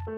Go.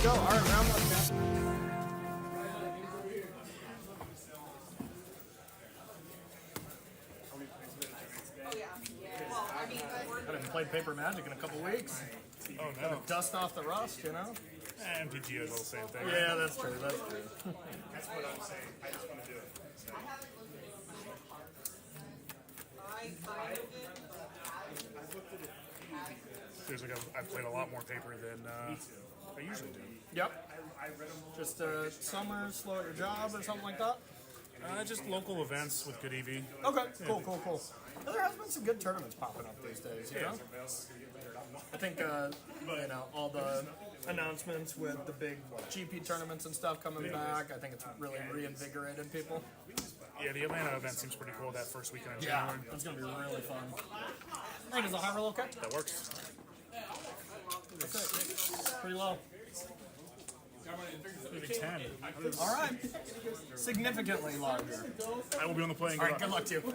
All right, round one, man. I haven't played Paper Magic in a couple weeks. Oh no. Gotta dust off the rust, you know? MTG is all the same thing. Yeah, that's true. That's true. That's what I'm saying. I just want to do it. Feels like I've played a lot more paper than I usually do. Yep. Just summer, slow at your job or something like that? Just local events with good EV. Okay, cool. Well, there has been some good tournaments popping up these days, you know? I think, you know, all the announcements with the big GP tournaments and stuff coming back, I think it's really reinvigorated people. Yeah, the Atlanta event seems pretty cool that first weekend in Yeah, January. it's going to be really fun. Hey, is the high roll okay? That works. That's it. Pretty low. Maybe 10. All right. Significantly larger. I will be on the playing. All right, good luck to you.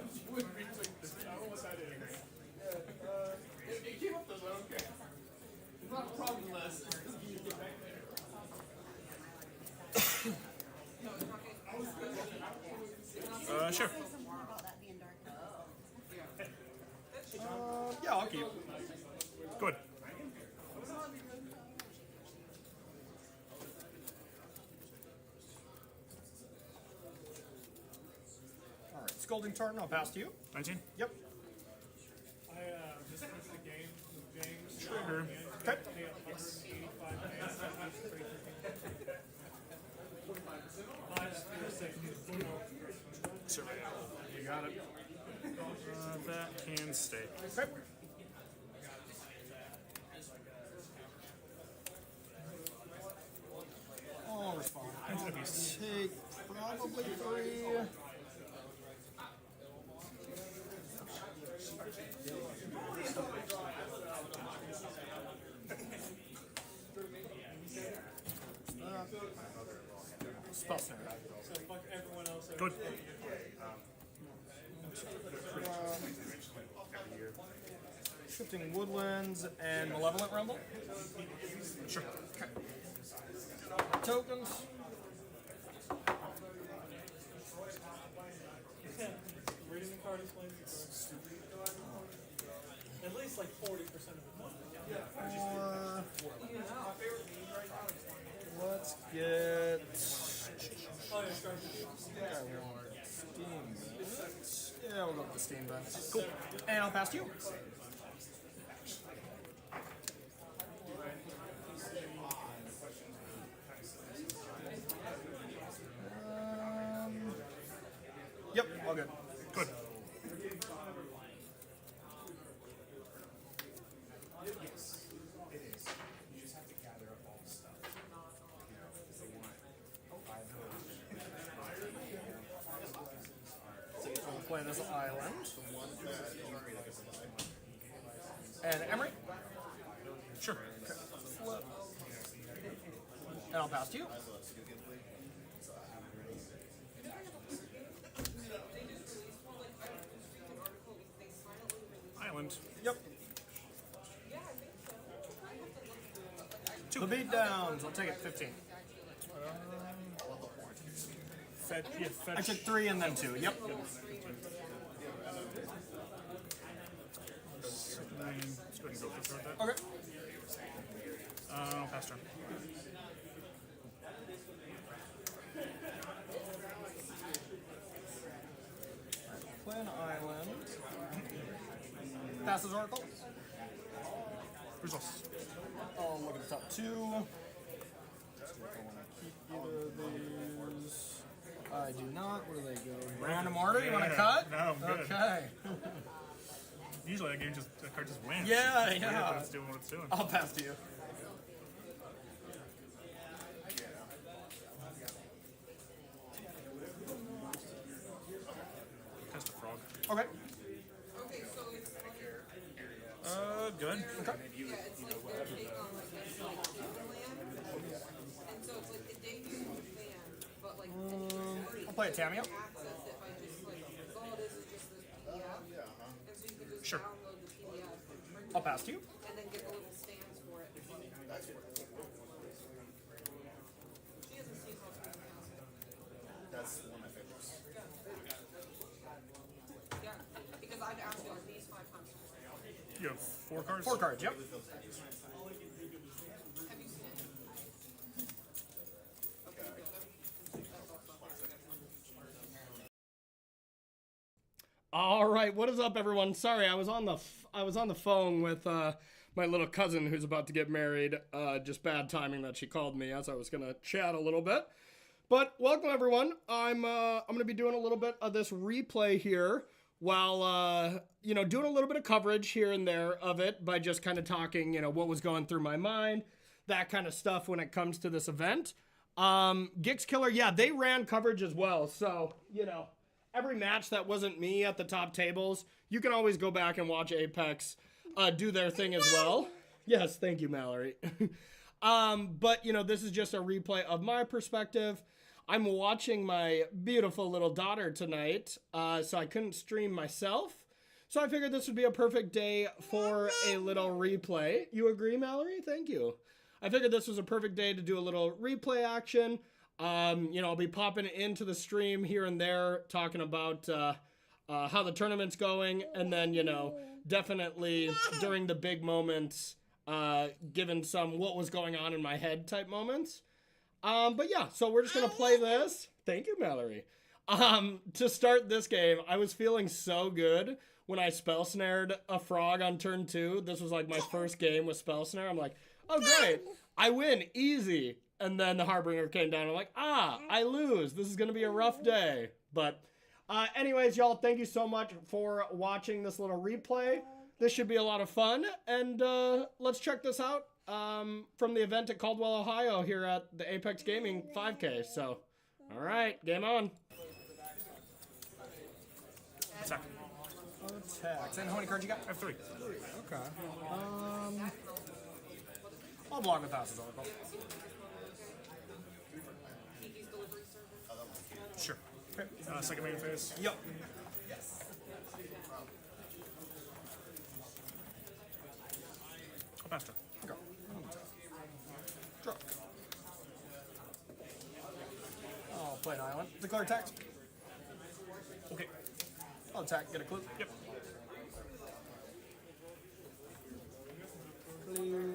Sure. Yeah, I'll keep. Good. All right, Scolding Tartan, I'll pass to you. 19? Yep. got it. That can stay. Okay. I'll respond. I'll take probably 3. Spell snare. Good. Shifting Woodlands and Malevolent Rumble. Sure. Okay. Tokens. Reading the card explains it. At least like 40% of it. Let's get. Oh, yeah, start with you. Steam vents. Yeah, we'll go with the steam vents. Cool. And I'll pass to you. Yep, all good. Good. We'll play this island. And Emery. Sure. Flip. And I'll pass to you. Island. Yep. The beat downs. I'll take it 15. Fetch. Yeah, fetch. I took 3 and then 2. Yep. Let's go ahead and go for that. Okay. Pass turn. Play an island. Passes Oracle. Results. I'll look at the top 2. See if I want to keep either of these. I do not. Where do they go? Random order? You want to cut? No, I'm good. Okay. Usually that game the card just wins. Yeah, It's weird, yeah. but it's doing what it's doing. I'll pass to you. Test a frog. Okay. Good. Okay. Yeah, it's like their take on like this like Neverland. And so it's like the day you fan, but like I'll play a Tameo. access it by just like all it is just this PDF. And so you can just Sure. download the PDF and print I'll pass to you. and then get the little stands for it. She hasn't seen how it's been. That's one of my favorites. Yeah, because I've asked you like these 5 times. You have 4 cards? 4 cards, yep. Have you seen it? Okay, good. All right, what is up, everyone? Sorry, I was on the phone with my little cousin who's about to get married. Just bad timing that she called me as I was gonna chat a little bit. But welcome, everyone. I'm gonna be doing a little bit of this replay here while doing a little bit of coverage here and there of it by just kind of talking, what was going through my mind, that kind of stuff when it comes to this event. Gix Killer, yeah, they ran coverage as well, so every match that wasn't me at the top tables, you can always go back and watch Apex do their thing as well. Yes, thank you, Mallory. But, this is just a replay of my perspective. I'm watching my beautiful little daughter tonight, so I couldn't stream myself. So I figured this would be a perfect day for a little replay. You agree, Mallory? Thank you. I figured this was a perfect day to do a little replay action. I'll be popping into the stream here and there, talking about how the tournament's going, and then, definitely during the big moments, given some what was going on in my head type moments. But yeah, so we're just gonna play this. Thank you, Mallory. To start this game, I was feeling so good when I spell snared a frog on turn 2. This was like my first game with spell snare. I'm like, oh great, I win, easy. And then the Harbinger came down. I'm like, I lose. This is gonna be a rough day. But Anyways, y'all, thank you so much for watching this little replay. This should be a lot of fun. And let's check this out from the event at Caldwell, Ohio here at the Apex Gaming 5K. So, all right, game on. Attack. Attacks. And how many cards you got? I have 3. Okay. I'll block with passes on. Sure. Okay. Second main phase. Yep. I'll pass turn. Go. Draw. I'll play an island. Declare attack. Okay. I'll attack. Get a clue. Yep. Clue.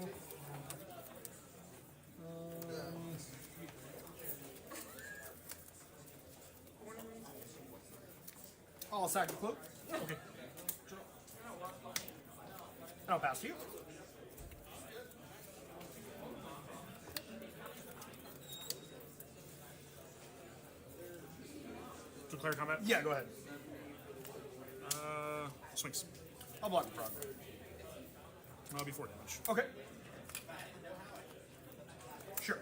I'll sack the clue. Okay. And I'll pass to you. Declare combat. Yeah, go ahead. Swings. I'll block the frog. I'll be 4 damage. Okay. Sure.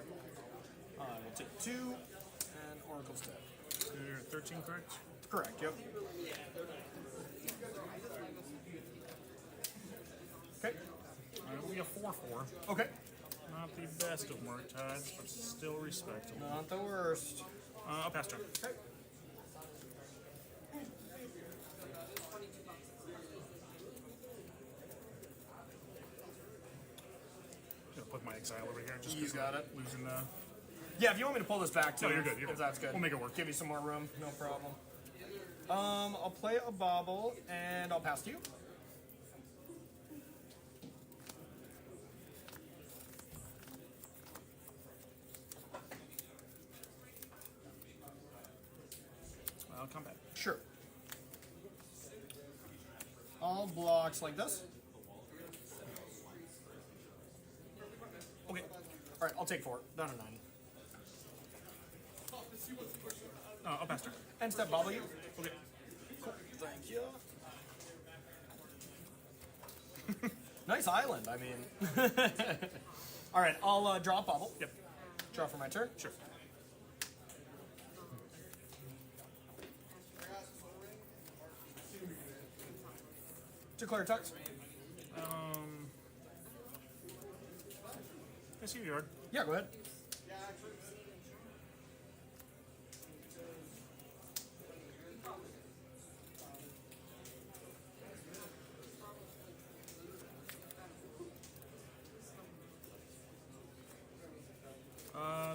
I will take 2, and Oracle's dead. So you're at 13, correct? Correct, yep. Okay. We have 4-4. Okay. Not the best of Murktide, but still respectable. Not the worst. I'll pass turn. Okay. Gonna put my exile over here. Just You 'cause got I'm it. Losing. Yeah, if you want me to pull this back too, No, you're good, you're if good. that's good. We'll make it work. Give you some more room, no problem. I'll play a bobble, and I'll pass to you. I'll come back. Sure. All blocks like this. Okay. All right, I'll take 4. Down to 9. I'll pass turn. End step bobble you. Okay. Cool. Thank you. Nice island, I mean. All right, I'll draw a bubble. Yep. Draw for my turn. Sure. Declare tux. I see your yard. Yeah, go ahead.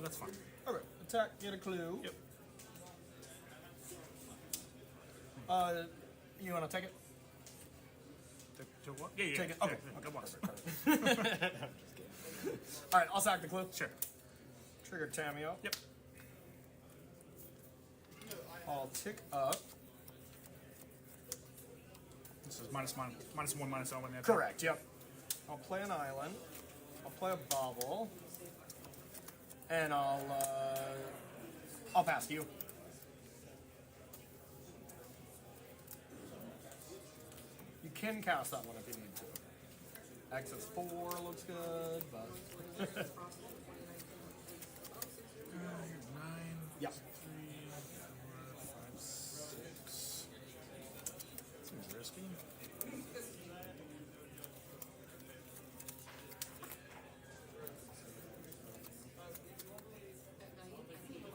That's fine. Okay, attack, get a clue. Yep. You want to take it? To what? Yeah, yeah. Take it. Yeah, Okay. yeah, good ones. All right, I'll sack the clue. Sure. Trigger Tamio. Yep. I'll tick up. This is -1, -0 when they attack. Correct, yep. I'll play an island. I'll play a bobble. And I'll pass to you. You can cast that one if you need to. X is 4, looks good, but 9. yeah. 3, 4, 5, 6. Seems risky.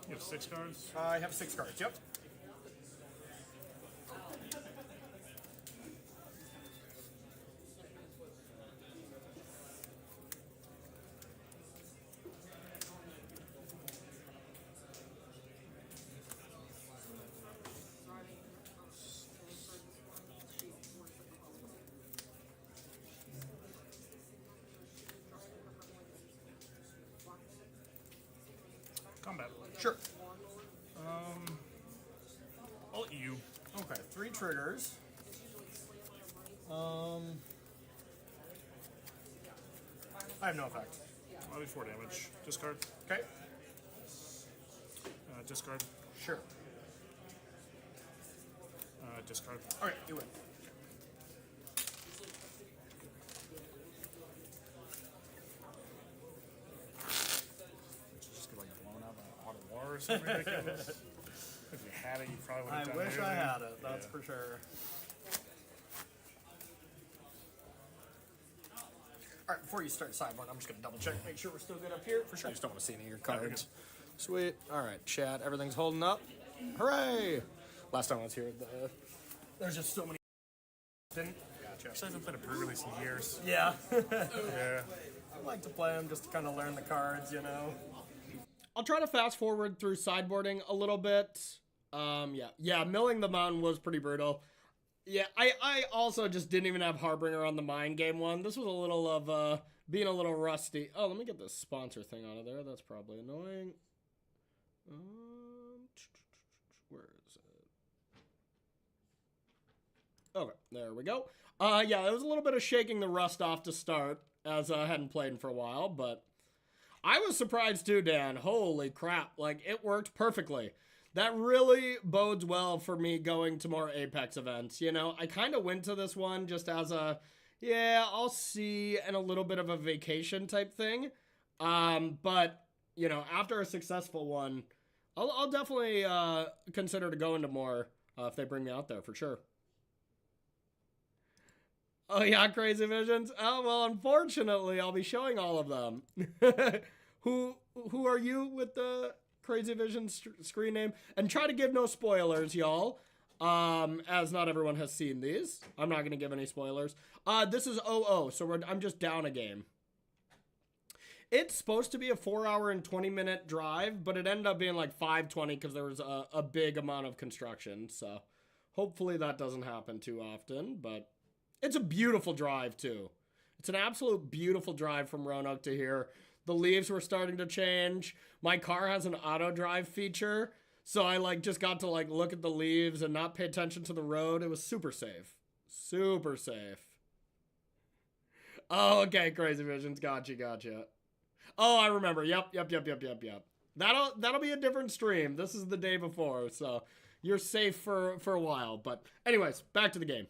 You have 6 cards? I have 6 cards, yep. Combat. Sure. I'll let you. Okay, 3 triggers. I have no effect. I'll be 4 damage. Discard. Okay, Discard. sure. discard. Alright, you win. Just get like blown out by an auto war or something ridiculous. If you had it, you probably would I have done wish it. I had it, that's for sure. Alright, before you start sideboard, I'm just going to double check, make sure we're still good up here. For sure, I just don't want to see any of your cards. Sweet. Alright, chat, everything's holding up. Hooray! Last time I was here, there's just so many. Didn't? Gotcha. Actually, I haven't played a pre-release in years. Yeah. Yeah. I like to play them just to kind of learn the cards, you know. I'll try to fast forward through sideboarding a little bit. Yeah, milling the mountain was pretty brutal. Yeah, I also just didn't even have Harbinger on the mind game one. This was a little of being a little rusty. Oh, let me get this sponsor thing out of there. That's probably annoying. Where is it? Okay, there we go. Yeah, it was a little bit of shaking the rust off to start, as I hadn't played for a while, but I was surprised too, Dan. Holy crap, like, it worked perfectly. That really bodes well for me going to more Apex events, you know? I kind of went to this one just as a, yeah, I'll see, and a little bit of a vacation type thing. But, you know, after a successful one, I'll definitely consider to go into more if they bring me out there, for sure. Oh yeah, Crazy Visions? Oh, well, unfortunately, I'll be showing all of them. Who are you with the Crazy Visions screen name? And try to give no spoilers, y'all, as not everyone has seen these. I'm not going to give any spoilers. This is 00, so I'm just down a game. It's supposed to be a 4-hour and 20-minute drive, but it ended up being like 5:20 because there was a big amount of construction, so hopefully that doesn't happen too often, but it's a beautiful drive, too. It's an absolute beautiful drive from Roanoke to here. The leaves were starting to change. My car has an auto drive feature, so I like just got to like look at the leaves and not pay attention to the road. It was super safe. Super safe. Oh, okay, Crazy Visions. Gotcha. Oh, I remember. Yep. That'll be a different stream. This is the day before, so you're safe for a while. But anyways, back to the game.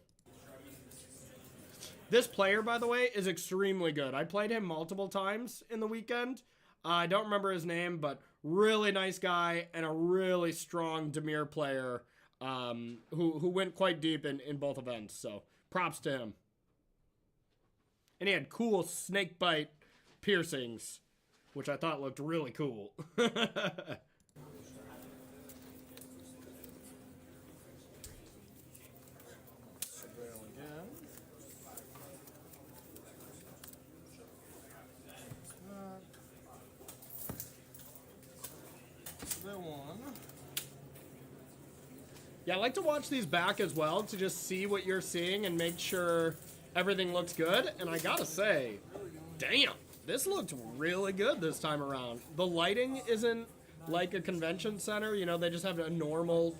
This player, by the way, is extremely good. I played him multiple times in the weekend. I don't remember his name, but really nice guy and a really strong Temur player who went quite deep in both events. So props to him. And he had cool snake bite piercings, which I thought looked really cool. Yeah, I like to watch these back as well to just see what you're seeing and make sure everything looks good. And I gotta say, damn, this looked really good this time around. The lighting isn't like a convention center. You know, they just have a normal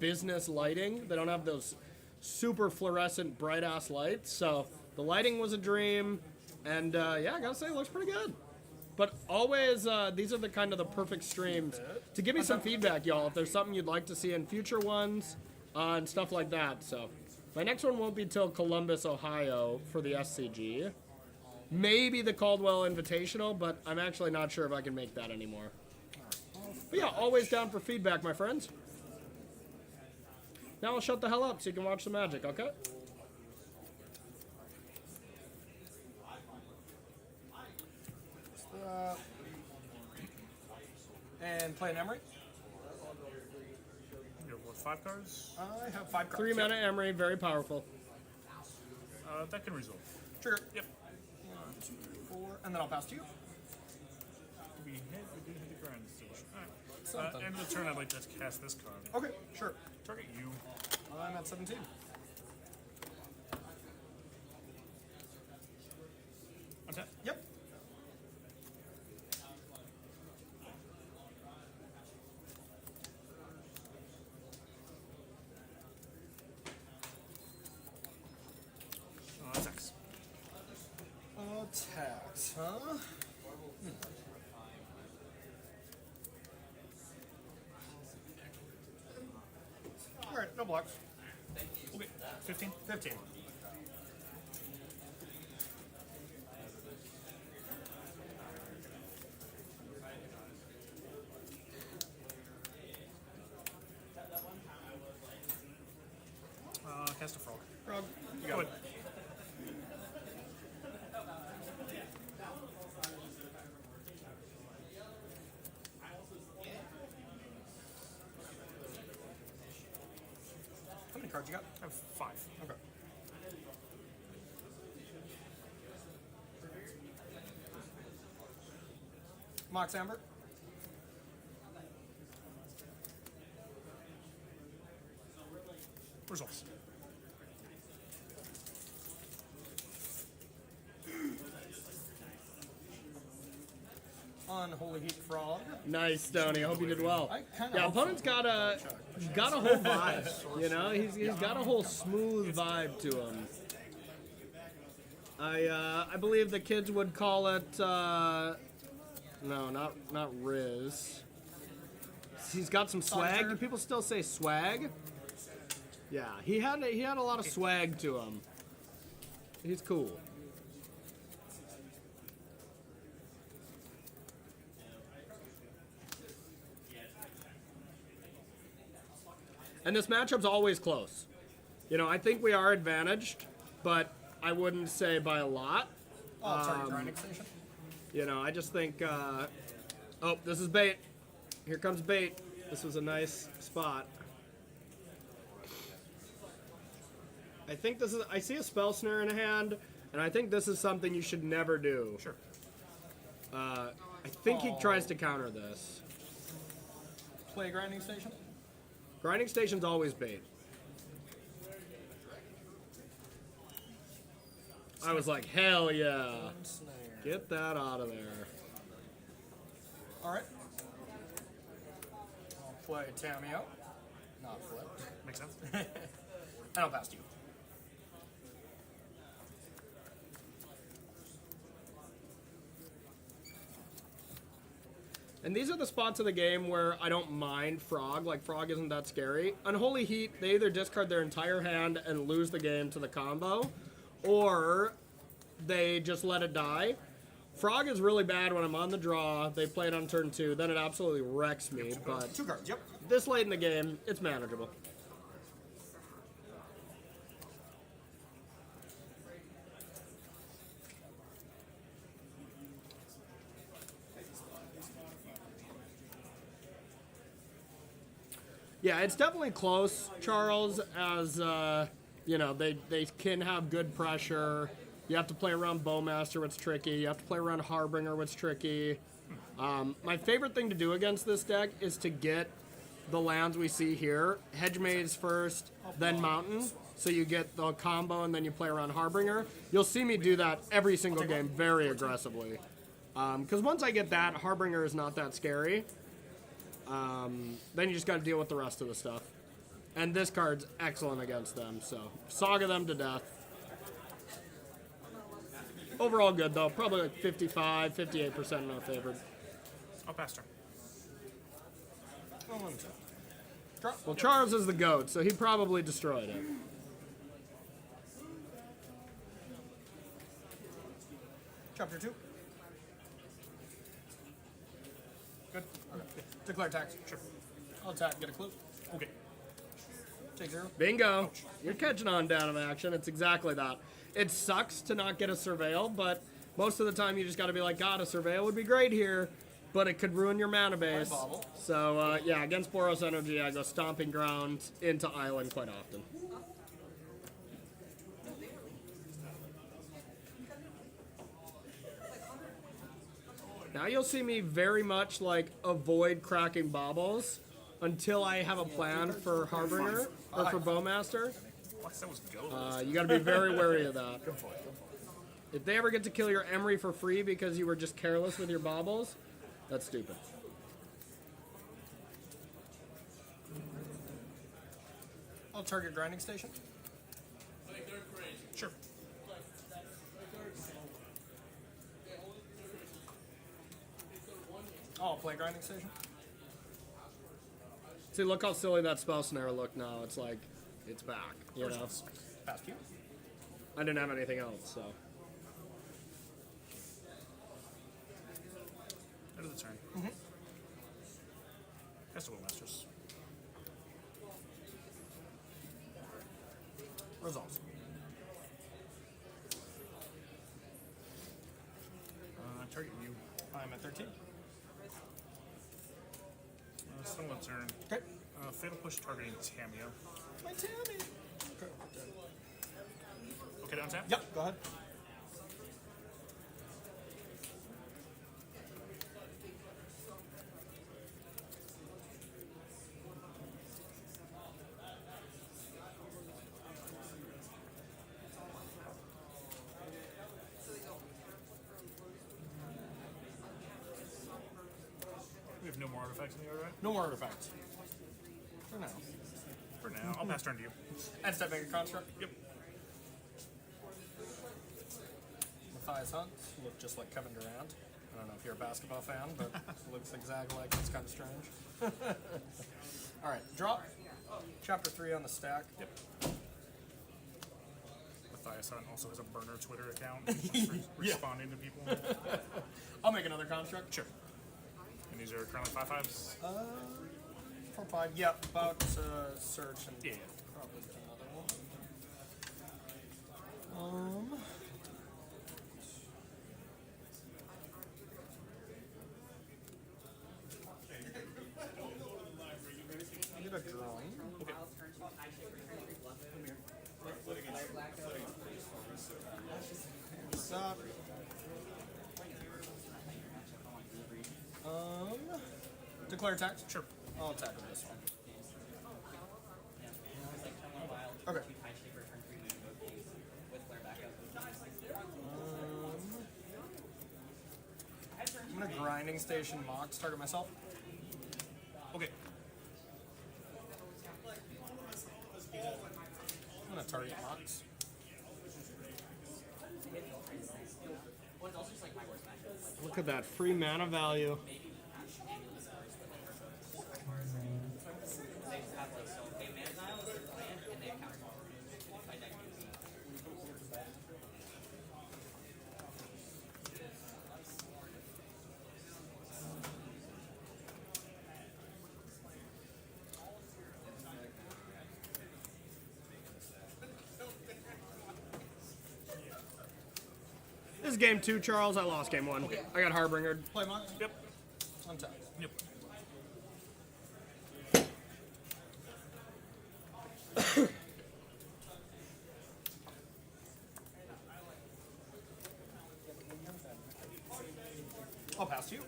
business lighting. They don't have those super fluorescent bright-ass lights. So the lighting was a dream. And yeah, I gotta say, it looks pretty good. But always, these are the kind of the perfect streams to give me some feedback, y'all, if there's something you'd like to see in future ones and stuff like that. So my next one won't be till Columbus, Ohio for the SCG. Maybe the Caldwell Invitational, but I'm actually not sure if I can make that anymore. But yeah, always down for feedback, my friends. Now I'll shut the hell up so you can watch the magic, okay? And play an Emery. You have what, 5 cards? I have 5 cards. 3 mana Emery, very powerful. That can resolve. Trigger. Yep. 1, 2, 4, and then I'll pass to you. We did hit the grind station. Something. End of the turn, I'd like to cast this card. Okay, sure. Target you. I'm at 17. Untap. Yep. Attacks. Attacks, huh? Alright, no blocks. 15. 15. Cast a frog. Frog, you Go got it. ahead. How many cards you got? I have 5. Okay. Mox Amber. Results. Unholy Heat Frog. Nice, Stoney. I hope you did well. I kinda Yeah, hope opponent's got a whole vibe. You know, he's got a whole smooth vibe to him. I believe the kids would call it no, not Riz. He's got some swag. Do people still say swag? Yeah, he had a lot of swag to him. He's cool. And this matchup's always close. You know, I think we are advantaged, but I wouldn't say by a lot. Oh, sorry, grinding station. You know, I just think, oh, this is bait. Here comes bait. This was a nice spot. I think this is, I see a spell snare in a hand, and I think this is something you should never do. Sure. I think he tries to counter this. Play grinding station. Grinding station's always bait. I was like, hell yeah. Snare. Get that out of there. All right. I'll play Tamio. Not flip. Makes sense. And I'll pass to you. And these are the spots of the game where I don't mind Frog. Like, Frog isn't that scary. Unholy Heat, they either discard their entire hand and lose the game to the combo, or they just let it die. Frog is really bad when I'm on the draw. They play it on turn 2. Then it absolutely wrecks me. But 2 cards. Yep. this late in the game, it's manageable. Yeah, it's definitely close, Charles, as, you know, they can have good pressure. You have to play around Bowmaster, what's tricky. You have to play around Harbinger, what's tricky. My favorite thing to do against this deck is to get the lands we see here. Hedge Maze first, then Mountain. So you get the combo and then you play around Harbinger. You'll see me do that every single game very aggressively. Because once I get that, Harbinger is not that scary. Then you just got to deal with the rest of the stuff. And this card's excellent against them, so Saga them to death. Overall good, though. Probably like 55, 58% in our favor. I'll pass turn. Well, Charles is the GOAT, so he probably destroyed it. Chapter 2. Good. Okay. Declare tax. Sure. I'll attack, get a clue. Okay. Take 0. Bingo. You're catching on down of action. It's exactly that. It sucks to not get a Surveil, but most of the time you just got to be like, God, a Surveil would be great here, but it could ruin your mana base. Bobble. So, yeah, against Boros Energy, I go Stomping Ground into Island quite often. Now you'll see me very much like avoid cracking baubles until I have a plan for Harbinger or for Bowmaster. What? That was gold. You got to be very wary of that. Good point. If they ever get to kill your Emery for free because you were just careless with your baubles, that's stupid. I'll target grinding station. Sure. I'll play grinding station. See, look how silly that spell snare looked now. It's like, it's back, you know? pass to you. I didn't have anything else, so. End of the turn. Festival Masters. Results. Target you. I'm at 13. Still on turn. Okay. Fatal Push targeting Tamio. My Tammy. Okay, down tap? Yep, go ahead. We have no more artifacts in the yard, right? No more artifacts. For now. For now. I'll pass turn to you. And step make a construct. Yep. Matthias Hunt looked just like Kevin Durant. I don't know if you're a basketball fan, but looks exactly like it's kind of strange. All right, drop. Chapter 3 on the stack. Yep. Matthias Hunt also has a burner Twitter account for responding to people. I'll make another construct. Sure. And these are currently 5/5s? 4-5. Yep, about to search and Yeah. probably get another one. Get a drawing. Okay. Stop. Declare tax. Sure. I'll attack with this one. Okay. I'm gonna grinding station Mox, target myself. Okay. I'm gonna target Mox. Look at that free mana value. This is game 2, Charles. I lost game 1. I got Harbingered. Play Mox. Yep. Untap. Yep. I'll pass to you.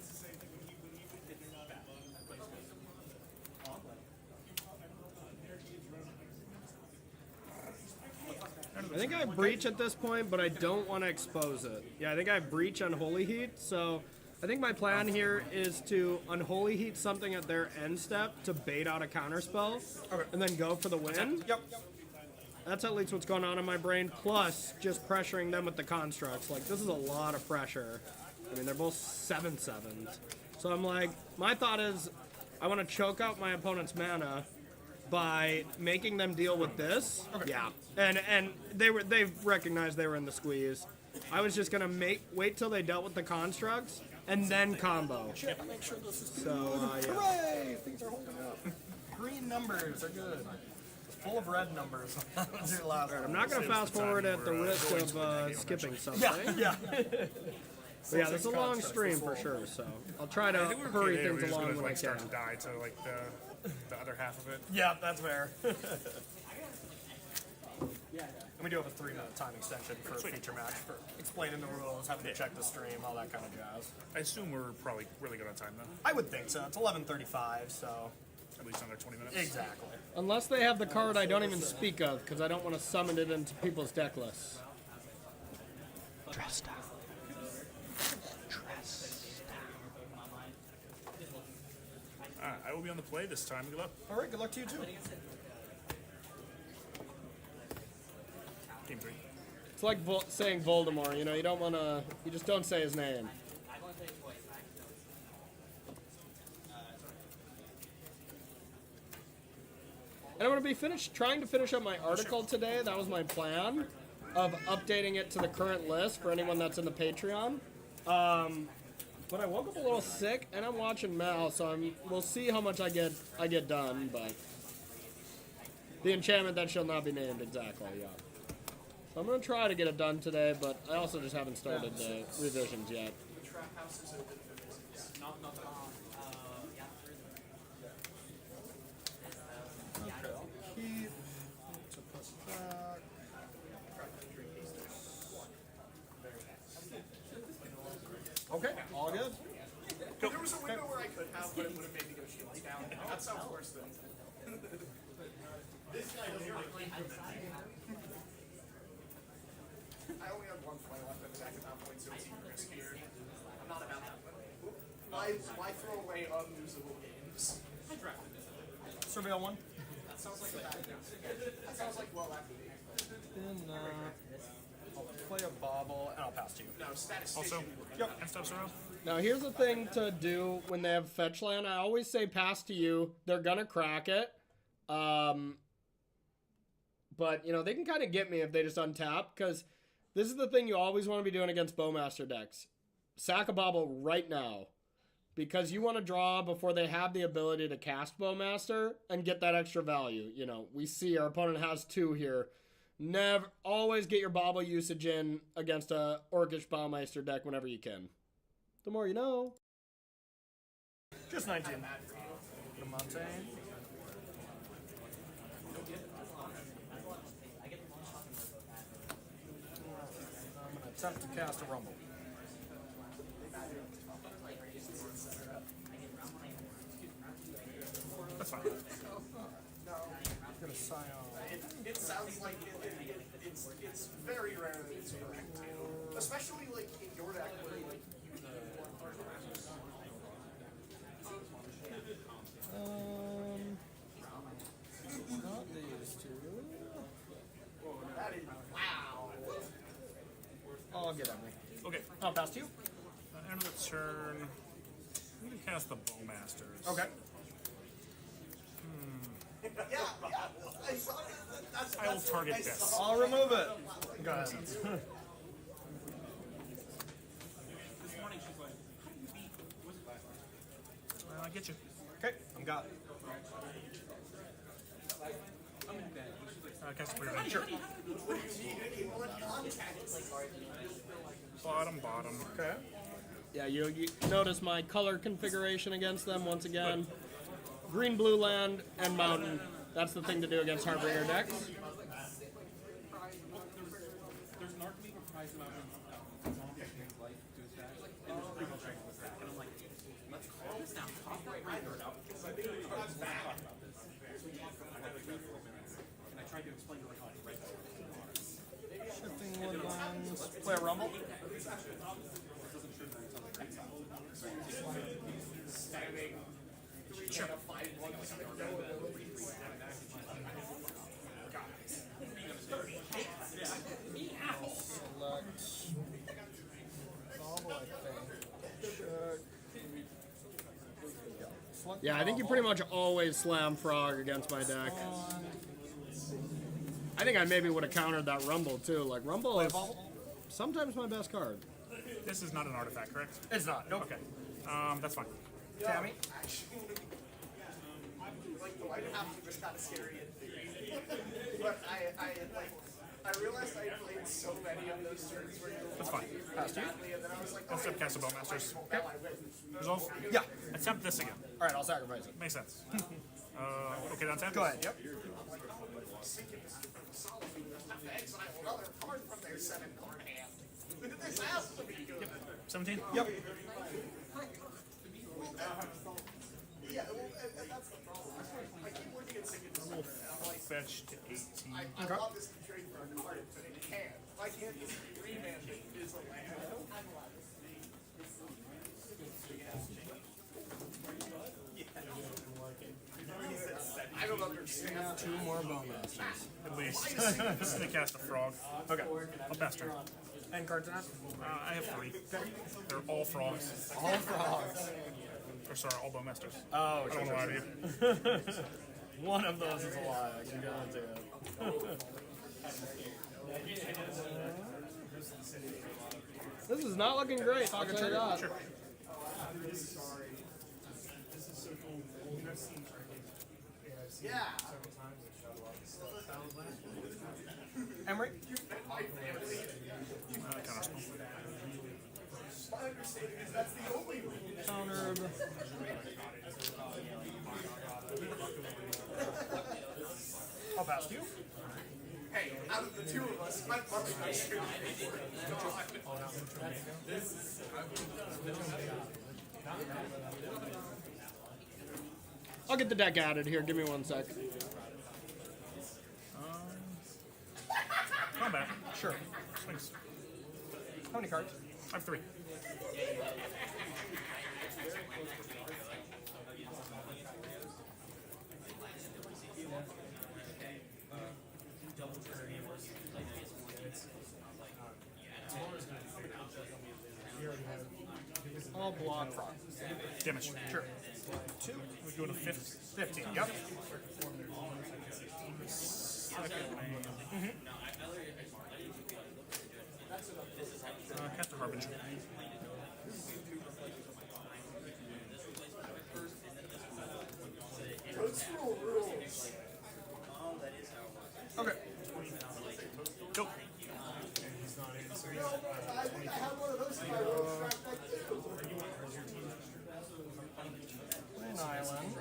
I think I have Breach at this point, but I don't want to expose it. Yeah, I think I have Breach Unholy Heat, so I think my plan here is to Unholy Heat something at their end step to bait out a counterspell, and then go for the win. Yep. That's at least what's going on in my brain, plus just pressuring them with the constructs. Like, this is a lot of pressure. I mean, they're both 7/7s. So I'm like, my thought is, I want to choke out my opponent's mana by making them deal with this. Yeah. And they've recognized they were in the squeeze. I was just gonna wait till they dealt with the constructs and then combo. Shit, make sure this is good. So yeah. Hooray! Things are holding up. Green numbers are good. Full of red numbers. That's your last I'm not gonna fast forward at the risk of skipping something. Yeah. But yeah, this is a long stream for sure. So I'll try to I think we're okay hurry there. things We're just along gonna when I like start can. to die to like the other half of it. Yeah, that's fair. And we do have a 3-minute time extension for a feature match for explaining the rules, having to check the stream, all that kind of jazz. I assume we're probably really good on time though. I would think so. It's 11:35, so At least under 20 minutes. exactly. Unless they have the card I don't even speak of, because I don't want to summon it into people's deck lists. I will be on the play this time. Good luck. All right, good luck to you too. Game 3. It's like saying Voldemort, you know, you don't want to, you just don't say his name. And I'm going to be trying to finish up my article today. That was my plan of updating it to the current list for anyone that's in the Patreon. But I woke up a little sick, and I'm watching Mal, so we'll see how much I get done. But the enchantment that shall not be named exactly. Yeah. So I'm going to try to get it done today, but I also just haven't started the revisions yet. Okay, all good. There was a window where I could have, but it would have made me go shields down. That sounds worse than. This guy doesn't like I only have one play left at the back at that point, so it's even riskier. I'm not about that. Why throw away unusable games? I drafted it. Surveil one. That sounds like a bad idea. That sounds like well after the. Then I'll play a bobble and I'll pass to you. No, statistician. Also, Yep. and steps around. Now, here's the thing to do when they have fetch land. I always say pass to you. They're going to crack it. But, you know, they can kind of get me if they just untap, because this is the thing you always want to be doing against Bowmaster decks. Sack a bobble right now, because you want to draw before they have the ability to cast Bowmaster and get that extra value. You know, we see our opponent has 2 here. Never, always get your bobble usage in against a Orcish Baumeister deck whenever you can. The more you know. Just 19. Monte. I'm gonna attempt to cast a rumble. That's fine. Get a Scion. It sounds like it's very rare that it's correct too. Especially like in your deck where like you Not these two. that is wow. I'll get Emily. Okay. I'll pass to you. End of the turn. I'm going to cast the Bowmasters. Okay. Yeah, I saw that. I will target this. I'll remove it. Go ahead. I get you. Okay, I'm got it. Cast a clear. Sure. Bottom. Okay. Yeah, you notice my color configuration against them once again. Green, blue land, and mountain. That's the thing to do against Harbinger decks. There's an arc league prize about life to his back, and there's pretty much right with that. And I'm like, let's call this down, pop that right out, because I think we talk about this. So we talked for like 3 or 4 minutes, and I tried to explain to like how I read that. Shifting woodlands. Play a rumble. Sure. Yeah, I think you pretty much always slam Frog against my deck. I think I maybe would have countered that Rumble too. Like, Rumble is sometimes my best card. This is not an artifact, correct? It's not. Nope. Okay. That's fine. Tammy. Like the White House just got scary in theory. But I realized I played so many of those turns where you were That's fine. badly, and then I was like, I'll step cast the Bowmasters. now I win. Resolve. Yeah. Attempt this again. All right, I'll sacrifice it. Makes sense. Okay, that's it. Go ahead. Yep. Have to exile another card from their 7-card hand. This has to be good. 17. Yep. Yeah, well, and that's the problem. I keep looking at Sigurd and I'm like, Fetch to 18. I want this to trade for a card, but it can't. Why can't this be remanded? Is a land. I don't understand. 2 more Bowmasters. At least. This is to cast a frog. Okay. I'll pass turn. And cards in it? I have 3. They're all frogs. All frogs. Or sorry, all Bowmasters. Oh, I don't want to lie to you. One of those is a lie, I can guarantee it. This is not looking great. I'll tell you that. Sure. Yeah. Emery? My understanding is that's the only rule. Countered. I'll pass to you. Hey, out of the two of us, I'm fucking my shit. I'll get the deck added here. Give me 1 sec. Combat. Sure. Swings. How many cards? I have 3. I'll block frog. Damage. Sure. 2. We go to 50. 15. Yep. Cast a Harbinger. Coastal rules. Okay. Go. I think I have one of those in my road strap deck too. An island.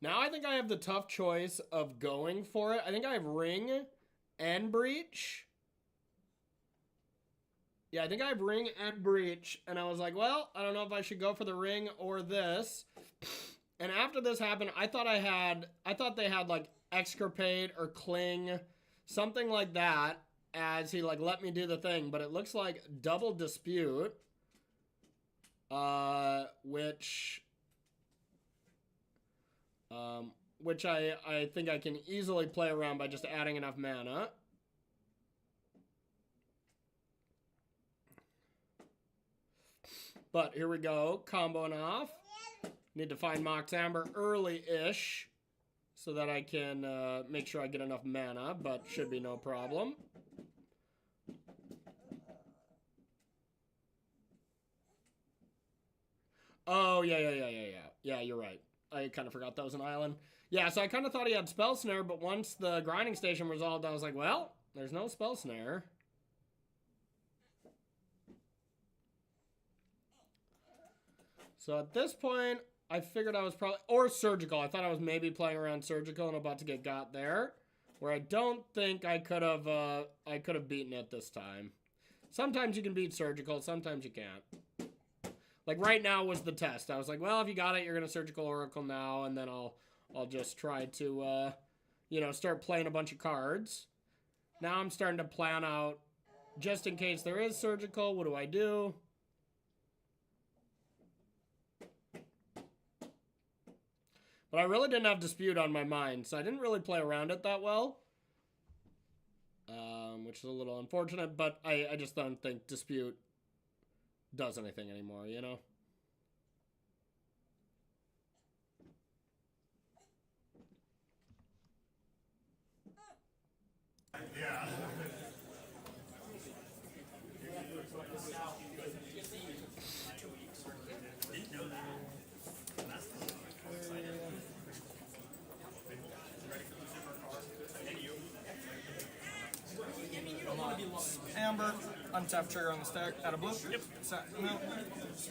Now I think I have the tough choice of going for it. I think I have Ring and Breach. Yeah, I think I have Ring and Breach. And I was like, well, I don't know if I should go for the Ring or this. And after this happened, I thought they had like Extirpate or Cling, something like that, as he like let me do the thing. But it looks like Double Dispute, which I think I can easily play around by just adding enough mana. But here we go, comboing off. Need to find Mox Amber early-ish so that I can make sure I get enough mana, but should be no problem. Oh, yeah. Yeah, you're right. I kind of forgot that was an island. Yeah, so I kind of thought he had Spell Snare, but once the grinding station resolved, I was like, well, there's no Spell Snare. So at this point, I figured I was probably... Or Surgical. I thought I was maybe playing around Surgical and about to get got there. Where I don't think I could have beaten it this time. Sometimes you can beat Surgical, sometimes you can't. Like right now was the test. I was like, well, if you got it, you're going to Surgical Oracle now, and then I'll just try to, start playing a bunch of cards. Now I'm starting to plan out, just in case there is Surgical, what do I do? But I really didn't have Dispute on my mind, so I didn't really play around it that well. Which is a little unfortunate, but I just don't think Dispute does anything anymore, you know? Yeah. Amber, untap trigger on the stack, add a blue. Yep. No.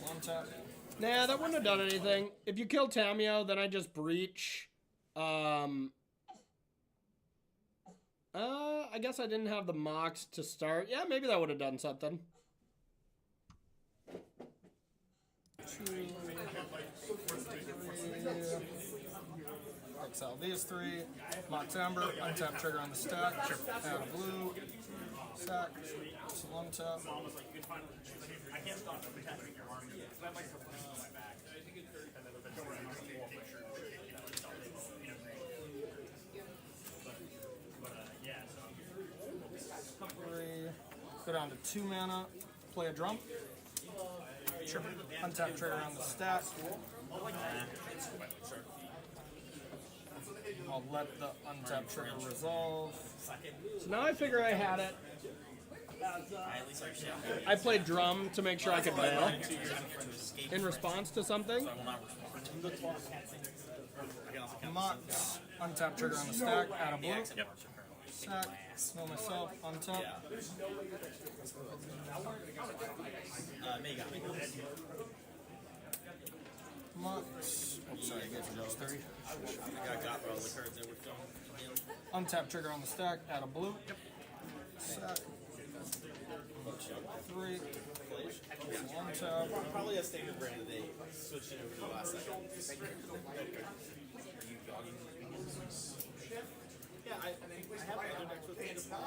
Untap. Nah, that wouldn't have done anything. If you kill Tamio, then I just breach. I guess I didn't have the Mox to start. Yeah, maybe that would have done something. Exile these 3. Mox Amber, untap trigger on the stack. Add a blue. Sack. One tap. Three. Go down to 2 mana. Play a drum. Untap trigger on the stack. I'll let the untap trigger resolve. So now I figure I had it. I played drum to make sure I could bail in response to something. Mox. Untap trigger on the stack. Add a blue. Sack. Know myself. Untap. Mox. Oh, sorry, you guys are those 3. Untap trigger on the stack. Add a blue. Sack. 3. Untap. Probably a standard brand they switched it over to the last second. Yeah, I have other decks with me to play.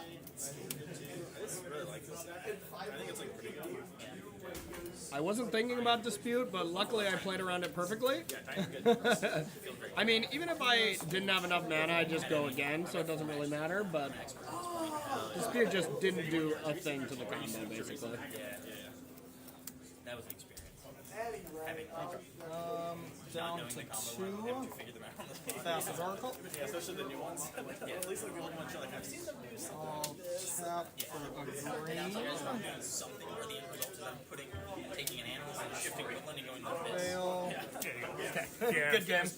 I just really like this deck. I think it's like pretty good. I wasn't thinking about dispute, but luckily I played around it perfectly. I mean, even if I didn't have enough mana, I'd just go again, so it doesn't really matter, but dispute just didn't do a thing to the combo, basically. That was the experience. Down to 2. Fastest Oracle. Yeah, especially the new ones. Yeah, at least like the old ones, you're like, I've seen them do something. I'll tap for a green. Something where the end result is I'm taking an animal and shifting woodland and going like this. Fail. Yeah. Good game.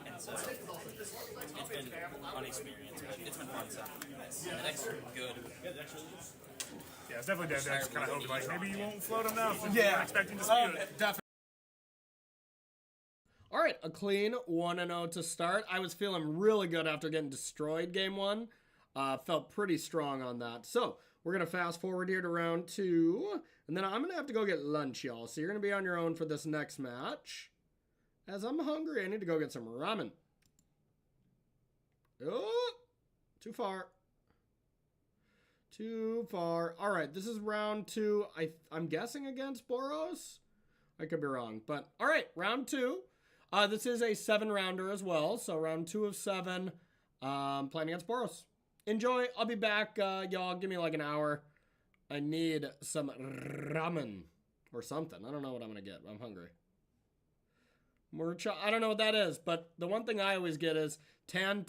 And so it's been an experience, but it's been fun stuff. The decks are good. Yeah, it's definitely dead decks. Kind of hope like maybe you won't float them now. Since Yeah. you're expecting to dispute it. Definitely. All right, a clean 1-0 to start. I was feeling really good after getting destroyed game 1. Felt pretty strong on that. So we're going to fast forward here to round 2. And then I'm going to have to go get lunch, y'all. So you're going to be on your own for this next match. As I'm hungry, I need to go get some ramen. Oh, too far. Too far. All right, this is round 2. I'm guessing against Boros. I could be wrong. But all right, round 2. This is a 7-rounder as well. So round 2 of 7. Playing against Boros. Enjoy. I'll be back, y'all. Give me like an hour. I need some ramen or something. I don't know what I'm going to get. I'm hungry. I don't know what that is, but the one thing I always get is Tan.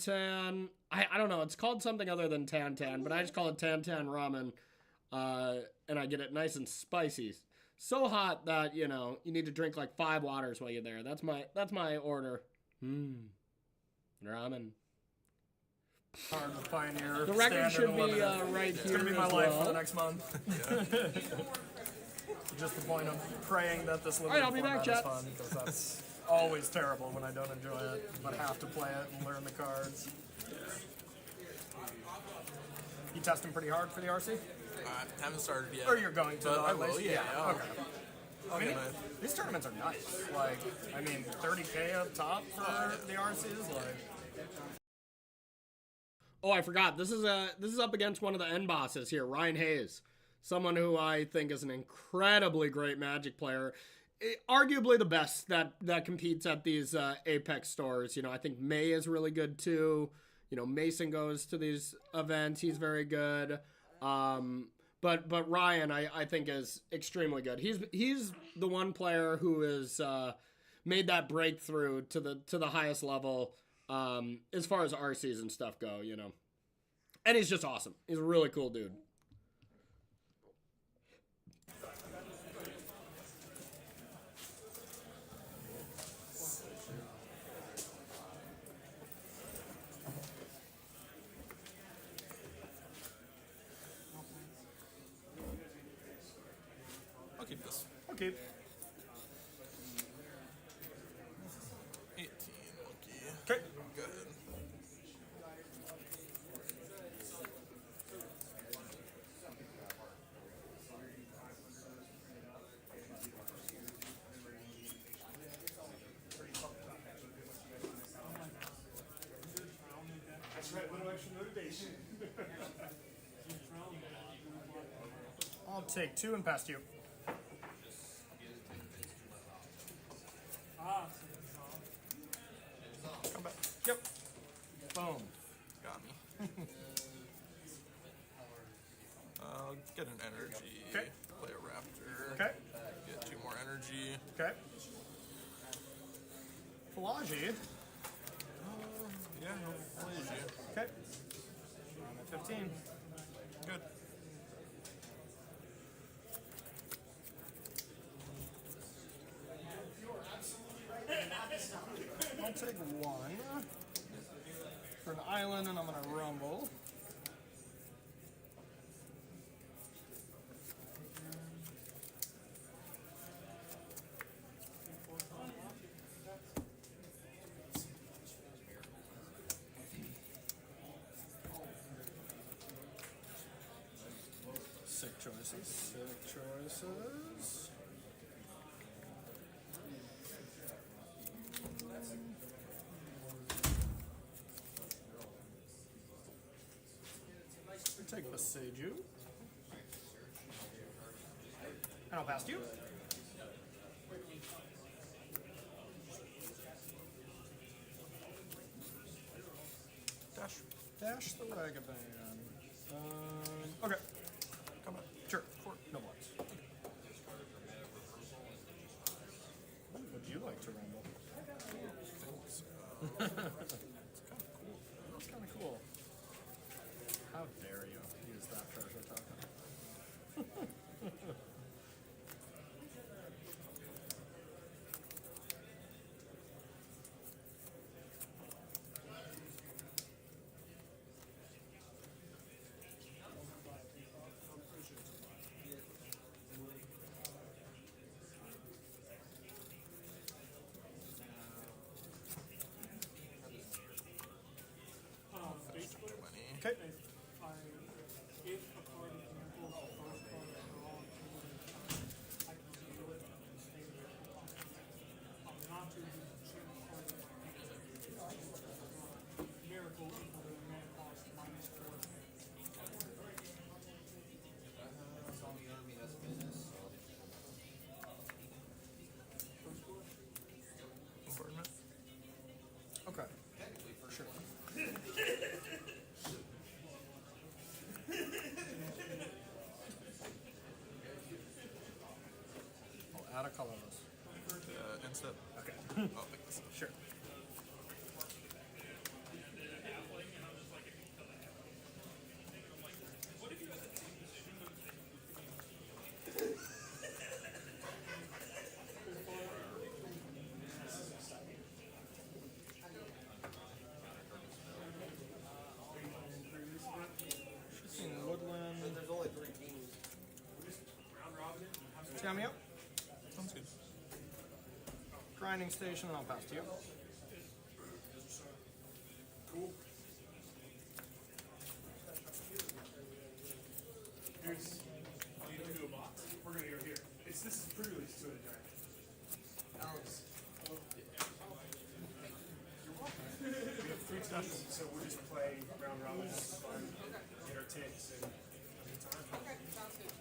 I don't know. It's called something other than Tan, but I just call it Tan ramen. And I get it nice and spicy. So hot that, you know, you need to drink like 5 waters while you're there. That's my order. Ramen. Hard to pioneer. The record should be unlimited. right It's here gonna be my as life well. for the next month. Just the point of praying that this limited I'll be back, format is chat. fun, because that's always terrible when I don't enjoy it, but have to play it and learn the cards. You testing pretty hard for the RC? Haven't started yet. Or you're going to? But though, I at will, least? yeah. Okay. I mean, Okay, these tournaments are nice. Like, I mean, 30K up top for the RCs. Like, Oh, I forgot. This is up against one of the end bosses here, Ryan Hayes. Someone who I think is an incredibly great Magic player. Arguably the best that competes at these Apex stores. You know, I think May is really good too. You know, Mason goes to these events. He's very good. But Ryan, I think is extremely good. He's the one player who has made that breakthrough to the highest level as far as RCs and stuff go. You know, and he's just awesome. He's a really cool dude. I'll keep this. okay. 18 monkey. Okay. Go ahead. I'll take 2 and pass to you. Come back. Yep. Boom. Got me. I'll get an energy. Okay. Play a raptor. Okay. Get 2 more energy. Okay. Pelagi. Yeah, no, I'll use you. Okay. I'm at 15. Good. I'll take 1 for an island, and I'm gonna rumble. Sick choices. Sick choices. Take the Seiju. And I'll pass to you. Dash. Dash the Ragavan. Okay. Come back. Sure. No blocks. Would you like to rumble? That's kind of cool. How dare you use that treasure token? Okay. Bombardment. Okay. Sure. I'll add a colorless. Instead. Okay. I'll pick this up. Sure. Shifting Woodland. There's only 3 teams. Cameo. Sounds good. Grinding station, and I'll pass to you. Here's. You need to do a box. We're gonna go here. This is pre-release to it, right? Alex. We have 3 teams, so we'll just play round robin, get our ticks, and time. Okay, sounds good.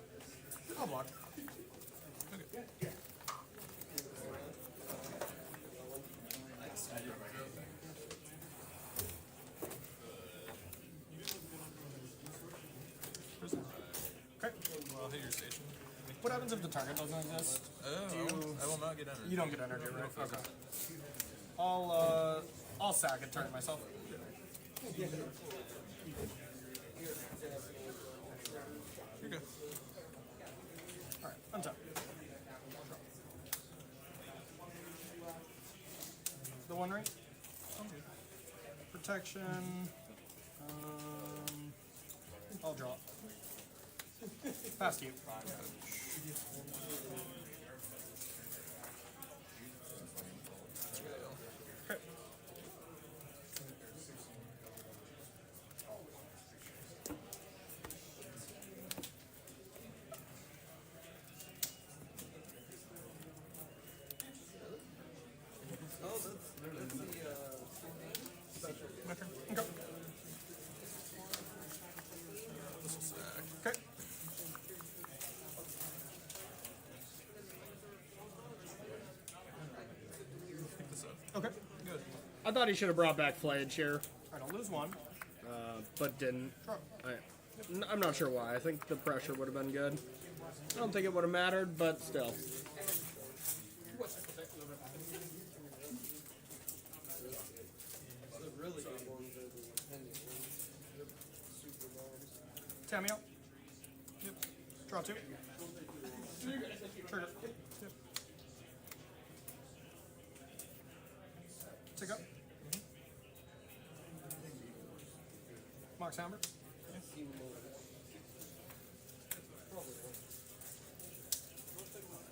I'll block. Okay. I'll hit your station. What happens if the target doesn't exist? I will not get energy. You don't get energy, right? Okay. I'll sack it, turn it myself. You're good. Alright, untap. The 1 ring? Protection. I'll draw. Pass to you. Okay. Oh, that's the special. My turn. Okay. Okay, good. I thought he should have brought back Flage here, Alright, I'll lose one. but didn't. Sure. I'm not sure why. I think the pressure would have been good. I don't think it would have mattered, but still. Tamio. Yep. Draw 2. Trigger. Yep. Take up. Mox Hammer.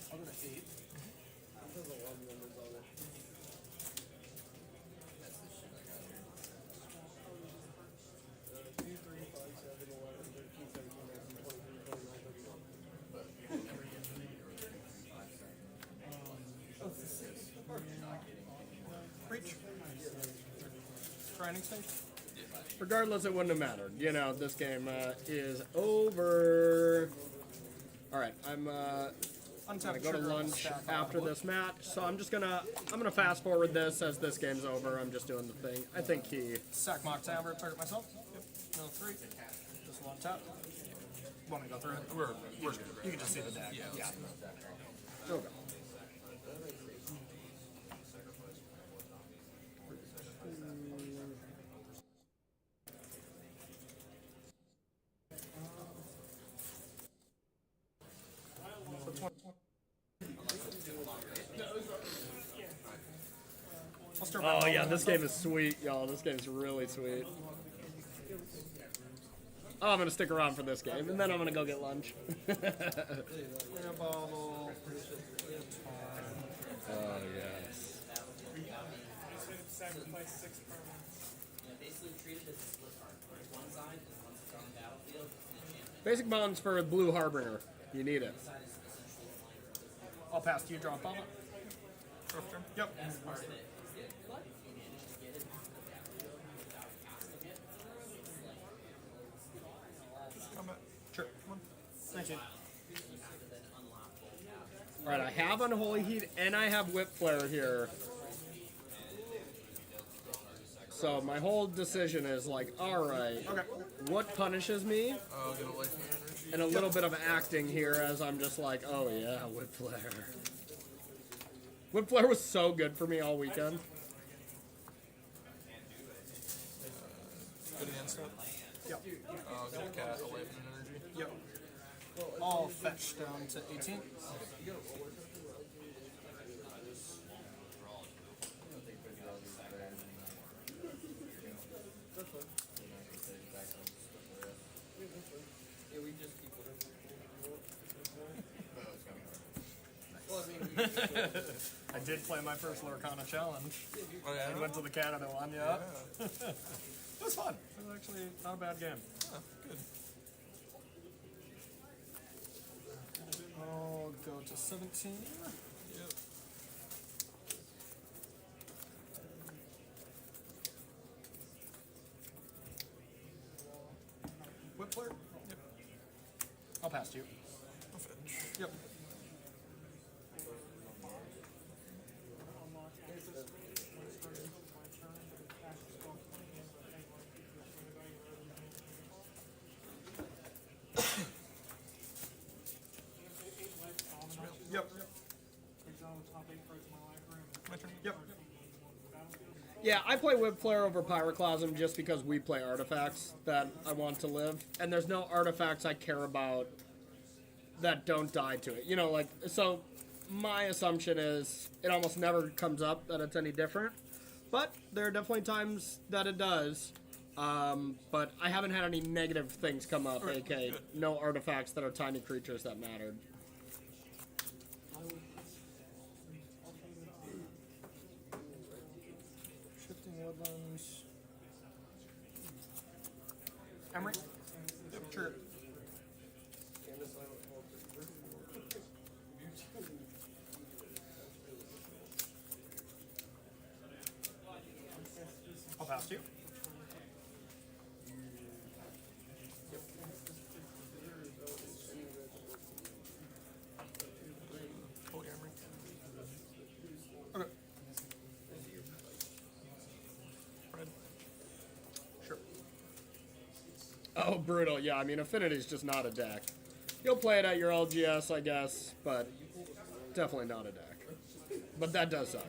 I'll go to 8. There's a lot of numbers on it. That's the shit I got here. 2, 3, 5, 7, 11, 13, 17, 19, 20, 21. Oh, it's a 6. Reach. Grinding stage. Regardless, it wouldn't have mattered. You know, this game is over. All right, I'm gonna go to lunch after this match, so I'm gonna fast forward this as this game's over. I'm just doing the thing. I think he. Sack Mox Hammer, target myself. Yep. No 3. Just one tap. Want me to go through it? We're good. You can just see the deck. Yeah. Okay. Oh yeah, this game is sweet, y'all. This game's really sweet. Oh, I'm gonna stick around for this game, and then I'm gonna go get lunch. Bobble. Oh yes. Sacrifice 6 per month. Basically treated as a split card. One side is once it's on the battlefield, it's the champion. Basic bonds for Blue Harbinger. You need it. Side is essentially a flanker. I'll pass to you, draw a bubble. Yep. That's part of it. If you manage to get it on the battlefield without casting it, Sure. Thank you. All right, I have Unholy Heat and I have Whip Flare here. So my whole decision is like, all right, Okay. what punishes me? Get away from energy. And a little bit of acting here as I'm just like, oh yeah, Whip Flare. Whip Flare was so good for me all weekend. Good answer. Yep. Get a cat away from energy. Yep. I'll fetch down to 18. Yeah, we just keep whatever. I did play my first Lurkana challenge. Oh, yeah? I went to the Canada one, yeah. It was fun. It was actually not a bad game. Good. I'll go to 17. Yep. Whip Flare? Yep. I'll pass to you. I'll fetch. Yep. Yep. My turn. Yep. Yeah, I play Whip Flare over Pyroclasm just because we play artifacts that I want to live. And there's no artifacts I care about that don't die to it. You know, like, so my assumption is it almost never comes up that it's any different. But there are definitely times that it does. But I haven't had any negative things come up, aka no artifacts that are tiny creatures that mattered. Shifting Woodlands. Emery? Yep, sure. I'll pass to you. Oh, Emery. Okay. Oh, brutal. Yeah, I mean, Affinity's just not a deck. You'll play it at your LGS, I guess, but definitely not a deck. But that does suck.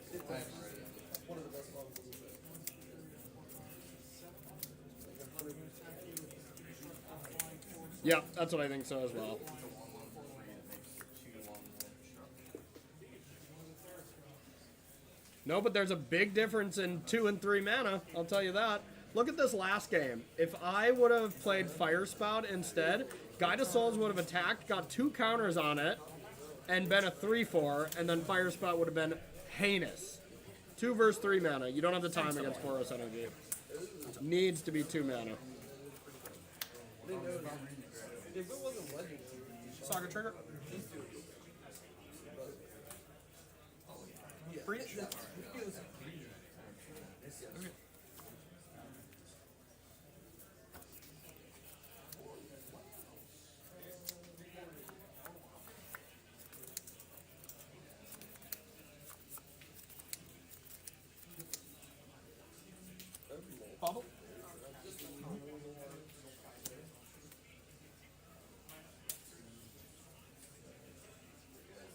Yeah, that's what I think so as well. No, but there's a big difference in 2 and 3 mana, I'll tell you that. Look at this last game. If I would have played Fire Spout instead, Guide of Souls would have attacked, got 2 counters on it, and been a 3/4, and then Fire Spout would have been heinous. 2 versus 3 mana. You don't have the time against Boros Energy. Needs to be 2 mana. If it wasn't legendary, Saga trigger. Breach. Bobble.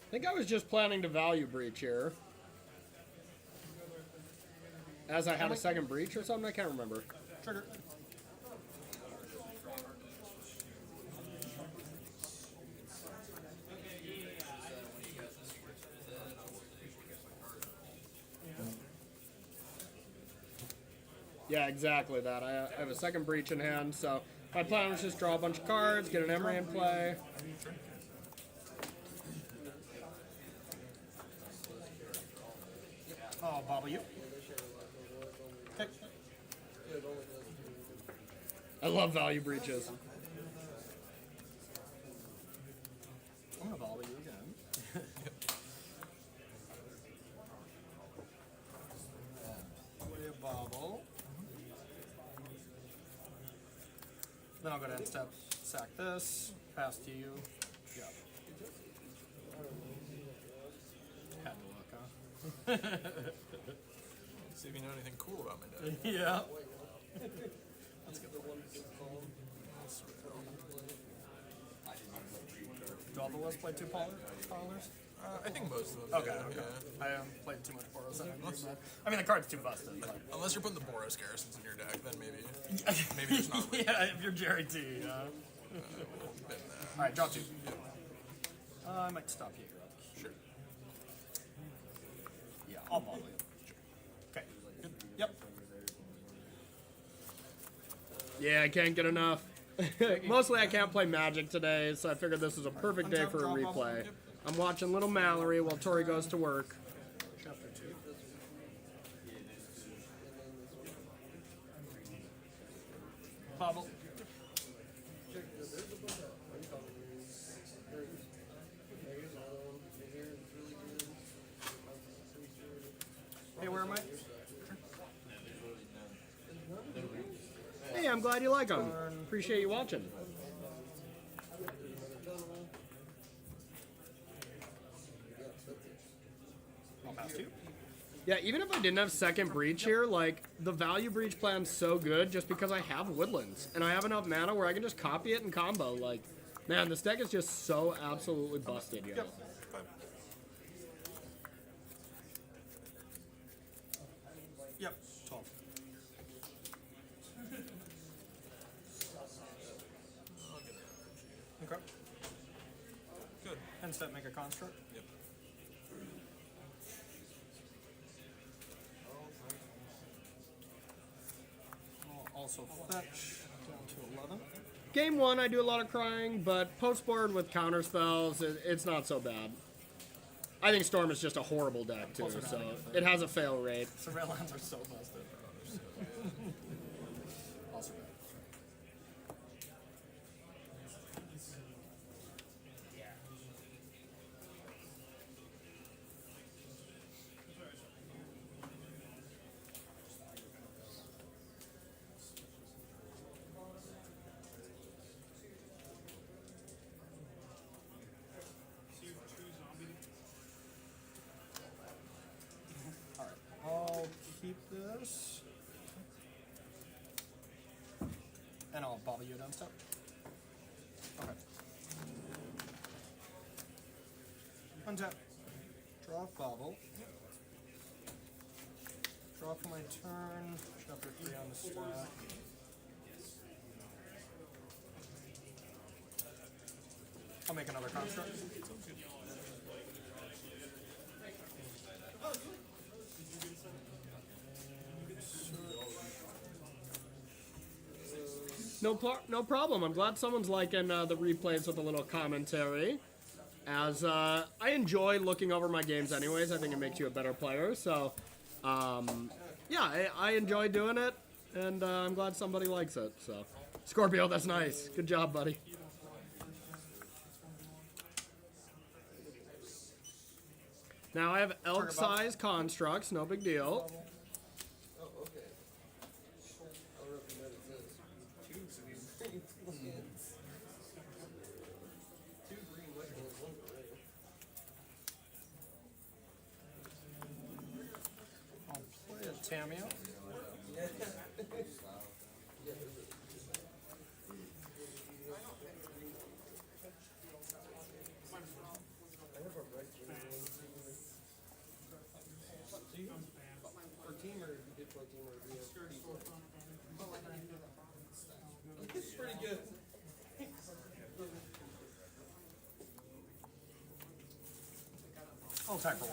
I think I was just planning to value breach here. As I had a second breach or something, I can't remember. Trigger. Yeah, exactly that. I have a second breach in hand, so my plan was just draw a bunch of cards, get an Emery in play. Oh, bobble you. Okay. I love value breaches. I'm gonna bobble you again. Play a bobble. Then I'll go to end step, sack this, pass to you. Yeah. Had to look, huh? See if you know anything cool about my deck. Yeah. Do all the ones play 2 pollers? I think most of them. Okay, do, okay. Yeah. I haven't played too much Boros Energy, but I mean the card's too busted. But Unless you're putting the Boros garrisons in your deck, then maybe there's not. yeah, if you're Jerry T. Alright, draw 2. I might stop you. Sure. Yeah, I'll bobble you. Okay. Good. Yep. Yeah, I can't get enough. Mostly I can't play Magic today, so I figured this was a perfect day for a replay. I'm watching Little Mallory while Tori goes to work. Chapter 2. Bobble. Hey, where am I? Hey, I'm glad you like them. Appreciate you watching. I'll pass to you. Yeah, even if I didn't have second breach here, like, the value breach plan's so good just because I have woodlands. And I have enough mana where I can just copy it and combo. Like, man, this deck is just so absolutely busted, yo. Yep. Yep. 12. Okay. Good. End step, make a construct. Yep. I'll also fetch down to 11. Game 1, I do a lot of crying, but post-board with counter spells, it's not so bad. I think Storm is just a horrible deck, too, so it has a fail rate. Surveillance are so busted. Also bad. Alright, I'll keep this. And I'll bobble you down step. Okay. Untap. Draw bobble. Draw for my turn. Shuffle 3 on the stack. I'll make another construct. No problem. I'm glad someone's liking the replays with a little commentary. As I enjoy looking over my games anyways. I think it makes you a better player. So, yeah, I enjoy doing it. And I'm glad somebody likes it. So, Scorpio, that's nice. Good job, buddy. Now I have elk-size constructs. No big deal. Oh, okay. I'll recommend it says 2 green skins. 2 green legends, 1 gray. I'll play a Tamio. For Temur, you did play Temur. It's pretty good. I'll attack for 1.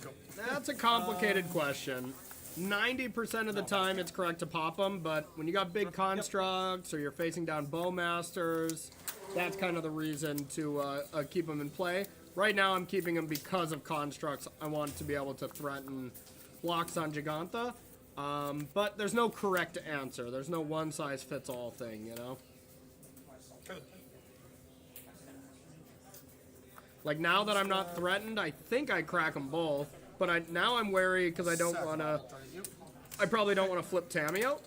Go. That's a complicated question. 90% of the time it's correct to pop them, but when you got big constructs or you're facing down bowmasters, that's kind of the reason to keep them in play. Right now I'm keeping them because of constructs. I want to be able to threaten blocks on Gigantha. But there's no correct answer. There's no one-size-fits-all thing, you know? Like, now that I'm not threatened, I think I crack them both. But now I'm wary because I don't want to... I probably don't want to flip Tamio.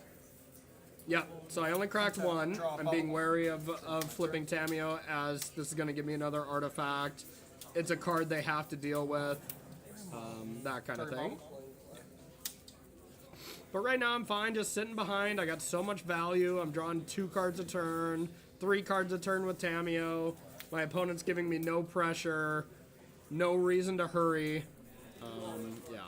Yeah, so I only cracked one. I'm being wary of flipping Tamio as this is going to give me another artifact. It's a card they have to deal with. That kind of thing. But right now I'm fine, just sitting behind. I got so much value. I'm drawing 2 cards a turn, 3 cards a turn with Tamio. My opponent's giving me no pressure, no reason to hurry. Yeah.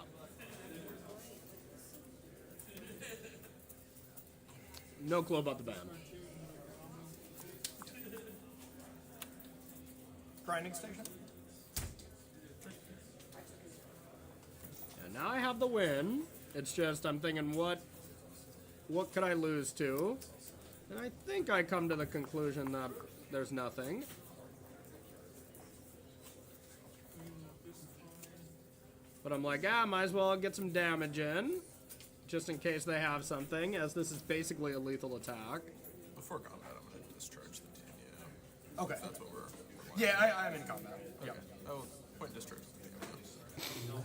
No clue about the ban. Grinding station. And now I have the win. It's just I'm thinking, what could I lose to? And I think I come to the conclusion that there's nothing. But I'm like, might as well get some damage in, just in case they have something, as this is basically a lethal attack. Before combat, I'm going to discharge the Tamio. Okay. That's what we're Yeah, I'm in combat. Okay. Yep. Oh, point discharge the Tamio.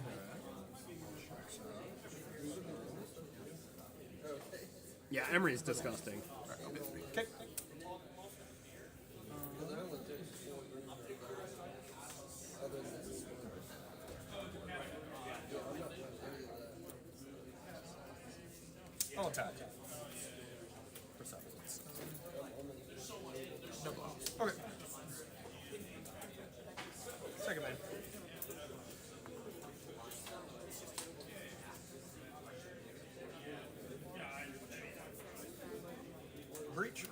Yeah, Emery's disgusting. Alright, I'll be 3. Okay. I'll attack. For 7. No blow. Okay. Second man. Breach.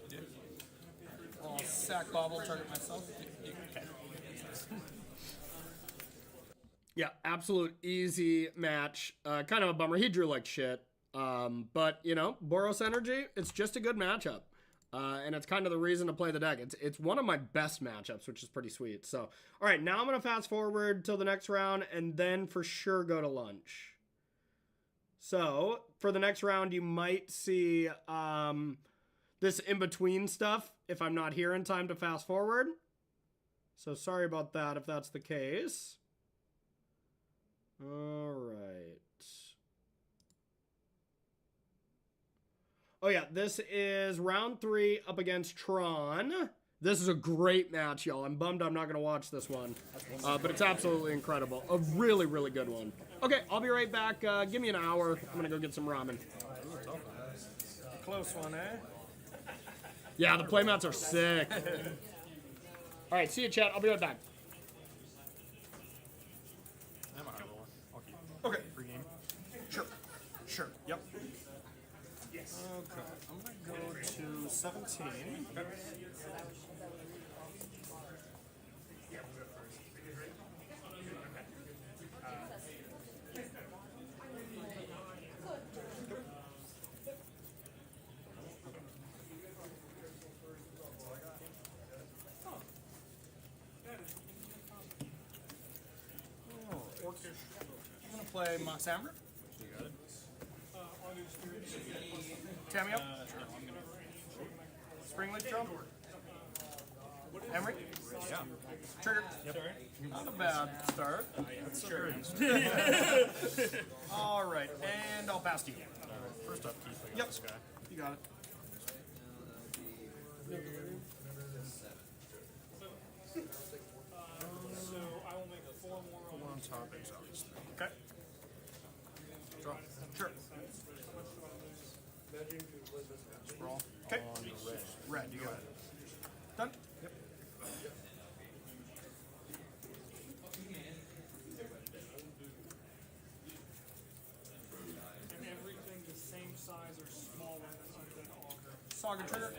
Yeah. I'll sack bobble, target myself. Okay. Yeah, absolute easy match. Kind of a bummer. He drew like shit. But, you know, Boros Energy, it's just a good matchup. And it's kind of the reason to play the deck. It's one of my best matchups, which is pretty sweet. So, all right, now I'm going to fast forward till the next round and then for sure go to lunch. So, for the next round, you might see this in-between stuff if I'm not here in time to fast forward. So, sorry about that if that's the case. All right. Oh, yeah, this is round 3 up against Tron. This is a great match, y'all. I'm bummed I'm not going to watch this one. But it's absolutely incredible. A really, really good one. Okay, I'll be right back. Give me an hour. I'm going to go get some ramen. Close one, eh? Yeah, the playmats are sick. All right, see you, chat. I'll be right back. I'm a high roller. I'll keep Okay. free game. Sure. Sure. Yep. Okay. I'm gonna go to 17. Oh, orcish. I'm gonna play Mox Amber. Tammy up. Spring Leaf Drum. Emery. Yeah. Trigger. Not a bad start. Sure. All right, and I'll pass to you. First up, Keith. I got Yep. this guy. You got it. Four on top, obviously. Okay. Draw. Sure. Sprawl. Okay. On red. Red. You got it. Done. Yep. And everything the same size or smaller than auger. Saga trigger.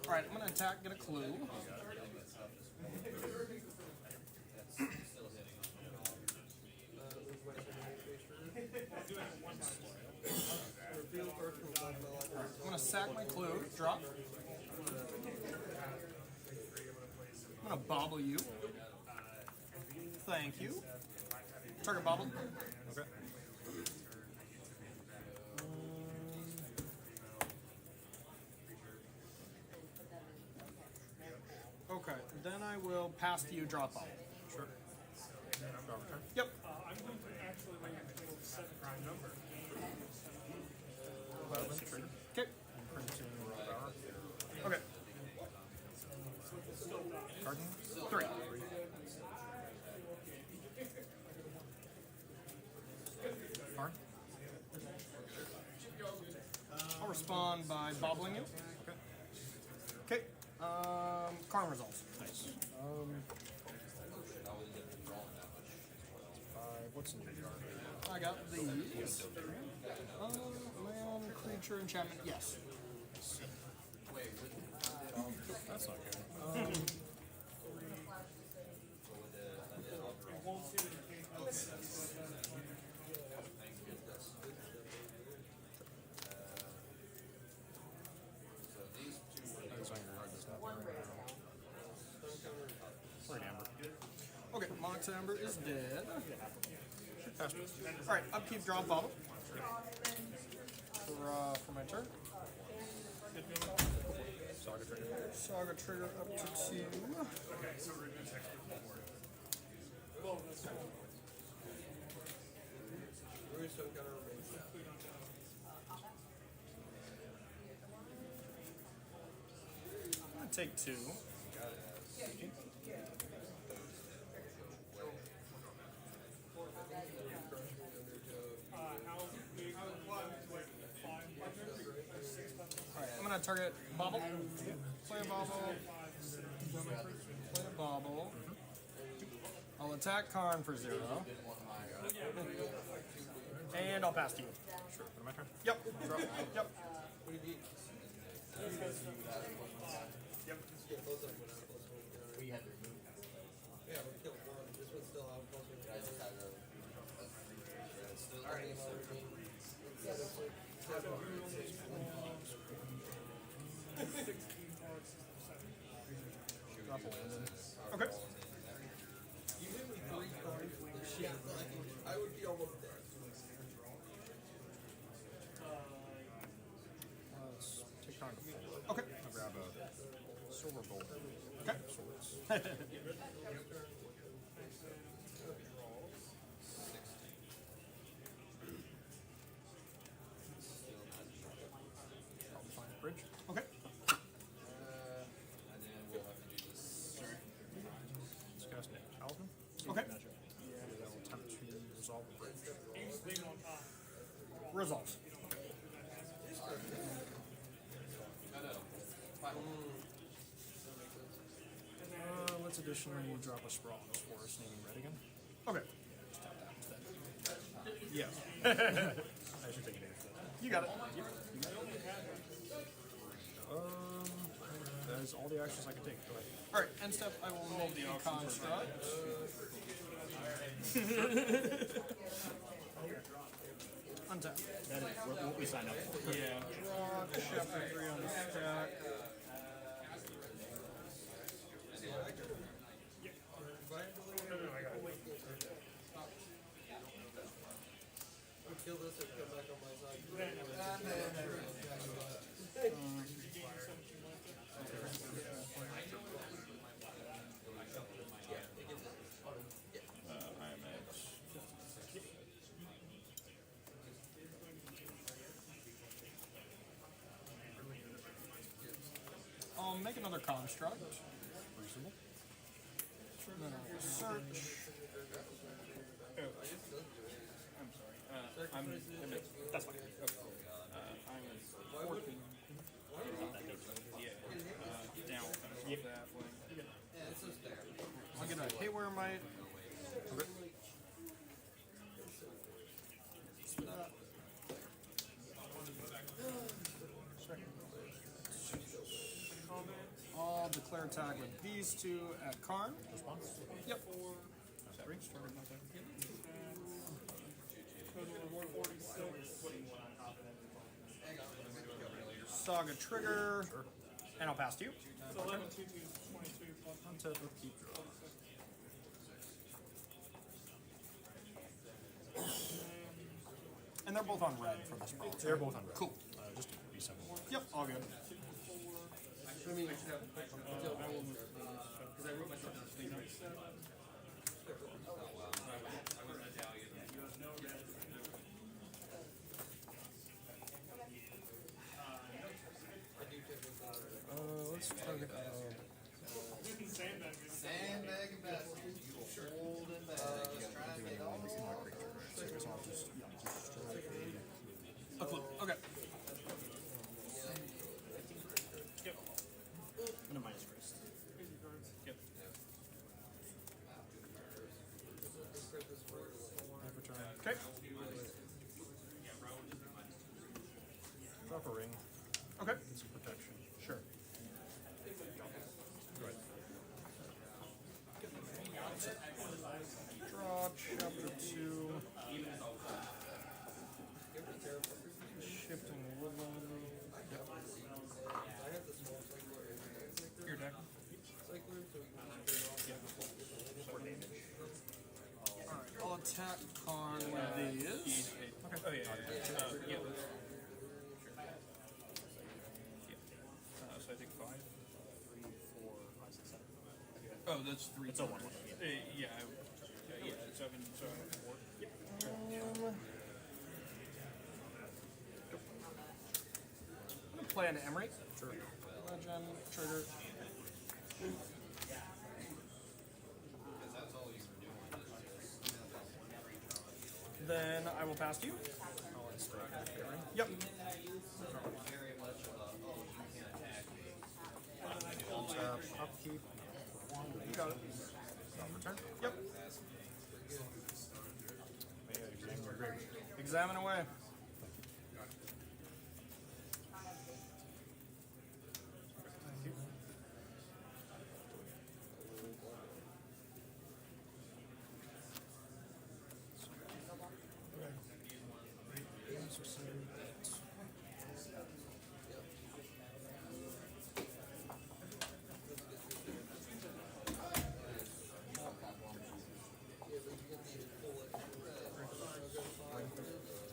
All right, I'm gonna attack. Get a clue. I'm gonna sack my clue. Drop. I'm gonna bobble you. Thank you. Target bobble. Okay. Okay, then I will pass to you. Drop bobble. Sure. Draw return. Yep. I'm going to actually make a total of 7 prime number. 11. Trigger. Okay. Printing power. Okay. Garden. 3. Arn. I'll respond by bobbling you. Okay. Karn resolves. Nice. 5. What's in your yard? I got these. Man, creature, enchantment. Yes. That's not good. That's on your yard. That's not there right now. Or an amber. Okay, Mox Amber is dead. Faster. Alright, upkeep, draw, bottle. For my turn. Saga trigger. Saga trigger up to 2. I'm gonna take 2. Alright, I'm gonna target bobble. Play a bobble. Play a bobble. I'll attack Karn for 0. And I'll pass to you. Sure. Put my turn. Yep. Yep. Okay. I would be almost there. Let's take Karn to 4. Okay. I'll grab a silver bolt. Okay. Swords. Let's additionally drop a sprawl on this forest, naming red again. Okay. Just tap that instead. Yes. I should take advantage of that. You got it. Yep. That is all the actions I can take. Go ahead. Alright, end step, I will make the construct. Untap. That is what we signed up for. Yeah. Draw chapter 3 on the stack. Kill this and come back on my side. I'll make another construct. Reasonable. Then I'll search. That's fine. I was working. Down that way. I'll get a haywire mite. Okay. I'll declare attack with these two at Karn. Response? Yep. Three. Saga trigger. And I'll pass to you. So 11, 2, 2, 22 plus Untap with keep draw. And they're both on red for this roll. They're both on red. Cool. Just be simple. Yep, all good. Let's target Sandbag and basket. Hold and bag. Try and get all a clue. Okay. And a minus first. Yep. Okay. Drop a ring. Okay. Get some protection. Sure. Go ahead. Draw chapter 2. Shifting woodland. Your deck. Alright, I'll attack Karn with these. Okay. Oh, yeah. Yeah. So I think 5. 3, 4, 5, 6, 7. Oh, that's 3. It's a 1-1. Yeah. 7, 4. I'm gonna play an Emery. Sure. Legend, trigger. Then I will pass to you. Yep. Untap, upkeep. You got it. Stop return. Yep. May I examine your grave? Examine away.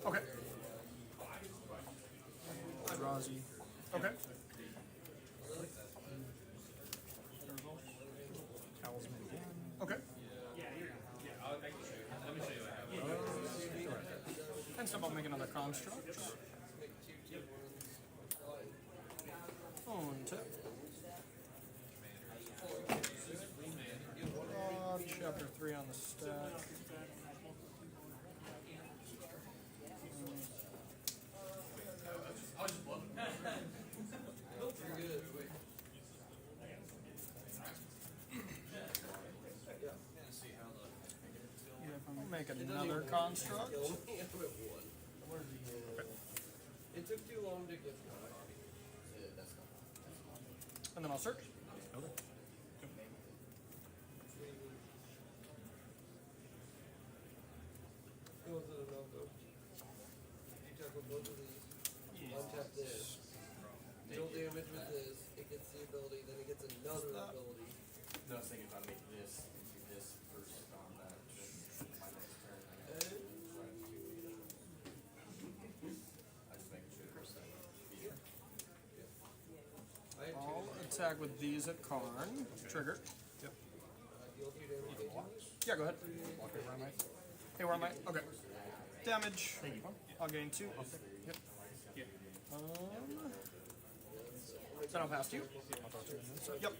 Okay. Drazi. Okay. Talisman again. Okay. And so I'll make another construct. Tip. Chapter 3 on the stack. make another construct. It took too long to get And then I'll search. It wasn't enough though. You tackle both of these. Untap this. Deal damage with this. It gets the ability, then it gets another ability. No, I was thinking about making this into this first combat. Then my next turn, I got to try to do it. I just making sure there's that. I had I'll two. attack with these at Karn. Trigger. Yep. Deal 2 damage. Yeah, go ahead. Walk over on my. Hey, where am I? Okay. Damage. I'll gain 2. Yep. Then I'll pass to you. Yep.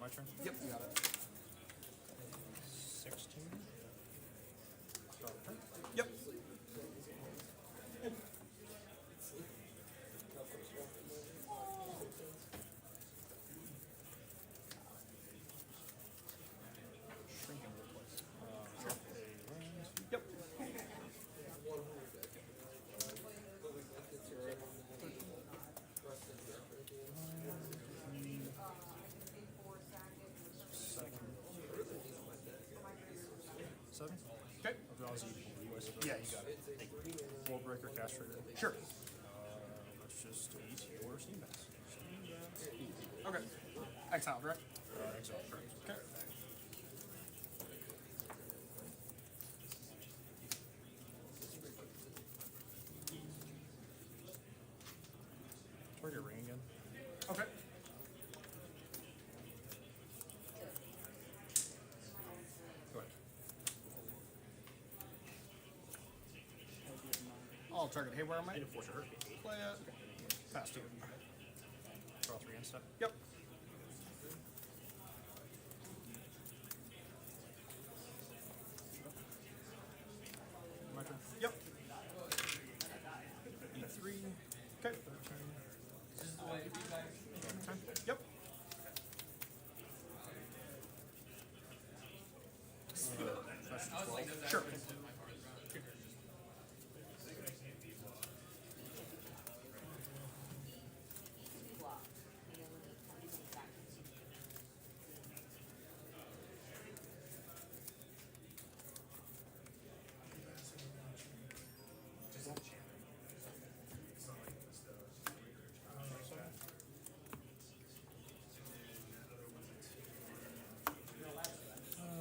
My turn. Yep, you got it. 16. Start turn. Yep. Shrinking replace. Drop a range. Yep. Seven. Okay. Draws equal to US. Yeah, you got it. Wall breaker, cast trigger. Sure. Let's just eat your steam bass. Okay. Exiled, right? Exile, correct. Okay. Target ring again. Okay. Go ahead. I'll target. Hey, where am I? Need to force a hurt. Play it. Pass to you. Draw 3 and step. Yep. My turn. Yep. E3. Okay. 13. Yep. Sure.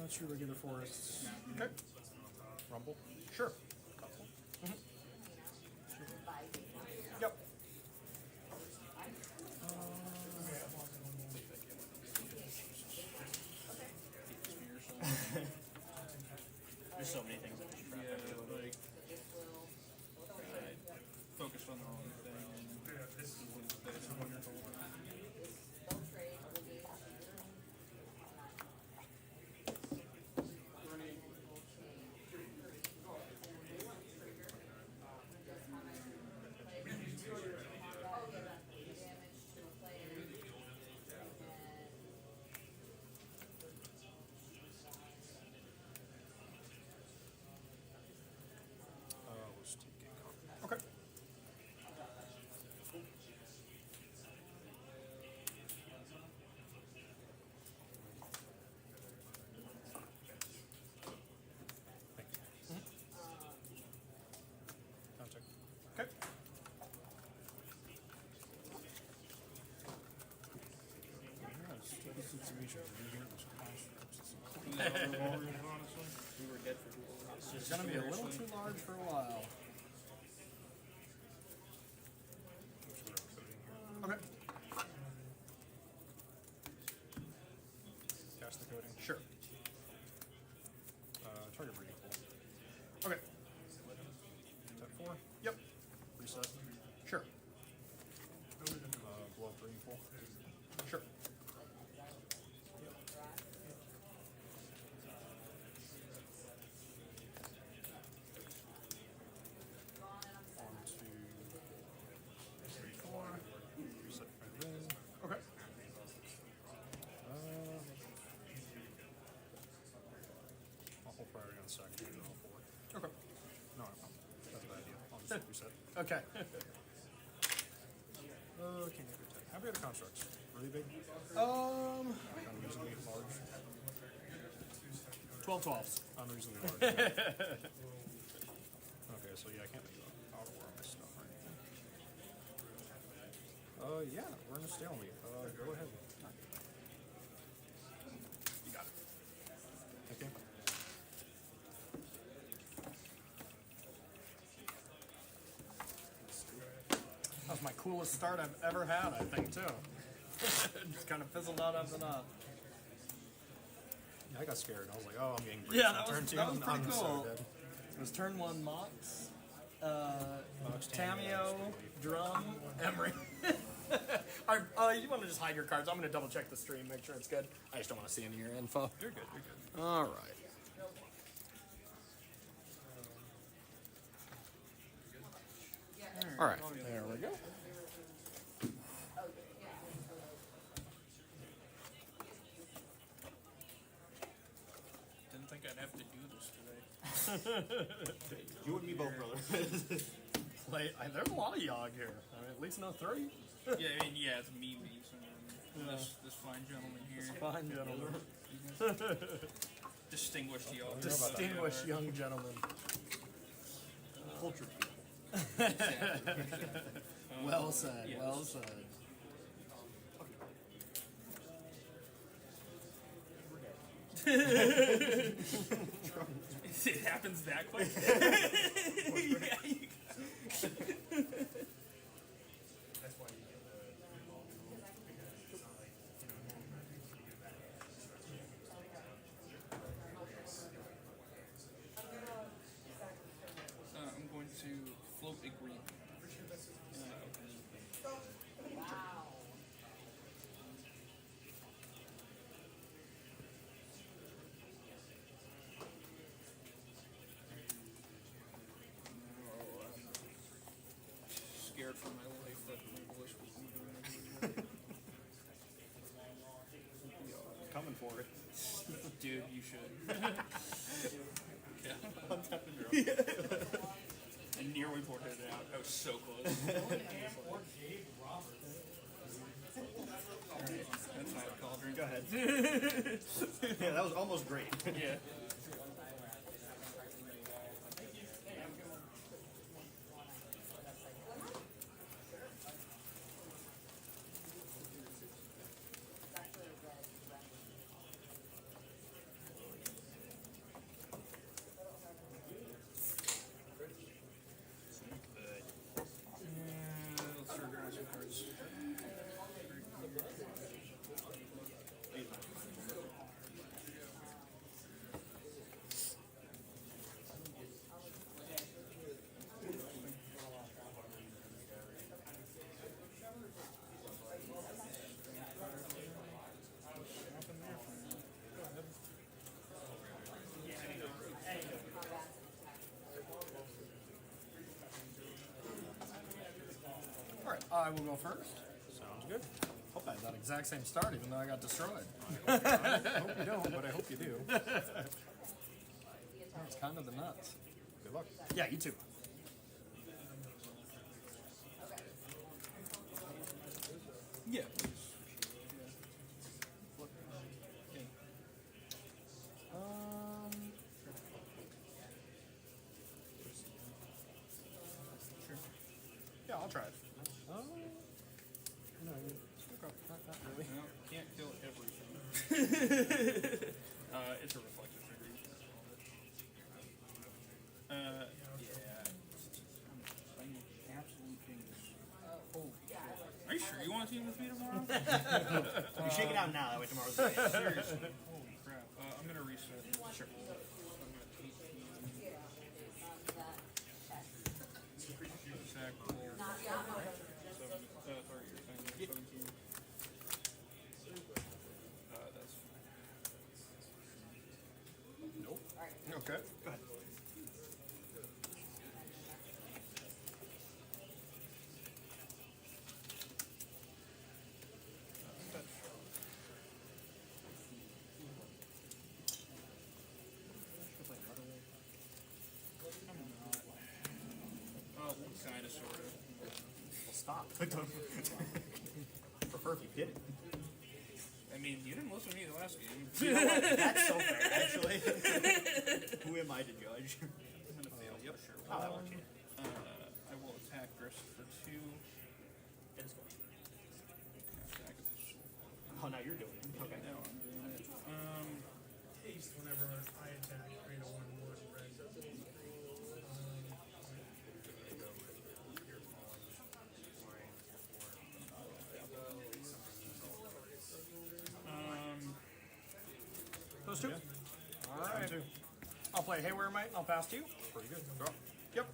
That's your regular forests. Okay. Rumble. Sure. Yep. There's so many things that we trap. Like, focused on the wrong thing. Was taking copy. Okay. Contact. Okay. It's gonna be a little too large for a while. Okay. Cast the coding. Sure. Target breeding pool. Okay. Tap 4. Yep. Reset. Sure. Blow up breeding pool. Sure. Reset. Okay. Okay, how big are the constructs? Really big? Unreasonably large. 12 12s. Unreasonably large. Yeah. Okay, so yeah, I can't make auto war on my stuff or anything. Yeah, we're in a stalemate. Go ahead. You got it. Okay. That was my coolest start I've ever had, I think, too. Just kind of fizzled out after that. Yeah, I got scared. I was like, oh, I'm getting Yeah, on that turn was, two. that was I'm pretty so cool. dead. It was turn 1 Mox, Mox, Tameo, Drum, Emery. You want to just hide your cards? I'm going to double check the stream, make sure it's good. I just don't want to see any of your info. You're good. You're good. All right. All right, there we go. Didn't think I'd have to do this today. You and me both, brother. There's a lot of Yogg here. I mean, at least no 3. Yeah, I mean, yeah, it's me, this fine gentleman here. Fine gentleman. Distinguished y'all. Distinguished young gentleman. Culture. Well said, yes. well said. It happens that quick? Yeah, you I'm going to float a green. Scared for my life that my voice was moving. Coming for it. Dude, you should. Yeah. I nearly ported it out. I was so close. That's not a cauldron. Go ahead. Yeah, that was almost great. Yeah. Let's start drawing some cards. All right, I will go first. Sounds good. Hope I had that exact same start, even though I got destroyed. I hope you don't, but I hope you do. It's kind of the nuts. Good luck. Yeah, you too. Yeah. Yeah, I'll try it. No, not really. No, can't kill everything. It's a reflective trigger. Yeah. I'm absolute genius. Holy shit. Are you sure you want to team with me tomorrow? You shake it out now, that way tomorrow's great. Seriously. Holy crap. I'm going to reset. Sure. Sack roll. Sorry, you're saying 17. That's fine. Nope. Okay. Go ahead. of, sort of. Well, stop. Prefer if you did it. I mean, you didn't listen to me the last game. You know what? That's so fair, actually. Who am I to judge? I'm gonna fail. Yep, sure. Oh, that works. I will attack Griff for 2. It's going. Attack it. Oh, now you're doing it. Okay. Now I'm doing it. Haste whenever I attack, create a 1/1 red. Those two? Alright. I'll play Haywire Mite, I'll pass to you. Pretty good. Drop. Yep.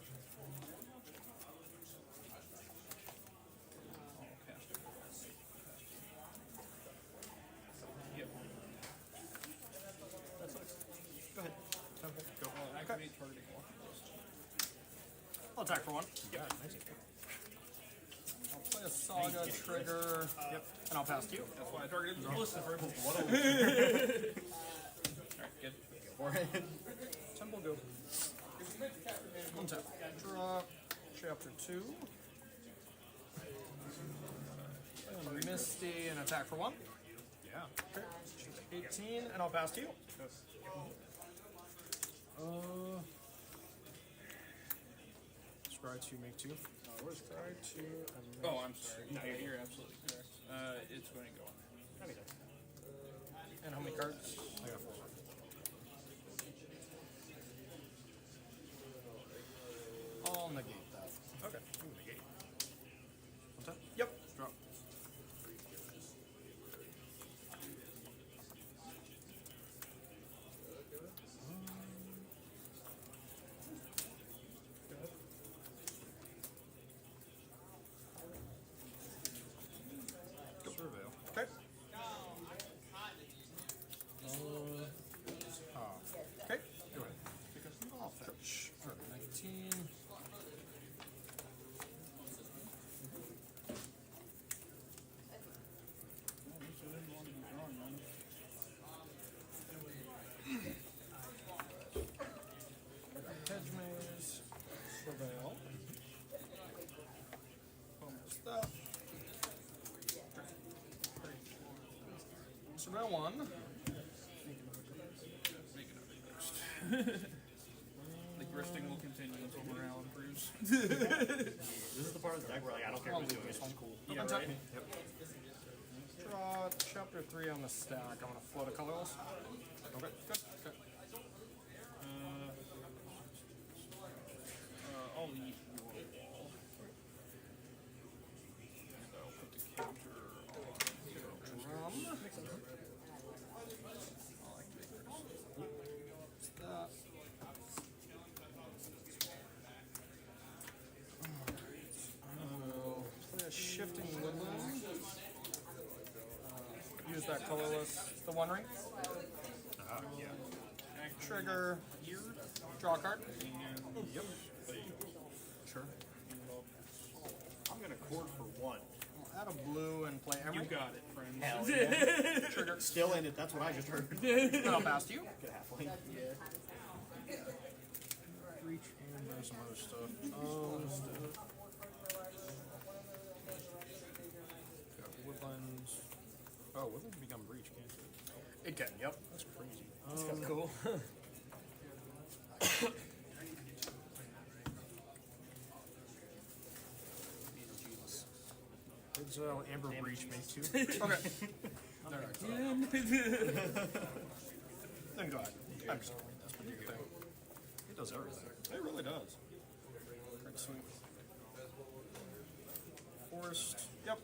I'll cast it. Yep. That's nice. Go ahead. Temple. Go. I'll activate targeting walking list. I'll attack for 1. Yeah, nice. I'll play a Saga trigger. Yep. And I'll pass to you. That's why I targeted the list first. What a Alright, good. Temple go. One tap. Drop. Chapter 2. Misty and attack for 1. Yeah. Okay. 18, and I'll pass to you. Scry 2, make 2. Where's Cry 2 and Oh, I'm sorry. No, you're absolutely correct. It's going to go on. And how many cards? I got 4. I'll negate that. Okay. Negate. One time. Yep. Drop. Surveil. Okay. Okay. Go ahead. I'll fetch. 19. Hedge maze. Surveil. Almost that. Surveil 1. Make another grist. The gristing will continue until morale improves. This is the part of the deck where like, I don't care who's doing this one. Cool. Yeah, right? Draw chapter 3 on the stack. I'm gonna float a colorless. Okay, good. Okay. I'll eat your wall. And I'll put the counter on zero. Drum. I'll activate grist. That. Play a shifting woodland. Use that colorless. The One Ring. Yeah. Trigger. Draw a card. Yep. Sure. I'm gonna cord for 1. I'll add a blue and play You Emery. got it, friend. Hell yeah. Trigger. Still in it, that's what I just heard. And I'll pass to you. Get halfway. Reach and there's some other stuff. Got woodlands. Oh, woodland can become breach, can't it? It can, yep. That's crazy. That's kind of cool. It's Amber Breach, make 2. Okay. Then go ahead. I'm just That's pretty good. It does everything. It really does. Card sweep. Forest. Yep.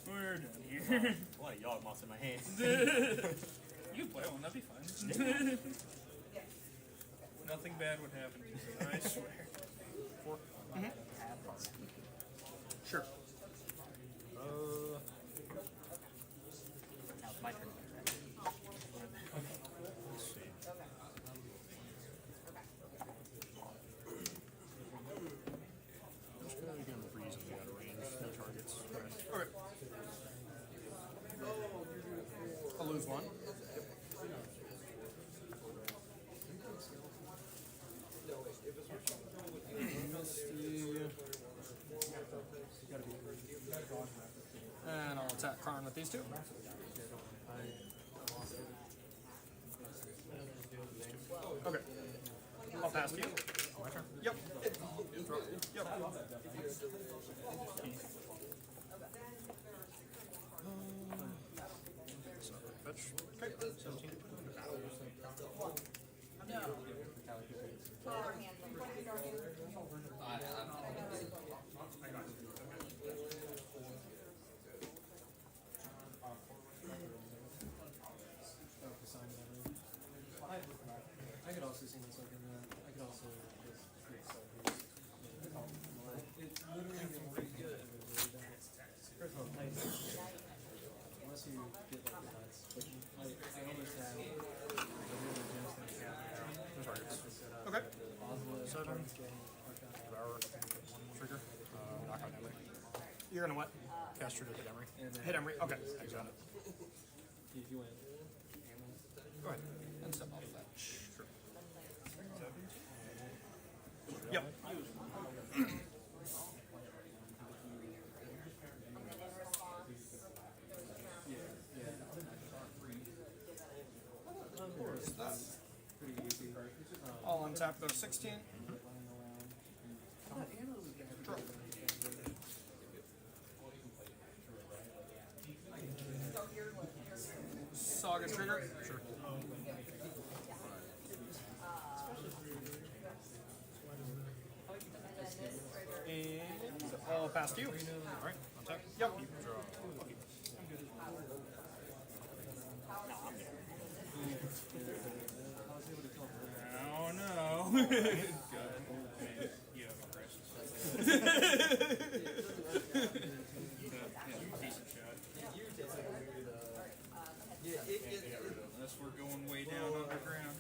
We're done here. A lot of yog moths in my hand. You can play one, that'd be fine. Nothing bad would happen to you, I swear. Sure. Now it's my turn. Let's see. I'm just gonna again freeze if we got a range. No targets. Okay. I'll lose one. And I'll attack Karn with these two. Okay. I'll pass to you. My turn. Yep. Yep. So, fetch. Okay. 17. I could also see this like in the. I could also just it's literally pretty good. First of all, unless you get like the nuts, but I almost have the really gems that you have now. Okay. Oswald, 7. Devour. 1 trigger. Knock out Emery. You're gonna what? Cast trigger, hit Emery. Hit Emery. Okay. I got it. If you win. Go ahead. And step off fetch. Sure. Yep. I'll untap those 16. Draw. Saga trigger. Sure. And I'll pass to you. Alright, untap. Yep. Draw. Oh no. Unless we're going way down underground.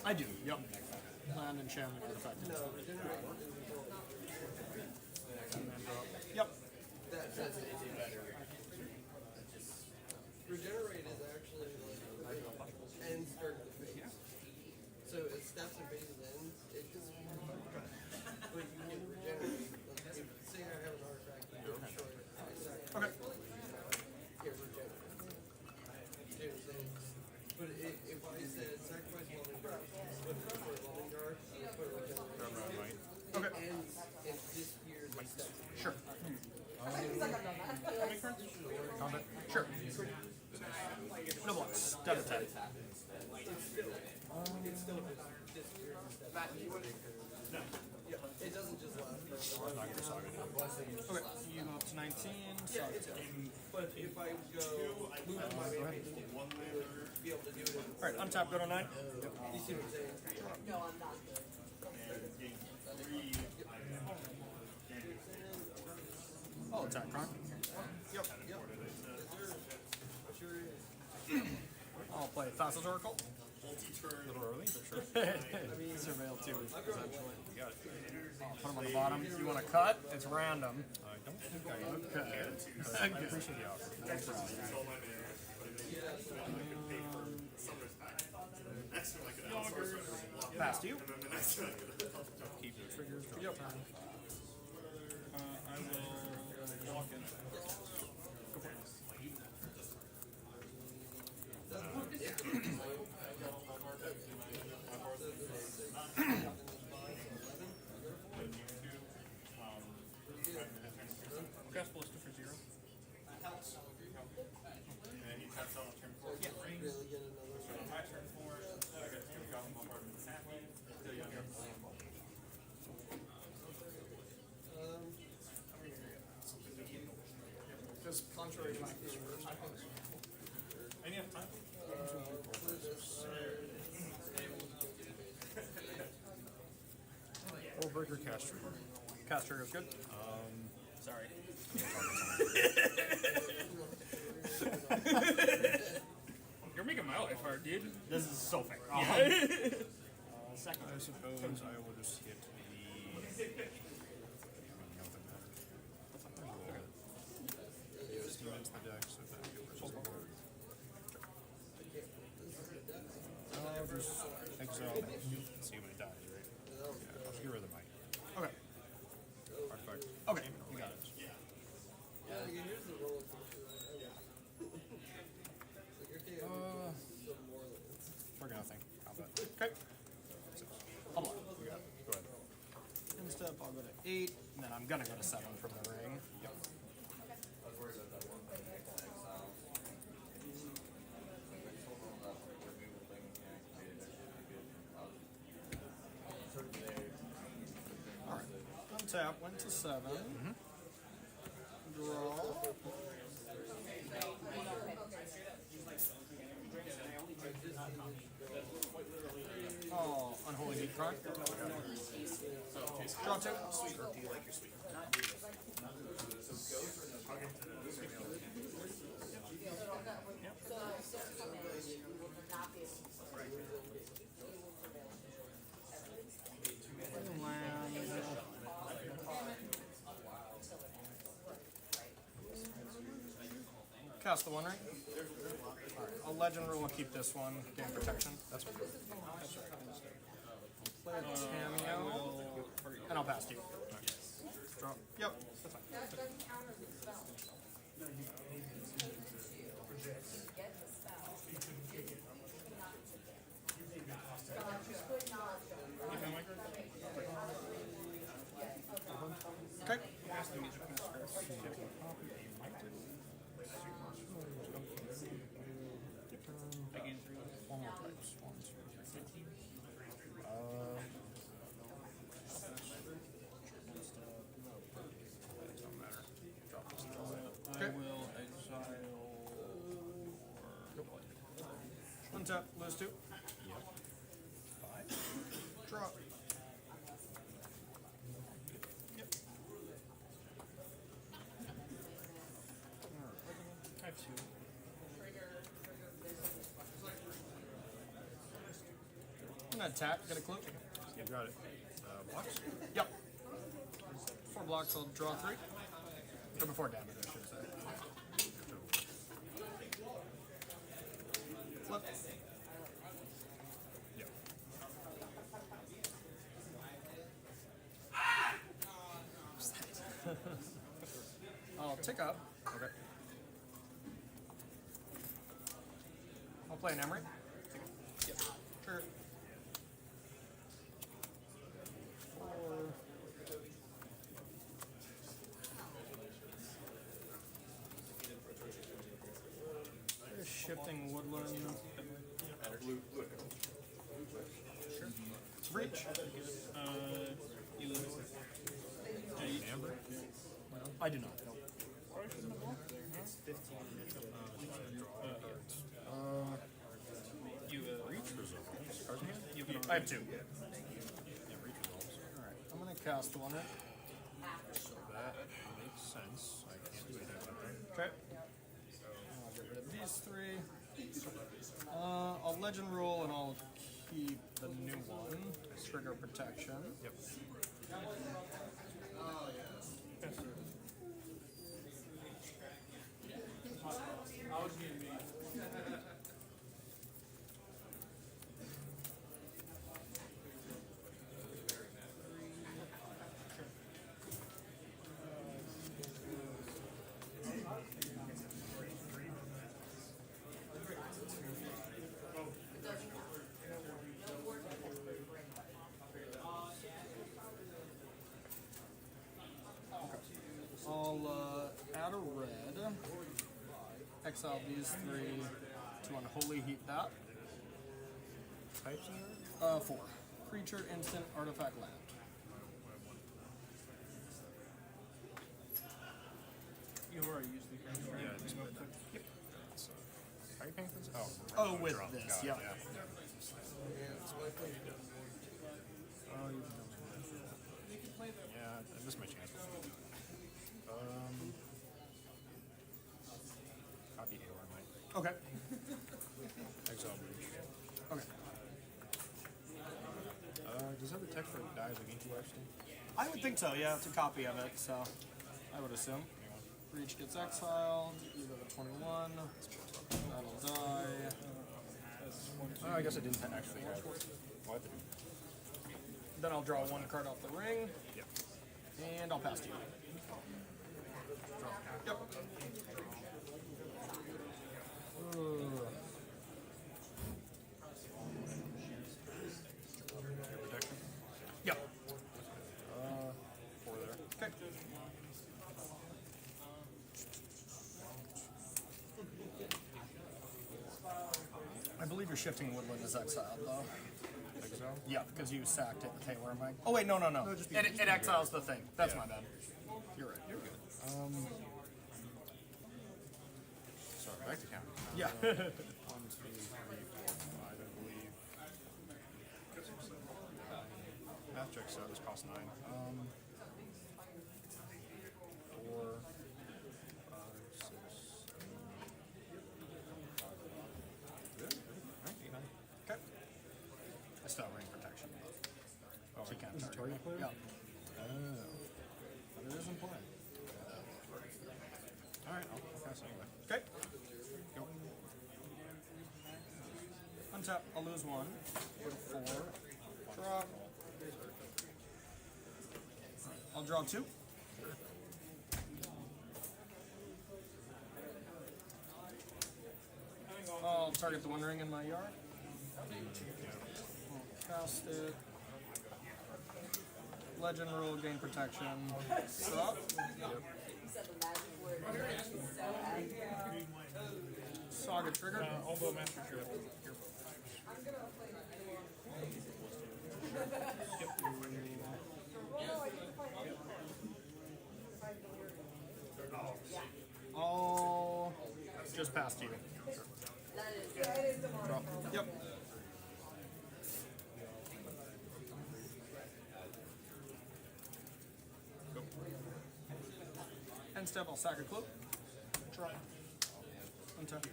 I do. Yep. Land enchantment artifact. Yep. Regenerate is actually like end start the phase. So it steps and phases ends. It just but you can regenerate. Like, if, say I have an artifact, you don't destroy it. I sacrifice Okay. it. Regenerate. You know what I'm saying? But if I said sacrifice loving guard, put it for a loving guard, put a regeneration. Okay. It ends, it disappears and steps. Sure. Combat. Sure. No blocks. Down to 10. It still disappears and steps. Yeah, it doesn't just last. Okay. You go up to 19. Yeah, it's but if I go move to my main base, be able to do it. Alright, untap, go to 9. You see what I'm saying? No, I'm not. I'll attack Karn. Yep. I'll play Thassa's Oracle. A little early, but sure. Surveil 2, essentially. You got it. Put them on the bottom. You want to cut? It's random. I don't think I do. Okay. I appreciate the offer. No problem. Pass to you. Keep the triggers. Yep. I will walk in. Go for it. Cast Ballista for 0. And you tap on turn 4. Really get another My turn 4. I got 2 goblin bombardment. Still young. Just contrary to my Any have time? Or break your cast trigger. cast trigger is good. Sorry. You're making my life hard, dude. This is so fair. Second I suppose I will just hit the. Nothing matters. Steam into the deck, so that versus the board. I'll just exile and see when it dies, right? Yeah, I'll just get rid of the might. Okay. Artifact. Okay. You got it. Yeah, here's the roller coaster. Like, you're taking some more lands. For nothing. Combat. Okay. I'll block. You got it. Go ahead. Instep, I'll go to 8, and then I'm gonna go to 7 from the ring. Yep. Alright. Untap, went to 7. Draw. Oh, unholy heat card. Draw 2. Do you like your sweet? Cast the one, right? Alright, I'll legend rule and keep this one. Gain protection. That's what Play a cameo. And I'll pass to you. Draw. Yep, that's fine. Okay. one more types. 1, 2, 3. It don't matter. Drop this draw. Okay. will exile Untap, lose 2. Yep. 5. Draw. Yep. I have 2. I'm gonna attack, get a clue. You got it. Blocks? Yep. 4 blocks, I'll draw 3. Or before damage, I should say. Flip. Yep. I'll tick up. Okay. I'll play an Emery. Yep. Sure. 4. Shifting woodland. Sure. Reach. you lose. Amber? I do not. No. You Reach resolves. Card in hand? you have an I have 2. Yeah, reach resolves. Alright. I'm gonna cast one. So that makes sense. I can't do anything about that. Okay. I'll get rid of these 3. I'll legend rule and I'll keep the new one. Trigger protection. Yep. I'll add a red. Exile these 3 to unholy heat that. Types in there? 4. Creature, instant, artifact, land. You already used the green. Yeah, I just put that. Yep. So, how you paying for this? Oh, with draw. this, Got it, yeah. yeah. Oh, you yeah, I missed my chance. Copy here, I might. Okay. Exile Breach. Okay. Does every text for dies like Inky Webster? I would think so, yeah, it's a copy of it, so I would assume. For each gets exiled, you go to 21, that'll die. Oh, I guess I didn't actually. What? Then I'll draw one card off the ring, Yeah. and I'll pass to you. Yep. Protection. Yep. 4 there. Okay. I believe you're shifting Woodland is exiled, though. Think so? Yeah, because you sacked it, the Taylor Mike. Oh, wait, no. It exiles the thing. That's my bad. You're right. You're good. Sorry, back to count. Yeah. 1, 2, 3, 4, 5, I believe. Math checks out. This costs 9. 4, 5, 6, 7. Good. 8, 9. Okay. I still have ring protection. Oh, So you can't is it target target me. player? Yeah. Oh. But it is in play. Alright, I'll pass anyway. Okay. Go. Untap. I'll lose 1. Go to 4. Draw. I'll draw 2. I'll target the One Ring in my yard. I'll cast it. Legend rule, gain protection. Sup. Saga trigger. Although Master Trip. I'll just pass to you. Drop. Yep. Go. End step, I'll sack a cloak. Drop. Untap.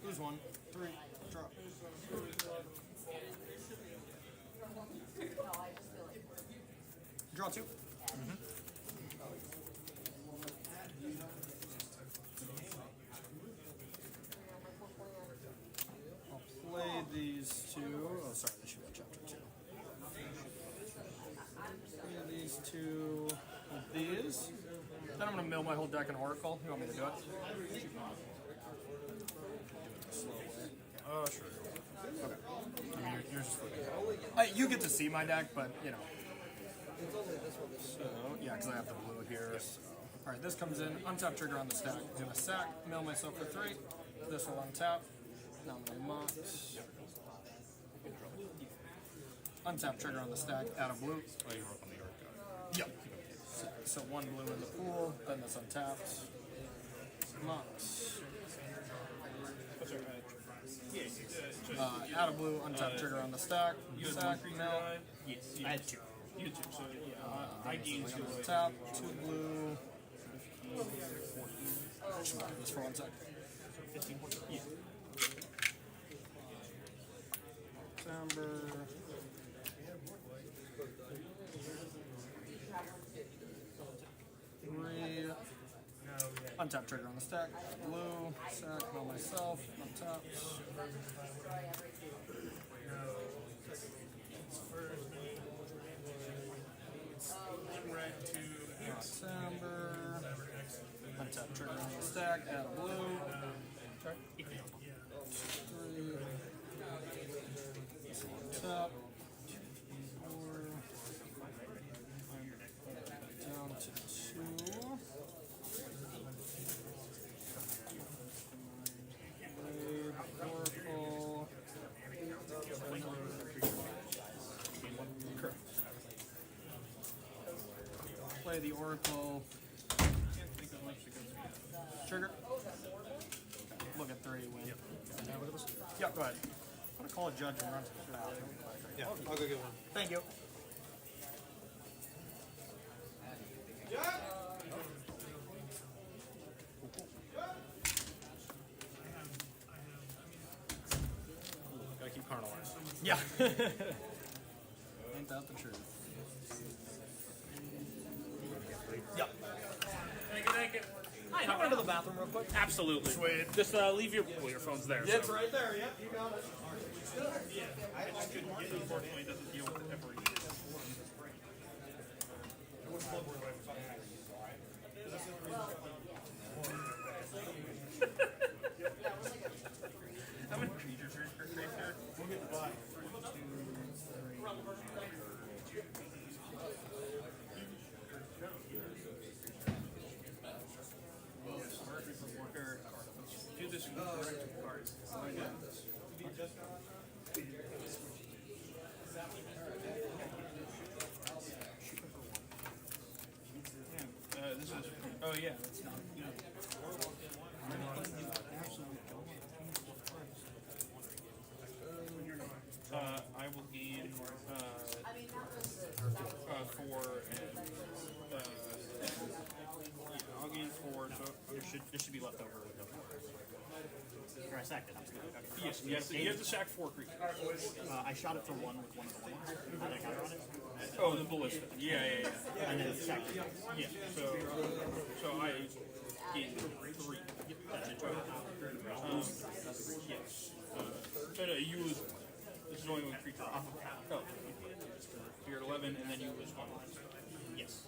Lose 1. 3. Drop. Draw 2. I'll play these 2. Oh, sorry, this should be chapter 2. Play these 2 with these. Then I'm going to mill my whole deck in Oracle. You want me to do it? Slow way. Oh, sure. Okay. I mean, you're just flipping. You get to see my deck, but, you know. So, yeah, because I have the blue here. So. Alright, this comes in. Untap trigger on the stack. I'm going to sack, mill myself for 3. This will untap. Now I'm going to mox. Untap trigger on the stack. Add a blue. Oh, you work on the yard guy. Yep. So 1 blue in the pool. Then this untaps. Mox. Add a blue. Untap trigger on the stack. Sack. Mill. Yes. I had 2. You too. So yeah, I gained 2. Tap, 2 blue. Just for 1 sec. 15. Yeah. December. Three. Untap trigger on the stack. Blue. Sack on myself. Untap. December. Untap trigger on the stack. Add a blue. Okay. 3. Untap. 4. Down to 2. Oracle. Correct. Play the Oracle. Trigger. Look at 3. Win. Yeah, go ahead. I'm gonna call a judge and run to the bathroom. Yeah, I'll go get one. Thank you. Gotta keep carnal. Yeah. out the truth. Yep. Thank you. Hi, Can I go to the bathroom real quick? Absolutely. Sweet. Just leave your phone's there. Yeah, it's so. right there. Yep, you got it. Unfortunately, it doesn't deal with every. How many creatures are per creature? We'll get the bot. 2, 3. Do this cards. This is. Oh yeah, that's not. I will gain 4 and yeah, I'll gain 4. So there should be left over with them. Or I sacked it. I'm still okay. Yes, you have to sack 4 creatures. I shot it for 1 with one of the ones. Had a counter on it. Oh, the ballista. Yeah. And then sacked it. Yeah. So I gained 3. That's it. Yes. So no, you lose. This is only one creature off of. Oh. So you're at 11, and then you lose 1. Yes.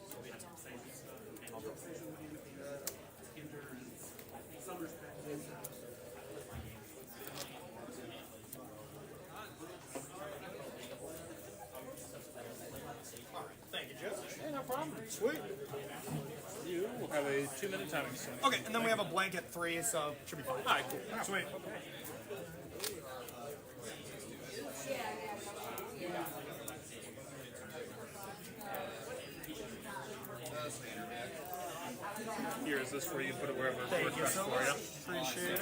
Thank you, Joe. Hey, no problem. Sweet. You will have a 2-minute timing soon. Okay, and then we have a blanket 3, so should be fine. All right, cool. Sweet. Here is this for you. Put it wherever Thank works you best so for much. you. Appreciate it.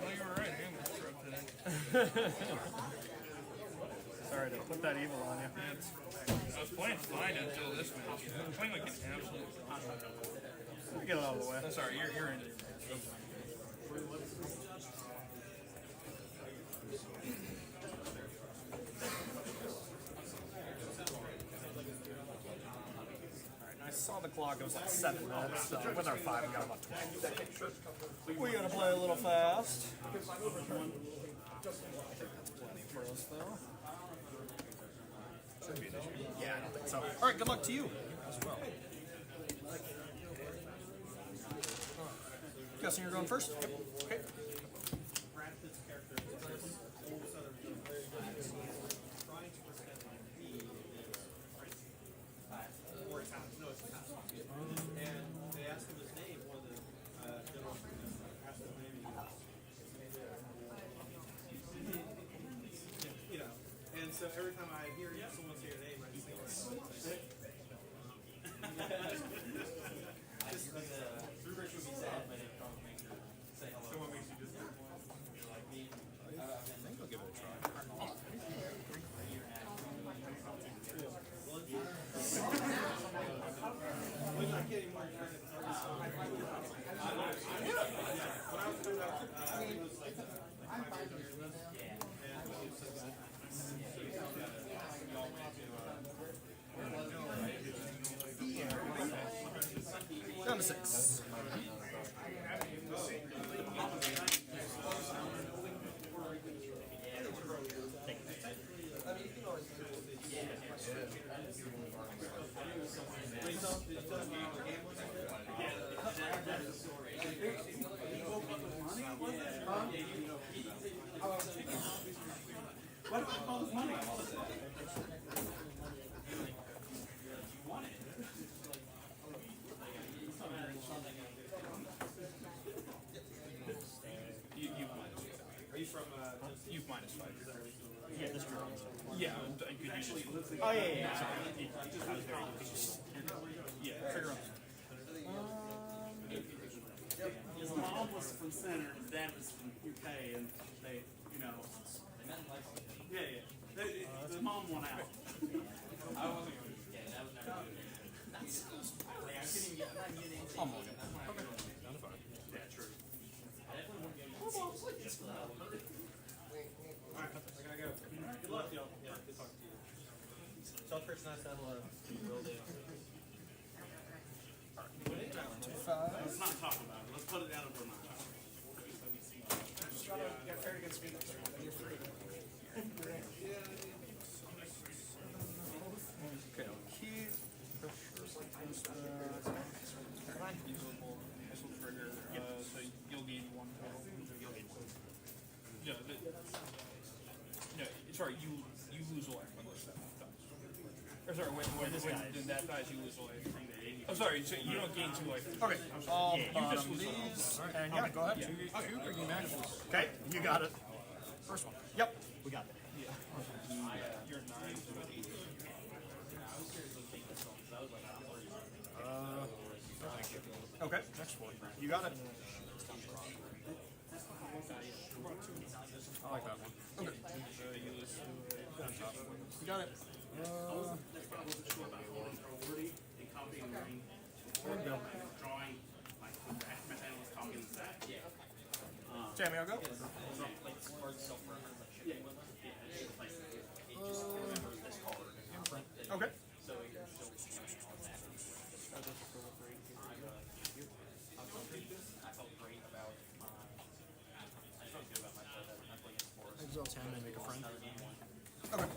Well, you were right. I am corrupted. Sorry to put that evil on you. I was playing fine until this match. I was playing like an absolute. Get it out of the way. I'm sorry, you're in. I saw the clock, it was like 7 minutes, so with our 5, we got about 20. We gotta play a little fast. Plenty for us, though. Should be an issue. Yeah, I don't think so. Alright, good luck to you as well. Guessing you're going first? Yep. Okay. So every time I hear someone say your name, I just think it's sick. Just like Rich would be sad, but it probably makes her say hello. Someone makes you just like me. I think I'll give it a try. When I get more excited, when I was doing that, it was like 5 years ago. Down to 6. What do I call this money? You've -5. Yeah, this girl. Yeah, I could use it. Oh, yeah. Yeah, trigger on. His mom was from Center, his dad was from UK, and they, you know. Yeah. The mom won out. I wasn't going to. Yeah, that was never good. That sounds funny. I couldn't even get anything. I'm on it. Down to 5. Yeah, true. I definitely wouldn't get Suffer's not that low. Will do. Let's not talk about it. Let's put it out of our mind. Just gotta get fair against me next round, and you're free. Okay, I'll keep. Usable missile trigger. So you'll gain 1 total. You'll gain 1. No, no, sorry, you lose a life when this dies. Or sorry, when that dies, you lose a life. Oh, sorry, so you don't gain 2 life. Okay, I'll You just bottom lose a life. these, and yeah, go ahead. Okay, you got it. First one. Yep. We got it. You're 9, so 8. Okay, Next one. you got it. I like that one. Okay, You lose 2. you got it. And copying green. Drawing, like, and was copying the stack. Sammy, I'll go. Okay. Exile 10 and make a friend. Okay.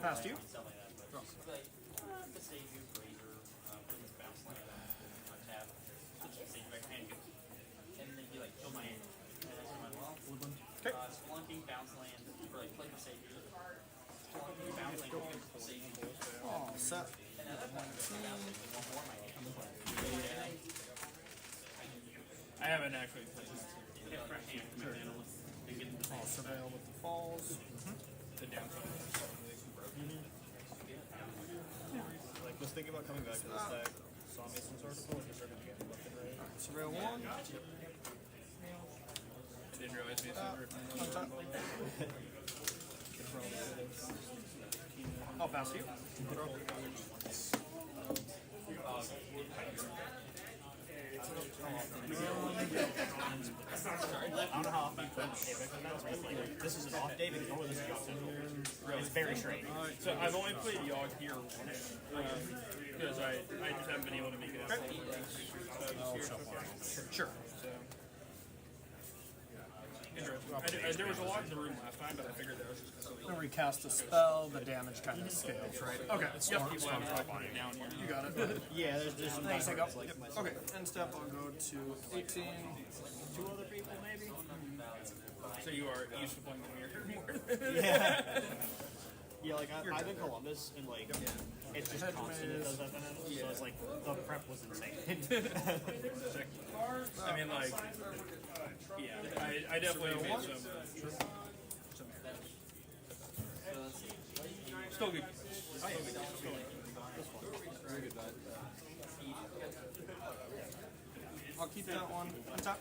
Past you. Okay. Splunking, bounce land, or like play for savior. Splunking, bounce land, savior. All set. I haven't actually played this. I'll surveil with the falls. The downside. Like, was thinking about coming back to this deck. Saw Mason's article and just started getting left and right. Surveil 1. I didn't realize we had On top. I'll pass you. I don't know how often you play Apex announcements. Like, this is an off day, but you know this is off. It's very strange. So I've only played Yogg here once because I just haven't been able to make it out. Sure. Interesting. There was a lot in the room last time, but I figured that was just because When we cast a spell, the damage kind of scales, right? Okay. Yep. people have dropped on it down here. You got it. Yeah, there's some Thanks, I go. like Yep. Okay. End step, I'll go to 18. 2 other people maybe. So you are used to playing the mirror more. Yeah. Yeah, like I've been Columbus and like it's just constant. It does that, so it's like the prep was insane. I mean, like, yeah, I definitely made some. Still good. I'll keep that one on top.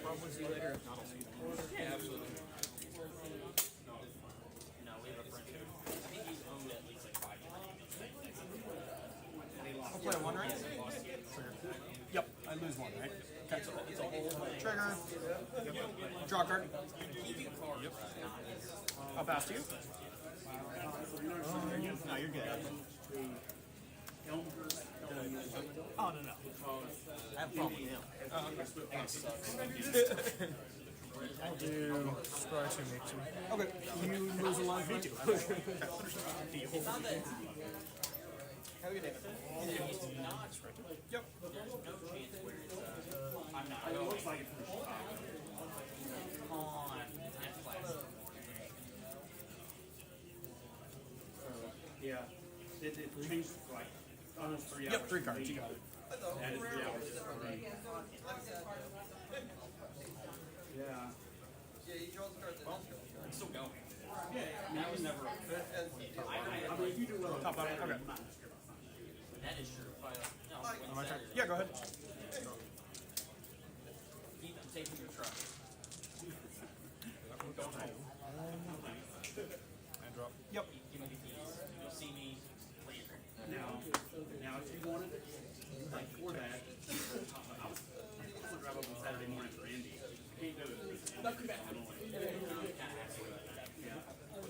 Probably see you later. If not, I'll see you. Yeah, absolutely. No, we have a friend who I think he's owned at least like 5 different I'll play one, right? Yep, I lose one, right? Okay. Trigger. Draw card. Yep. I'll pass to you. No, you're good. Oh, no. I have a problem with him. That sucks. I'll do scry 2, make 2. Okay. You lose a life, me too. Have a good day. Yep. I'm not. It looks like it for On. Yeah. It changed like almost 3 hours. Yep, 3 cards. You got it. And it's 3 hours. Yeah. Yeah, you draw the card that It's still going. Yeah, I mean, I was never. I mean, if you do well, Top bottom. Okay. That is true. No, My turn. Yeah, go ahead. taking your truck. And drop. Yep. Give me the keys. You'll see me later. Now, if you wanted it, like for that, I was gonna drive up on Saturday morning for Indy. Can't do it. Yeah.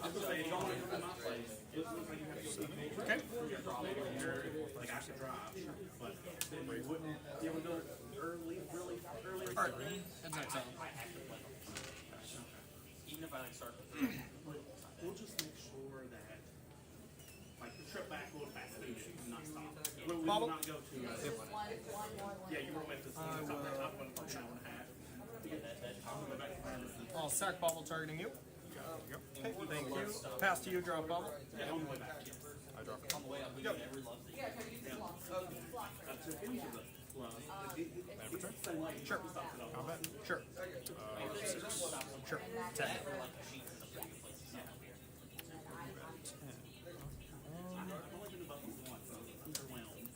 I was gonna say, if y'all want to come to my place, it looks like you have to go Okay. like I should drive, but then we wouldn't. You would do it early, really early. All right. Heads next up. Even if I like start. We'll just make sure that, like, the trip back will fast food and not stop. We will Bobble? not go to. Yeah, you were with us. I went for an hour and a half. To get that taco back to Madison. I'll sack bobble targeting you. Okay, thank you. Pass to you, drop bobble. Yeah, on the way back. Yes. I drop it. On the way up, we never loved it. I took into the club. It's the same way. Sure. Combat. Sure. Sure. 10. I've only been above them once, so I'm underwhelmed.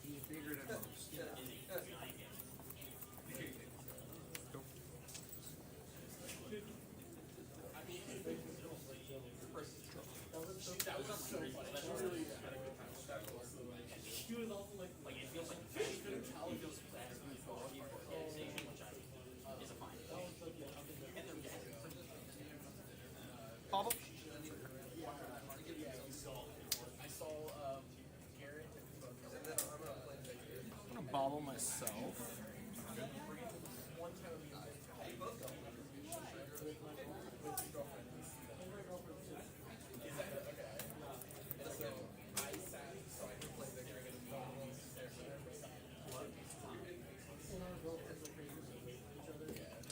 You figured it out. Like it feels like fast food. It feels fast food quality for a gas station, which is a fine thing. And they're gas Bobble. I saw Garrett. I'm gonna bobble myself.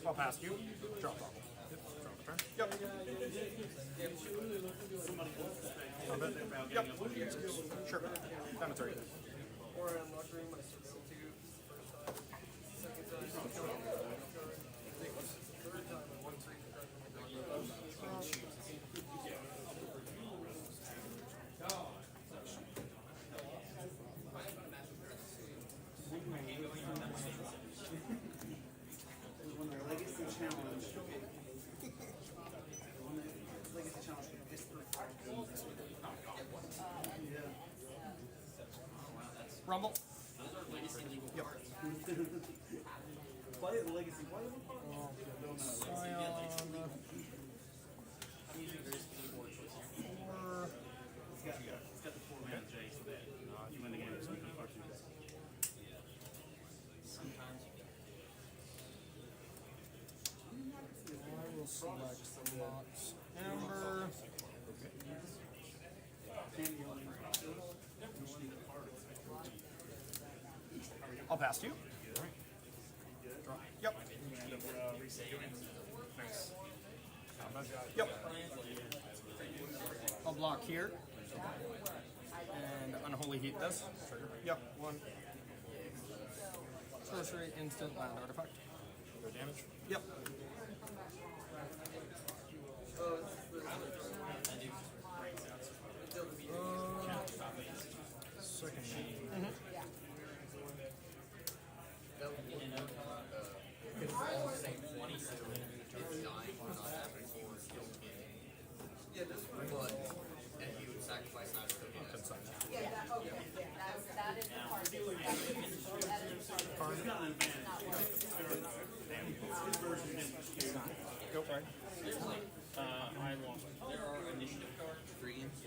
I'll pass you. Drop bobble. Drop a turn. Yep. Yep. Sure. Time to target. Or I'm not doing my surveil too. First time. Second time. I think third time I won 3 When their legacy challenge. When their legacy challenge is Rumble. Yep. Play it legacy. Play it. Scion. I'm using very specific word choice here. It's got the 4-mana J so that you win the game. Sometimes you get I will select Mox Amber. I'll pass to you. Yep. Yep. I'll block here. And Unholy Heat this. Yep. 1. Sorcery, instant land artifact. No damage. Yep. Second. Yeah, this one was. And you would sacrifice that to Yeah, that, okay, that is the part. That is the part. Go for it. I lost. there are initiative cards. 3 games.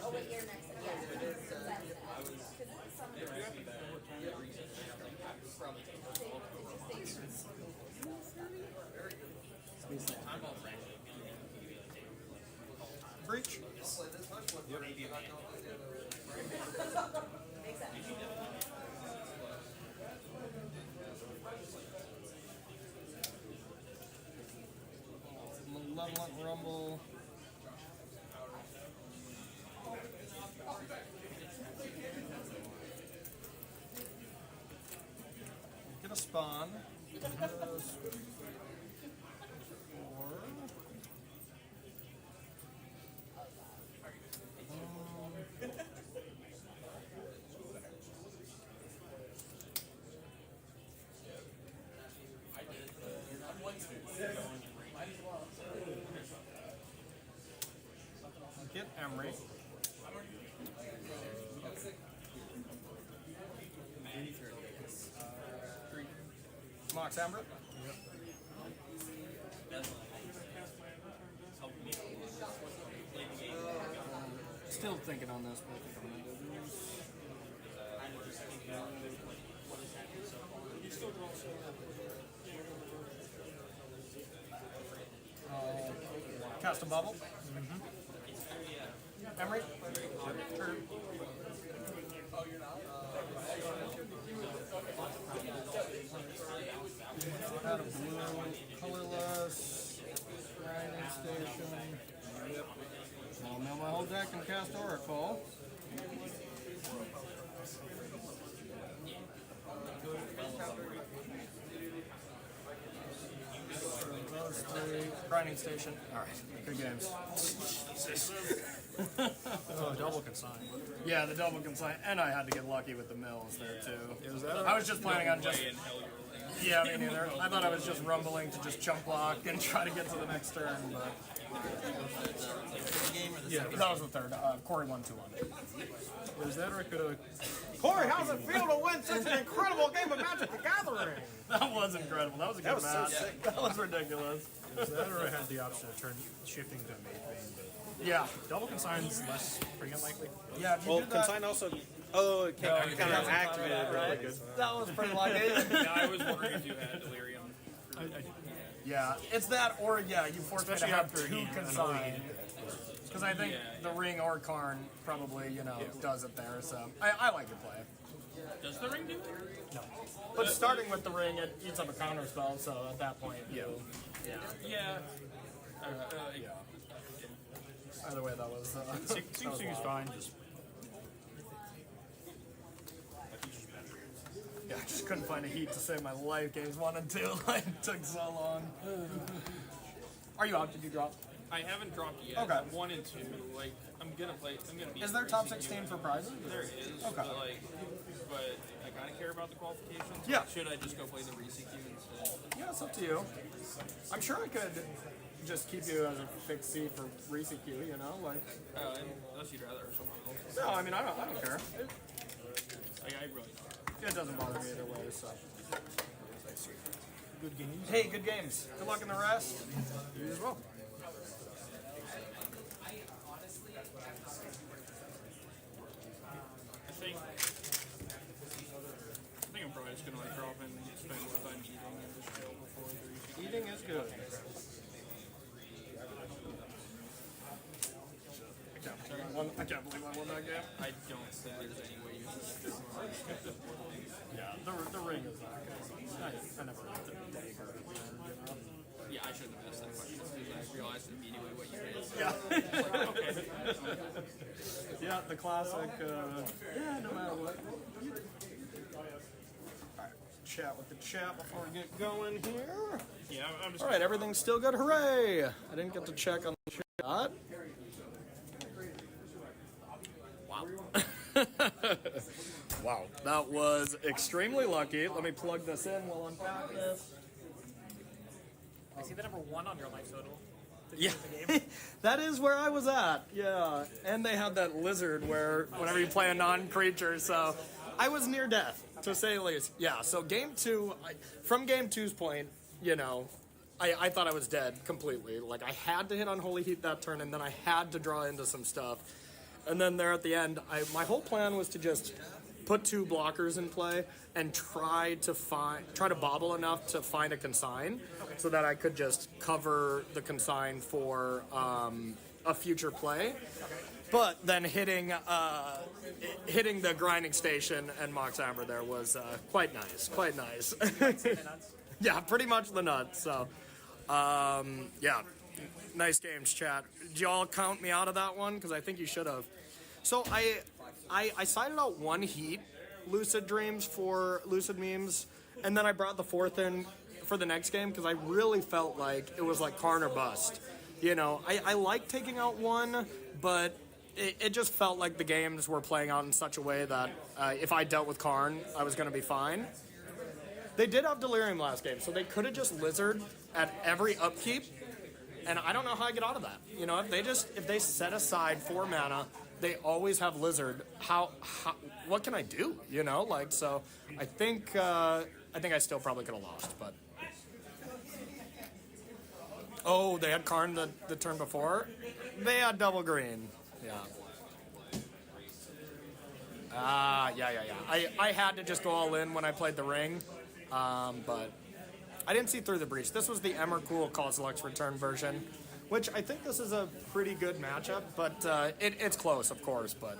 Oh, wait, you're next. Yeah. Breach. Malevolent Rumble. Get a spawn. get Emery. Mox Amber. Still thinking on this, but I think I'm gonna go do this. Cast a bubble. Emery. Out of blue, colorless, grinding station. Yep. I'll mill my whole deck and cast Oracle. Those three, grinding station. Alright, good games. Oh, double consign. Yeah, the double consign, and I had to get lucky with the mills there too. I was just planning on just. Yeah, me neither. I thought I was just rumbling to just chunk block and try to get to the next turn, but. Yeah, that was the third. Corey 1-2-1. Was that or I could have... Corey, how's it feel to win such an incredible game of Magic the Gathering? That was incredible. That was a good match. So that was ridiculous. Was that or I had the option of shifting to a Mage Vein, but... Yeah. Double consign's less pretty unlikely. Yeah, if you Well, do that, consign also. Oh, it kind of activated really good. that was pretty lucky. Yeah, I was wondering if you had delirium. Yeah, it's that or, yeah, you force me to have two consign. Because I think the Ring or Karn probably, does it there, so I like your play. Does the ring do it? No. But starting with the Ring, it eats up a counter spell, so at that point, Yeah. Either way, that was... Seems to be fine, just... Yeah, I just couldn't find a heat to save my life. Games 1 and 2, like, it took so long. Are you out? Did you drop? I haven't dropped yet. Okay. 1 and 2. Like, I'm gonna be. Is there top 16 for prizes? There is. Okay. But I kind of care about the qualifications. Yeah. Should I just go play the Reese queue instead? Yeah, it's up to you. I'm sure I could just keep you as a fixed seat for Reese Q, Unless you'd rather or something else. No, I mean, I don't care. I really don't. It doesn't bother me either way, so. Good games. Hey, good games. Good luck in the rest. You as well. I think I'm probably just gonna drop in and spend more time eating and just chill before the Reese. Eating is good. I can't believe I won that game. I don't think there's any way you can skip this. Yeah, the Ring is not good. I never looked at the Dagger again, Yeah, I shouldn't have asked that question because I realized immediately what you did. Yeah. Yeah, the classic, no matter what. Alright, chat with the chat before we get going here. Yeah, I'm just. Alright, everything's still good. Hooray! I didn't get to check on the chat. Wow. Wow, that was extremely lucky. Let me plug this in while unpack this. I see the number 1 on your life total. Yeah, that is where I was at. Yeah, and they had that lizard where whenever you play a non-creature, so I was near death, to say the least. Yeah, so game 2, from game 2's point, I thought I was dead completely. Like, I had to hit Unholy Heat that turn, and then I had to draw into some stuff. And then there at the end, my whole plan was to just put 2 blockers in play and try to bobble enough to find a consign so that I could just cover the consign for a future play. But then hitting the grinding station and Mox Amber there was quite nice. Yeah, pretty much the nuts. So, yeah, nice games, chat. Did y'all count me out of that one? Because I think you should have. So I sided out 1 heat, Lucid Dreams for Lucid Memes, and then I brought the 4th in for the next game because I really felt like it was like Karn or bust. I like taking out 1, but it just felt like the games were playing out in such a way that if I dealt with Karn, I was going to be fine. They did have Delirium last game, so they could have just Lizard at every upkeep And I don't know how I get out of that. You know, if they set aside 4 mana, they always have Lizard. What can I do? You know, like, so I think I still probably could have lost, but. Oh, they had Karn the turn before. They had double green. Yeah. Yeah. I had to just go all in when I played the ring, but I didn't see through the breach. This was the Emrakul Kozilek's return version, which I think this is a pretty good matchup, but it's close, of course, but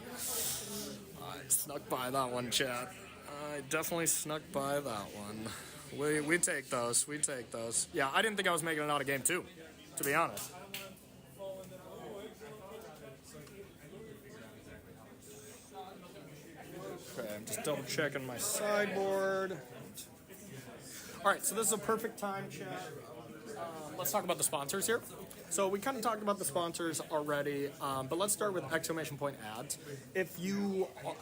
I snuck by that one, chat. I definitely snuck by that one. We take those. We take those. Yeah, I didn't think I was making it out of game 2, to be honest. Okay, I'm just double checking my sideboard. All right, so this is a perfect time, chat. Let's talk about the sponsors here. So we kind of talked about the sponsors already, but let's start with exclamation point ads.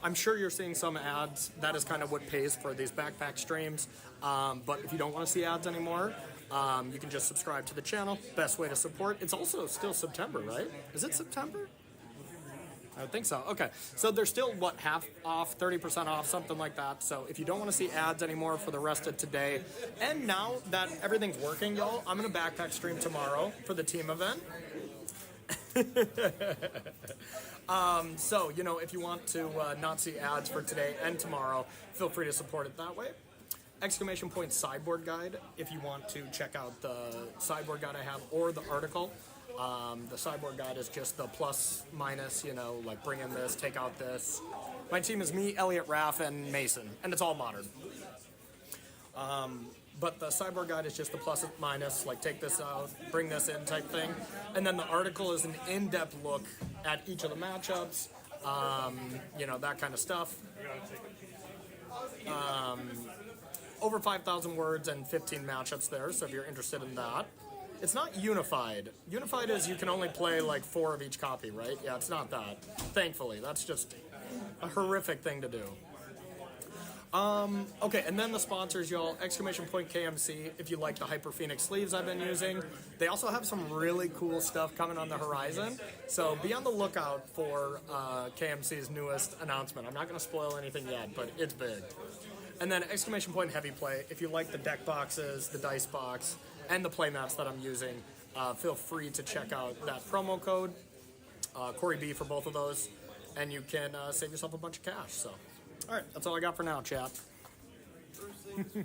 I'm sure you're seeing some ads. That is kind of what pays for these backpack streams. But if you don't want to see ads anymore, you can just subscribe to the channel. Best way to support. It's also still September, right? Is it September? I would think so. Okay, so they're still, half off, 30% off, something like that. So if you don't want to see ads anymore for the rest of today, and now that everything's working, y'all, I'm going to backpack stream tomorrow for the team event. So, you know, if you want to not see ads for today and tomorrow, feel free to support it that way. Exclamation point sideboard guide, if you want to check out the sideboard guide I have or the article. The sideboard guide is just the plus, minus, you know, like bring in this, take out this. My team is me, Elliot, Raff, and Mason, and it's all modern. But the sideboard guide is just the plus, minus, like take this out, bring this in type thing. And then the article is an in-depth look at each of the matchups, you know, that kind of stuff. Over 5,000 words and 15 matchups there, so if you're interested in that. It's not unified. Unified is you can only play like 4 of each copy, right? Yeah, it's not that. Thankfully, that's just a horrific thing to do. Okay, and then the sponsors, y'all. Exclamation point KMC, if you like the Hyper Phoenix sleeves I've been using. They also have some really cool stuff coming on the horizon. So be on the lookout for KMC's newest announcement. I'm not going to spoil anything yet, but it's big. And then exclamation point heavy play, if you like the deck boxes, the dice box, and the playmats that I'm using, feel free to check out that promo code, Corey B for both of those, and you can save yourself a bunch of cash. So, all right, that's all I got for now, chat. You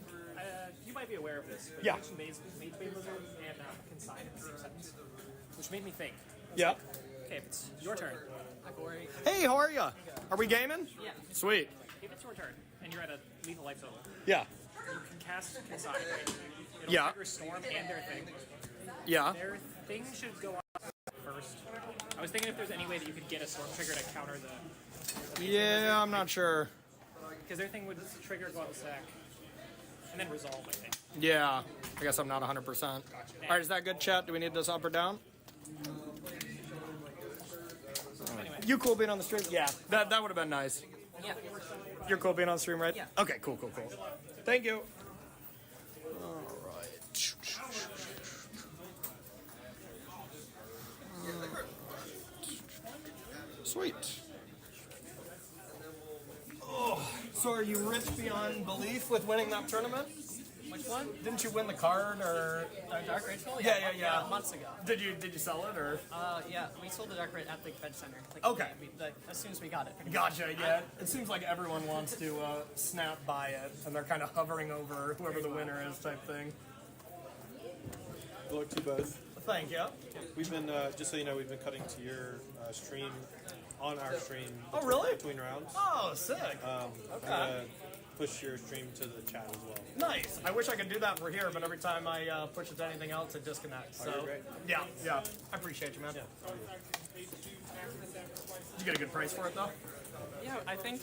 might be aware of this, but Yeah. you mentioned Mage Lizard and Consign in the same sentence, which made me think. Yeah. Okay, if it's your turn. Hi, Corey. Hey, how are ya? Are we gaming? Yeah. Sweet. If it's your turn and you're at a lethal life total, Yeah. you can cast Consign, right? It'll Yeah. trigger Storm and their thing. Yeah. Their thing should go off first. I was thinking if there's any way that you could get a Storm trigger to counter the... Yeah, I'm not sure. Because their thing would trigger, go out the stack, and then resolve, I think. Yeah, I guess I'm not 100%. All right, is that good, chat? Do we need this up or down? Anyway. You cool being on the stream? Yeah, that would have been nice. Yeah. You're cool being on the stream, right? Yeah. Okay, cool. Thank you. All right. Sweet. Oh, so are you rich beyond belief with winning that tournament? Which one? Didn't you win the card or? Dark Ritual? Yeah. Months ago. Did you sell it or? Yeah, we sold the Dark Ritual at the Fed Center. Okay. As soon as we got it. Gotcha, yeah. It seems like everyone wants to snap by it, and they're kind of hovering over whoever the winner is type thing. Good luck to you both. Thank you. We've been, just so you know, we've been cutting to your stream, on our stream. Oh, really? Between rounds. Oh, sick. I'm gonna push your stream to the chat as well. Nice. I wish I could do that for here, but every time I push it to anything else, it disconnects. So, you're great. yeah. I appreciate you, man. Yeah. Did you get a good price for it, though? Yeah, I think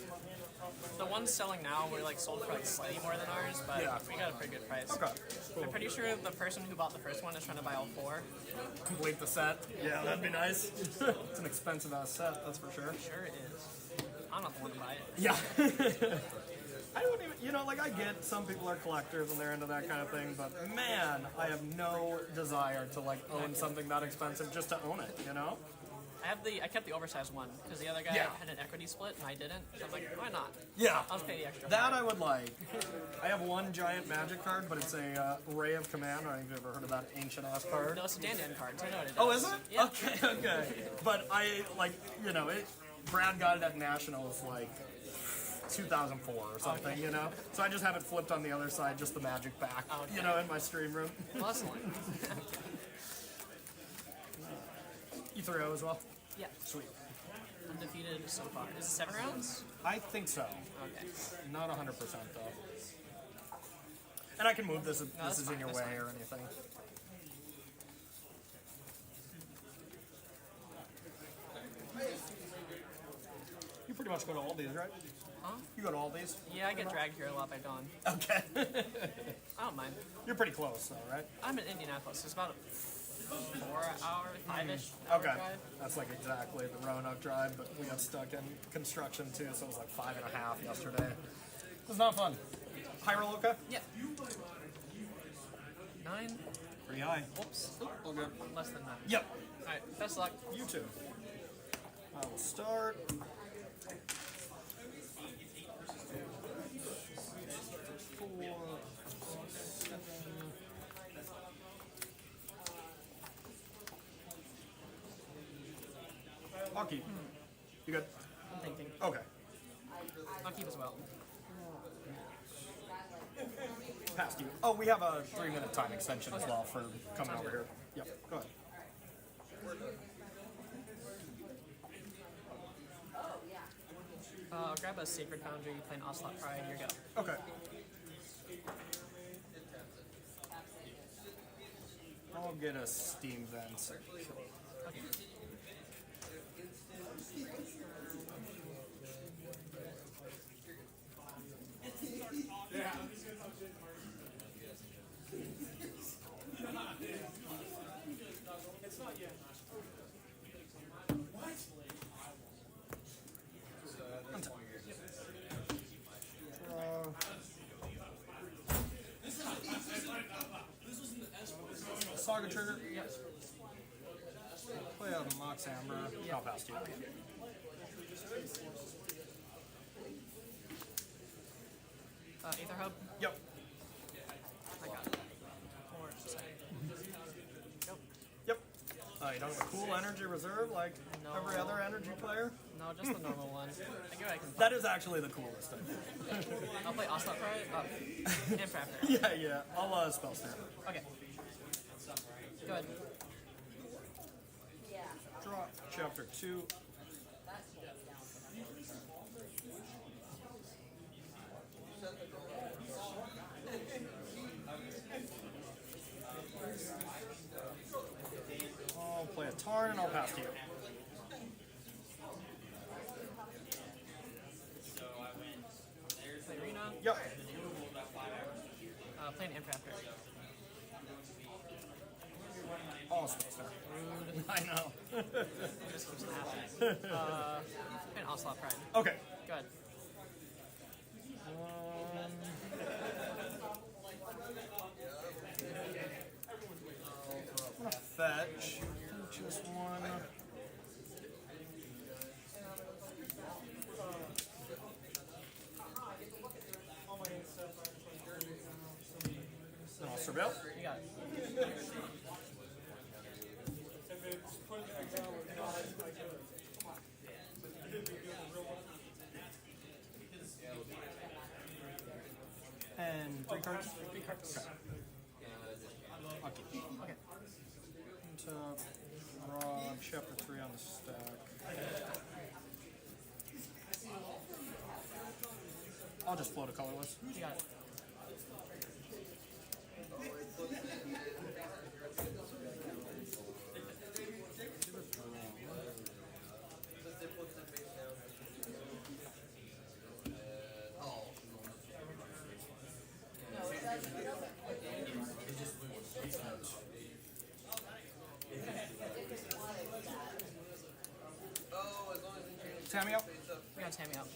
the ones selling now were sold for slightly more than ours, but we got a pretty good price. Okay. Cool. I'm pretty sure the person who bought the first one is trying to buy all 4. Complete the set. Yeah, that'd be nice. It's an expensive ass set, that's for sure. Sure it is. I don't know if I want to buy it. Yeah. I don't even, like I get some people are collectors and they're into that kind of thing, but man, I have no desire to like own something that expensive just to own it, I kept the oversized one because the other guy Yeah. had an equity split and I didn't. So I'm like, why not? Yeah. I'll just pay the extra. That I would like. I have one giant magic card, but it's a Ray of Command. I don't know if you've ever heard of that ancient ass card. No, it's a Dan card. So I know what it Oh, does. is it? Yeah. Okay. But I, like, Brad got it at Nationals, like, 2004 or something, So I just have it flipped on the other side, just the magic back, Okay. in my stream room. Well, excellent. You 3-0 as well? Yeah. Sweet. Undefeated so far. Is it 7 rounds? I think so. Okay. Not 100% though. And I can move this if No, this that's is fine, in your that's way fine. or anything. You pretty much go to all these, right? Huh? You go to all these? Yeah, I get dragged here a lot by Dawn. Okay. I don't mind. You're pretty close though, right? I'm in Indianapolis. It's about a 4-hour, 5-ish hour Okay. drive. That's like exactly the Roanoke drive, but we got stuck in construction too, so it was like 5.5 yesterday. It was not fun. Hyrule, okay? Yeah. 9. Pretty high. Whoops. All good. Less than 9. Yep. Alright, best of luck. You too. I will start. I'll keep. You good? I'm thinking. Okay. I'll keep as well. Past you. Oh, we have a 3-minute time extension as well for coming over here. Yep. Go ahead. Grab a Sacred Foundry, play an Ocelot Pride, you're go. Okay. I'll get a steam vent. Okay. Saga trigger? Yes. Play out a Mox Amber. I'll pass to you. Aether Hub? Yep. I got it. Or, sorry. Nope. Yep. You don't have a cool energy reserve like every other energy player? No, just the normal one. I give it I can. That is actually the coolest, I think. I'll play Ocelot Pride. Oh. And Praptor. Yeah. I'll spell snap. Okay. Go ahead. Draw chapter 2. I'll play a Tarn and I'll pass to you. Play Arena. Yep. Play an Ampraptor. All spell snap. I know. It just keeps happening. Play an Ocelot Pride. Okay. Go ahead. I'm gonna fetch just one. Then I'll surveil. You got it. And 3 cards? 3 cards. Okay. Okay. Into Rob, chapter 3 on the stack. I'll just float a colorless. You got it. Tammy out? We got Tammy out.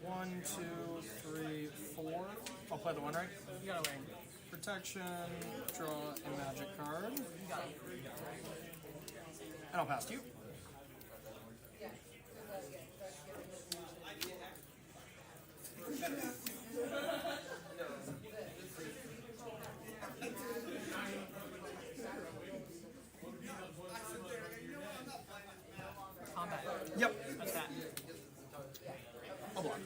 One, two, three, four. I'll play the one, right? You got a ring. Protection, draw a magic card, You got it. and I'll pass to you. Combat. Yep. What's that? I'll block.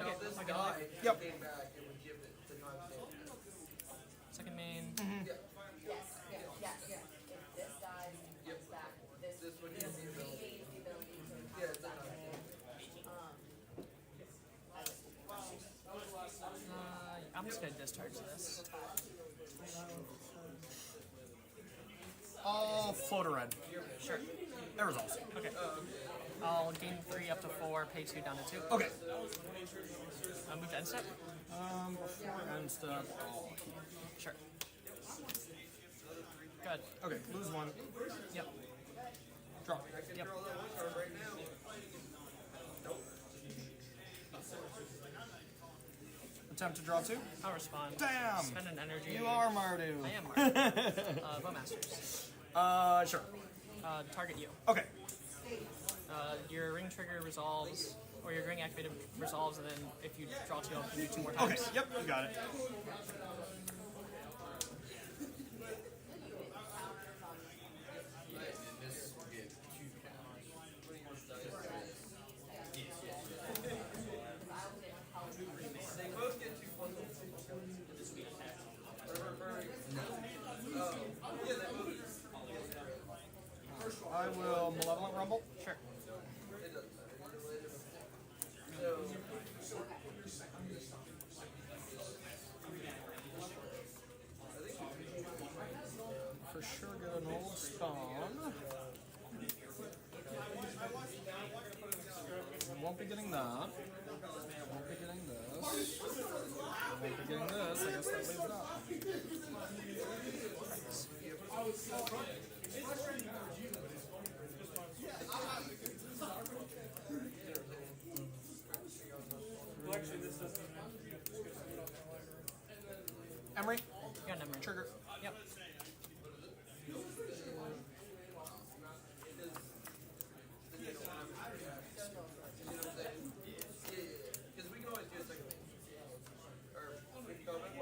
Okay, This second guy life. Yep. came back and would give it to non-standard. Second main. Yes, if this dies and comes back, this This would give the ability. regains the ability to Yeah, it's a I'm just gonna discharge this. I'll float a red. Sure. It resolves. Okay. I'll gain 3 up to 4, pay 2 down to 2. Okay. I'll move to end step. Before end step. Sure. Good. Okay, lose one. Yep. Draw. Yep. Attempt to draw 2. I'll respond. Damn! Spend an energy. You are Mardu. I am Mardu. Bowmasters. Sure. Target you. Okay. Your ring trigger resolves, or your ring activated resolves, and then if you draw 2, you can do 2 more times. Okay, yep, you got it. I will Malevolent Rumble. Sure. For sure get an old spawn. Won't be getting that. Won't be getting this. Won't be getting this. I guess that leaves that. Emery? You got an emerald. Trigger. Yep. Because we can always do a second one. Or we can go back.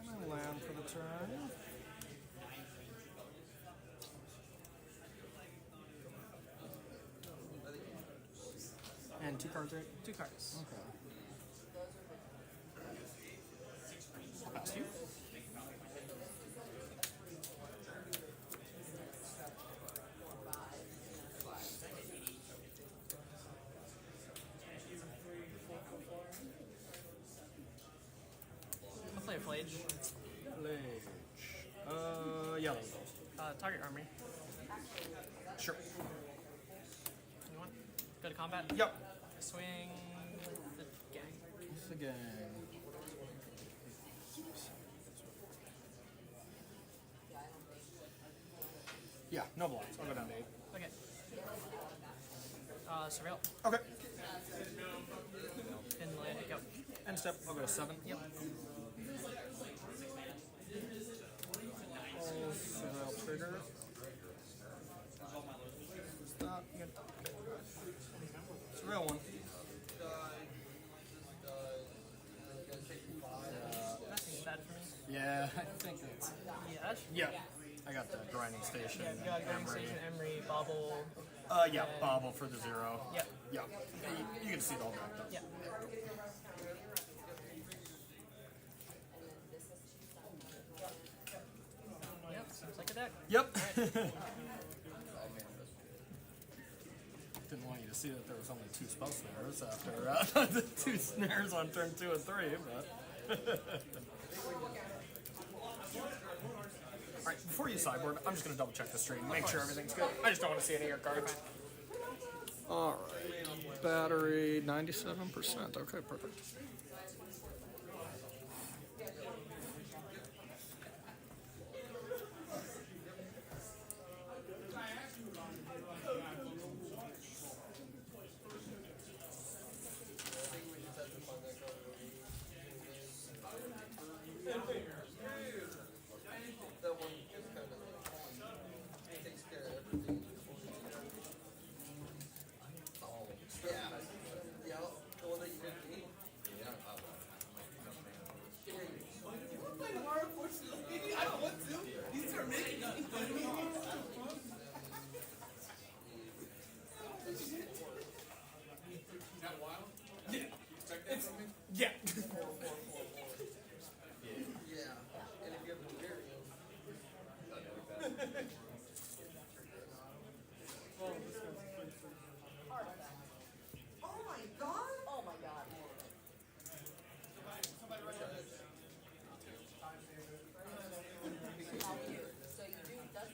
I'm gonna land for the turn. And 2 cards, right? 2 cards. Okay. I'll pass you. I'll play a Flage. Yellow. Target armory. Sure. You want? Go to combat? Yep. Swing the gang. It's the gang. Yeah, no blocks. I'll go down to 8. Okay. Surveil. Okay. And land. Go. End step. I'll go to 7. Yep. Surveil trigger. Stop. Surveil 1. Nothing's bad for me. Yeah, I think that's. Yeah. Yeah. I got the grinding station. Yeah, you got Grinding Emery. Station, Emery, Bobble. Yeah, Bobble for the 0. Yeah. Yeah. You can see it all backed up. Yeah. Yep, seems like a deck. Yep. Didn't want you to see that there was only 2 spell snares after the 2 snares on turn 2 and 3, but. Alright, before you sideboard, I'm just going to double check the stream, make sure everything's good. I just don't want to see any of your cards. All right. Battery 97%. Okay, perfect. That one just kind of takes care of everything. Yeah. Yeah, the one that you did eat. Yeah, you want to play tomorrow, unfortunately. I don't want to. These are making us. Is that wild? Yeah. Expect something? Yeah. Yeah. And if you have the beer, Oh my god! Oh my god. So you do Dutch.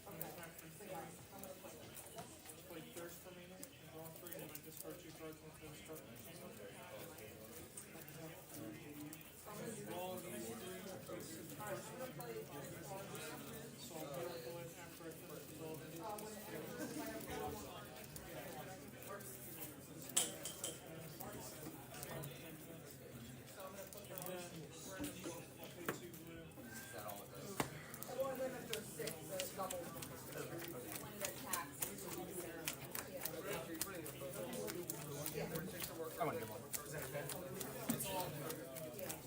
Okay. So yeah, I'm gonna play this. Play Thirst for me, draw 3, and I discard 2 cards once I start. All of these 3, so I'll miracle it after I finish the build. Well, and then if there's 6, there's double. When it attacks. I want to get one.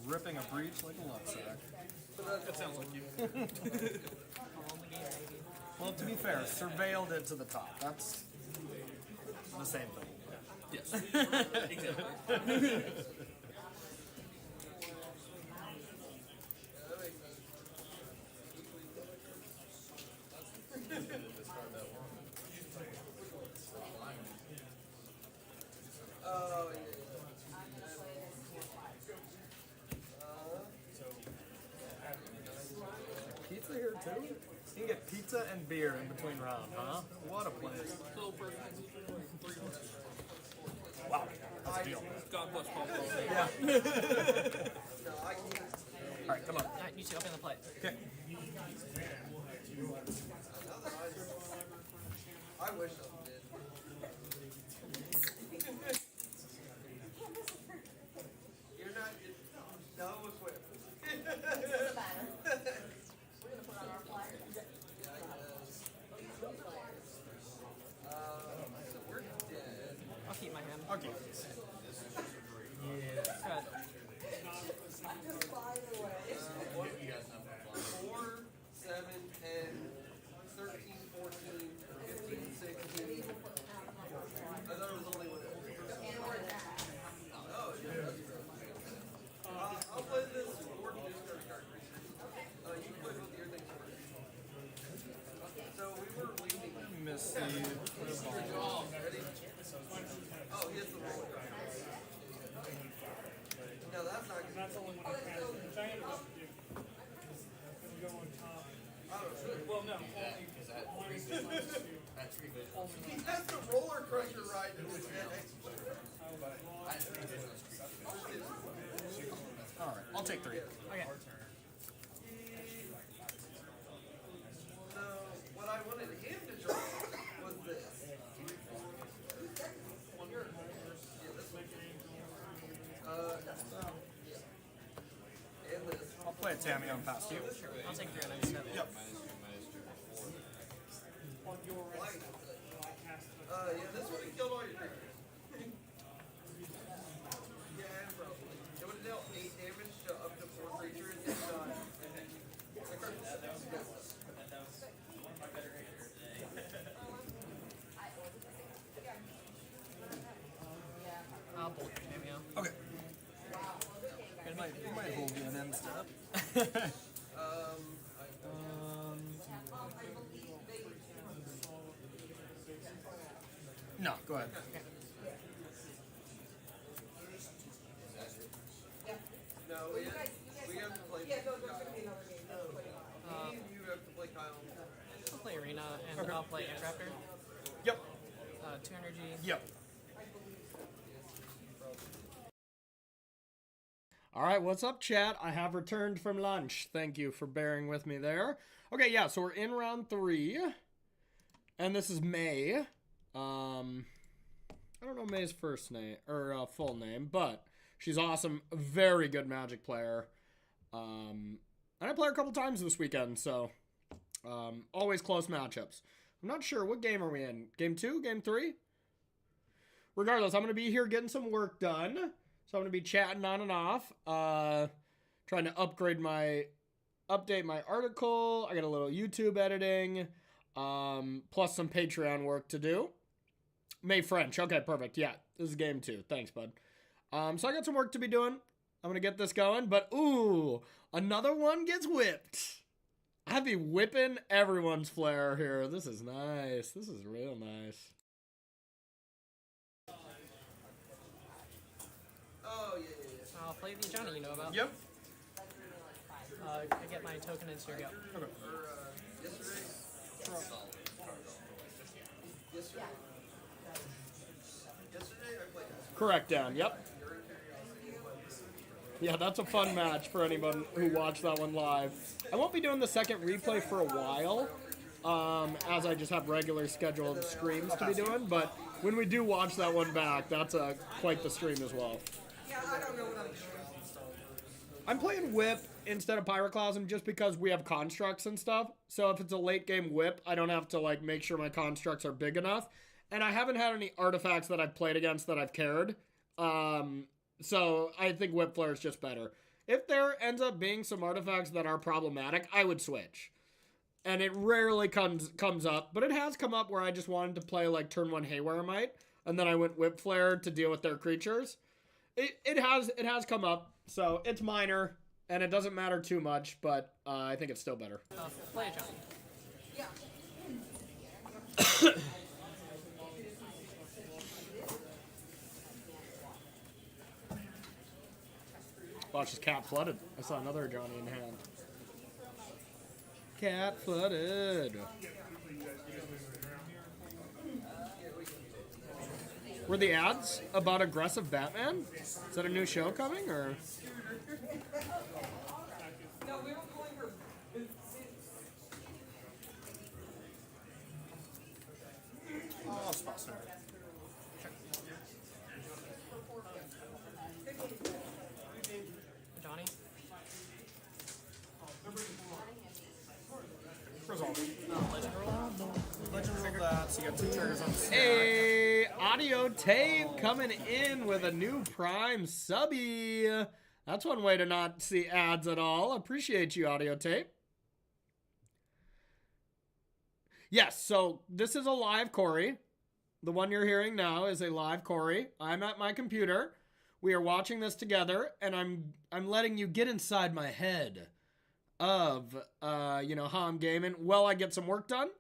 Ripping a breach like a love sack. That sounds like you. Well, to be fair, surveilled it to the top. That's the same thing. Yes. Exactly. oh, yeah. Pizza here too? You can get pizza and beer in between rounds, huh? What a place. Wow, that's a deal. God bless Paul. Yeah. No, I can't. Alright, come on. Alright, you two open the plate. Okay. I wish I did. You're not. No, quit. Doesn't matter. We're gonna put on our flyer. So we're dead. I'll keep my hand. Okay. Go ahead. By the way. 4, 7, 10, 13, 14, 15, 16. I thought it was only one. Oh, yeah, that's true. I'll play this 4 discard card creature. You can play both your things first. So we were leaving. Missy. Ready? Oh, he has the roller card. No, that's not good. That's only when I cast it, which I ended up doing. Gonna go on top. Oh, really? Well, no, only -2. He has the roller crusher ride in his head. Alright, I'll take 3. Okay. So, what I wanted him to draw was this. And this. I'll play a Tammy on past you. I'll take 3 on it instead. Yep. On your Light. cast it. Yeah, this would have killed all your creatures. Yeah, probably. It would have dealt 8 damage to up to 4 creatures if not. I'll bolt your cameo. Okay. Might hold you an end step. No, go ahead. No, we have to play. Yeah, no, there's gonna be another game. Me and you have to play Kyle. I'll play Arena and I'll play Aircrafter. Yep. 2 energy. Yep. All right, what's up, chat? I have returned from lunch. Thank you for bearing with me there. Okay, yeah, so we're in round 3, and this is May. I don't know May's first name or full name, but she's awesome. Very good Magic player. And I play her a couple times this weekend, so always close matchups. I'm not sure what game are we in. Game 2, game 3. Regardless, I'm gonna be here getting some work done. So I'm going to be chatting on and off, trying to update my article. I got a little YouTube editing, plus some Patreon work to do. May French. Okay, perfect. Yeah, this is game 2. Thanks, bud. So I got some work to be doing. I'm going to get this going, but ooh, another one gets whipped. I'd be whipping everyone's flair here. This is nice. This is real nice. I'll play the Johnny you know about. Yep. I get my token and here we go. Okay. Correct, Dan. Yep. Yeah, that's a fun match for anyone who watched that one live. I won't be doing the second replay for a while, as I just have regular scheduled streams to be doing, but when we do watch that one back, that's quite the stream as well. Yeah, I don't know what I'm doing. I'm playing Whip instead of Pyroclasm just because we have constructs and stuff. So if it's a late game Whip, I don't have to like make sure my constructs are big enough. And I haven't had any artifacts that I've played against that I've cared. So I think Whip Flare is just better. If there ends up being some artifacts that are problematic, I would switch. And it rarely comes up, but it has come up where I just wanted to play like turn 1 Haywire Might, and then I went Whip Flare to deal with their creatures. It has come up, so it's minor, and it doesn't matter too much, but I think it's still better. Play a Johnny. Yeah. Watch his cat flooded. I saw another Johnny in hand. Cat flooded. Were the ads about aggressive Batman? Is that a new show coming, or? No, we were calling her. Oh, spot start. Johnny. Resolve. Legend roll. Legend roll that, so you got 2 triggers on the stack. Hey, Audio Tape coming in with a new Prime subby. That's one way to not see ads at all. Appreciate you, Audio Tape. Yes, so this is a live Corey. The one you're hearing now is a live Corey. I'm at my computer. We are watching this together, and I'm letting you get inside my head of how I'm gaming while I get some work done.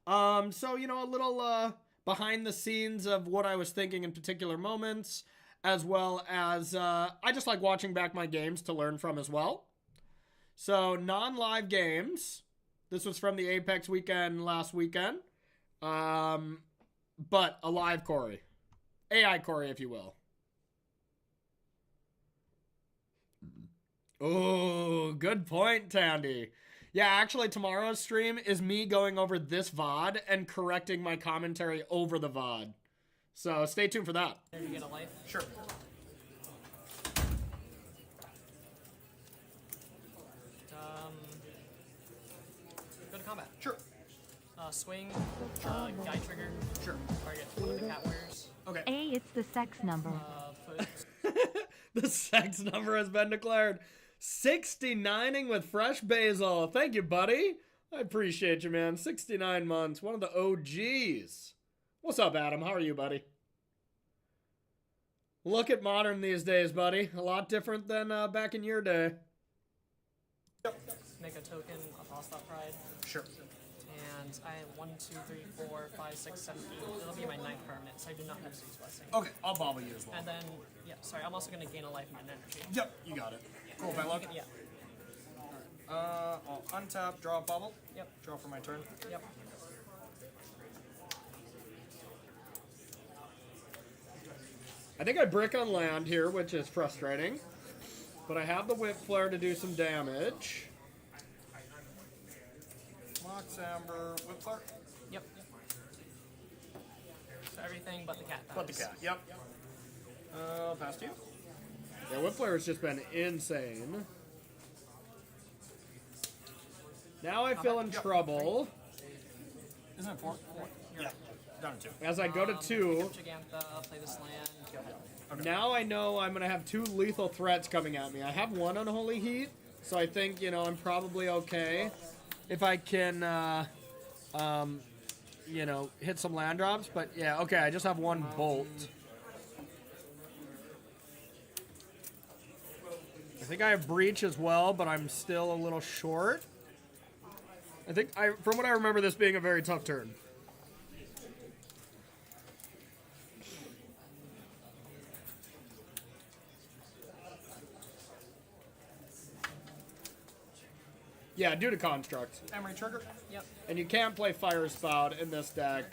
So a little behind the scenes of what I was thinking in particular moments, as well as I just like watching back my games to learn from as well. So non-live games. This was from the Apex weekend last weekend. But a live Corey. AI Corey, if you will. Oh, good point, Tandy. Yeah, actually, tomorrow's stream is me going over this VOD and correcting my commentary over the VOD. So stay tuned for that. There you get a life. Sure. Go to combat. Sure. Swing. Guide trigger. Sure. Target one of the cat warriors. Okay. A, it's the sex number. Put The sex number has been declared. 69ing with fresh basil. Thank you, buddy. I appreciate you, man. 69 months. One of the OGs. What's up, Adam? How are you, buddy? Look at modern these days, buddy. A lot different than back in your day. make a token of Hostile Pride. Sure. And I have 1, 2, 3, 4, 5, 6, 7, 8. It'll be my 9th permanent, so I do not have Zeus Blessing. Okay, I'll bobble you as well. And then, yeah, sorry, I'm also going to gain a life and an energy. Yep, you got it. Cool, if I look. Yeah. I'll untap, draw a bubble. Yep. Draw for my turn. Yep. I think I brick on land here, which is frustrating. But I have the Whip Flare to do some damage. Mox Amber, Whip Flare? Yep. So everything but the cat dies. But the cat, yep. Past you. Yeah, Whip Flare has just been insane. Now I feel in trouble. Isn't it 4? Yeah. Down to 2. As I go to 2. Gigantha, I'll play this land. Go ahead. Okay. Now I know I'm going to have 2 lethal threats coming at me. I have 1 Unholy Heat, so I think, you know, I'm probably okay. If I can, you know, hit some land drops. But, yeah, okay, I just have 1 Bolt. I think I have Breach as well, but I'm still a little short. I think, from what I remember, this being a very tough turn. Yeah, due to construct. Emery trigger? Yep. And you can't play Fire Spout in this deck.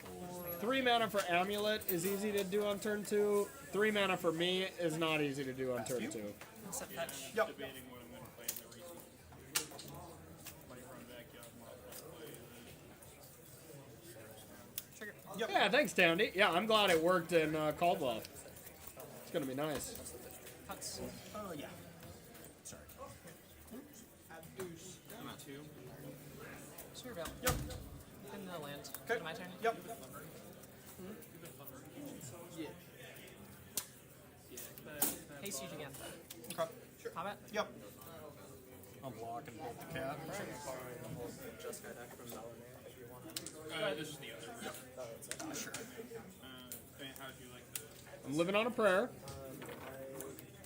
3 mana for Amulet is easy to do on turn 2. 3 mana for me is not easy to do on turn 2. Set fetch. Yep. Debating what I'm going to play in the recent. Like run backyard modify. Trigger. Yep. Yeah, thanks, Tandy. Yeah, I'm glad it worked in Caldwell. It's going to be nice. Cuts. Oh, yeah. Sorry. I'm at 2. Sure, Bill. Yep. In the land. Okay. My turn. Yep. Yeah. Hey, Siege Gigantha. Okay. Combat. Yep. I'll block and bolt the cat. This is the other. Sure. I mean, how would you like the... I'm living on a prayer.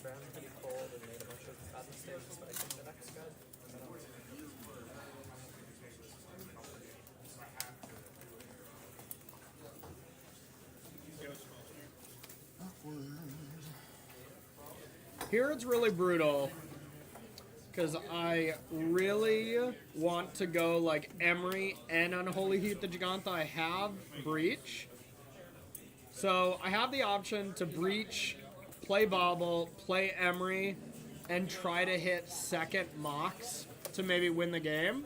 Ran pretty cold and made a bunch of bad mistakes, but I think the deck's good. Here it's really brutal. Because I really want to go like Emery and Unholy Heat the Gigantha. I have Breach. So I have the option to Breach, play Bobble, play Emery, and try to hit second Mox to maybe win the game.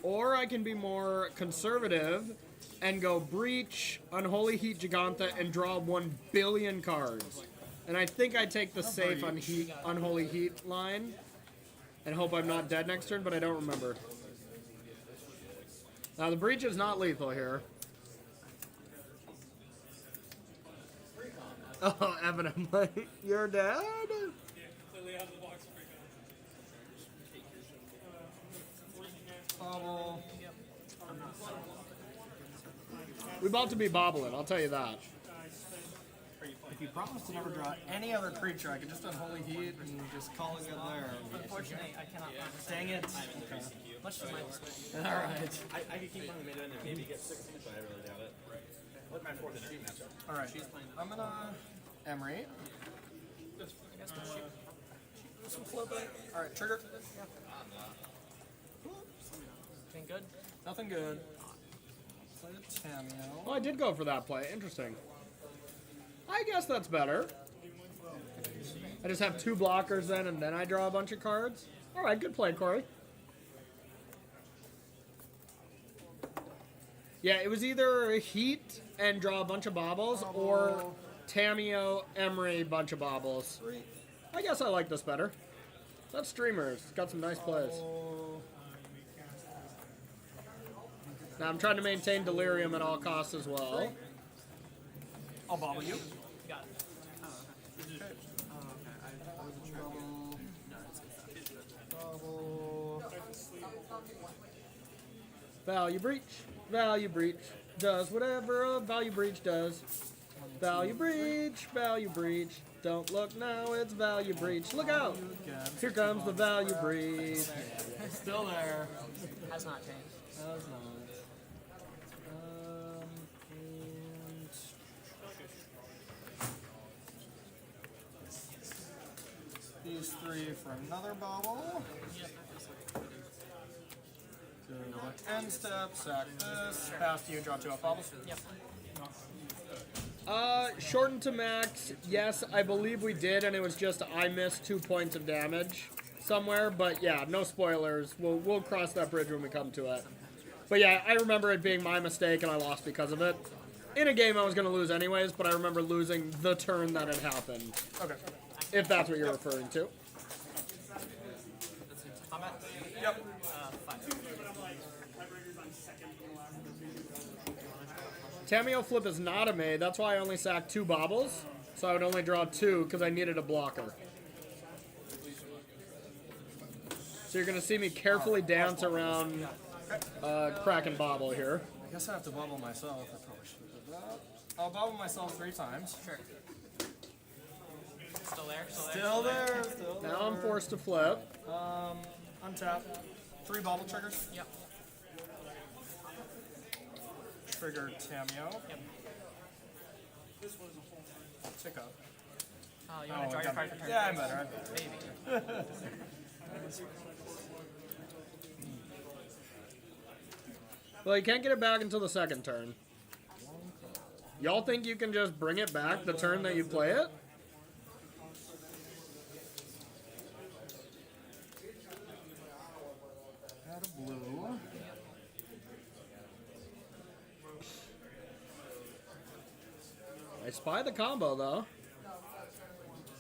Or I can be more conservative and go Breach, Unholy Heat Gigantha, and draw 1 billion cards. And I think I take the safe on Unholy Heat line. And hope I'm not dead next turn, but I don't remember. Now, the Breach is not lethal here. Oh, Evan, I'm like, you're dead? Bobble. We about to be bobbling, I'll tell you that. If you promise to never draw any other creature, I can just Unholy Heat and just call it good there. Unfortunately, I cannot. Dang it. Much to my dismay. Alright. I could keep on the mid end and maybe get 16, but I really doubt it. What's my 4th and 2 matchup? Alright. I'm gonna Emery. Some flipping. Alright, trigger. Anything good? Nothing good. Play the Tamio. Oh, I did go for that play. Interesting. I guess that's better. I just have 2 blockers then, and then I draw a bunch of cards. All right, good play, Corey. Yeah, it was either Heat and draw a bunch of baubles, or Tamio, Emery, bunch of baubles. I guess I like this better. That's Streamers. It's got some nice plays. Now I'm trying to maintain Delirium at all costs as well. I'll bobble you. Got it. Value Breach. Value Breach. Does whatever a Value Breach does. Value Breach. Value Breach. Don't look now, it's Value Breach. Look out! Here comes the Value Breach. Still there. Has not changed. Has not. These 3 for another bobble. Do an end step, sack this, pass to you, draw 2 off bobbles. Yep. Shortened to max, yes, I believe we did, and it was just I missed 2 points of damage somewhere, but yeah, no spoilers. We'll cross that bridge when we come to it. But yeah, I remember it being my mistake, and I lost because of it. In a game I was going to lose anyways, but I remember losing the turn that had happened. Okay. If that's what you're referring to. Combat? Yep. 5. Tameo Flip is not a May, that's why I only sacked 2 baubles. So I would only draw 2 because I needed a blocker. So you're going to see me carefully dance around Kraken Bobble here. I guess I have to bubble myself. I probably should have done that. I'll bubble myself 3 times. Sure. Still there? Still there. Still there. Now I'm forced to flip. Untap. 3 bubble triggers. Yep. Trigger Tameo. Yep. Tick up. Oh, you want to draw your card for turn? Yeah, I'm better. Maybe. Well, you can't get it back until the second turn. Y'all think you can just bring it back the turn that you play it? Add a blue. I spy the combo, though.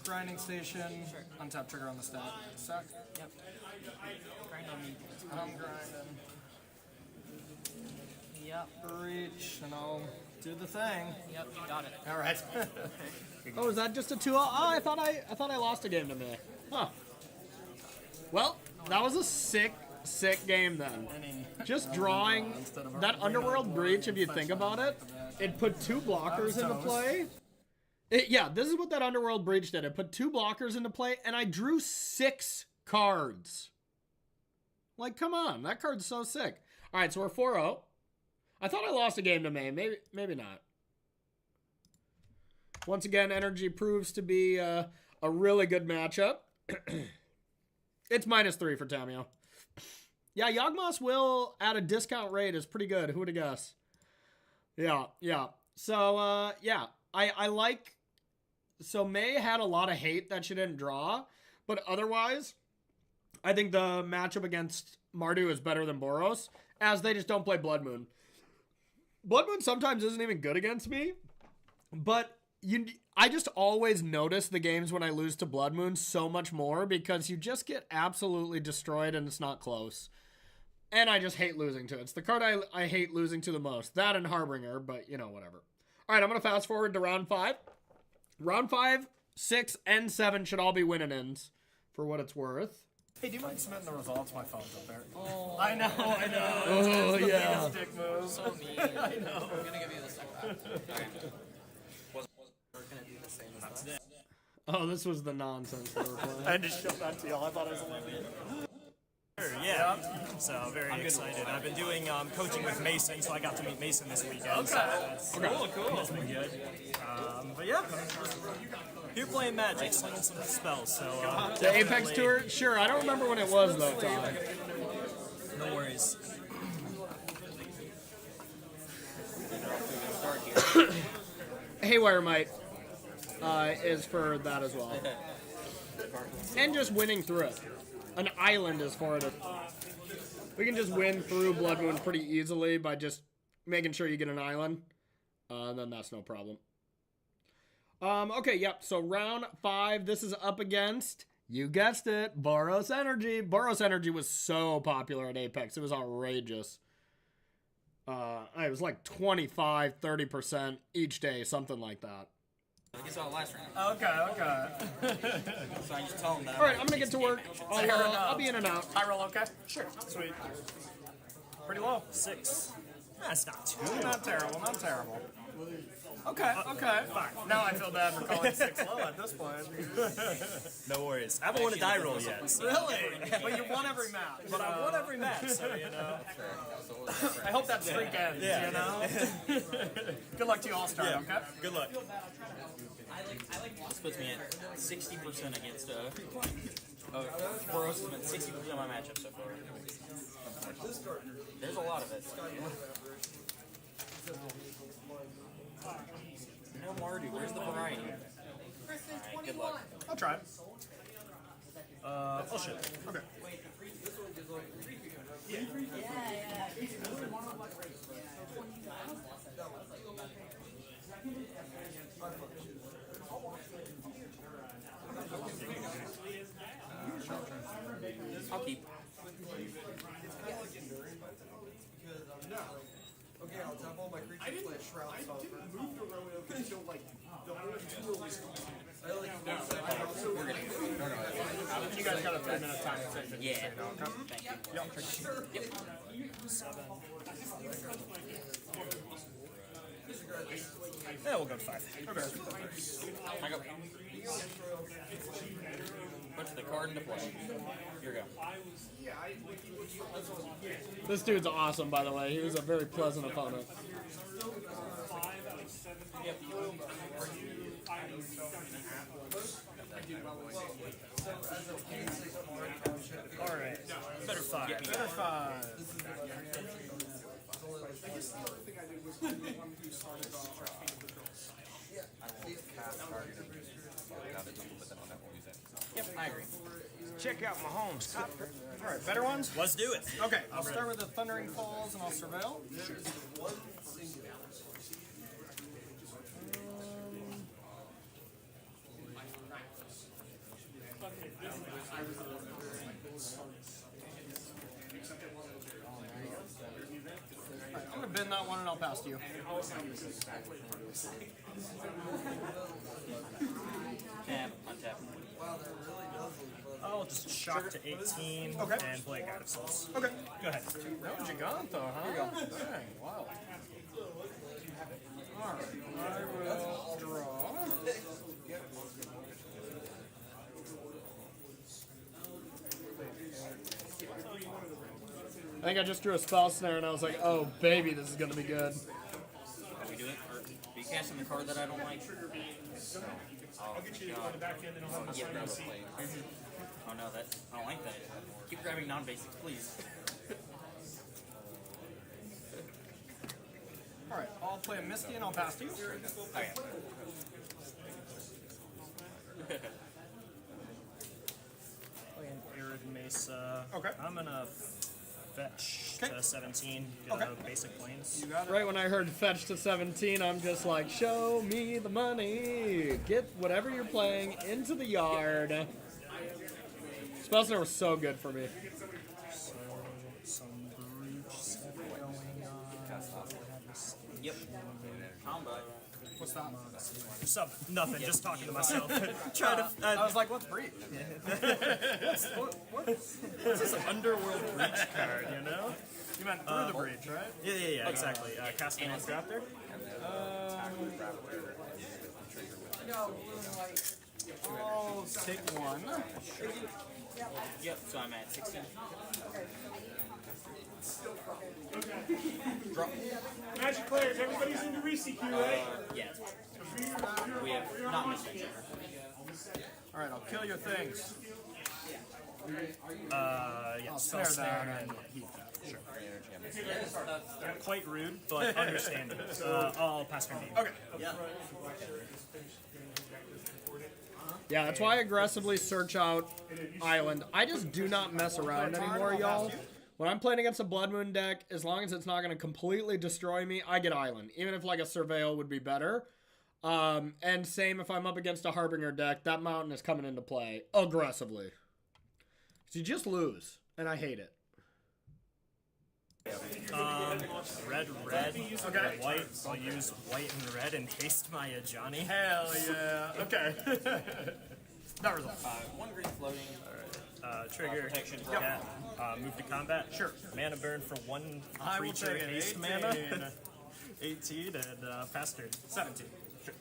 Grinding station. Untap trigger on the stack. Sack. Yep. Grind on me. I'm grinding. Yep. Reach, and I'll do the thing. Yep, you got it. All right. Oh, is that just a 2-0? Oh, I thought I lost a game to me. Huh. Well, that was a sick game then. Just drawing that Underworld Breach, if you think about it, it put 2 blockers into play. Yeah, this is what that Underworld Breach did. It put 2 blockers into play, and I drew 6 cards. Like, come on. That card's so sick. All right, so we're 4-0. I thought I lost a game to May. Maybe not. Once again, Energy proves to be a really good matchup. It's -3 for Tameo. Yeah, Yawgmoth's Will at a discount rate is pretty good. Who would have guessed? Yeah. So, yeah. I like... So May had a lot of hate that she didn't draw. But otherwise, I think the matchup against Mardu is better than Boros, as they just don't play Blood Moon. Blood Moon sometimes isn't even good against me, but I just always notice the games when I lose to Blood Moon so much more because you just get absolutely destroyed and it's not close. And I just hate losing to it. It's the card I hate losing to the most. That and Harbinger, but you know, whatever. All right, I'm going to fast forward to round 5. Round 5, 6, and 7 should all be winning-ins for what it's worth. Hey, do you mind submitting the results? My phone's up there. Oh, I know. Oh, yeah. Dick move. So mean. I know. I'm gonna give you the second back. We're gonna do the same as that. Oh, this was the nonsense they were playing. I had to show that to y'all. I thought it was hilarious. Yeah, so very excited. I've been doing coaching with Mason, so I got to meet Mason this weekend. So Cool. That's been good. But yeah, here playing Magic, slinging some spells. So The Apex Tour? Sure, I don't remember when it was though, Tom. No worries. Haywire Might is for that as well. And just winning through it. An island is for it. We can just win through Blood Moon pretty easily by just making sure you get an island. Then that's no problem. Okay, yep, so round 5, this is up against, you guessed it, Boros Energy. Boros Energy was so popular at Apex. It was outrageous. It was like 25, 30% each day, something like that. You saw it last round. Okay. So I just tell him that. All right, I'm going to get to work. I'll be in and out. I roll okay? Sure. Sweet. Pretty low. 6. That's not too Not terrible, not terrible. Okay. Fine. Now I feel bad for calling 6 low at this point. No worries. I haven't won a die roll yet. So. Really? But you won every match. But I won every match, so you know. I hope that streak ends, you know? Good luck to you all, Star, okay? Good luck. This puts me at 60% against Boros has been 60% of my matchup so far. There's a lot of it. No more, dude. Where's the variety? Alright, good luck. I'll try it. Oh shit. Okay. I'll keep. Okay, I'll tap all my creatures, play a Shroud Stomper. Move the Roanoke until like the whole tour was complete. You guys got a 3-minute time decision. Yeah. Thank you. Yep. 7. Yeah, we'll go to 5. Okay. I go. Put the card into play. Here we go. This dude's awesome, by the way. He was a very pleasant opponent. Alright. Better 5. Better 5. I guess the other thing I did was the one who started off Yep, I agree. Check out my homes. Alright, better ones? Let's do it. Okay, I'll start with the Thundering Falls and I'll surveil. Alright, I'm gonna bend that one and I'll pass to you. Tap, untap. I'll just Shock to 18 and play God of Souls. Okay. Go ahead. No Giganta, huh? Dang, wow. Alright, I will draw. I think I just drew a spell snare and I was like, oh baby, this is gonna be good. Can we do it? Or be casting the card that I don't like? I'll get you on the back end and I'll have Yeah, grab a plate. Oh no, I don't like that. Keep grabbing non-basics, please. Alright, I'll play a Misty and I'll pass to you. Okay. Play an Arid Mesa. Okay. I'm gonna fetch to 17. Get Okay. basic planes. You got it. Right when I heard fetch to 17, I'm just like, show me the money. Get whatever you're playing into the yard. Spell snare was so good for me. So, some brute stuff going on. Yep. Combo. What's that? Sub. Nothing. Just talking to myself. Trying to. I was like, what's breach? What's this underworld breach card? You know. You meant through the breach, right? Yeah. Exactly. Casting on Raptor. I'll take one. Yep. So I'm at 16. Magic players, everybody's in the Reese queue, right? Yeah. We have not missed each Alright, I'll kill your things. Yeah. I'll Spell snare that snare and and heat that. Sure. quite rude, but understandable. I'll pass turn to you. Okay. Yeah. Yeah, that's why I aggressively search out Island. I just do not mess around anymore, y'all. When I'm playing against a Blood Moon deck, as long as it's not going to completely destroy me, I get Island. Even if like a Surveil would be better. And same if I'm up against a Harbinger deck, that Mountain is coming into play aggressively. So you just lose, and I hate it. Red, okay. White. I'll use white and red and haste my Ajani. Hell yeah. Okay. That was a 5. One green floating. Trigger. Protection. Yeah. Move to combat. Sure. Mana burn for one I will creature. take it. Haste 18. mana. 18 and pass turn. 17. Sure.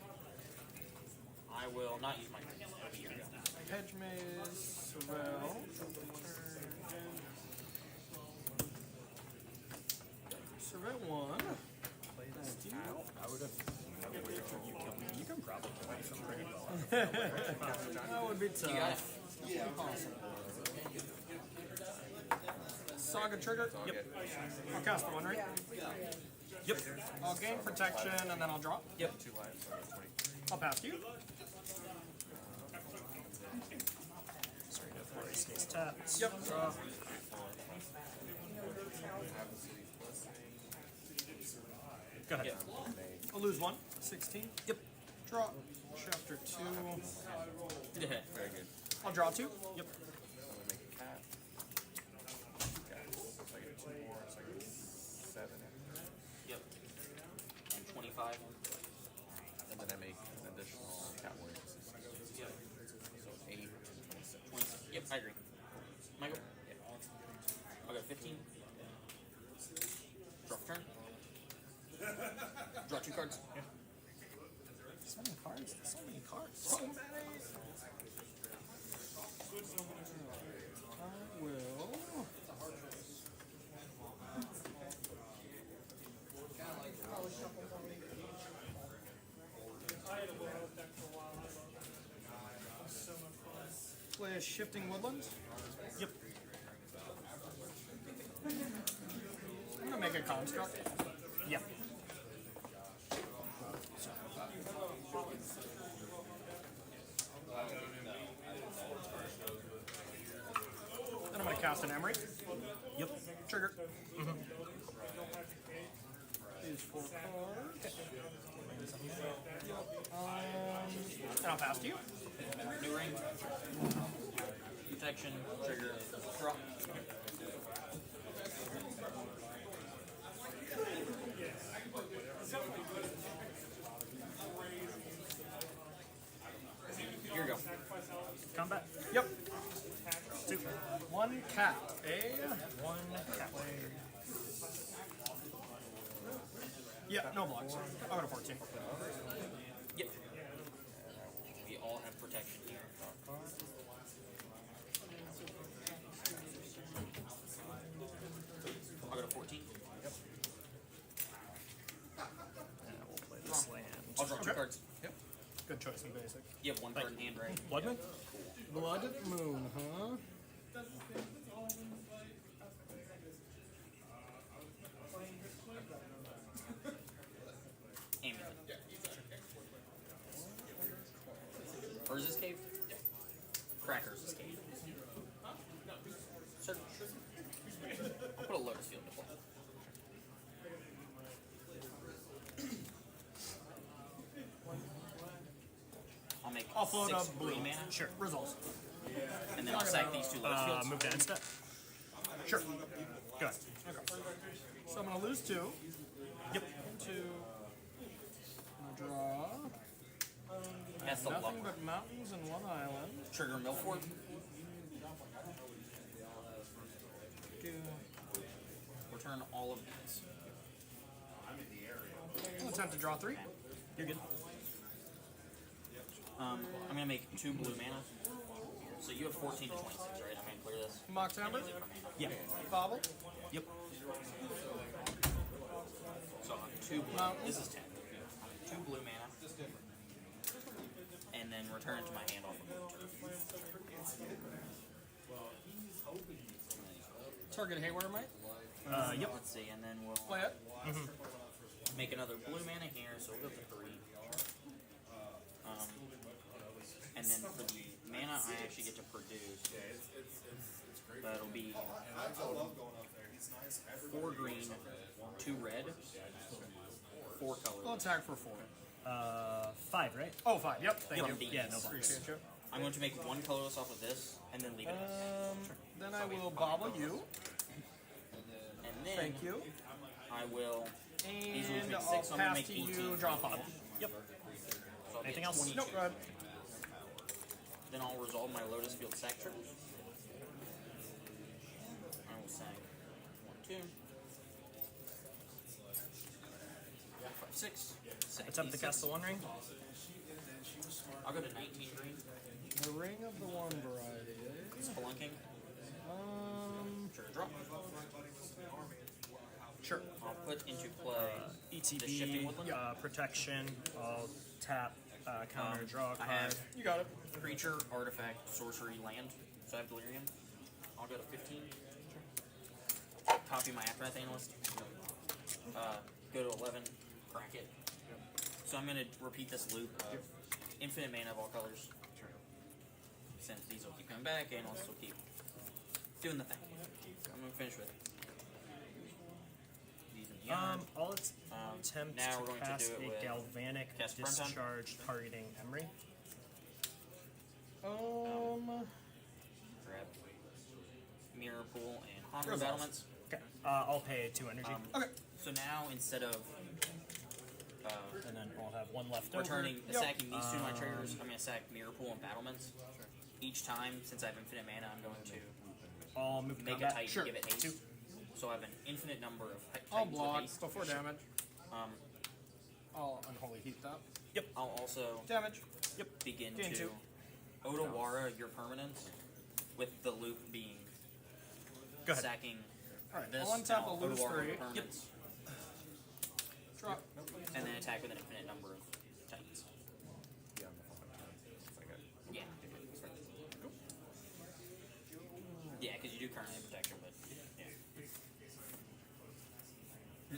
I will not use my green. It'll be your go. Hedge Maze, Surveil. Surveil 1. I would have. You kill me. You can probably kill me from pretty well. That would be tough. Yeah. Saga trigger? Yep. I'll cast for one, right? Yep. I'll gain protection and then I'll draw. Yep. I'll pass to you. Sorry, no flurry, stays tapped. Yep. Draw. Go ahead. I'll lose 1. 16. Yep. Draw. Chapter 2. Yeah, very good. I'll draw 2. Yep. Yep. And 25. And then I make an additional cat warrior. Yep. So 8, 26. Yep, I agree. Michael? Yeah. I'll go 15. Draw for turn. Draw 2 cards. So many cards. So many cards. So many. I will. Play a Shifting Woodlands. Yep. I'm gonna make a construct. Yep. Then I'm gonna cast an Emery. Yep. Trigger. Use 4 cards. And I'll pass to you. New ring. Protection. Trigger. Draw. Here we go. Combat. Yep. 2. 1 cat. 1 cat. Yeah, no blocks. I'll go to 14. Yep. We all have protection here. I'll go to 14. Yep. And we'll play this land. I'll draw 2 cards. Yep. Good choice in basic. You have 1 card in hand, right? Bloodman? Blood Moon, huh? Amulet. Urza's Cave? Cracker's Cave. Search. I'll put a Lotus Field to play. I'll make Offload 6 of blue blue. mana. Sure. Results. And then I'll sack these 2 Lotus Fields. Move to end step. Sure. Go ahead. Okay. So I'm gonna lose 2. Yep. 2. Draw. That's the Nothing luck. but mountains and 1 island. Trigger Milford. Return all of these. I'll attempt to draw 3. You're good. I'm gonna make 2 blue mana. So you have 14 to 26, right? I'm gonna clear this. Mock Timber. Yeah. Bobble. Yep. So 2 blue. This is 10. 2 blue mana. And then return it to my hand off of the turn. Target Haywire Might. Yep. Let's see, and then we'll Play it. make another blue mana here, so we'll go to 3. And then for the mana I actually get to produce, that'll be 4 green, 2 red, 4 color. I'll attack for 4. 5, right? Oh, 5. Yep. Thank Yep. you. Yeah, no blocks. Appreciate you. I'm going to make 1 colorless off of this, and then leave it. Then I will bobble you. And then Thank you. I will. These will And make I'll 6, so I'm going pass to to make 18. you. Draw 5. Yep. So I'll be Anything at else? 22. Nope. Go ahead. Then I'll resolve my Lotus Field sack triggers. I will sack 1, 2, 5, 6. Sack Attempt to cast the One Ring. I'll go to 19 green. The Ring of the One variety. Spelunking. Trigger drop. Sure. I'll put into play the Shifting ETB, Woodland. protection. I'll tap, counter, draw a I card. have You got it. creature, artifact, sorcery, land. So I have Delirium. I'll go to 15. Copy my Aftermath Analyst. Go to 11. Crack it. So So I'm gonna repeat this loop of infinite mana of all colors. Since these will keep coming back and I'll still keep doing the thing. I'm gonna finish with these in the yard. I'll attempt now we're to going cast to do it a with galvanic cast front time. discharge targeting Emery. Grab mirror pool and Honor Resolve. battlements. Okay. I'll pay 2 energy. Okay. So now instead of and then I'll have 1 left returning, over. sacking these 2 of my triggers, I'm going to sack Mirror Pool and Battlements. Each time, since I have infinite mana, I'm going to I'll move to make a combat. Titan Sure. and give it haste. 2. So I have an infinite number of Titans I'll with block haste. before damage. Um, I'll unholy heat that. Yep. I'll also Damage. Yep. Begin Gain to 2. Odawara your permanence, with the loop being Go ahead. sacking Alright, this. I'll untap and I'll a lose Odawara 3. your permanence, Drop. and then attack with an infinite number of Titans. Yeah. Yeah, because you do current protection, but yeah.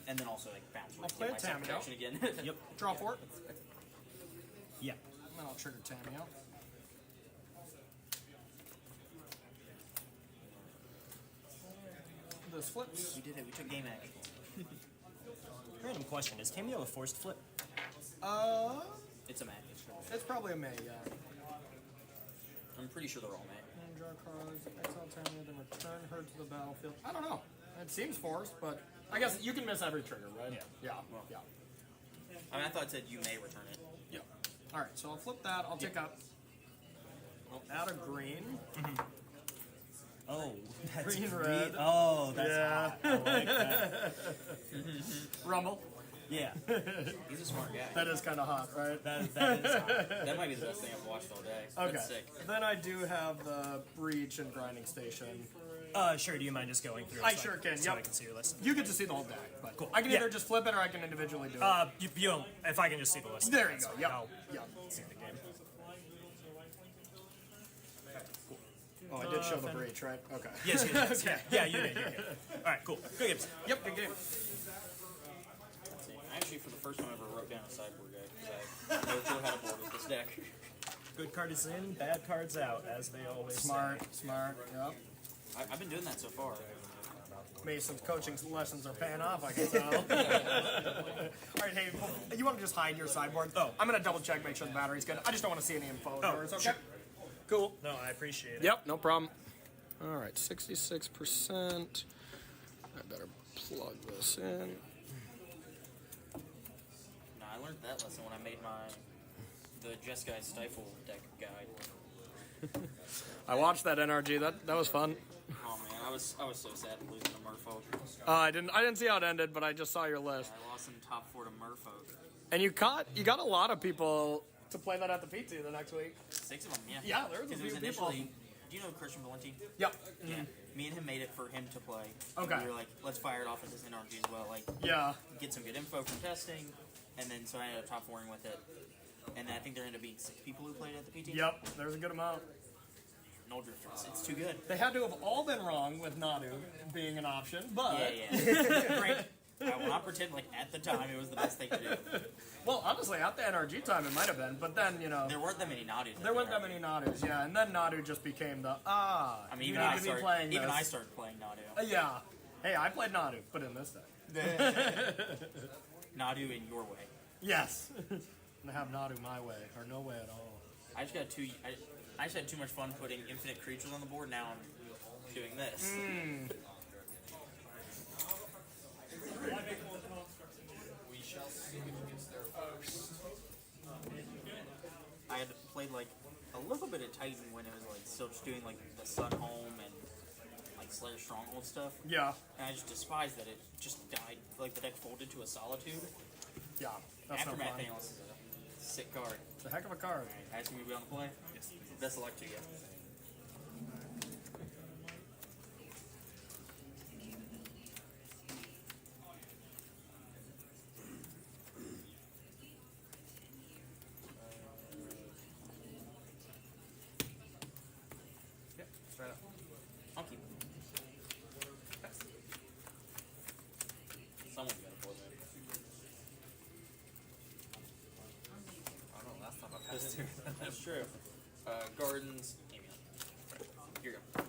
And then also like bounce. I'll play a Tamio. Protection again. Yep. Draw 4. Yeah. And then I'll trigger Tamio. This flips. We did it. We took game action. Random question: is Cameo a forced flip? It's a May. It's probably a May, yeah. I'm pretty sure they're all May. And draw cards, exile Tamio, then return her to the battlefield. I don't know. It seems forced, but I guess you can miss every trigger, right? Yeah. Yeah. I mean, I thought it said you may return it. Yeah. Alright, so I'll flip that. I'll take up. Add a green. Oh, that's Green, green. red. Oh, that's Yeah. hot. I like that. Rumble. Yeah. He's a smart guy. That is kind of hot, right? That is hot. That might be the best thing I've watched all day. Okay. That's sick. Then I do have the Breach and Grinding Station. Sure. Do you mind just going through? I so sure can. So Yep. I can see your list. You get to see the whole deck, but Cool. I can Yeah. either just flip it or I can individually do it. You don't. If I can just see the list. There you that's go. fine. Yep. I'll Yep. see the game. Oh, I did show the Breach, right? Okay. Yes. Okay. Yeah, you did. You're good. All right. Cool. Good games. Yep. Good game. I actually, for the first time, ever wrote down a sideboard guy because I had no clue how to board with this deck. Good card is in, bad cards out, as they always Smart. say. Smart. Yep. I've been doing that so far. Mason's coaching lessons are paying off, I can tell. Alright, hey, you want to just hide your sideboard? Oh. I'm going to double check, make sure the battery's good. I just don't want to see any info. Oh, It's okay? sure. Cool. No, I appreciate it. Yep, no problem. Alright, 66%. I better plug this in. No, I learned that lesson when I made the Jeskai Stifle deck guide. I watched that NRG. That was fun. Oh man, I was so sad losing to Merfolk. I didn't see how it ended, but I just saw your list. I lost in top 4 to Merfolk. And you got a lot of people to play that at the PT the next week. 6 of them, yeah. Yeah, there was a 'Cause it few initially, people. do you know Christian Valenti? Yep. Yeah. Me and him made it for him to play. Okay. We were like, let's fire it off at this NRG as well. Like, Yeah. get some good info from testing, and then so I ended up top 4ing with it. And then I think there ended up being 6 people who played at the PT. Yep, there's a good amount. Null Drifters. It's too good. They had to have all been wrong with Nadu being an option, but... Yeah. Great. I will not pretend like at the time it was the best thing to do. Well, honestly, at the NRG time it might have been, but then, There weren't that many Nadus. there weren't that many Nadus, yeah, and then Nadu just became the, I mean, you even need I to be started, playing even this. I started playing Nadu. Yeah. Hey, I played Nadu, but in this deck. Nadu in your way. Yes. I'm gonna have Nadu my way, or no way at all. I just got I just had too much fun putting infinite creatures on the board. Now I'm doing this. We shall see who gets there first. I had played like a little bit of Titan when it was like still just doing like the Sun Home and like Slayer Stronghold stuff. Yeah. And I just despised that it just died. Like the deck folded to a Solitude. Yeah. That's no Aftermath fun. Analyst is a sick card. It's a heck of a card. I assume you'll be on the play? Yes. Best of luck to you. Yep, straight up. I'll keep it. Someone's got a board there. True. Gardens. Amy. Here you go.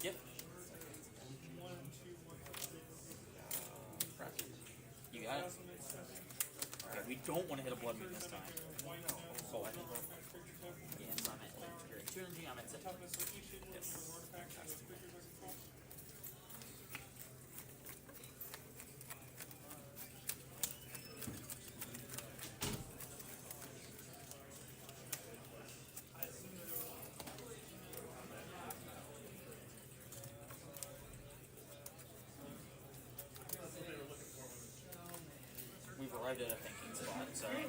Yep. You got it. Okay, we don't want to hit a blood moon this time. So I think. Yeah, so I'm at you're at 2 energy. I'm at 6. Yes. We've arrived at a thinking spot, sorry.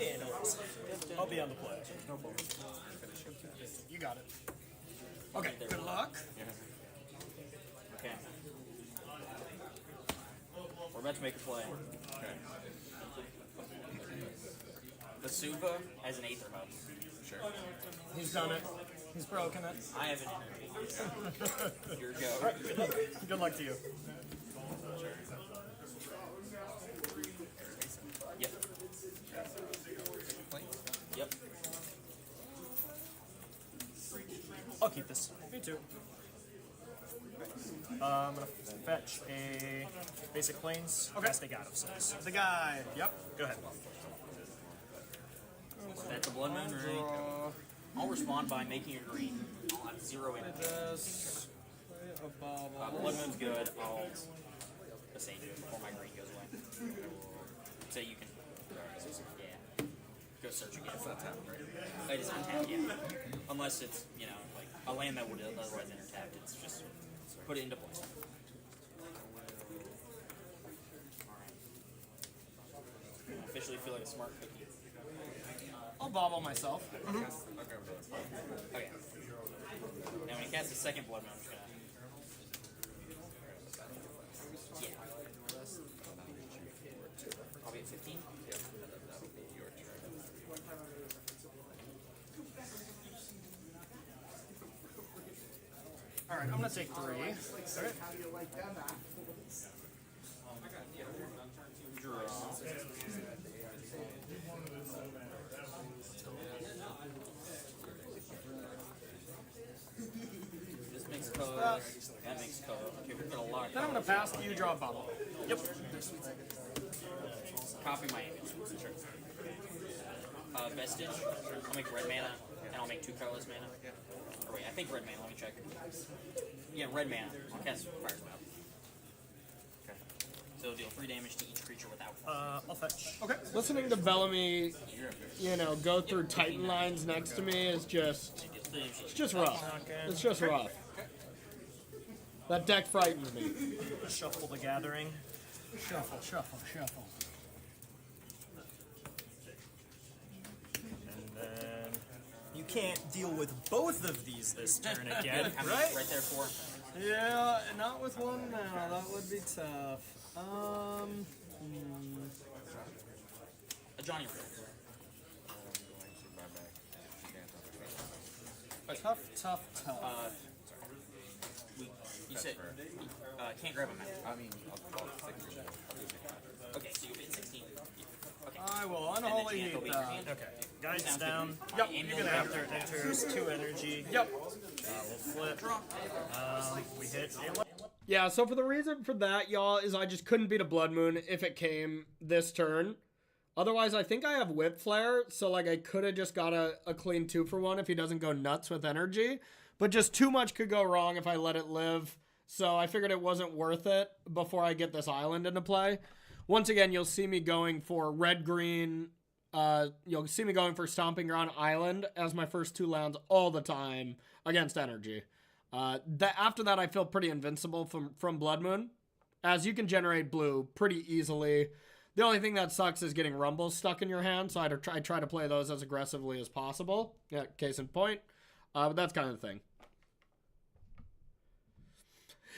Yeah, no worries. I'll be on the play. No problem. You got it. Okay, good luck. Okay. We're about to make a play. The Suva has an Aether Hub. Sure. He's done it. He's broken it. I have an energy. Here we go. All right, good luck. Good luck to you. Yep. Yep. I'll keep this. Me too. I'm gonna fetch a basic plains. Okay. Cast a God of Souls. The guy. Yep. Go ahead. That's a blood moon, right? I'll respond by making a green. I'll have 0 energy. This. Blood moon's good. I'll save it before my green goes away. So you can. Yeah. Go search again. It's untapped, right? It is untapped, yeah. Unless it's, you know, like a land that would otherwise enter tapped. It's just put it into place. Alright. I officially feel like a smart cookie. I'll bobble myself. Okay. Now when he casts the second blood moon, I'm just gonna. Yeah. I'll be at 15. All right, I'm gonna take 3. How do you like them apples? Draw. This makes code. That makes code. Okay, we've got a lot of Then I'm gonna pass. You draw a bubble. Yep. Copy my image. Sure. Vestige. I'll make red mana, and I'll make 2 colorless mana. Or wait, I think red mana. Let me check. Yeah, red mana. I'll cast Fire Spell. Okay. So it'll deal 3 damage to each creature without. I'll fetch. Okay. Listening to Bellamy, you know, go through Titan lines next to me is just, it's just rough. It's just rough. That deck frightens me. Shuffle the Gathering. Shuffle, shuffle, shuffle. And then you can't deal with both of these this turn again, I'm right? right there for. Yeah, not with 1 now. That would be tough. A Johnny. Tough, tough, tough. You said can't grab a map. I mean, okay, so you'll be at 16. Okay. I will unholy heat that. Okay. Guides down. Yep, You you can can have have after it enters 2 energy. Yep. We'll flip. We hit. Yeah, so for the reason for that, y'all, is I just couldn't beat a Blood Moon if it came this turn. Otherwise, I think I have Whip Flare, so like I could have just got a clean 2-for-1 if he doesn't go nuts with energy. But just too much could go wrong if I let it live. So I figured it wasn't worth it before I get this island into play. Once again, you'll see me going for red-green. You'll see me going for Stomping Ground Island as my first 2 lands all the time against energy. After that, I feel pretty invincible from Blood Moon, as you can generate blue pretty easily. The only thing that sucks is getting Rumbles stuck in your hand, so I try to play those as aggressively as possible. Yeah, case in point. But that's kind of the thing.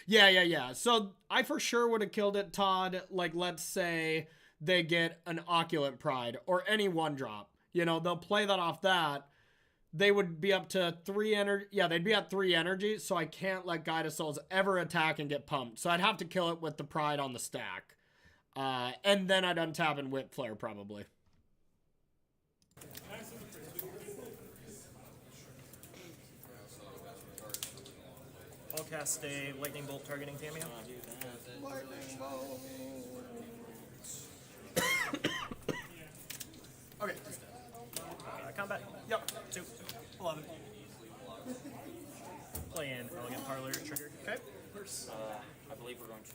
Yeah. So I for sure would have killed it, Todd. Like, let's say they get an Oculent Pride or any 1-drop. You know, they'll play that off that. they would be up to 3 energy. Yeah, they'd be at 3 energy, so I can't let Guide of Souls ever attack and get pumped. So I'd have to kill it with the Pride on the stack. And then I'd untap and Whip Flare, probably. I'll cast a Lightning Bolt targeting Cameo. Lightning bolt. Okay. Combat. Yep. 2. 11. Play in Elegant Parlor trigger. Okay. I believe we're going to.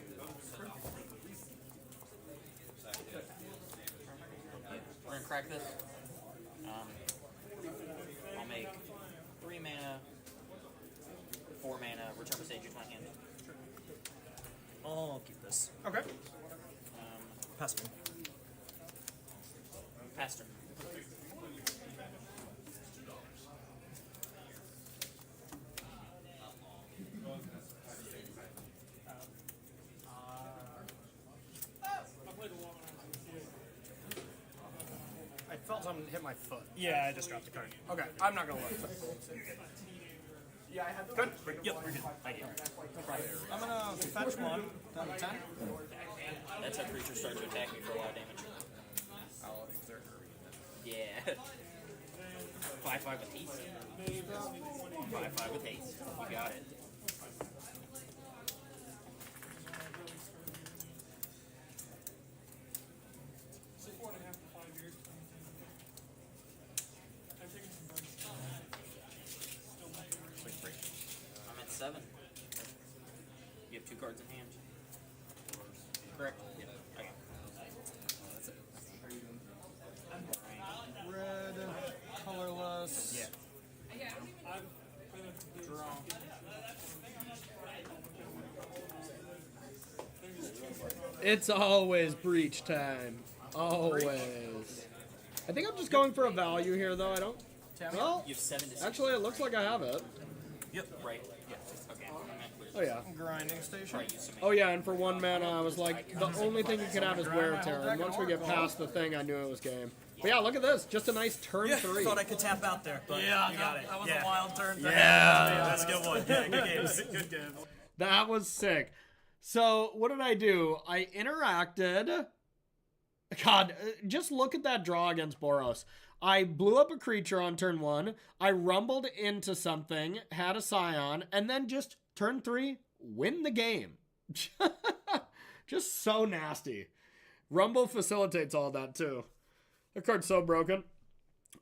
We're gonna crack this. I'll make 3 mana, 4 mana, return a sage into my hand. I'll keep this. Okay. Pass turn. Pass turn. I felt something hit my foot. Yeah, I just dropped the card. Okay, I'm not gonna look. Yeah, I had Good. Yep, we're good. Thank you. I'm gonna fetch 1 down to 10. That's how creatures start to attack me for a lot of damage. I'll exert. Yeah. 5/5 with haste. 5/5 with haste. You got it. I'm at 7. You have 2 cards in hand. Correct? Yeah. Okay. That's it. Red, colorless. Yeah. Draw. It's always breach time. Always. I think I'm just going for a value here, though. I don't. Well, You have 7 to 6. actually, it looks like I have it. Yep. Right. Yeah. Okay. Oh, yeah. Grinding station. Oh, yeah, and for 1 mana, I was like, the only thing you could have is Wear Tear. And once we get past the thing, I knew it was game. But yeah, look at this. Just a nice turn 3. Thought I could tap out there, but Yeah, you got it. that was Yeah. a wild turn. Yeah, that's a good one. Yeah, good games. Good game. That was sick. So, what did I do? I interacted. God, just look at that draw against Boros. I blew up a creature on turn 1. I rumbled into something, had a Scion, and then just turn 3, win the game. Just so nasty. Rumble facilitates all that too. The card's so broken.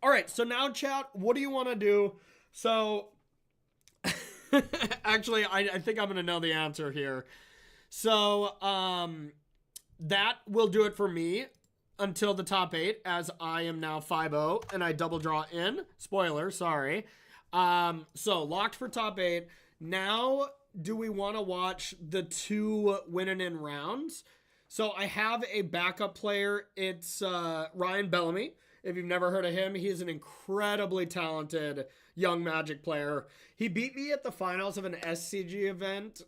All right, so now chat, what do you want to do? So, actually, I think I'm going to know the answer here. So, that will do it for me until the top 8, as I am now 5-0, and I double draw in. Spoiler, sorry. So, locked for top 8. Now, do we want to watch the 2 winning in rounds? So, I have a backup player. It's Ryan Bellamy. If you've never heard of him, he's an incredibly talented young Magic player. He beat me at the finals of an SCG event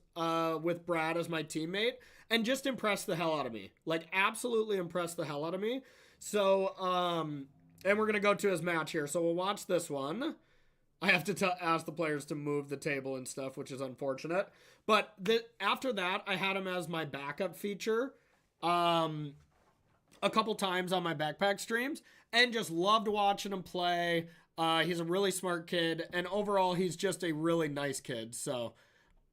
with Brad as my teammate and just impressed the hell out of me. Like, absolutely impressed the hell out of me. So, and we're going to go to his match here. So we'll watch this one. I have to ask the players to move the table and stuff, which is unfortunate. But after that, I had him as my backup feature a couple times on my backpack streams and just loved watching him play. He's a really smart kid, and overall, he's just a really nice kid. So,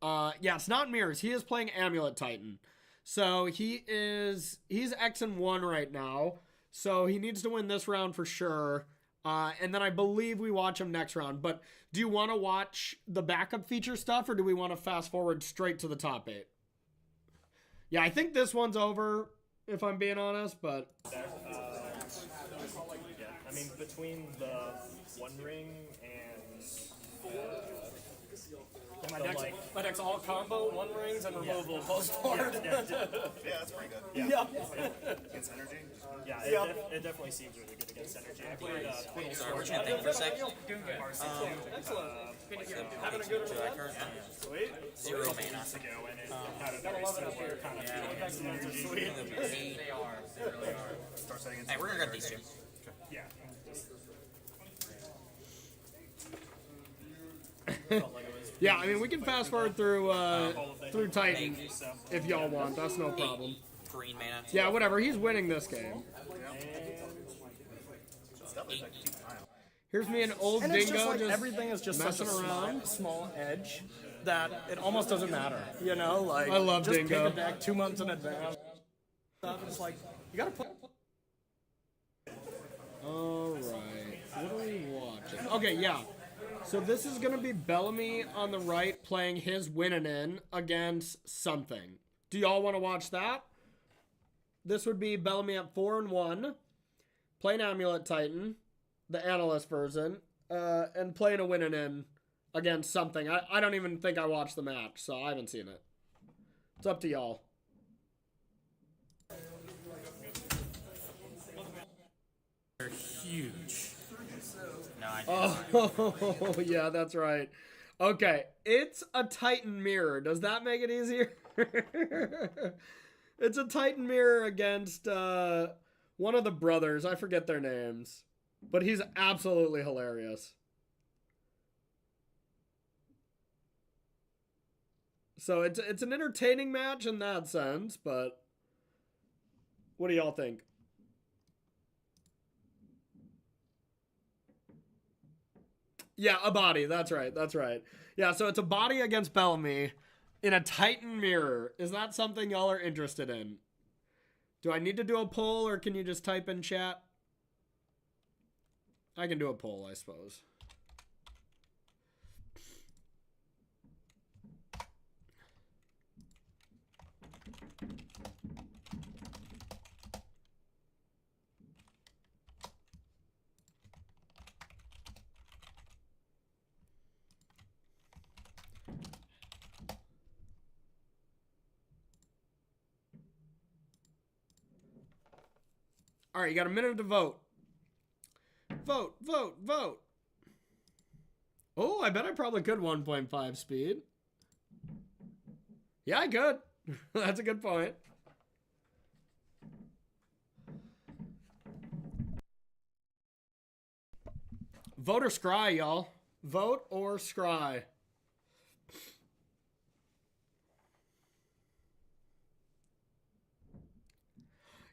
yeah, it's not mirrors. He is playing Amulet Titan. So he's X and 1 right now. So he needs to win this round for sure. And then I believe we watch him next round. But do you want to watch the backup feature stuff, or do we want to fast forward straight to the top 8? Yeah, I think this one's over, if I'm being honest, but... yeah, I mean, between the One Ring and... My deck's all combo, 1 rings, and removal post board. Yeah, that's pretty good. Yeah. Against energy? Yeah, it definitely seems really good against energy. I played Sorry, we're chatting for a sec. Excellent. Having a good one. Sweet. 0 mana. Ago, and it had a very similar kind of feel against energy. They are. They really are. Start setting Hey, we're gonna grab these 2. Yeah. felt like it was. Yeah, I mean, we can fast forward through Titan if y'all want. That's no problem. Green mana. Yeah, whatever. He's winning this game. Here's me an old And dingo it's just like just everything is just such a messing around. small edge that it almost doesn't matter. You know, like I love just Dingo. pick a deck 2 months in advance. Stuff. It's like you gotta put. All right. What are we watching? Okay, yeah. So this is gonna be Bellamy on the right playing his winning in against something. Do y'all want to watch that? This would be Bellamy at 4-1, playing Amulet Titan, the analyst version, and playing a winning in against something. I don't even think I watched the match, so I haven't seen it. It's up to y'all. They're huge. No, I Oh, yeah, that's right. Okay, it's a Titan mirror. Does that make it easier? It's a Titan mirror against one of the brothers. I forget their names. But he's absolutely hilarious. So it's an entertaining match in that sense, but what do y'all think? Yeah, a body. That's right. That's right. Yeah, so it's a body against Bellamy in a Titan mirror. Is that something y'all are interested in? Do I need to do a poll or can you just type in chat? I can do a poll, I suppose. All right, you got a minute to vote. Vote, vote, vote. Oh, I bet I probably could 1.5 speed. Yeah, I could. That's a good point. Vote or scry, y'all. Vote or scry.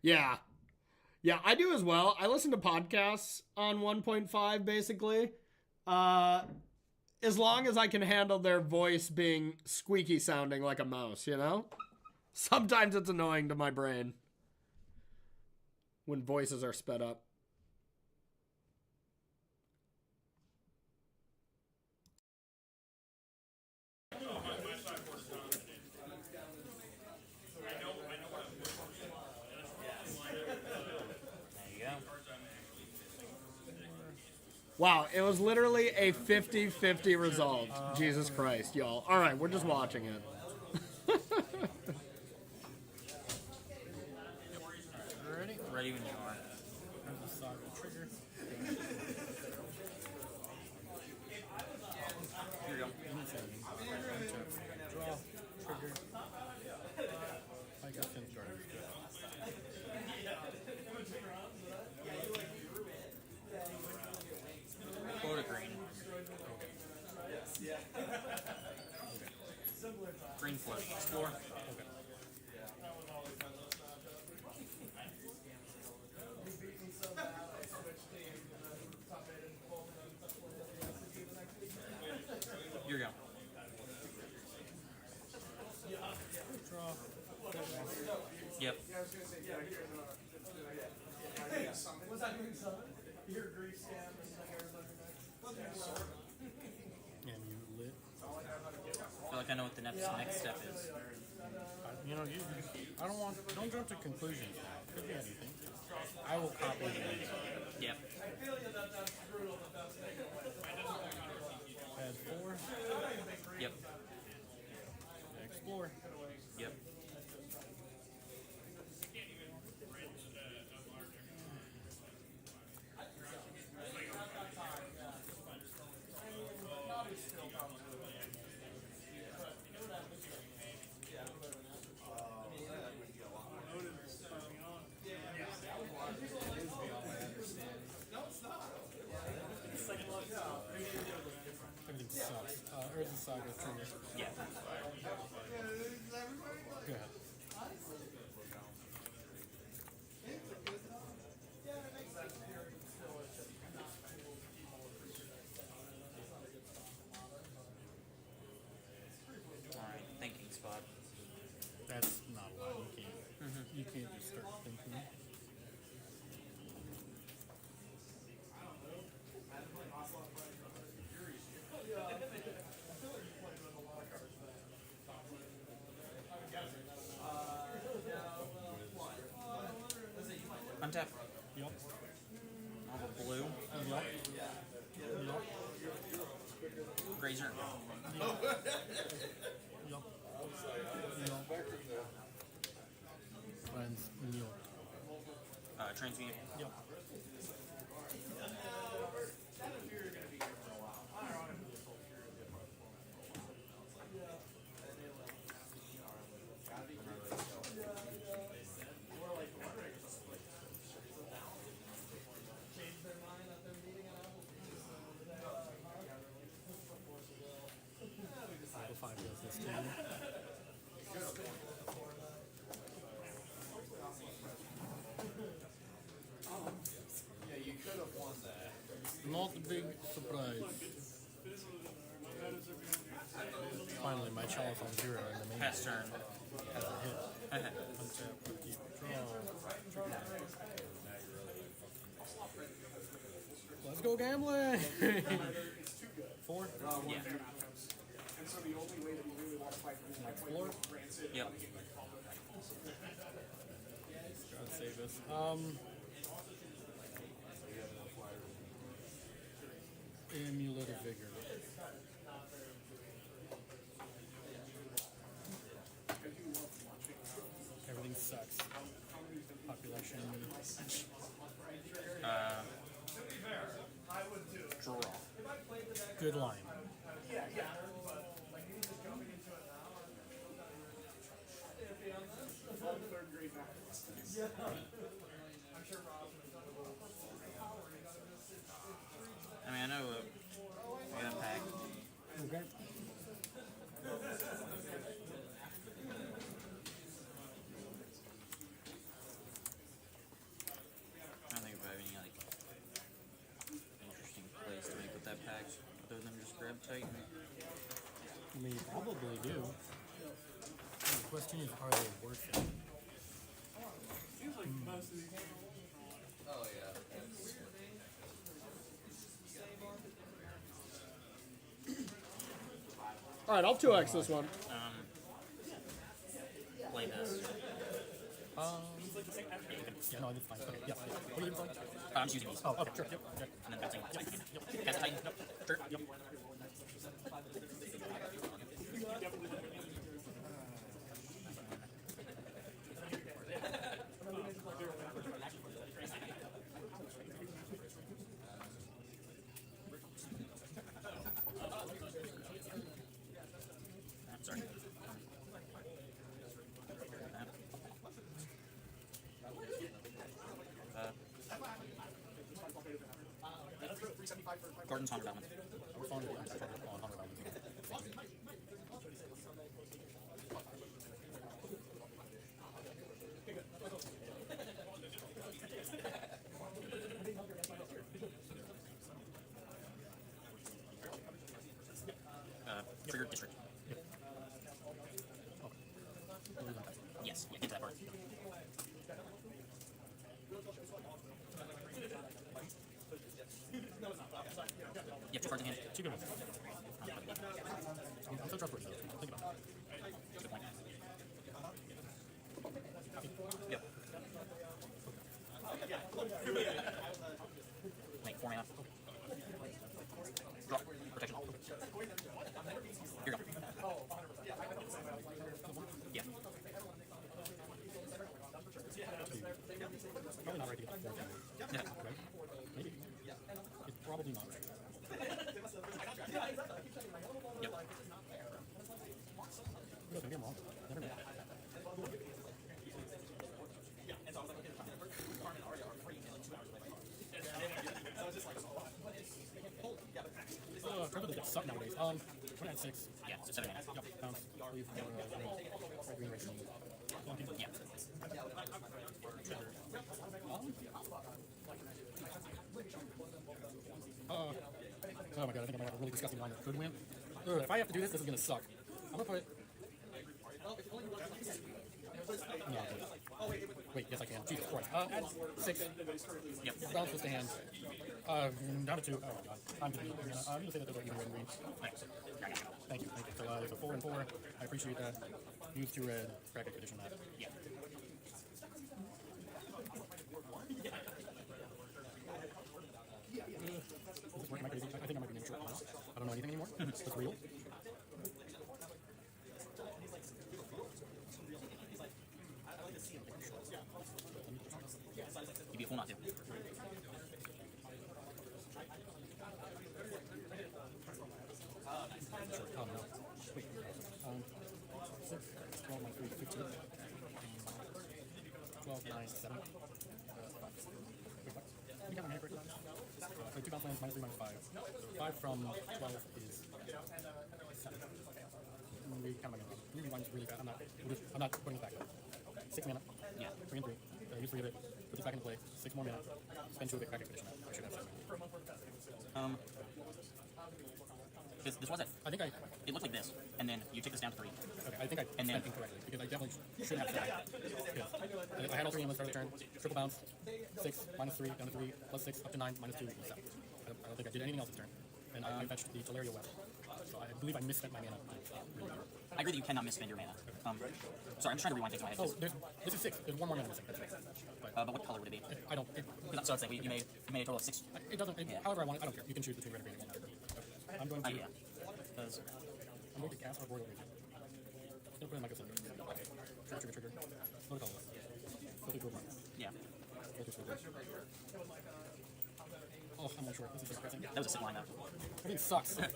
Yeah. Yeah, I do as well. I listen to podcasts on 1.5, basically. As long as I can handle their voice being squeaky sounding like a mouse, you know? Sometimes it's annoying to my brain when voices are sped up. Wow, it was literally a 50-50 result. Jesus Christ, y'all. All right, we're just watching it. Ready? Ready when you are. There's a saga trigger. Here you go. Draw, trigger. I guess finish starting. Go to green. Green flush. Explore. Here you go. Yep. Was I doing something? Your grief scam And you lit. I feel like I know what the next step is. You know, don't jump to conclusions. Could be anything. I will copy the link. Yep. Add 4. Yep. Explore. Yep. Everything sucks. Saga trigger. Yeah. Go ahead. Alright, thinking spot. That's not allowed. You can't. You can't just start thinking. Untap. Yep. I'll have a blue. Yep. Yep. Grazer. Yep. Yep. Friends, Mule. Transmute. Yep. Level 5 does this to you. Yeah, you could have won that. Not a big surprise. Finally, my chalice on 0 in the main Pass turn. has a hit. Untap, keep, draw. Let's go gambling! 4? Yeah. And so the only way that you really want to fight is by Explore? Yep. God save us. Amulet of Vigor. Everything sucks. Population. Draw. Good line. third grade math. I mean, I know we got a pack. Okay. I don't think about any like interesting place to make with that pack other than just grab Titan. I mean, you probably do. The question is, are they worth it? Oh, yeah. Alright, I'll 2x this one. Play this. Yeah, no, it's fine. Okay, yeah. What are you doing? I'm just using these. Oh, okay, sure. Yep. Okay. And then bouncing. Yep. Cast Titan. Sure. Yep. Sorry. Gordon's Haunted Element. We're fond of it. I'm trying to call it 100 rounds. Trigger District. Yep. Yes, yeah, get to that part. You have 2 cards in hand. 2 good ones. I'm so trustworthy. Think about it. Good point. Yep. Make 4 mana. Draw. Protection. Here you go. Yeah. Probably not ready to get the 4th ever. Yeah. Right? Maybe. It's probably not. Yep. Look, maybe I'm wrong. Never know. Cards that suck nowadays. What At 6. Yeah, so 7 mana. Yep. Leave red, green, red, green. Yeah. Oh my god, I think I might have a really disgusting line that could win. Ugh, if I have to do this, this is gonna suck. I'm gonna put. No, okay. Wait, yes I can. Jesus Christ. Add 6. Yep. Balance this to hand. Down to 2. Oh my god. I'm gonna say that those are even red and green. Thank you. So it's a 4 and 4. I appreciate that. Use 2 red. Crack expedition that. Yeah. Is this working? Am I crazy? I think I might be in short. I don't know anything anymore. It's real. You'd be a fool not to. Oh no. Wait. 6, 12, 3, 15. 12, 9, 7. You got my hand correct? So 2 bounce lands, -3, -5. So 5 from 12 is 7. We kind of can you rewind this really fast? I'm not putting it back up. 6 mana. Yeah. 3 and 3. Use 3 of it. Put this back into play. 6 more mana. Spend 2 of it. Crack expedition. I should have 7 mana. This was it. I think It looked like this, and then you took this down to 3. Okay, I think I And then- spent incorrectly because I definitely should have 7. Because I had all 3 in the start of the turn. Triple bounce. 6, -3, down to 3, +6, up to 9, -2, equals 7. I don't think I did anything else this turn. And I fetched the Teleria Web. So I believe I misspent my mana. I agree that you cannot misspend your mana. Sorry, I'm just trying to rewind things in my head. Oh, this is 6. There's 1 more mana missing. That's right. But what color would it be? I don't. So let's say you made a total of 6. It doesn't. However I want it. I don't care. You can choose between red and green. It won't matter. I'm going to. Yeah. Because I'm going to cast a Royal Rage. I'm going to put in my Cassandra. Trigger. What color? Filthy Gold. yeah, Oh, I'm not sure. This is depressing. that was a sick line though. Everything sucks. Yep.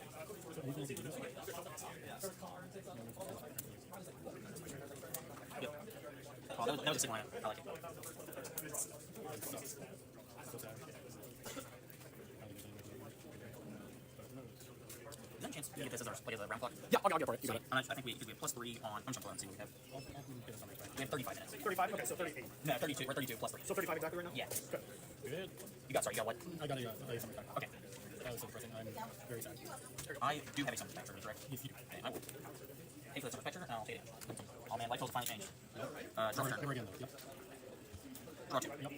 Oh, that was a sick line. I like it. Is there a chance we get this as our play as a round clock? Yeah, I'll go for it. You got it. I think we have +3 on punch and see what we have. We have 35 minutes. 35? Okay, so 38. No, 32. We're 32 +3. So 35 exactly right now? Yeah. Good. You got what? I got a summon back. Okay. That was so depressing. I'm very sad. I do have a summon spectre, correct? Yes, you do. Okay, I will pay for the summon spectre, and I'll take it. Oh man, life totals finally changed. Draw return. Never again though. Yep. Draw 2. Yep.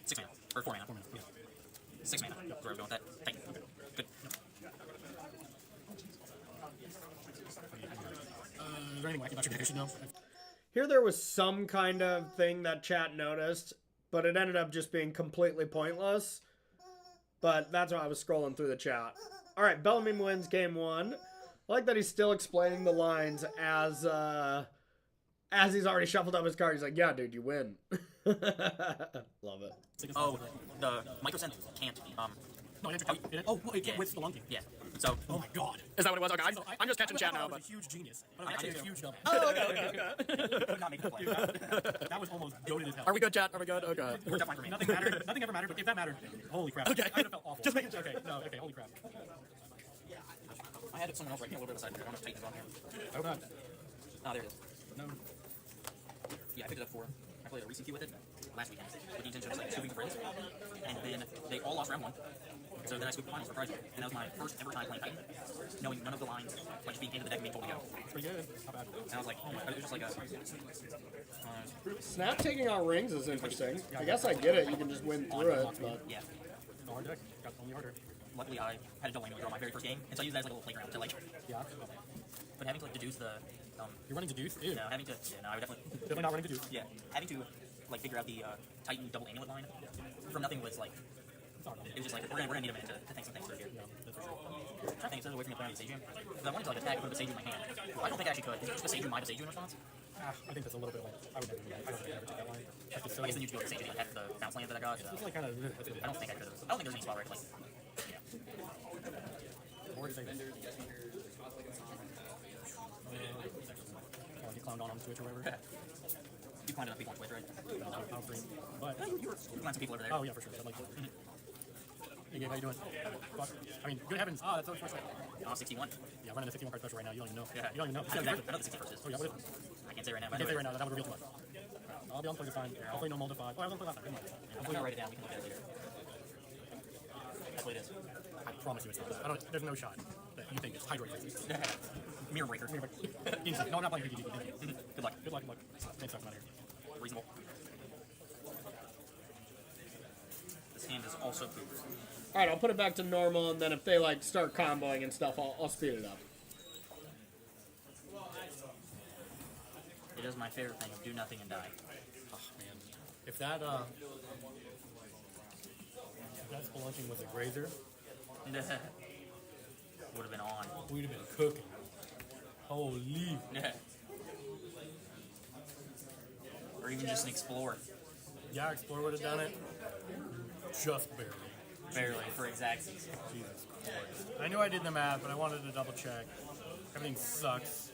6 mana. Or 4 mana. 4 minutes. Yeah. 6 mana. That's where I was going with that. Thank you. Good. Is there anything wacky about your deck I should know? Here there was some kind of thing that chat noticed, but it ended up just being completely pointless. But that's why I was scrolling through the chat. Alright, Bellamy wins game 1. I like that he's still explaining the lines as he's already shuffled up his card. He's like, yeah, dude, you win. Love it. Oh, the microsend can't. No, it can't with the Lunking. Yeah. So. Oh my god. Is that what it was? Okay, I'm just catching chat now. That was a huge genius. But Actually, actually, a huge dumbass. Oh, okay. Could not make the play. That was almost goated as hell. Are we good, chat? Are we good? Okay. Worked out fine for me. Nothing mattered. Nothing ever mattered. But if that mattered, holy crap. Okay. I would have felt awful. Just making sure. Okay. No. Okay. Holy crap. I had someone else right here a little bit beside me. I don't know if Titan's on here. I hope not. Oh, there it is. No. Yeah, I picked it up for. I played a recent queue with it last weekend with the intention of like 2 weeks friends, and then they all lost round 1. So then I scooped the finals for prize money, and that was my first ever time playing Titan, knowing none of the lines, like just being into the deck and being told to go. It's pretty good. Not bad. And I was like, oh my, it was just like a. Snap taking out rings is interesting. I guess I get it. You can just win through it, but Yeah. The hard deck. Got only harder. Luckily, I had a double draw my very first game, and so I used that as like a little playground to like. Yeah. But having to like deduce the. You're running Deduce? Ew. No, having to. Yeah, no, I would definitely. Definitely not running Deduce. Yeah, having to like figure out the Titan double amulet line from nothing was like. It was just like we're gonna need a minute to think some things through here. Yeah, that's for sure. I think instead of waiting for me to play on the Besagium, because I wanted to like attack and put Besagium in my hand. Well, I don't think I actually could. Is Besagium my Besagium response? I think that's a little bit like I would never do that. I don't think I ever take that line. That's just so. I guess then you could go with Besagium and have the bounce land that I got. It's like kind of. I don't think I could have. I don't think there's any spot where I could like. Yeah. Or say this. He clowned on Twitch or whatever. You climbed enough people on Twitch, right? No, free. But you climbed some people over there. oh yeah, for sure. But like, Hey Gabe, how you doing? Fuck. I mean, good heavens. Ah, that's so much. Oh, 61. Yeah, running a 61 card special right now. You don't even know. Yeah. You don't even know. I know exactly. I know the 61st is. Oh yeah, what is it? I can't say right now. I But can't say anyway. right now. That would reveal too much. I'll be on play this time. Hopefully no multiplied. Oh, I was on play last time. Didn't I? Hopefully I'll write it down. We can look at it later. That's what it is. I promise you it's not. I don't. There's no shot that you think it's hydrate. Mirror breaker. No, I'm not playing PvP. Thank you. Good luck. Good luck. Good luck. Thanks, I'm out of here. Reasonable. This hand is also poop. All right, I'll put it back to normal, and then if they like start comboing and stuff, I'll speed it up. It is my favorite thing of do nothing and die. Oh man, if that spelunking was a grazer, would have been on. We'd have been cooking. Holy. Or even just an explorer. Yeah, Explorer would have done it. Just barely. Barely for Exacxies. Jesus Christ. I knew I did the math, but I wanted to double check. Everything sucks.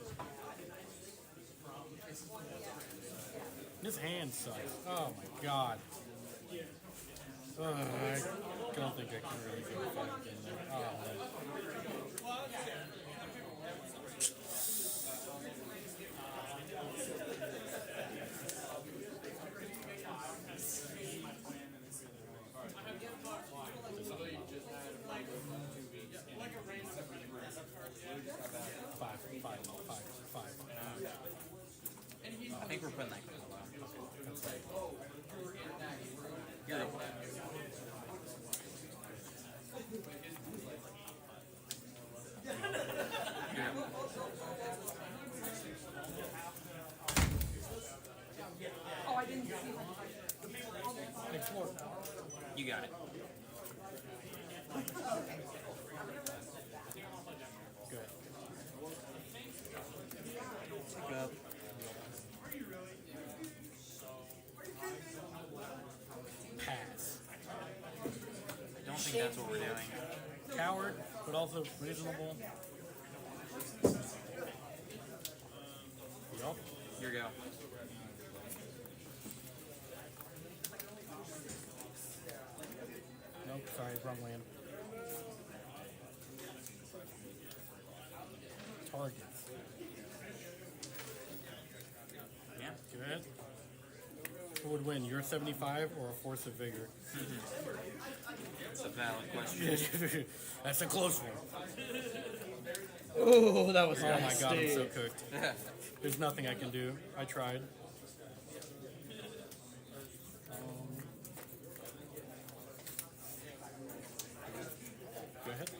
This hand sucks. Oh my god. I don't think I can really go fight in there. Oh man. Five. I think we're putting that. You're up. Oh, I didn't see Explore. You got it. Good. Pick up. Pass. I don't think that's what we're doing. Coward, but also reasonable. Yup. Here we go. Nope, sorry, wrong land. Targets. Yeah. Good. Who would win, your 75 or a Force of Vigor? That's a valid question. That's a close one. Oh, that was Oh my nasty. god, I'm so cooked. There's nothing I can do. I tried. Go ahead. I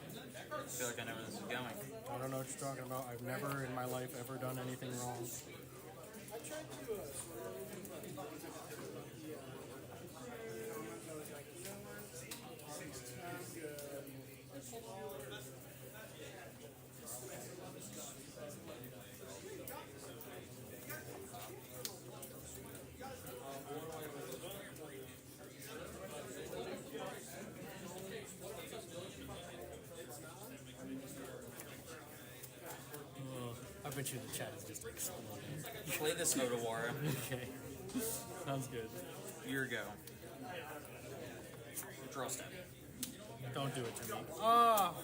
feel like I know where this is going. I don't know what you're talking about. I've never in my life ever done anything wrong. I bet you the chat is just exploding. Play this Odawara. Okay. Sounds good. Here we go. Draw step. Don't do it to me. Oh!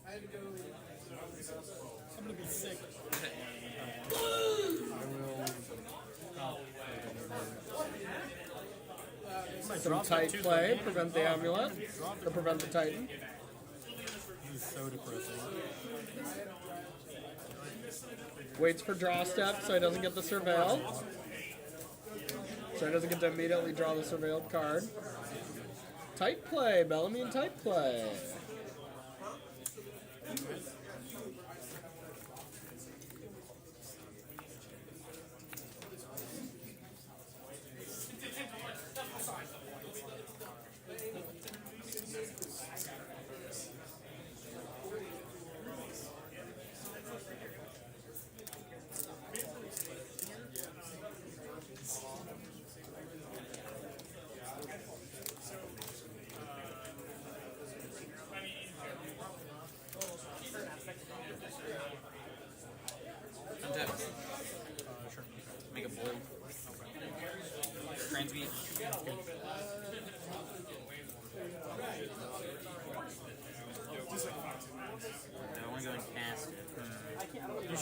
I'm gonna be sick. I will. Some tight play, prevent the amulet, or prevent the titan. This is so depressing. Waits for draw step so he doesn't get the surveilled. So he doesn't get to immediately draw the surveilled card. Tight play, Bellamy and tight play.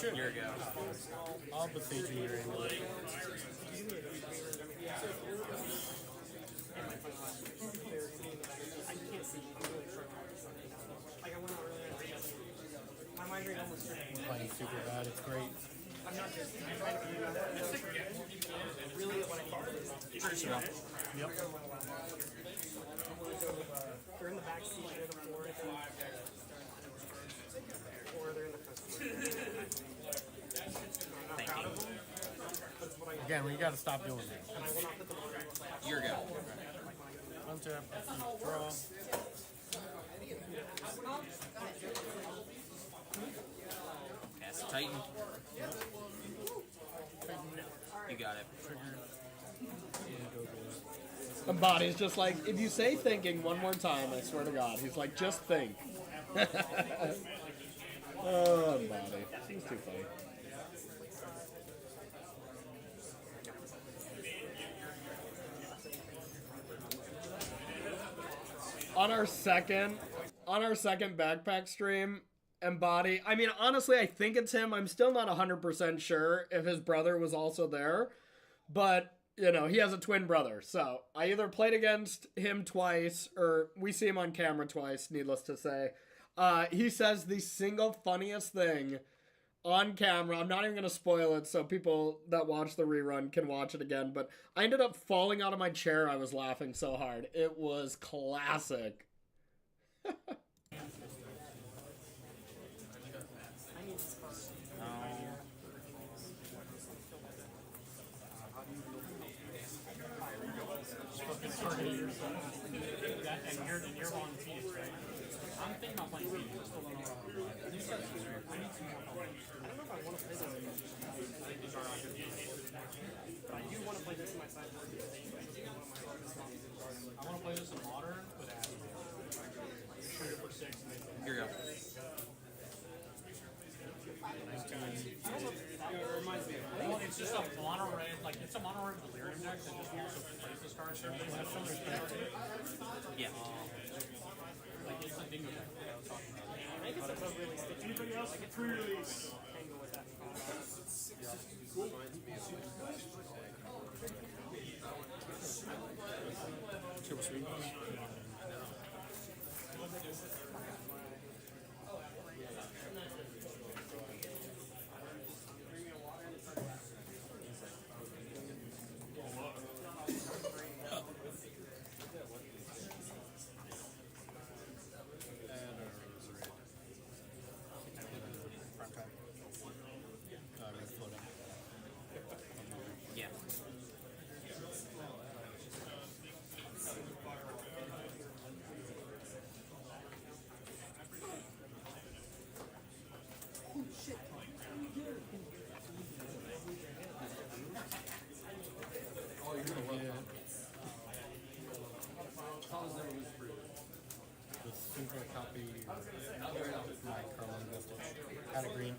Sure. Here we go. I'll besiege you your amulet. I can't see. Like I went out earlier. My migraine almost stricken. Playing super bad, it's great. I'm not just trying to figure out really what I need. Yep. They're in the back seat, they're the floor, or they're in the front seat. I'm not proud of them, but it's what I Again, we gotta stop doing that. and I will not put them on. Here we go. Untap, draw. Pass the Titan. You got it. And Body's just like, if you say thinking one more time, I swear to God, he's like, just think. Oh, Body. He's too funny. On our second backpack stream, and Body, I mean, honestly, I think it's him. I'm still not 100% sure if his brother was also there, but you know, he has a twin brother. So I either played against him twice, or we see him on camera twice, needless to say. He says the single funniest thing on camera. I'm not even going to spoil it so people that watch the rerun can watch it again. But I ended up falling out of my chair. I was laughing so hard. It was classic. And you're on Phoenix, right? I'm thinking about playing Phoenix. I still don't know. I need some more. I don't know if I want to play this. But I do want to play this in my sideboard. I want to play this in modern with Asmo. Shoot it for 6. Here we go. It reminds me of. Well, it's just a mono red, like it's a mono red delirium deck that just also plays this card. So that's some respect to it. Yeah. Like it's a dingo deck that I was talking about. I guess that's a really sticky. Anybody else? Pre-release. Tango with that. Super sweet. Yeah. The super copy my Carlin Vestige. Had a green.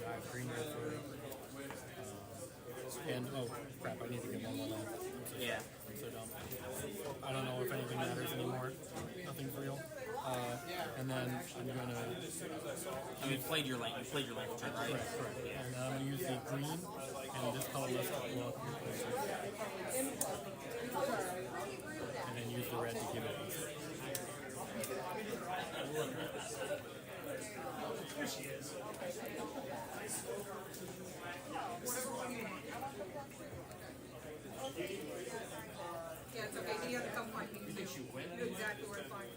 I have green red for and oh crap, I need to get one more life. Yeah. So dumb. I don't know if anything matters anymore. Nothing's real. And then I'm gonna You played your lane. You played your lane for turn, right? correct. And then I'm gonna use the green and this colorless to blow up your places. And then use the red to give it a Yeah, it's okay. He had to come find me. You knew exactly where to find me.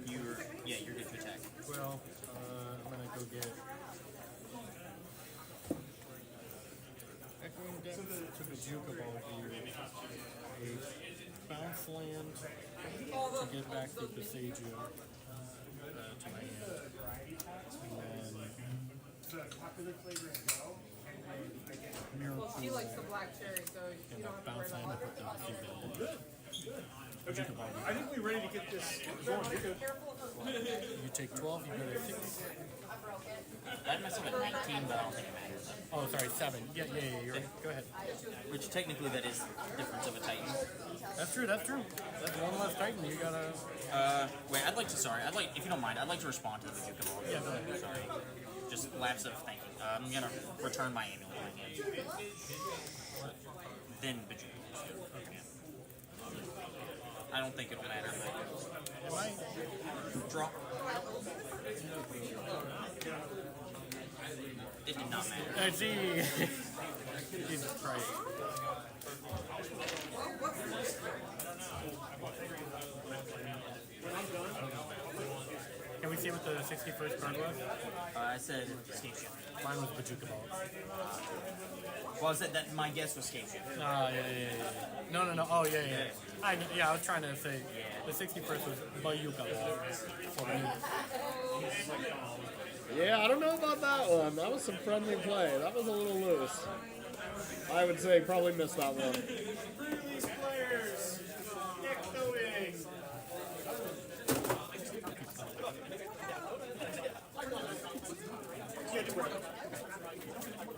You're good to attack. Well, I'm gonna go get Echoing Depth to the Juke of all here. A bounce land to get back the Besagio to my hand. And then Mirror Well, she Pool likes the black cherry, so you and don't a have to worry bounce land about to her. put the Juke Okay. I think we're ready to get this going. You're good. You take 12, you go to 6. broke it. That messed up at 19, but I don't think it matters. Oh, sorry, 7. Yeah, you're right. Go ahead. Which technically that is difference of a Titan. That's true. That's one less Titan. You gotta. Wait, I'd like, if you don't mind, I'd like to respond to the Bazooka Ball. Yeah, go ahead. Sorry. Just lapse of thinking. I'm gonna return my amulet in my hand. Then Bazooka Ball. Okay. I don't think it'll matter, but... It might. Draw. It did not matter. I see. Jesus Christ. Can we see what the 61st card was? I said Escape Ship. Mine was Bazooka Ball. Well, I said that my guess was Escape Ship. Yeah. No. Oh, yeah. I was trying to say the 61st was Bazooka Ball. Yeah, I don't know about that one. That was some friendly play. That was a little loose. I would say probably missed that one. These players, Ectoing.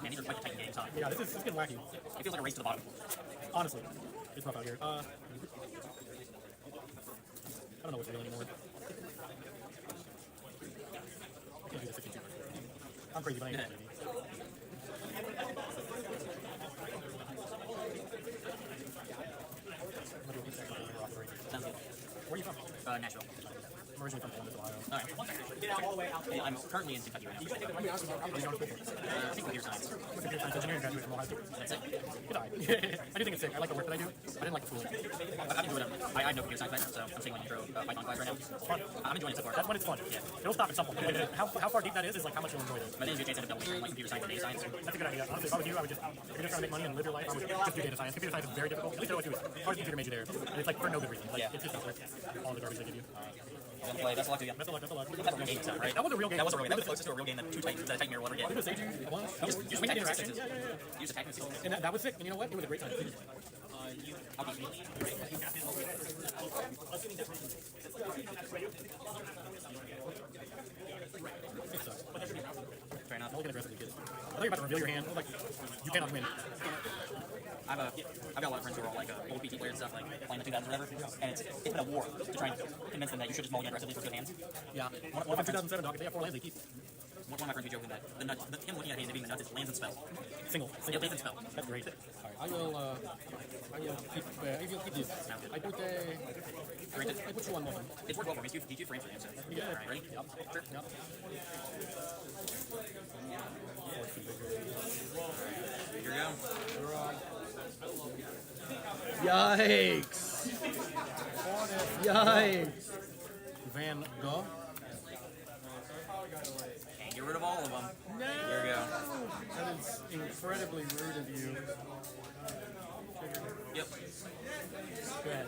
Man, these are quite the Titan games, huh? Yeah, this is getting wacky. It feels like a race to the bottom. Honestly, it's rough out here. I don't know what's real anymore. I can't do the 62. I'm crazy, but I ain't crazy. Sounds good. Where are you from? Nashville. I'm originally from Columbus, Ohio. Alright. Get out all the way out. Well, I'm currently in Kentucky right now. Are you going to school? I think computer science. Computer science engineering graduate from Ohio State. That's it. Good eye. I do think it's sick. I like the work that I do. I didn't like the school. I've enjoyed it. I have no computer science background, so I'm taking my intro Python class right now. It's fun. I'm enjoying it so far. That's when it's fun. Yeah. It'll stop at some point. How far deep that is like how much you'll enjoy it. But then you get a chance to end up doubling like computer science and data science. That's a good idea. Honestly, if I was you, I would just, if you're just trying to make money and live your life, I would just do data science. Computer science is very difficult. At least I always do it. I was a computer major there. And it's like for no good reason. Like, it's just not worth all the garbage they give you. I'm gonna play. Best of luck to you. Best of luck. That was a game stuff, right? That was a real game. That was a real game. That was closest to a real game that two Titans, that Titan Mirror will ever get. It was Seiju once. Just win that interaction. Yeah. Use attack and steal. And that was sick. And you know what? It was a great time. I'll beat you. Fair enough. I'll get aggressive with kids. I thought you were about to reveal your hand. I was like, you cannot win. I've got a lot of friends who are all like old PT players and stuff, like playing the 2000s or whatever, and it's been a war to try and convince them that you should just mulligan aggressively for good hands. Yeah. One of 2007 dog, if they have 4 lands, they keep. One of my friends be joking that him looking at hands and being the nuts is lands and spell. Single. Yeah, lands and spell. That's great. Alright, I will keep this. I put I put you on one. It's worked well for me. It's two frames for him, so. Yeah. Alright, ready? Yep. Sure. Yep. Here we go. Yikes! Yikes! Van Gogh. Can't get rid of all of them. No! Here we go. That is incredibly rude of you. Yep. Go ahead.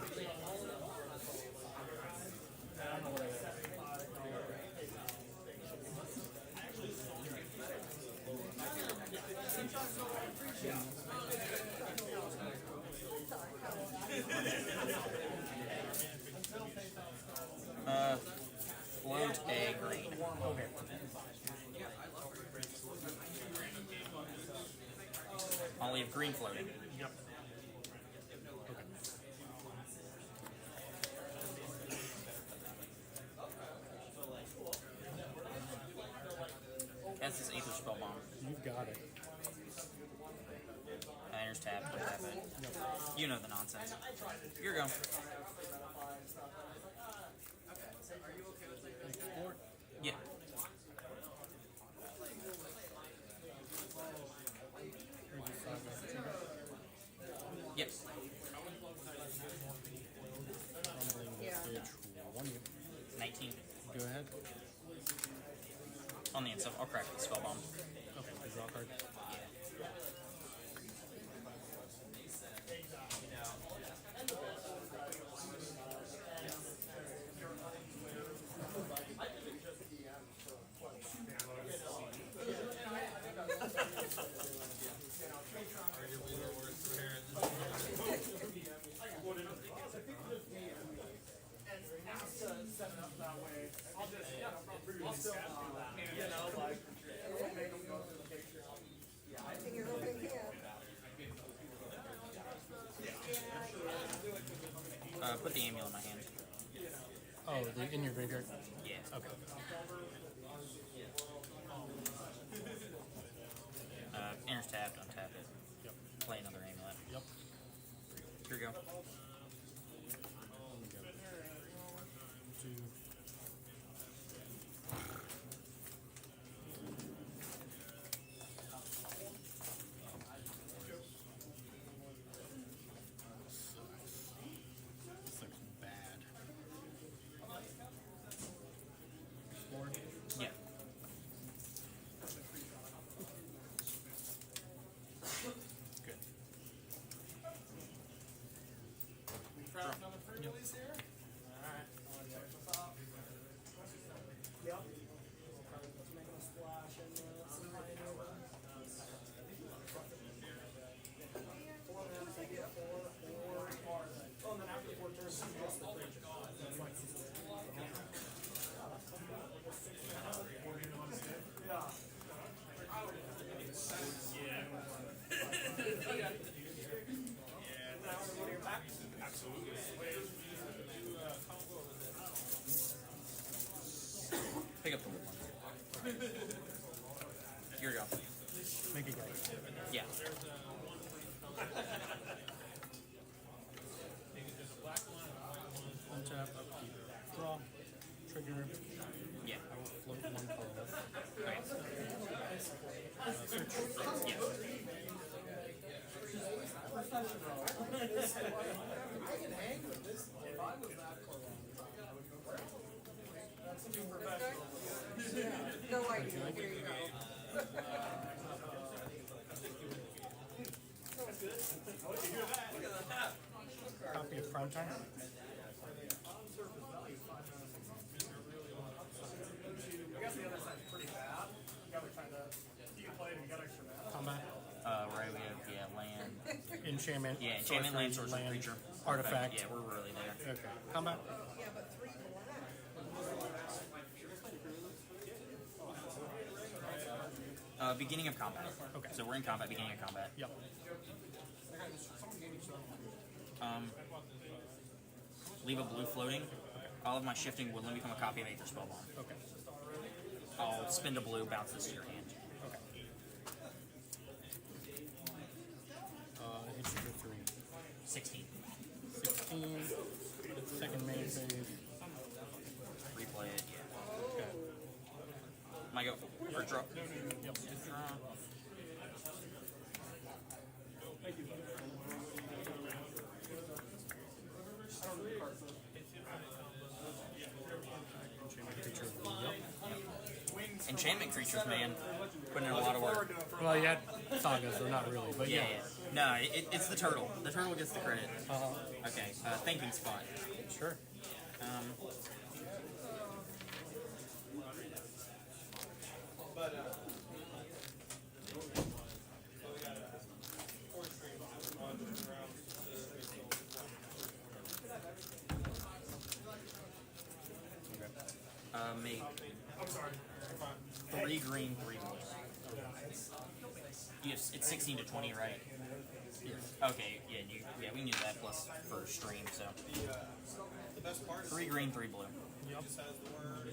Float a green. Okay. I'll leave green floating. Yep. That's his Aether Spell Bomb. You've got it. Iron's tap, don't tap it. You know the nonsense. Here we go. Yeah. Yep. Stage 1. 19. Go ahead. On the inside, I'll crack the spell bomb. Okay, the draw card. You know, like Put the amulet in my hand. Oh, in your graveyard? Yeah. Okay. Enters tapped, untap it. Yep. Play another amulet. Yep. Here you go. Two. This looks bad. Four. Yeah. Good. Another pre-release here? Alright, I want to check this out. Yep. Let's make a splash in this. Four lands, I get four. Oh, and then after 4 turns, you just the creature. Yeah. Pick up the wood one. Here you go. Make it guys. Yeah. Untap, upkeep. Draw. Trigger. Yeah. I will float one color. Okay. Search. Yeah. I can hang with this. If I was that close, I would go for it. That's too professional. No idea. Here you go. Copy of Prime Time. I guess the other side's pretty bad. You gotta you can play it and you got extra mana. Combat. Right, we have, land. Enchantment. Yeah, enchantment, land, sorcery, creature. Artifact. Yeah, we're really there. Okay. Combat. Yeah, but 3 black. Beginning of combat. Okay. So we're in combat, beginning of combat. Yep. Leave a blue floating. All of my shifting woodland become a copy of Aether Spellbomb. Okay. I'll spend a blue, bounce this to your hand. Okay. Hit you for 3. 16. 16. Second main phase. Replay it, yeah. Okay. Might go for draw. Yep. Draw. Enchantment creatures, man. Putting in a lot of work. Well, you had sagas, so not really, but Yeah, yeah. yeah. No, it's the turtle. The turtle gets the credit. Okay, thinking spot. Sure. Make 3 green, 3 blue. Yes, it's 16 to 20, right? Okay, yeah, we knew that plus for stream, so 3 green, 3 blue. Yep.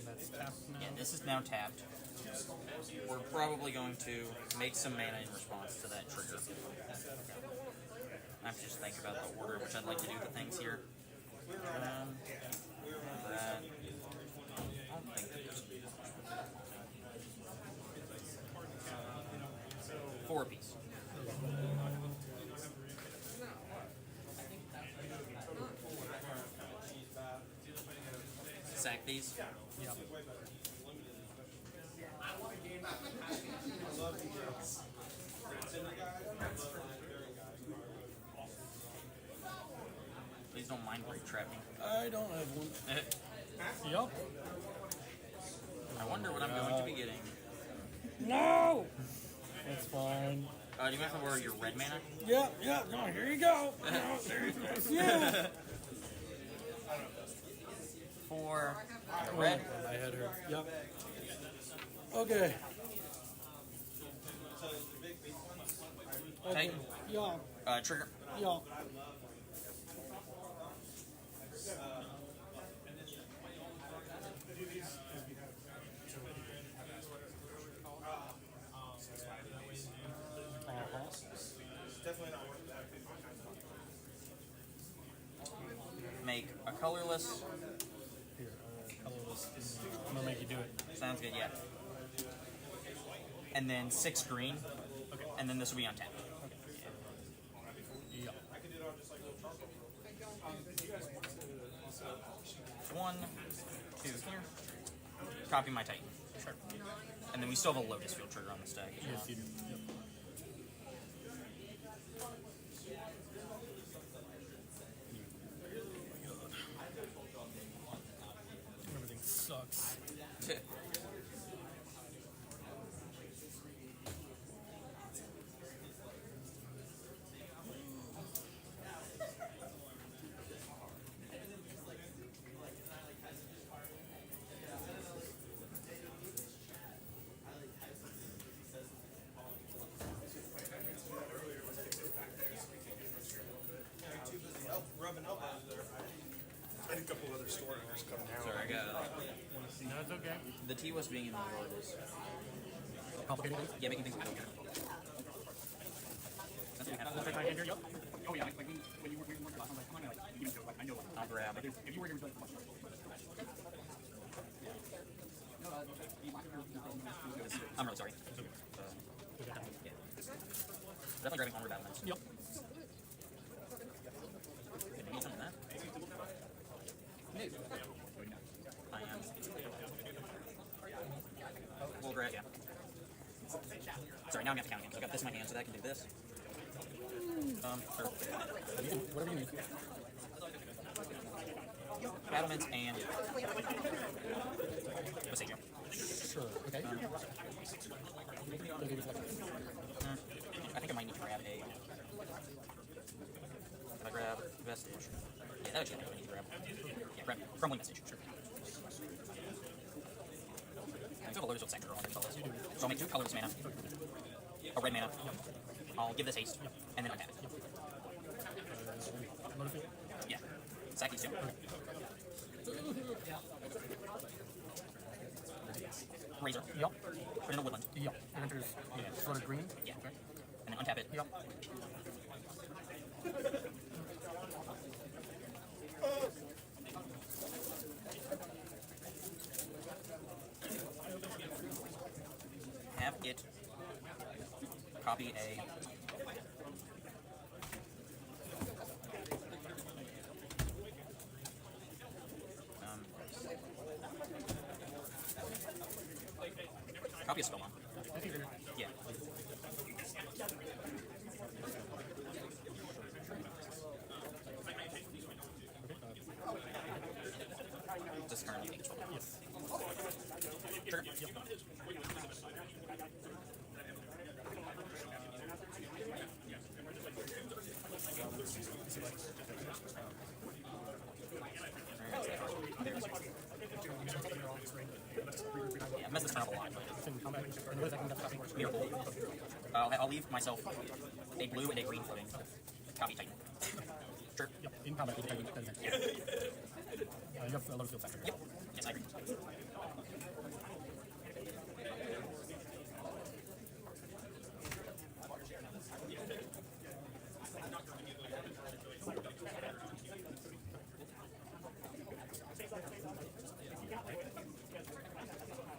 That's tapped now. Yeah, this is now tapped. We're probably going to make some mana in response to that trigger. I have to just think about the order in which I'd like to do the things here. That. I don't think there's 4 apiece. Sack these. Yep. Please don't mind break trapping. I don't have one. Yep. I wonder what I'm going to be getting. No! That's fine. Do you want to borrow your red mana? Yeah, no, here you go. No, there you go. Yeah. For the red. My head hurts. Yep. Okay. Okay. Yeah. Trigger. Yeah. make a colorless. Here, colorless. I'm gonna make you do it. Sounds good, yeah. And then 6 green. Okay. And then this will be untapped. Yeah. 1, 2 here. Copy my Titan. Sure. And then we still have a Lotus Field trigger on the stack. Yes, you do. Yep. Everything sucks. Rubbing elbows there. I had a couple other store owners come down. Sorry, I got No, it's okay. the T-West being in New York is Complicated things? yeah, making things complicated. That's what we have. I can hear you. Oh yeah, like when you were last time, like come on, like you know, like I know. I'll grab it. If you were here, you'd be like, I'm really sorry. Definitely grabbing onward battlements. Yep. Can you some of that? I am. We'll grab, yeah. Sorry, now I'm going to have to count again. So I got this in my hand, so that can do this. Whatever you need. Battlements and Passaggio. Sure. Okay. I think I might need to grab a. Can I grab Vestige? Yeah, that actually I need to grab. Yeah, grab Crumbling Vestige. Sure. I still have a Lotus Field Sector on their fellas. So I'll make 2 colorless mana, a red mana. I'll give this haste, and then untap it. Yeah. Sack these 2. Razor. Yep. Put in a woodland. Yep. It enters sort of green. Yeah. And then untap it. Yep. Have it copy a copy a Spellmon. Yeah. This is currently being controlled. Yes. Trigger. Yeah, I've messed this turn up a lot. Miracle. I'll leave myself a blue and a green floating. Copy Titan. Sure. Yep. In combat with the Titan. You have a Lotus Field Sector. Yep. Yes, I agree.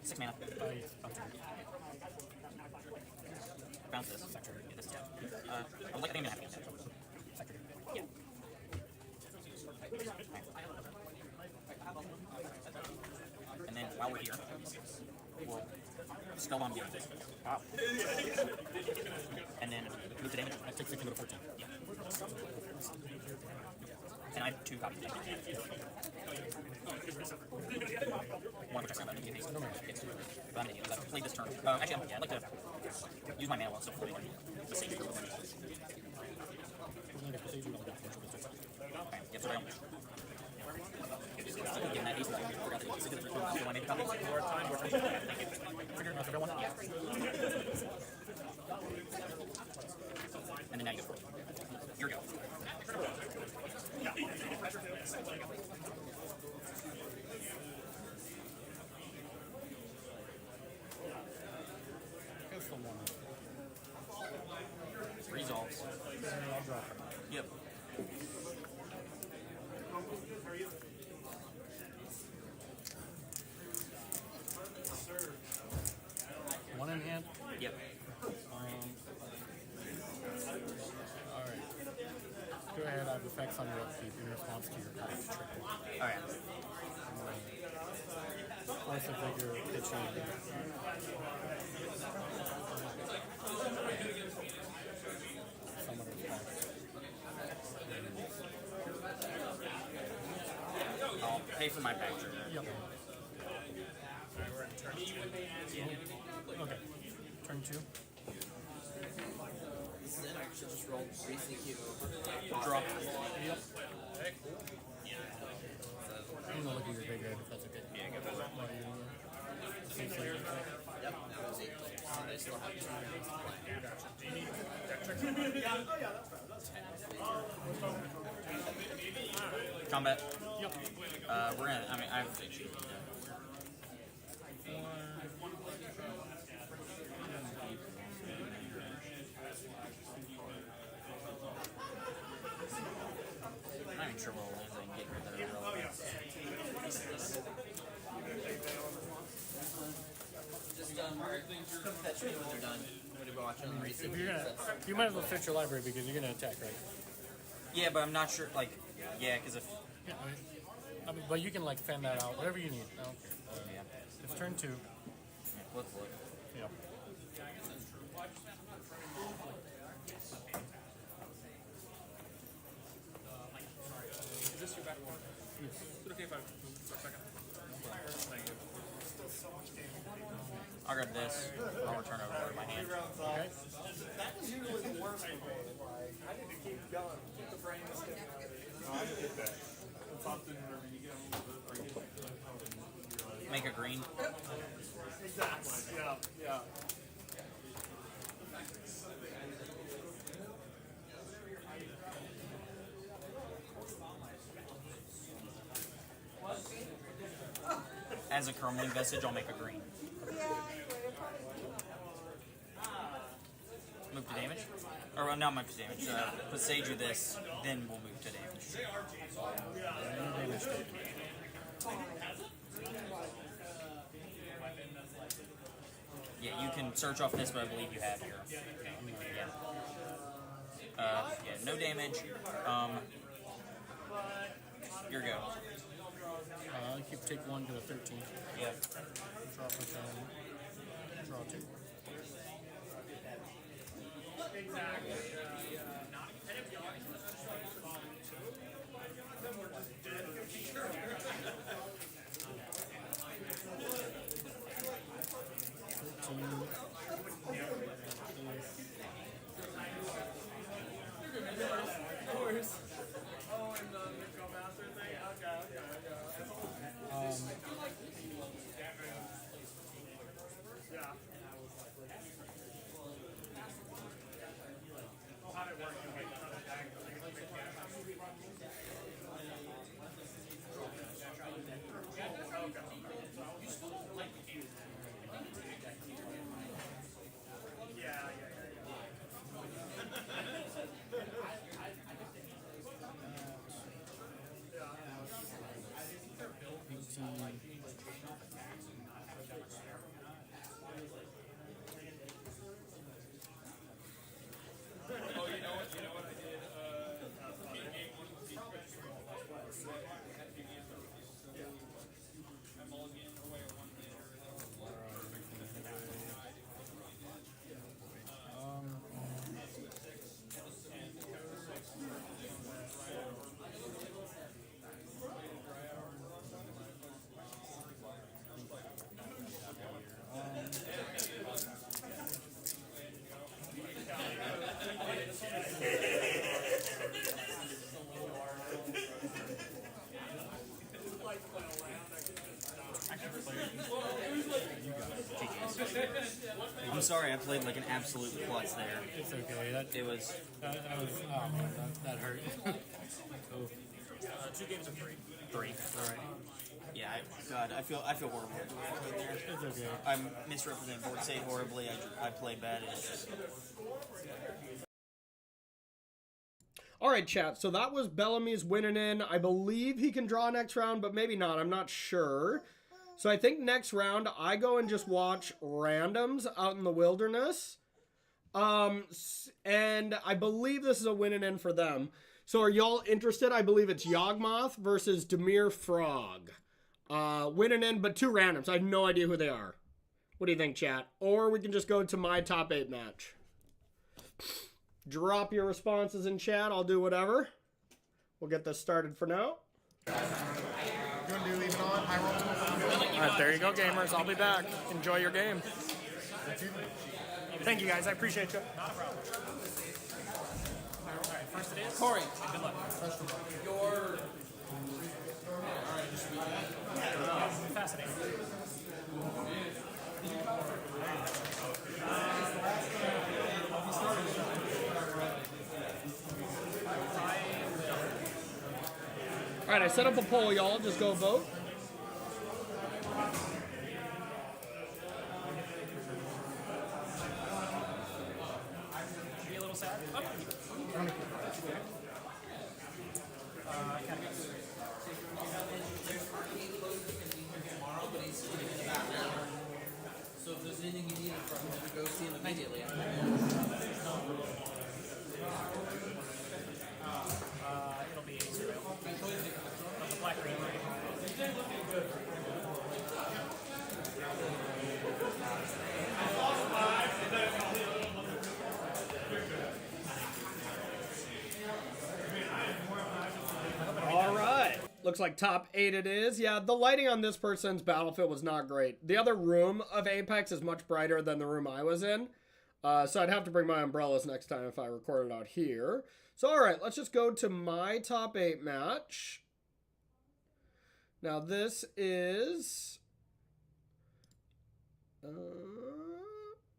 Six mana. Bounce this. Yeah, this is I would like, I think I'm gonna have to use that. Yeah. And then while we're here, we'll spell on Gillian. Wow. And then move the damage. I take 6 to go to 14. Yeah. And I have 2 copies of damage. One of which I found out to be a haste. Yes. But I'm an idiot. I've played this turn. Actually, I'd like to use my mana while it's still floating. The same. Okay. Yep, so I don't. Getting that haste. I forgot that it's a good return. So I made a copy. More time. Thank you. Figured out the real one? Yeah. And then now you go. Here we go. Resolves. Yep. you upkeep in response to your card's trigger. Oh yeah. Force of Vigor, pitching. Somewhat effects. I'll pay for my pack trigger. Yep. Okay. Turn 2. Then I should just roll basically Draw. Yep. I'm gonna look at your Vigor if that's okay. Yeah, go for it. Yep, that was 8 players. So they still have 2 rounds to play. Combat. Yep. We're in. I mean, I have a fiction. I'm not even sure what lands I can get here that are relevant. Just come fetch me when they're done. When you're watching the racing. If you're gonna, you might as well fetch your library because you're gonna attack, right? Yeah, but I'm not sure. Like, yeah, because if Yeah. I mean, but you can like fan that out, whatever you need. I don't care. yeah, It's turn 2. let's look. Yep. Is this your back one? Is it okay if I move for a second? Thank you. I'll grab this. I'll return over to my hand. Okay. That was usually the worst for me. Like, I need to keep going, keep the brain sticking out. I get that. It's often whenever you get Make a green. Exactly. Yeah. Yeah. As a crumbling vestige, I'll make a green. Move to damage? Or well, not move to damage. Presage you this, then we'll move to damage. Yeah, you can search off this, but I believe you have here. Yeah. Yeah, no damage. Your go. You take 1 to a 13. Yeah. Drop a 10. Draw 2. I'm sorry, I played like an absolute klutz there. It's okay. It was. That was. Oh man, that hurt. Oh. 2 games of 3. 3. All right. Yeah, God, I feel horrible. It's okay. I misrepresented board state horribly. I played bad. All right, chat. So that was Bellamy's winning in. I believe he can draw next round, but maybe not. I'm not sure. So I think next round I go and just watch randoms out in the wilderness. And I believe this is a winning in for them. So are y'all interested? I believe it's Yawgmoth versus Temur Frog. Win and end, but 2 randoms. I have no idea who they are. What do you think, chat? Or we can just go to my top 8 match. Drop your responses in chat. I'll do whatever. We'll get this started for now. You want to do leave it on? High roll? All right, there you go, gamers. I'll be back. Enjoy your game. Thank you, guys. I appreciate you. Not a problem. Alright, first it is. Corey. Good luck. Your. Fascinating. All right, I set up a poll, y'all. Just go vote. Be a little sad. Oh. So if there's anything you need from him, go see him immediately. It'll be of the black green. All right. Looks like top 8 it is. Yeah, the lighting on this person's battlefield was not great. The other room of Apex is much brighter than the room I was in. So I'd have to bring my umbrellas next time if I record it out here. So, all right, let's just go to my top 8 match. Now, this is...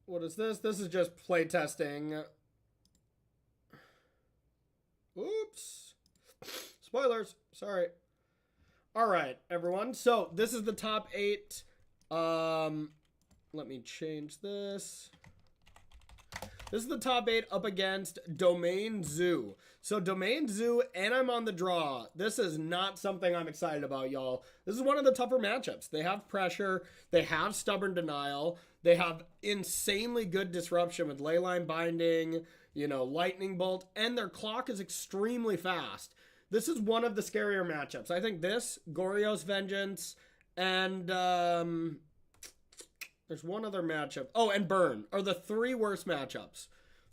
what is this? This is just playtesting. Oops. Spoilers. Sorry. All right, everyone. So this is the top 8. Let me change this. This is the top 8 up against Domain Zoo. So Domain Zoo, and I'm on the draw. This is not something I'm excited about, y'all. This is one of the tougher matchups. They have pressure. They have stubborn denial. They have insanely good disruption with leyline binding, you know, lightning bolt, and their clock is extremely fast. This is one of the scarier matchups. I think this, Goryo's Vengeance, and there's one other matchup. Oh, and Burn are the 3 worst matchups.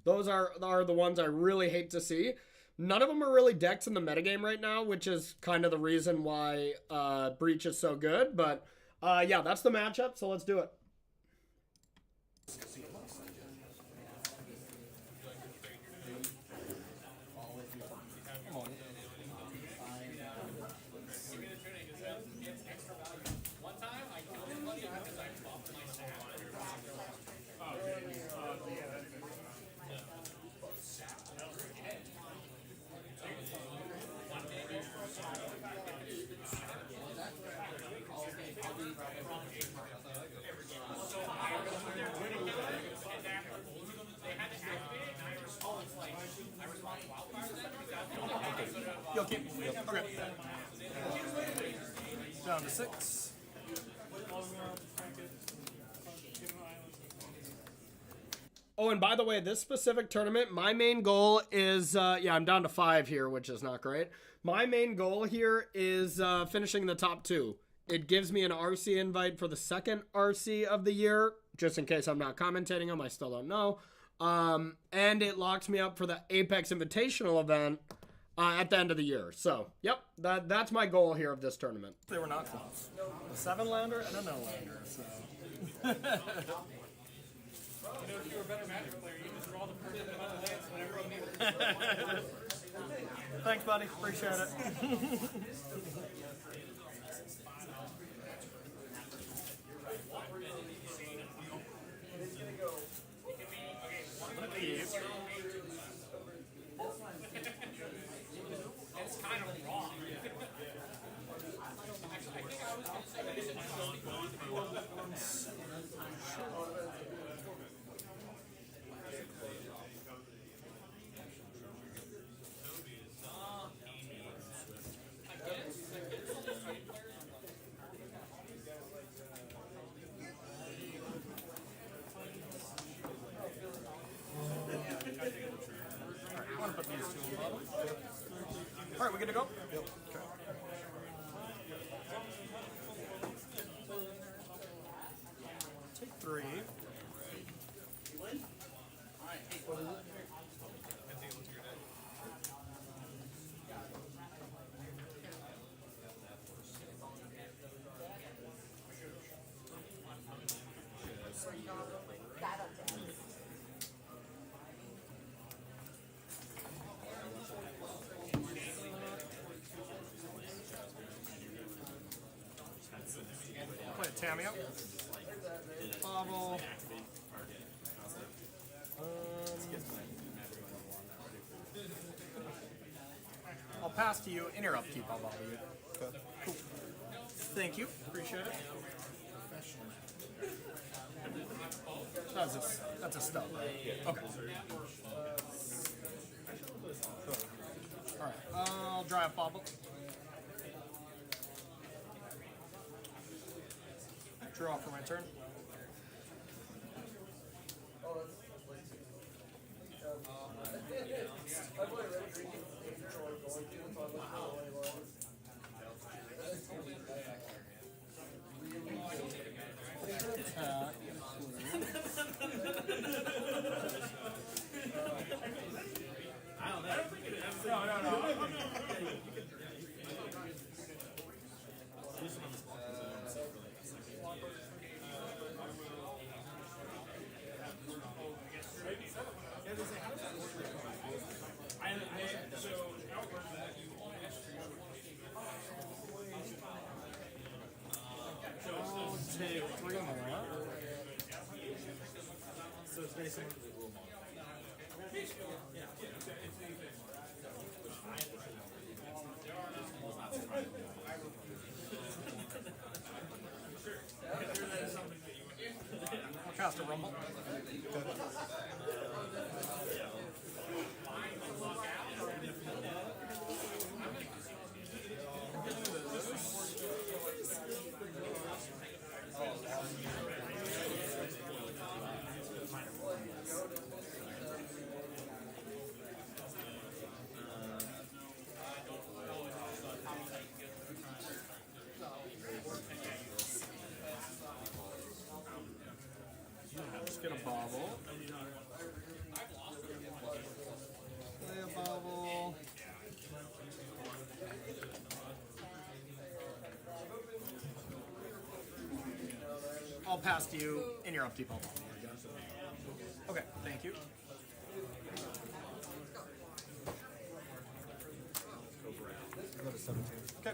Those are the ones I really hate to see. None of them are really decks in the metagame right now, which is kind of the reason why Breach is so good. But yeah, that's the matchup, so let's do it. You'll keep. Okay. Down to 6. Oh, and by the way, this specific tournament, my main goal is, yeah, I'm down to 5 here, which is not great. My main goal here is finishing the top 2. It gives me an RC invite for the second RC of the year, just in case I'm not commentating them. I still don't know. And it locks me up for the Apex Invitational event at the end of the year. So, yep, that's my goal here of this tournament. They were not close. A 7-lander and a no-lander, so... You know, if you were a better Magic player, you just draw the person about the lands whenever you need. Thanks, buddy. Appreciate it. It's kind of wrong. Actually, I think I was going to say this is Take 3. Play a Tamio. Bobble. I'll pass to you. In your upkeep, I'll bobble you. Okay. Cool. Thank you. Appreciate it. That's a stub, right? Okay. Alright, I'll dry up bobble. Draw for my turn. I'll take 3 more. So it's basically I'll cast a rumble. Just get a bobble. Play a bobble. I'll pass to you in your upkeep. I'll bobble you again. Okay, thank you. go to 17. Okay.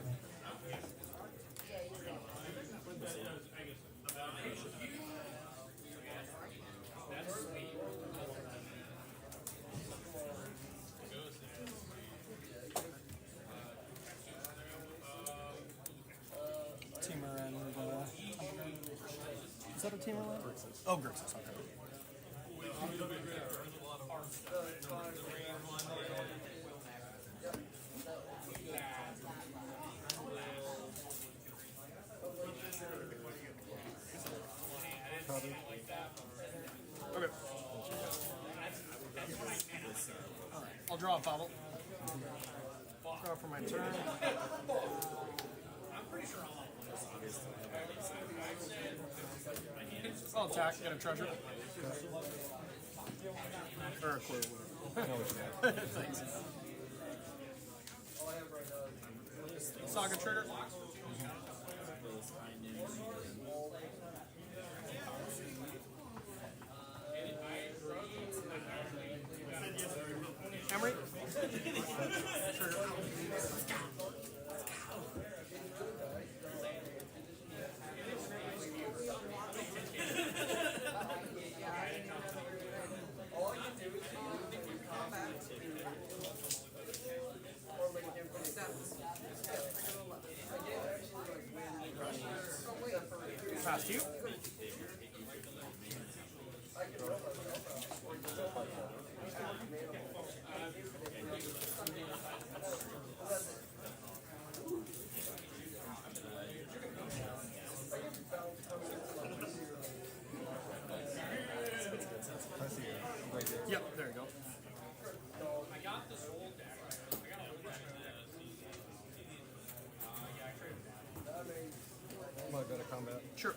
Temur and is that a Temur land? Oh, Grixis. Okay. Probably. Okay. Alright, I'll draw a bobble. Draw for my turn. I'll attack, get a treasure. Or a clue. Thanks. Saga trigger. Emery? Trigger. Past you. Yep, there you go. go to combat. Sure.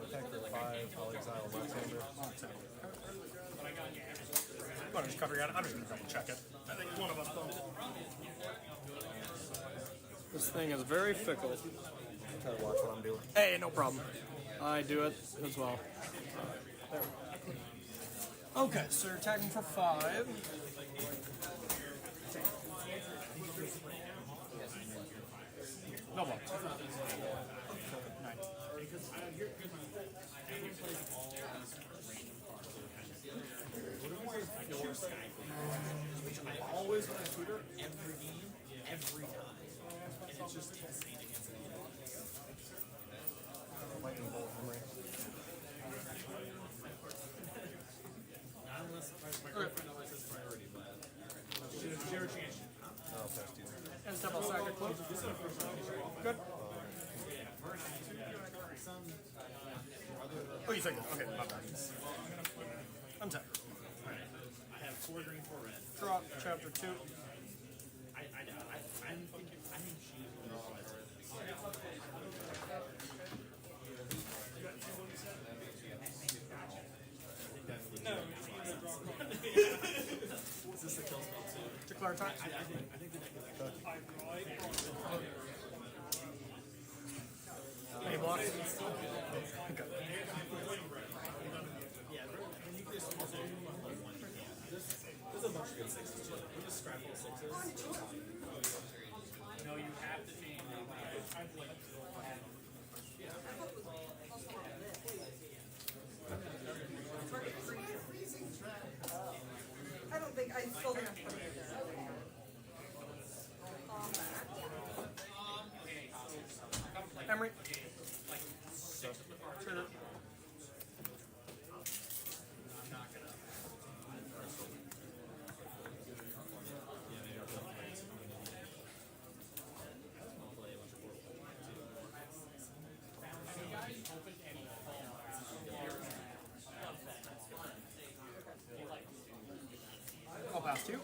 Attack for 5, I'll exile Locksander. I'm gonna just cover you on it. I'm just gonna double check it. I think one of us bumped it. This thing is very fickle. Try to watch what I'm doing. Hey, no problem. I do it as well. There we go. Okay, so you're attacking for 5. No block. 9. Which I always want to tutor every game, every time. And it's just insane against it. Lightning bolt, Emery. Not unless my girlfriend always has priority, but zero chance. Oh, past you. And step outside, get close. Good. Oh, you second. Okay, not bad. Untap. I have 4 green, 4 red. Drop, chapter 2. I'm cheating. No. Is this the kill spell too? Declare attack. I think the deck is actually. Any block? Okay. Yeah, and you can just use it. There's a bunch of good 6s too. We just scrap all 6s. No, you have to change them. I don't think, I still think I'm putting it there. Emery. Trigger. I'll pass to you.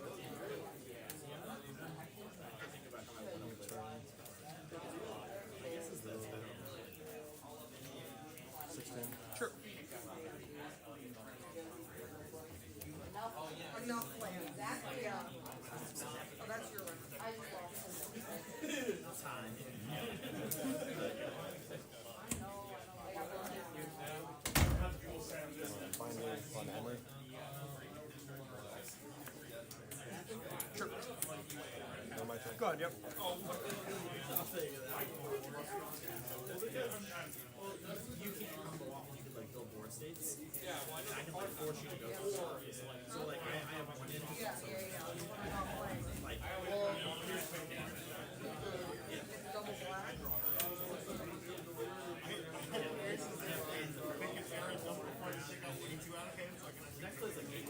Sure. Enough land. Exactly. Yeah. Oh, that's your one. I just Finally, on Emery. Sure. Go my turn. Go ahead, yep. You can't combo off. You could like build board states. Yeah, well, I can like force you to go through stuff. So like I have one in. Yeah. Like, Double black. next plays like 8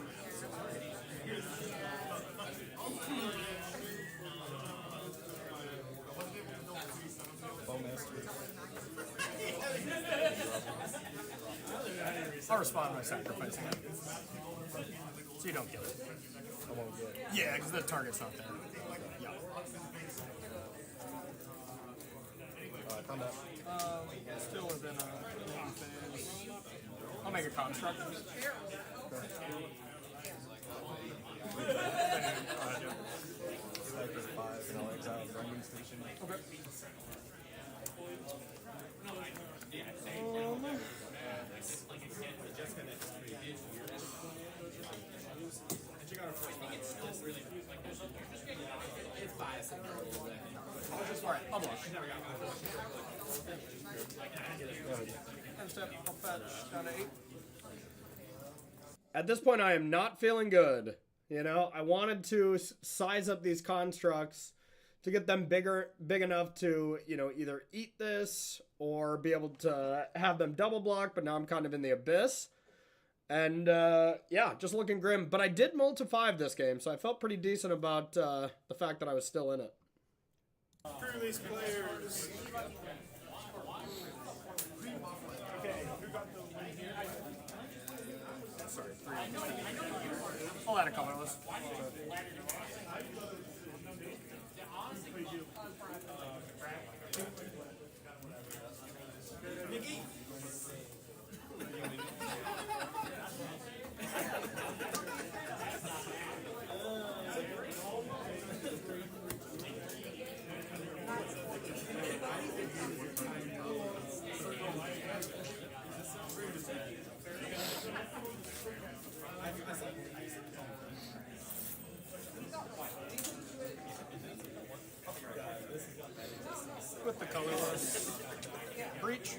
I'll respond by sacrificing it. So you don't get it. I won't get it. Yeah, because the target's not there. Yeah. Combat. Still within a main phase. I'll make a construct. Attack for 5, and I'll exile Grinding Station. Okay. It's biased. Alright, I'll block. End step, I'll fetch down to 8. At this point, I am not feeling good. You know, I wanted to size up these constructs to get them big enough to, you know, either eat this or be able to have them double block, but now I'm kind of in the abyss. And, yeah, just looking grim. But I did mull to 5 this game, so I felt pretty decent about the fact that I was still in it. Screw these players. Okay, who got the win here? Sorry, 3. I'll add a colorless. with the colorless breach.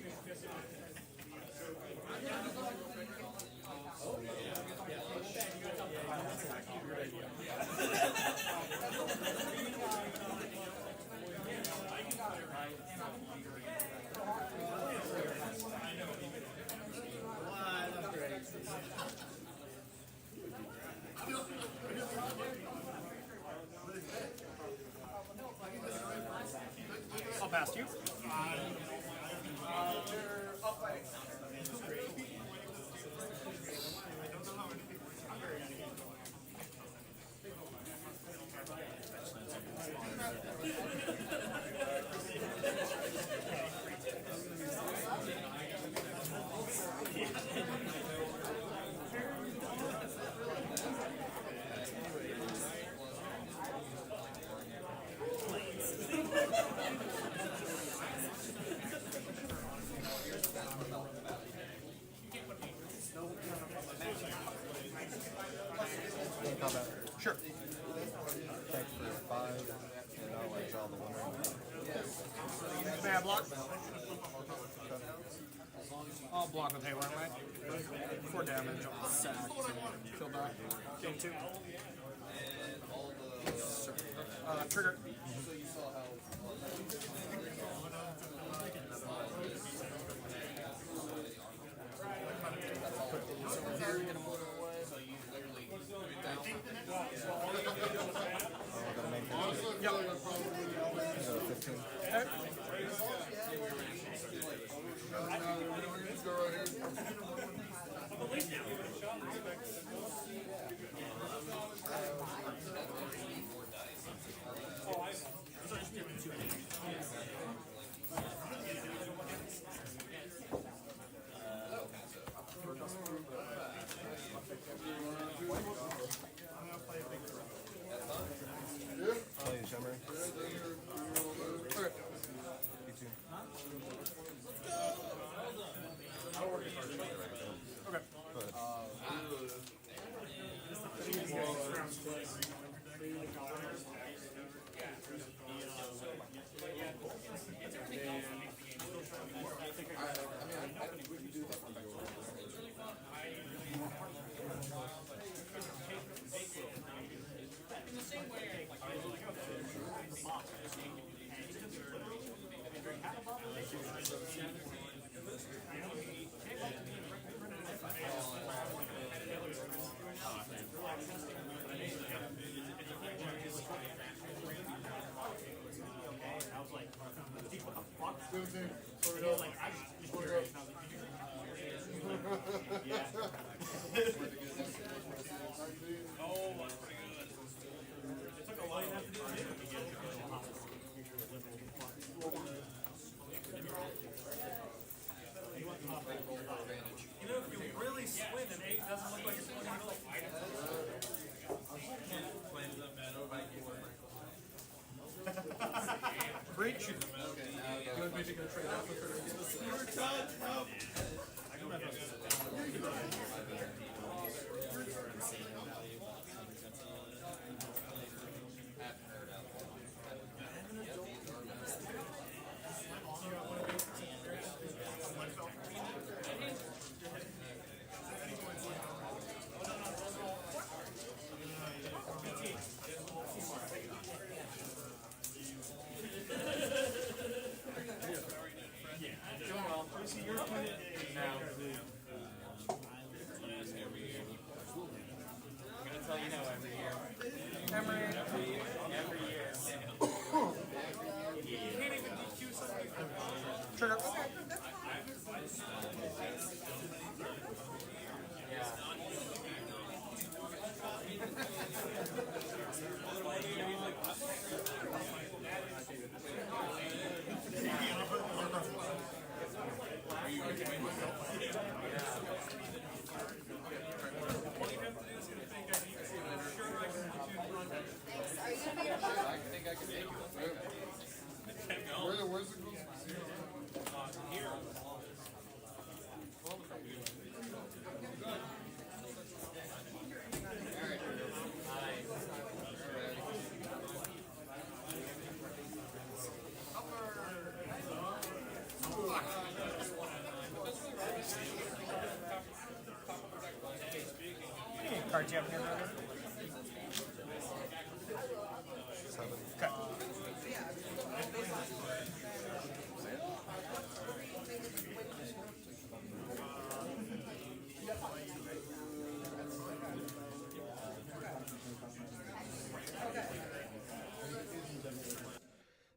I'll pass you. Combat. Sure. Attack for 5, and I'll exile the winner. May I block? I'll block with Hayward, right? 4 damage on the sack. Kill back. Game 2. Trigger. Yep. 15. Play Shimmer. B2. Okay. You know, if you really swing, an 8 doesn't look like it's going to Breach. Trigger. Where's it going? Here. cards you have in your hand? Okay.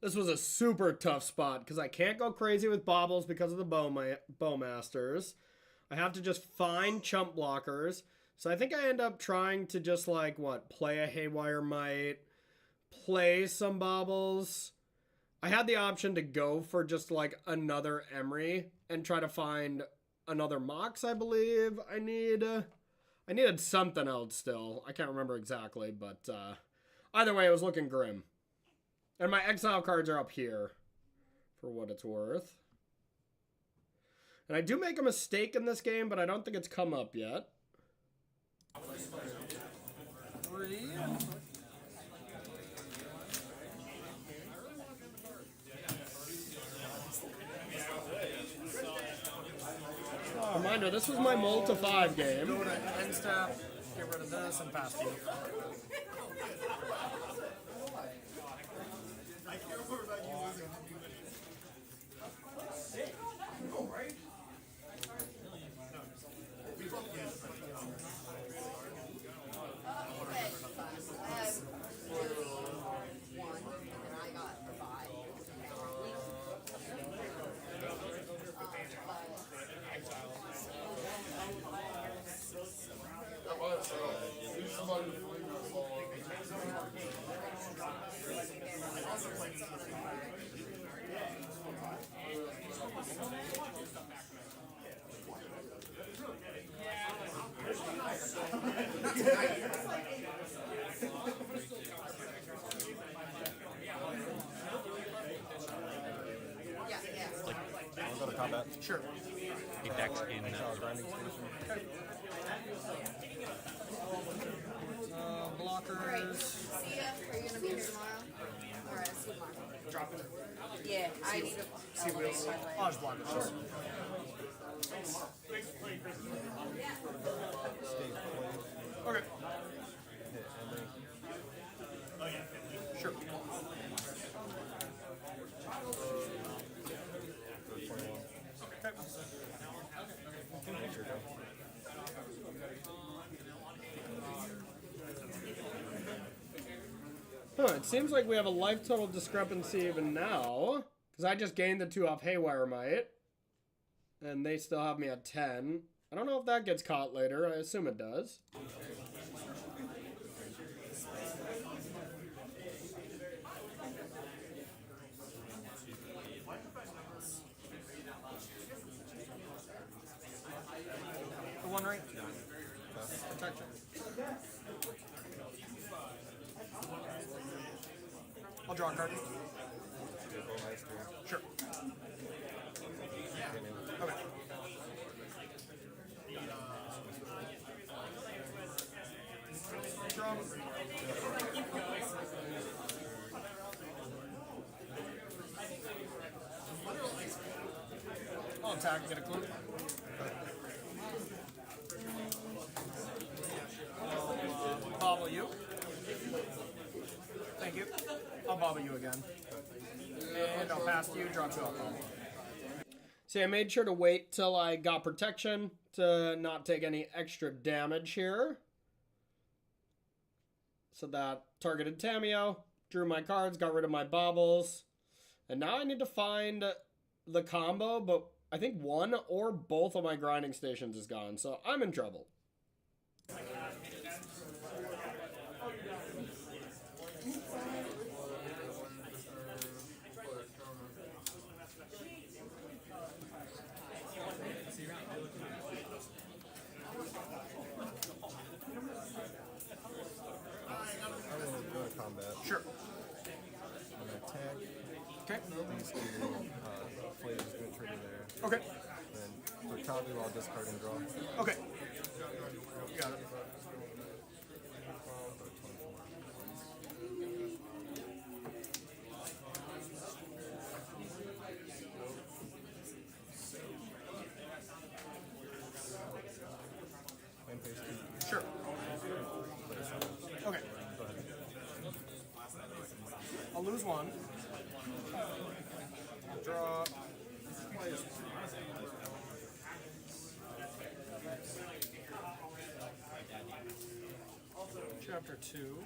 This was a super tough spot because I can't go crazy with baubles because of the Bowmasters. I have to just find chump blockers. So I think I end up trying to just like, what, play a Haywire Might, play some baubles. I had the option to go for just like another Emery and try to find another Mox, I believe. I needed something else still. I can't remember exactly, but either way, it was looking grim. And my exile cards are up here, for what it's worth. And I do make a mistake in this game, but I don't think it's come up yet. 3. Reminder, this was my Multi 5 game. Go to end step, get rid of this, and pass to you. I'll go to combat. Sure. A deck in grinding station. Blockers. See ya. Are you gonna be here tomorrow? Or see you tomorrow? Drop it. Yeah, I need to See wheels. I'll just block it. Sure. Okay. Sure. Huh, it seems like we have a life total discrepancy even now. Because I just gained the 2 off Haywire Might. And they still have me at 10. I don't know if that gets caught later. I assume it does. The 1 right. Protection. I'll draw a card. Sure. Okay. Draw. I'll attack and get a clue. Bobble you. Thank you. I'll bobble you again. And I'll pass to you, draw 2 alcohol. See, I made sure to wait till I got protection to not take any extra damage here. So that targeted Tamiyo, drew my cards, got rid of my baubles. And now I need to find the combo, but I think one or both of my grinding stations is gone, so I'm in trouble. Combat. Sure. I'm gonna attack. Okay. These 2 flames gonna trigger there. Okay. Then for Kabu, I'll discard and draw. Okay. You got it. Flame phase 2. Sure. lose one. Draw. Chapter 2.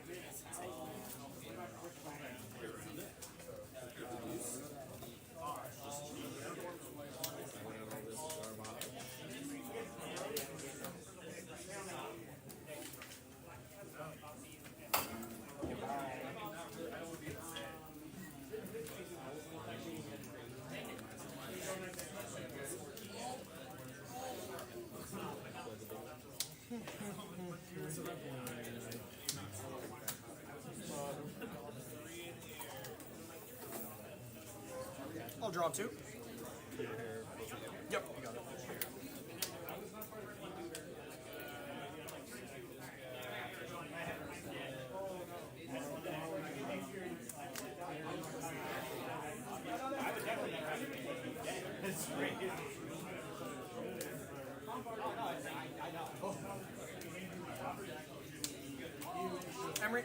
I'll draw 2. Yep, you got it. Emery.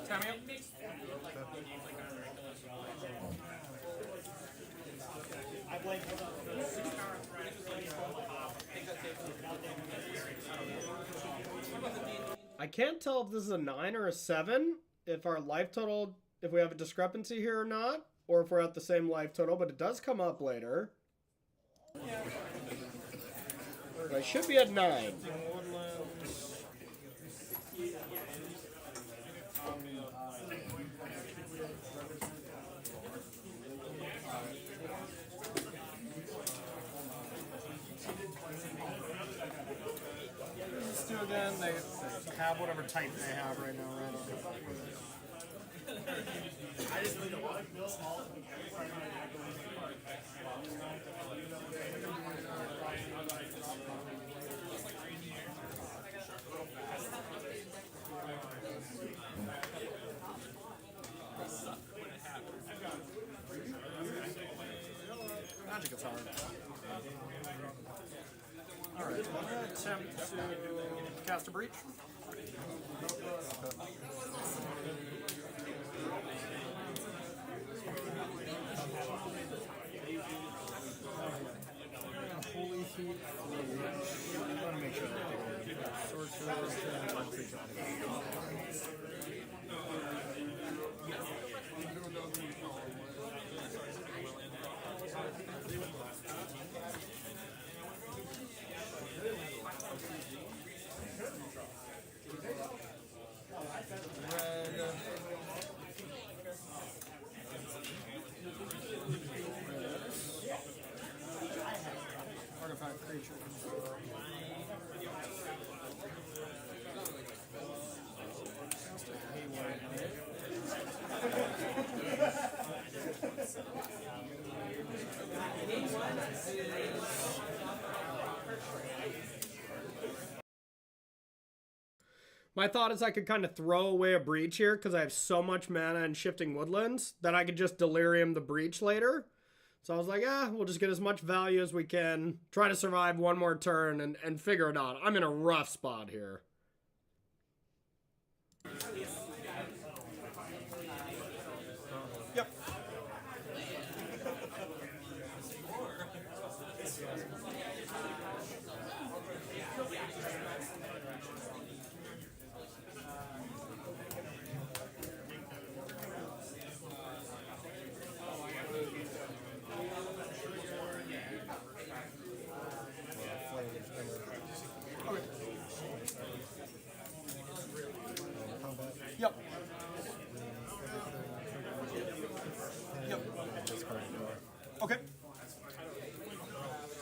Cameo. I can't tell if this is a 9 or a 7, if our life total, if we have a discrepancy here or not, or if we're at the same life total, but it does come up later. But I should be at 9. Let's do again. They have whatever type they have right now, right? I just really don't want to small. Magic is hard. Alright, I'm going to attempt to cast a breach. Holy Heat. I want to make sure that sorcerer. Artifact creature. My thought is I could kind of throw away a breach here because I have so much mana and shifting woodlands that I could just delirium the breach later. So I was like, we'll just get as much value as we can, try to survive one more turn and figure it out. I'm in a rough spot here. Yep. Yep. Yep. Okay.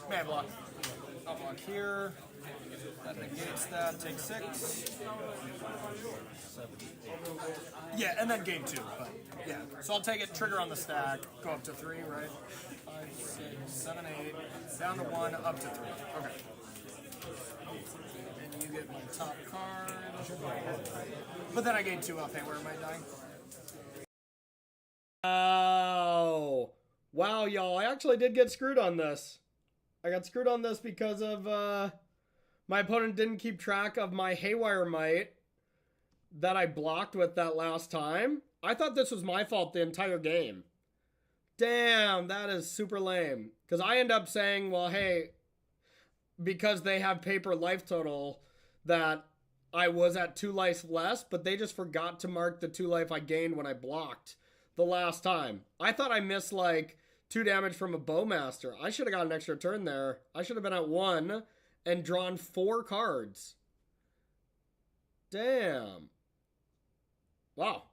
Man block. I'll block here. That negates that. Take 6. Yeah, and then game 2. But yeah. So I'll take it. Trigger on the stack. Go up to 3, right? 5, 6, 7, 8. Down to 1. Up to 3. Okay. And you get my top card. But then I gain 2 up. Hey, where am I dying? Oh. Wow, y'all, I actually did get screwed on this. I got screwed on this because of my opponent didn't keep track of my Haywire Might that I blocked with that last time. I thought this was my fault the entire game. Damn, that is super lame. Because I end up saying, well, hey, because they have paper life total, that I was at 2 life less, but they just forgot to mark the 2 life I gained when I blocked the last time. I thought I missed like 2 damage from a Bowmaster. I should have got an extra turn there. I should have been at 1 and drawn 4 cards. Damn. Wow.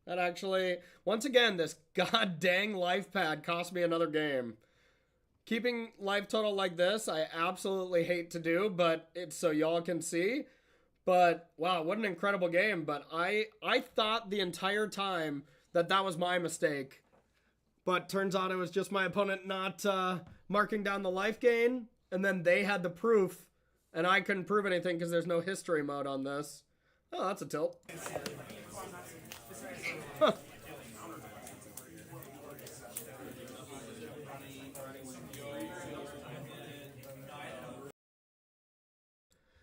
That actually, once again, this god dang life pad cost me another game. Keeping life total like this, I absolutely hate to do, but it's so y'all can see. But, wow, what an incredible game. But I thought the entire time that that was my mistake. But turns out it was just my opponent not marking down the life gain. And then they had the proof. And I couldn't prove anything because there's no history mode on this. Oh, that's a tilt. Huh.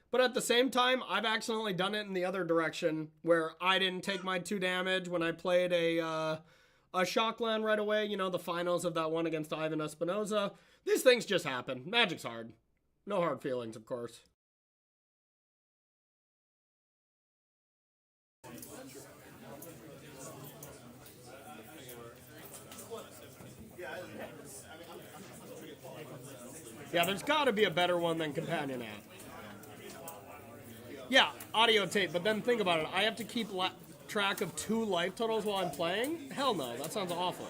But at the same time, I've accidentally done it in the other direction, where I didn't take my 2 damage when I played a Shockland right away. You know, the finals of that one against Ivan Espinoza. These things just happen. Magic's hard. No hard feelings, of course. Yeah, there's got to be a better one than Companion App. Yeah, audio tape, but then think about it. I have to keep track of 2 life totals while I'm playing? Hell no, that sounds awful.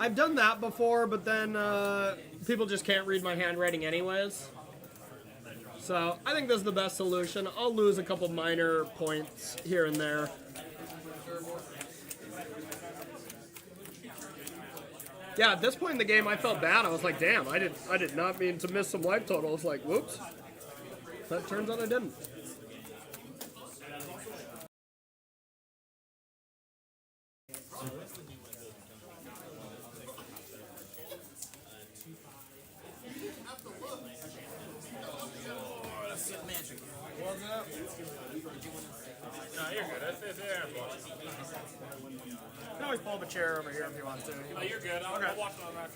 I've done that before, but then people just can't read my handwriting anyways. So I think this is the best solution. I'll lose a couple minor points here and there. Yeah, at this point in the game, I felt bad. I was like, damn, I did not mean to miss some life totals. Like, whoops. That turns out I didn't. What's up? No, you're good. It's there. You can always pull up a chair over here if you want to. No, you're good. I'll watch it on that.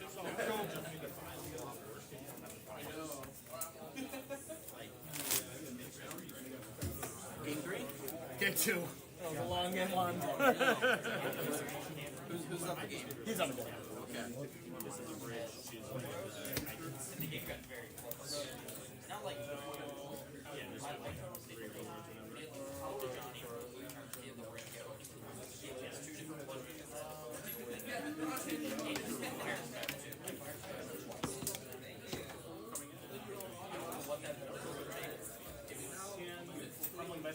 Game 3? Game 2. That was a long game 1. Who's up the game? He's up the game. Okay.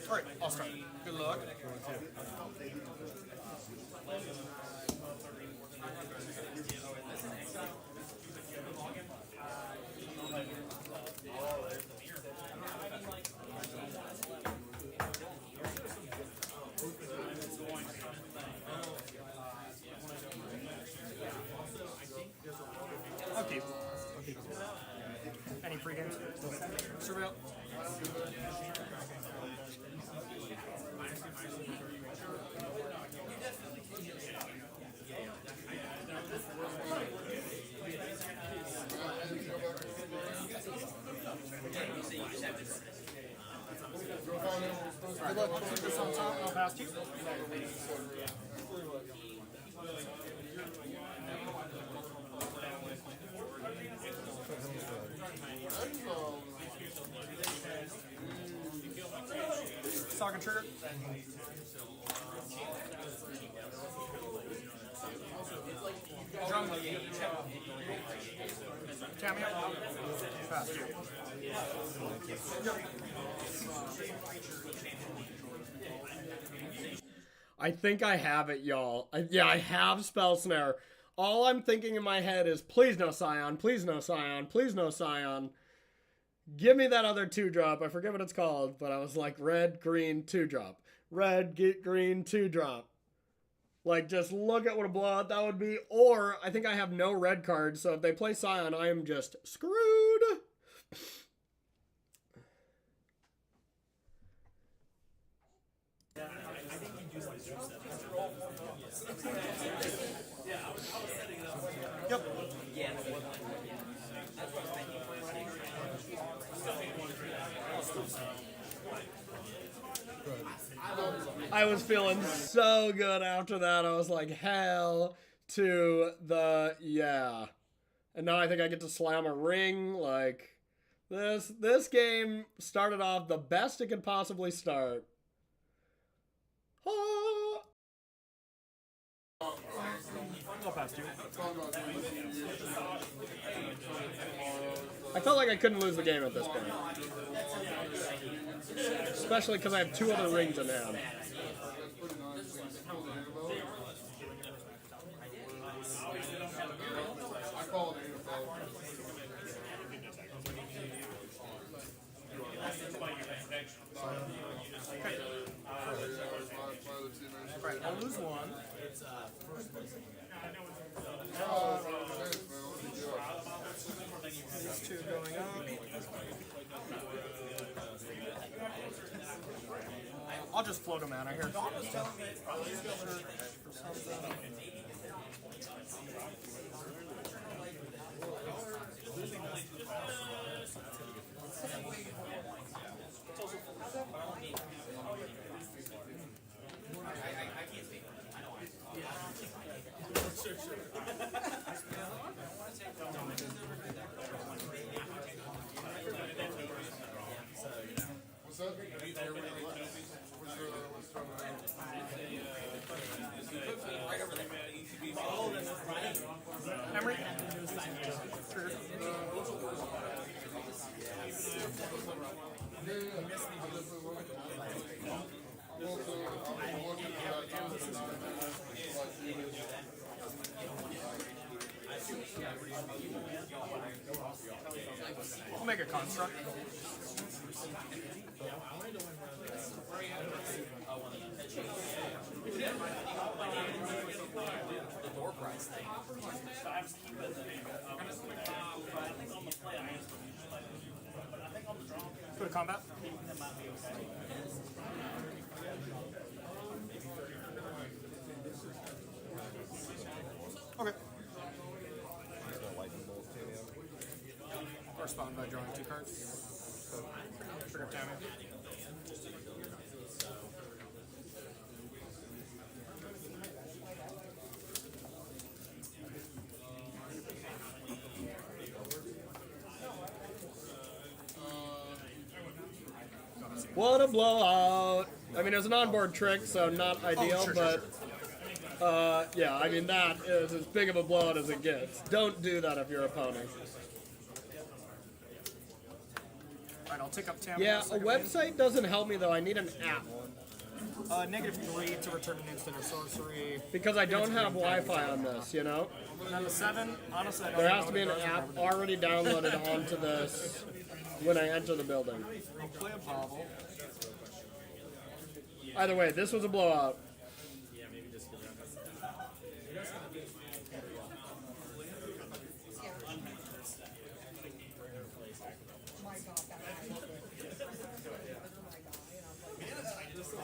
Alright, I'll start. Good luck. Okay. Any free games? Surveil. Good luck. I'll put this on top and I'll pass to you. Sock and trigger. Drum. Tammy up. Pass to you. I think I have it, y'all. Yeah, I have Spell Snare. All I'm thinking in my head is, please no Scion, please no Scion, please no Scion. Give me that other 2-drop. I forget what it's called, but I was like, red, green, 2-drop. Red, green, 2-drop. Like, just look at what a blowout that would be. Or, I think I have no red cards, so if they play Scion, I am just screwed. Yep. I was feeling so good after that. I was like, hell to the yeah. And now I think I get to slam a ring. Like, this game started off the best it could possibly start. Ah. Go past you. I felt like I couldn't lose the game at this point. Especially because I have 2 other rings in hand. Right, I'll lose one. These 2 going up. I'll just float a mana here. Emery? I'll make a construct. Go to combat. Okay. Correspond by drawing 2 cards. Trigger Tammy. What a blowout! I mean, it was an onboard trick, so not ideal, but yeah, I mean, that is as big of a blowout as it gets. Don't do that if you're opponent. Alright, I'll take up Tammy. Yeah, a website doesn't help me, though. I need an app. -3 to return an instant or sorcery. Because I don't have Wi-Fi on this, you know? And then the 7, honestly, I don't There know has to what be it an does app over already downloaded onto this when I enter the building. I'll play a Pavel. Either way, this was a blowout.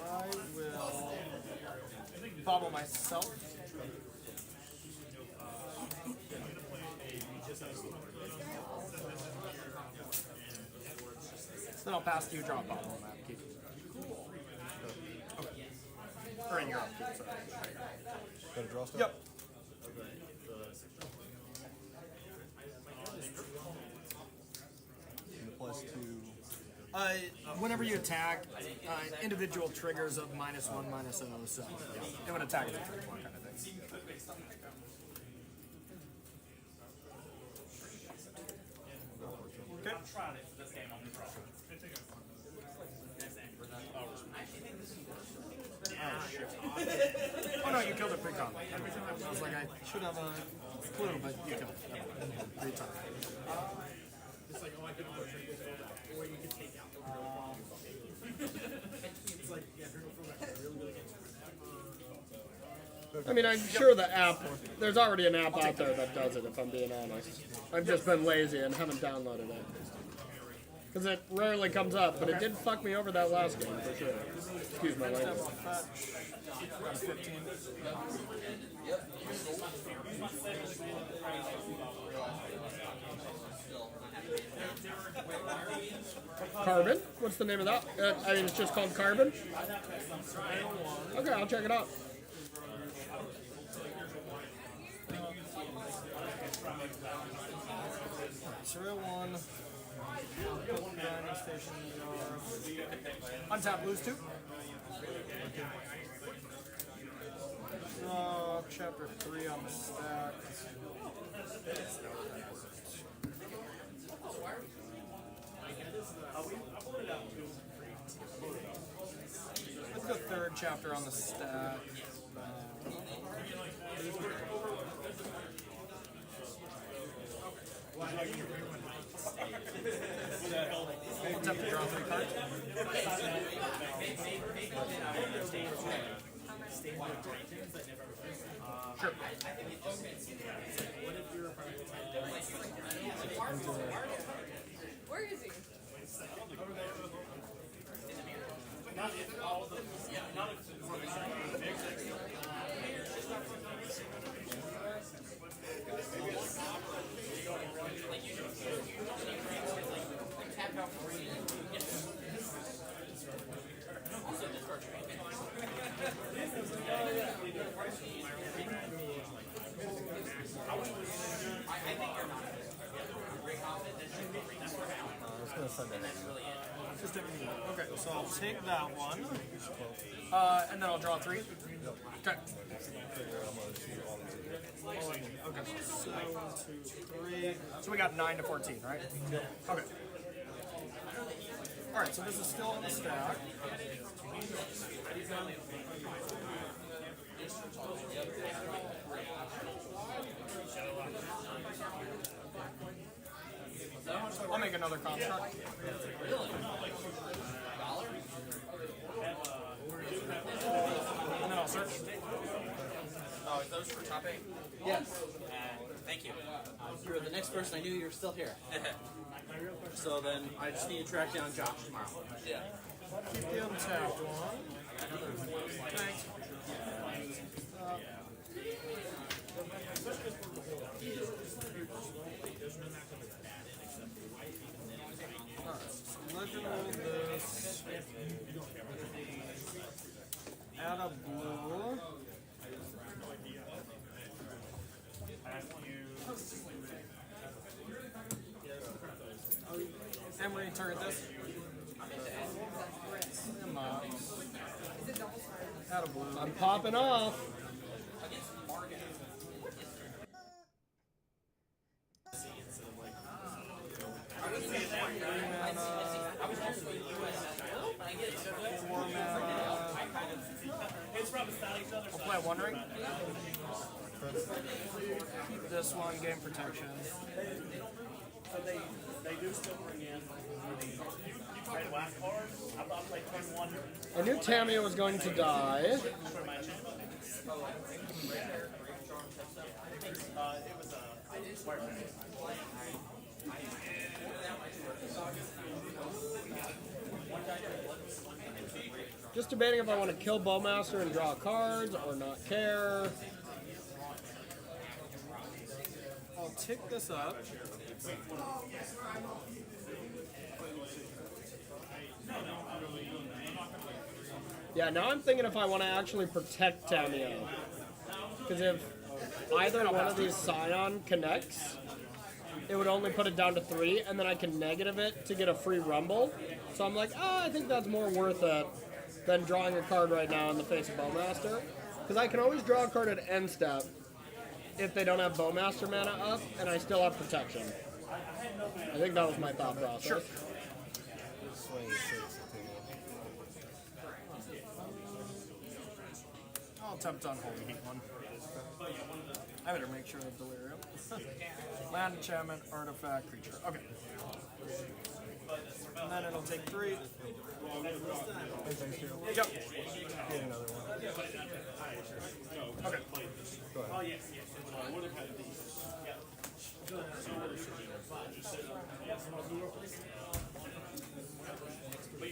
I will bobble myself. Then I'll pass you, drop bobble on that. Keep. Okay. Or in your upkeep, sorry. Got a draw step? Yep. And the +2. Whenever you attack, individual triggers of -1, -0, so yeah, it would attack as a trigger kind of thing. Okay. I've tried it for this game on the draw. Oh no, you killed it pre-con. I was like, I should have a clue, but you killed it. 3 times. It's like, oh, I can always drink this throwback. Or you can take out the real problem. It's like, yeah, drink a throwback. Really good. I mean, I'm sure the app, there's already an app out there that does it, if I'm being honest. I've just been lazy and haven't downloaded it. Because it rarely comes up, but it did fuck me over that last game, for sure. Excuse my language. Carbon? What's the name of that? I mean, it's just called Carbon? Okay, I'll check it out. Surreal 1. Grinding station. Untap, lose 2. Draw chapter 3 on the stack. Let's go third chapter on the stack. We'll attempt to draw 3 cards. Sure. Where is he? Okay, so I'll take that one. And then I'll draw 3. Okay. Okay, so 1, 2, 3. So we got 9 to 14, right? Okay. Alright, so this is still on the stack. I'll make another construct. And then I'll search. Oh, is those for top 8? Yes. Thank you. You're the next person I knew you were still here. So then I just need to track down Josh tomorrow. Yeah. Keep the untapped one. Thanks. Original this. Add a blue. Emery, target this. Add a blue. I'm popping off. I'll play a 1 ring. Keep this one, game protection. So they do still bring in red whack cards. I'll play 21. I knew Tamio was going to die. It was Just debating if I want to kill Bowmaster and draw cards or not care. I'll tick this up. Yeah, now I'm thinking if I want to actually protect Tamio. Because if either one of these Scion connects, it would only put it down to 3, and then I can negative it to get a free Rumble. So I'm like, I think that's more worth it than drawing a card right now in the face of Bowmaster. Because I can always draw a card at end step if they don't have Bowmaster mana up, and I still have protection. I think that was my thought process. Sure. I'll attempt on Holy Heat one. I better make sure of Delirium. Land, enchantment, artifact, creature. Okay. And then it'll take 3. And thanks to Yep. Get another one. Okay. Go ahead.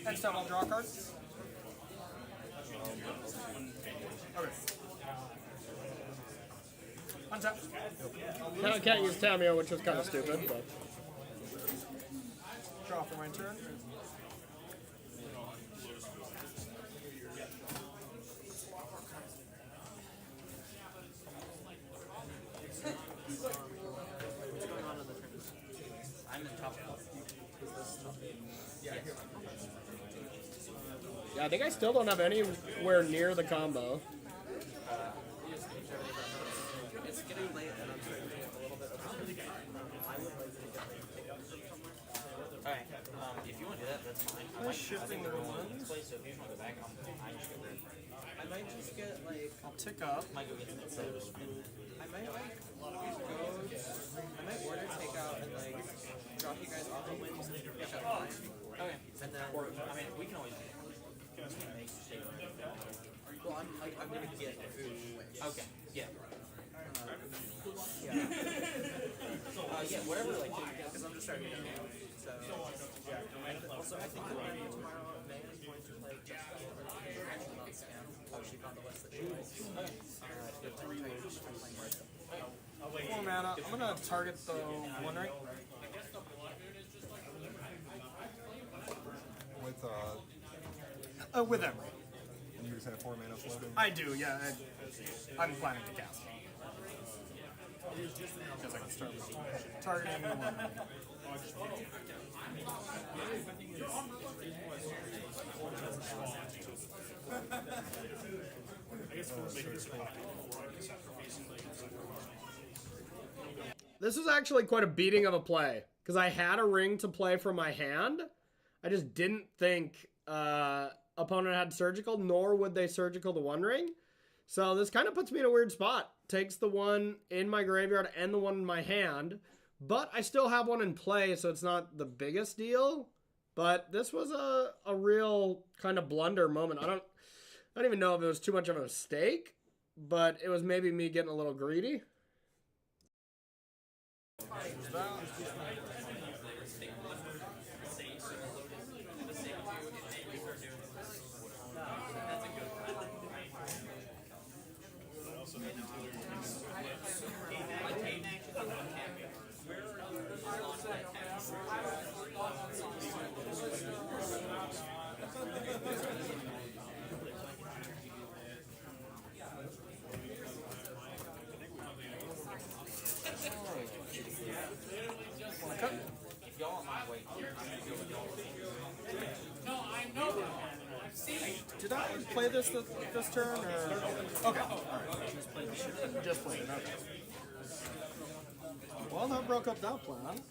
Next time I'll draw a card. Okay. Untap. Can't use Tamio, which was kind of stupid, but. Draw for my turn. I'm in top. Yeah, I think I still don't have anywhere near the combo. It's getting late and I'm starting to get a little bit of I would like to get pick up from somewhere. Alright, if you want to do that, that's fine. I might shifting the ones. place, so if you just want to go back, I'm just going to I might just get like I'll tick up. might go get some instead. I might like go I might order takeout and like drop you guys off at Wings and pick up mine. Okay. And then Or, I mean, we can always make steak. well I'm gonna get food Wings. Okay, yeah. Yeah. Yeah, whatever, like, Because I'm just starting to get out. So and also I think tomorrow May is going to play just actually not scam. Oh, she found the list that she likes. Good time to playing Martha. 4 mana. I'm gonna target the One Ring. With With Emery. and you just have 4 mana floating. I do, yeah. I'm planning to cast. Because I can start with targeting the One Ring. This was actually quite a beating of a play, because I had a ring to play from my hand. I just didn't think opponent had surgical, nor would they surgical the One Ring. So this kind of puts me in a weird spot. Takes the one in my graveyard and the one in my hand, but I still have one in play, so it's not the biggest deal. But this was a real kind of blunder moment. I don't even know if it was too much of a mistake, but it was maybe me getting a little greedy. Did I play this turn, or? Okay. Alright. Just played it, okay. Well, that broke up that plan.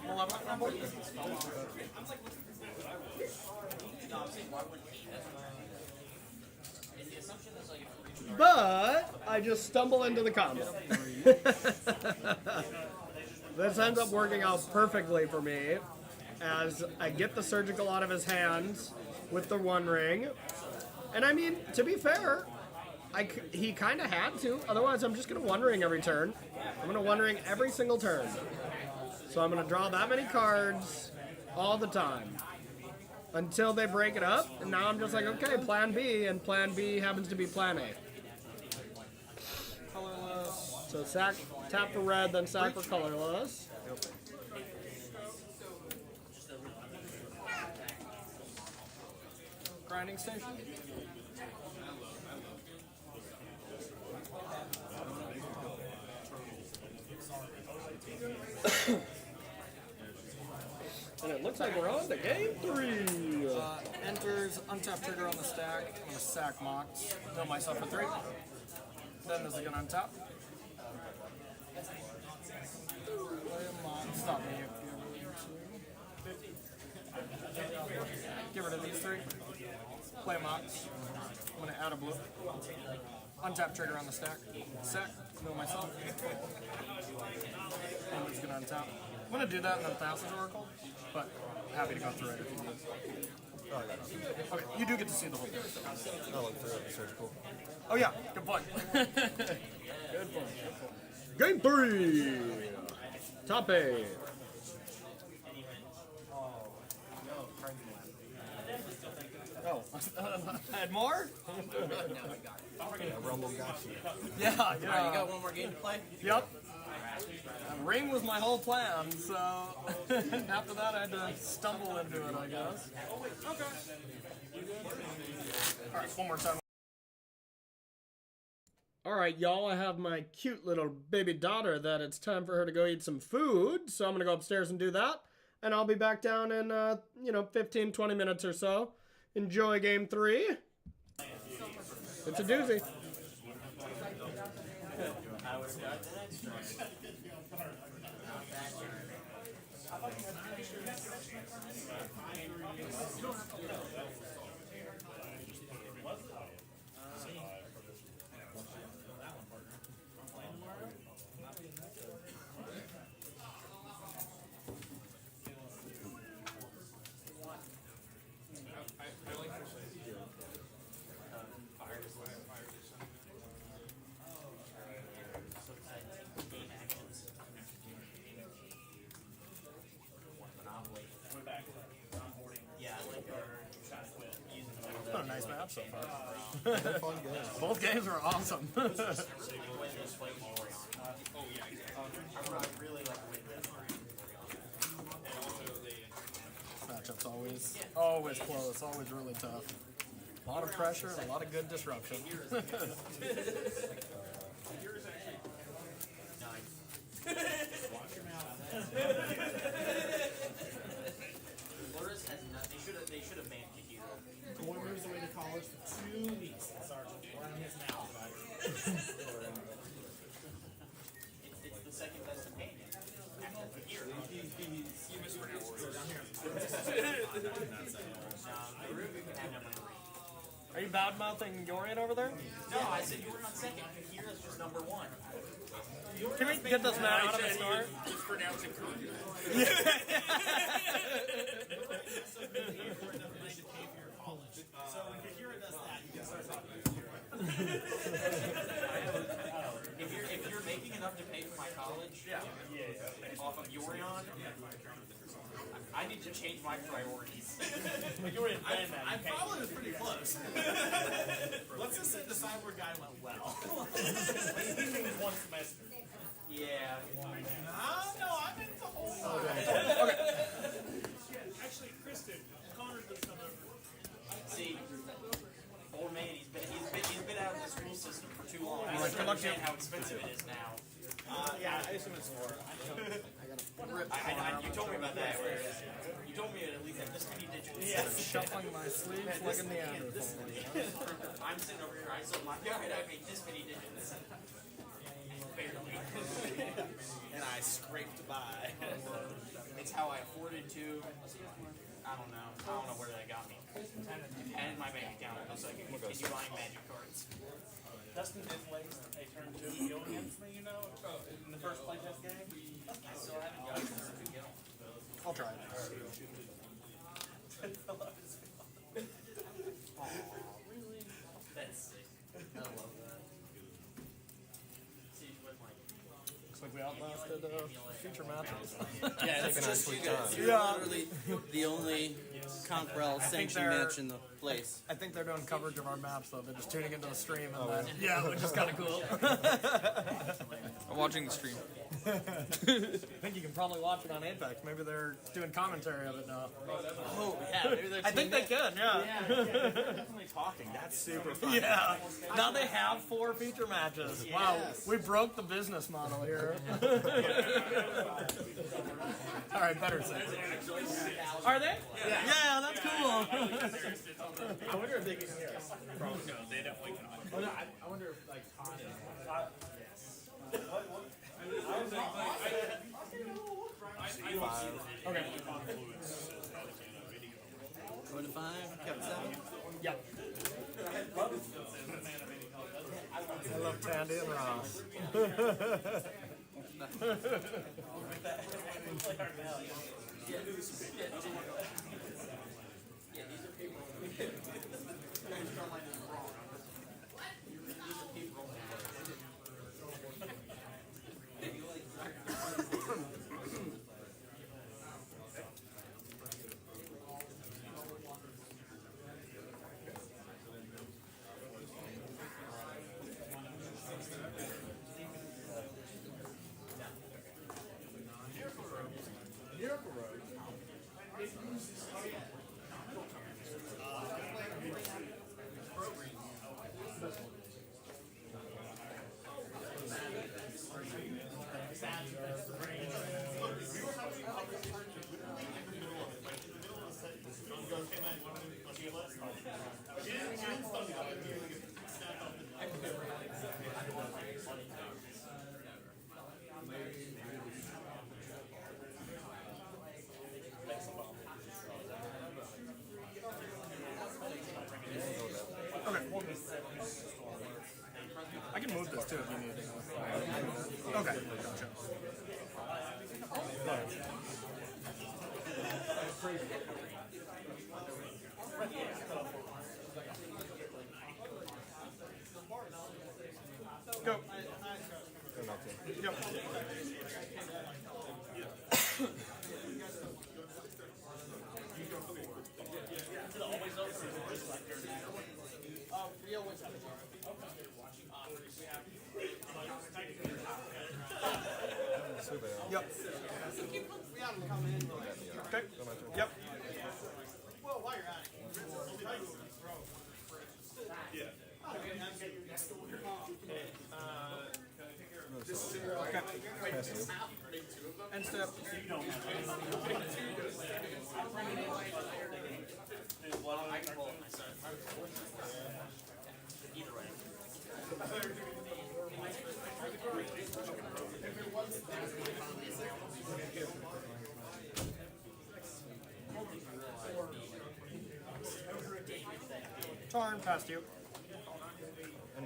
Well, I'm not going to But I just stumble into the combo. This ends up working out perfectly for me, as I get the surgical out of his hands with the One Ring. And I mean, to be fair, he kind of had to. Otherwise, I'm just going to One Ring every turn. I'm going to One Ring every single turn. So I'm going to draw that many cards all the time until they break it up. And now I'm just like, okay, plan B, and plan B happens to be plan A. colorless. So tap for red, then sack for colorless. Grinding station. And it looks like we're on to game 3. Enters, untap trigger on the stack. I'm going to sack Mox. Kill myself for 3. Then there's a gun on top. Play a Mox. Stop me if you need to. Get rid of these three. Play them out. I'm gonna add a blue. Untap trigger on the stack. Sack. Mill myself. I'm just gonna untap. I'm gonna do that and then pass as Oracle, but happy to go through it if you need. Oh, I got nothing. Okay, you do get to see the whole thing. I'll look through it. It's very cool. Oh yeah, good point. Good point. Game 3. Top 8. Oh, had more? Rumble got you. Yeah, yeah. Alright, you got one more game to play? Yep. Ring was my whole plan, so after that I had to stumble into it, I guess. Okay. Alright, one more time. Alright, y'all, I have my cute little baby daughter that it's time for her to go eat some food, so I'm gonna go upstairs and do that, and I'll be back down in, 15, 20 minutes or so. Enjoy game 3. It's a doozy. It's been a nice match so far. They're fun games. Both games were awesome. Matchup's always close, always really tough. A lot of pressure, a lot of good disruption. They should have banned Kikiro. Boy moves away to college for 2 weeks. Sergeant, learn his now. It's the second best companion after Kikiro. You mispronounced it. Are you bad-mouthing Yorian over there? No, I said you were on second. Kikira's just number 1. Can we get this man out of the start? Just pronounce it correctly. So when Kikira does that, you can start talking to If you're making enough to pay for my college, off of Yorion, I need to change my priorities. I probably was pretty close. Let's just say the cyborg guy went well. He means 1 semester. Yeah. No, I meant the whole time. Actually, Kristen, Connor does come over. See, old man, he's been out of the school system for too long. I Like, don't understand how expensive it is now. Yeah, I assume it's 4. You told me about that. Where you told me at least at this many digits. Yes. Shuffling my sleeves like a Neanderthal. I'm sitting over here. I sold my guide. I made this many digits. Barely. And I scraped by. It's how I afforded to. I don't know where that got me. And my bank account so I can continue buying magic cards. Dustin did play a turn 2 skill against me, in the first playtest game. I still haven't got it. I'll try it. That's sick. I love that. See, with like. Looks like we outlasted future matches. Yeah, it's just you guys. You're literally the only Conquerel sanctioned match in the place. I think they're doing coverage of our maps though. They're just tuning into the stream and then which is kind of cool. I'm watching the stream. I think you can probably watch it on Apex. Maybe they're doing commentary of it now. Oh, yeah, maybe they're I think they can, yeah. They're definitely talking. That's super fun. Yeah. Now they have 4 feature matches. Wow, we broke the business model here. All right, better say. Are they? Yeah, that's cool. I wonder if they can hear us. No, they definitely cannot. Oh, no, I wonder if, like, Todd is. I don't see the Okay. confluence of the I can move this too if you need it. Okay, gotcha. Go. Yep. We always have a jar. Yep. We have them come in. Okay. Yep. Well, while you're at it. Yeah. End step. I can roll it myself. Either way. Tarn past you. I'm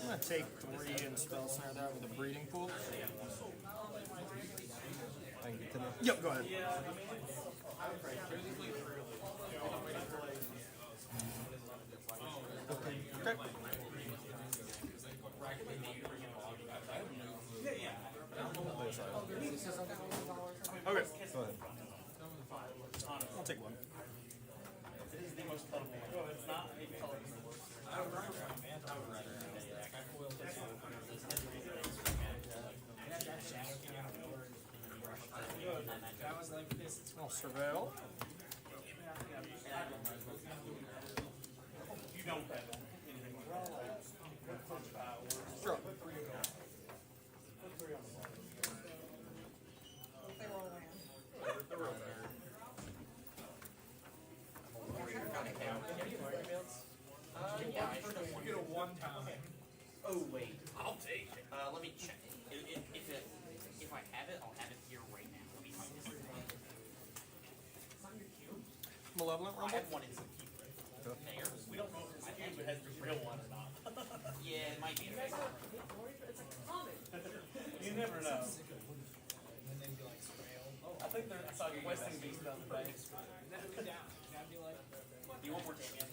gonna take 3 and spell snare that with a breeding pool. I can continue. Yep, go ahead. Okay. Okay. Go ahead. I'll take 1. It is the most colorful. It's not a colorful. I'll surveil. You don't have anything. Sure. You get a 1 time. Oh wait, I'll take it. Let me check. If I have it, I'll have it here right now. Let me find this. Malevolent I Rumble? have one in some keeper. There. We don't know if this game has the real one or not. Yeah, it might be. You never know. I think they're Westing Beast down the bay. Do you want more damage?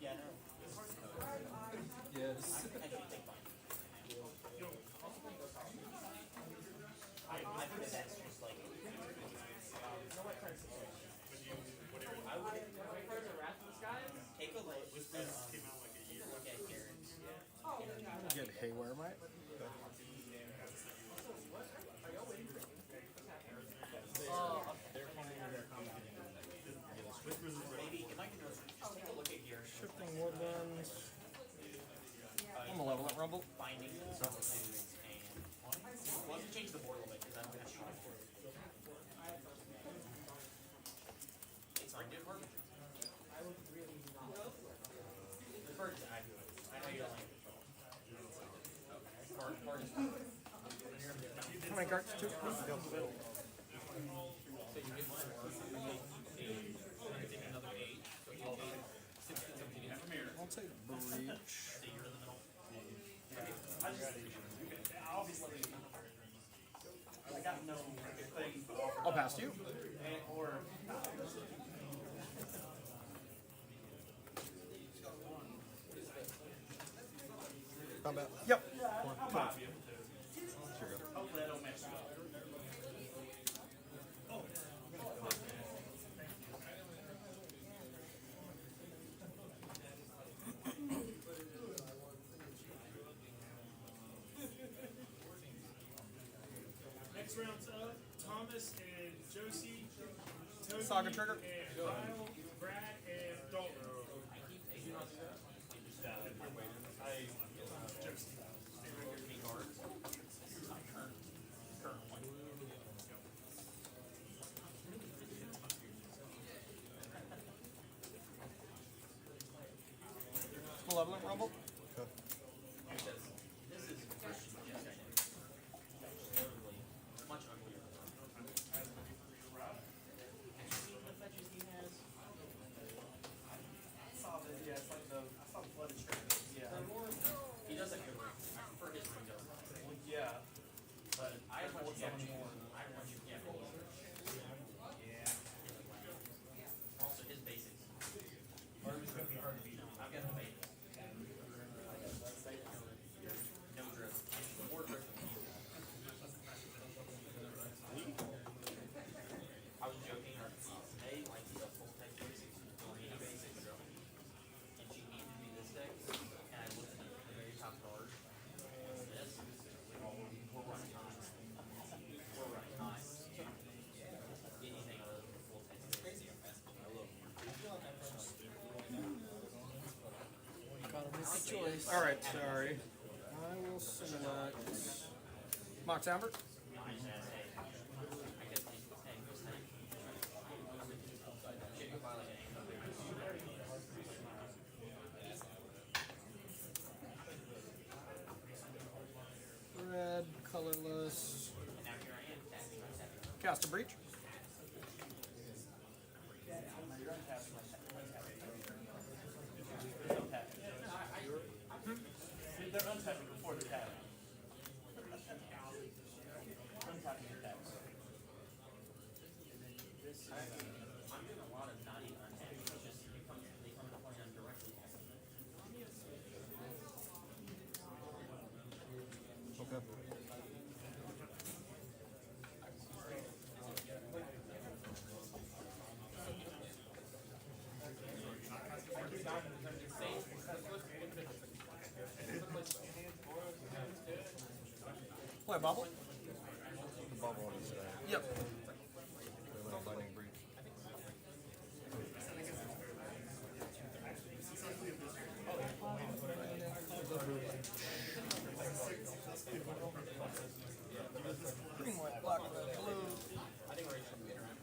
Yeah, no. Yes. I think that's just like. I would take a look. Look at Garrett's. Get Haywire, right? Maybe if I can just take a look at Garrett's. Shifting Woodlands. Malevolent Rumble. Finding substitutes and. Well, let's change the board a little bit because I'm going to shoot it for it. It's hard to work. Birds, I know you don't like it. two. I'll take breach. I got no thing. I'll pass to you. Or Combat. Yep. hopefully I don't mess you up. Next round's up. Thomas and Josie, Toby Saga trigger. and Kyle, Brad and Dalton. Malevolent Rumble. He does have good ring. I prefer his ring though. Yeah. But I want you to more. I want you to get more. Yeah. Also his basics. I've got the basics. No drip. More drip. I was joking. May like the full text basics, 3 basics, and she needed me this deck, and I looked at the very top card. This, we're running high. We're running high. Anything other than the full text basics. Gotta make a choice. All right, sorry. I will select Mox Amber. Red, colorless. Cast a breach. They're untapping before they're tapping. Untapping your taps. I'm doing a lot of not even untapping, it's just they come to play on directly. Okay. Play bubble. The bubble is Yep. lightning breach. Green, white, black, red, blue. I think we're just gonna interact.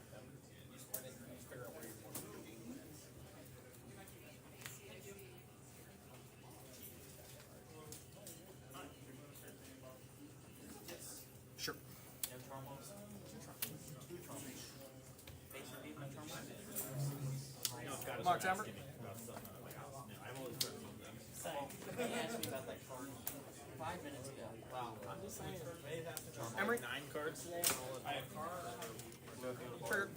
Sure. No Charmos? Two Charmos. Face redeem, no Charmos? Mox Amber. He asked me about that card 5 minutes ago. Wow. I'm just saying. Emery. 9 cards today. I have Trigger.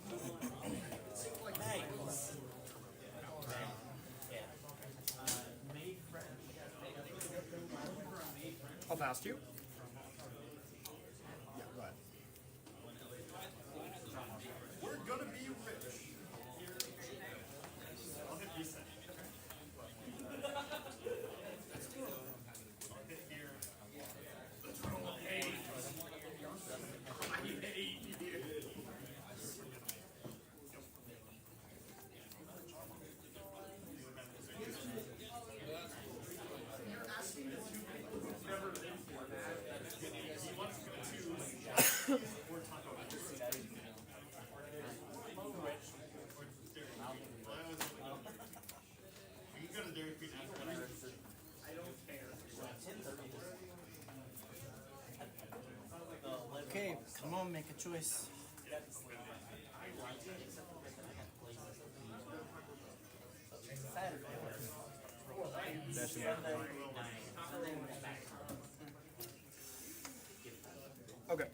Hey. Yeah. Made friends. I'll pass to you. Yeah, go ahead. We're gonna be rich. I'll hit reset. I'll hit here. Hey. I hate you. You're asking the two people who've never been for that. Go make a choice. Okay.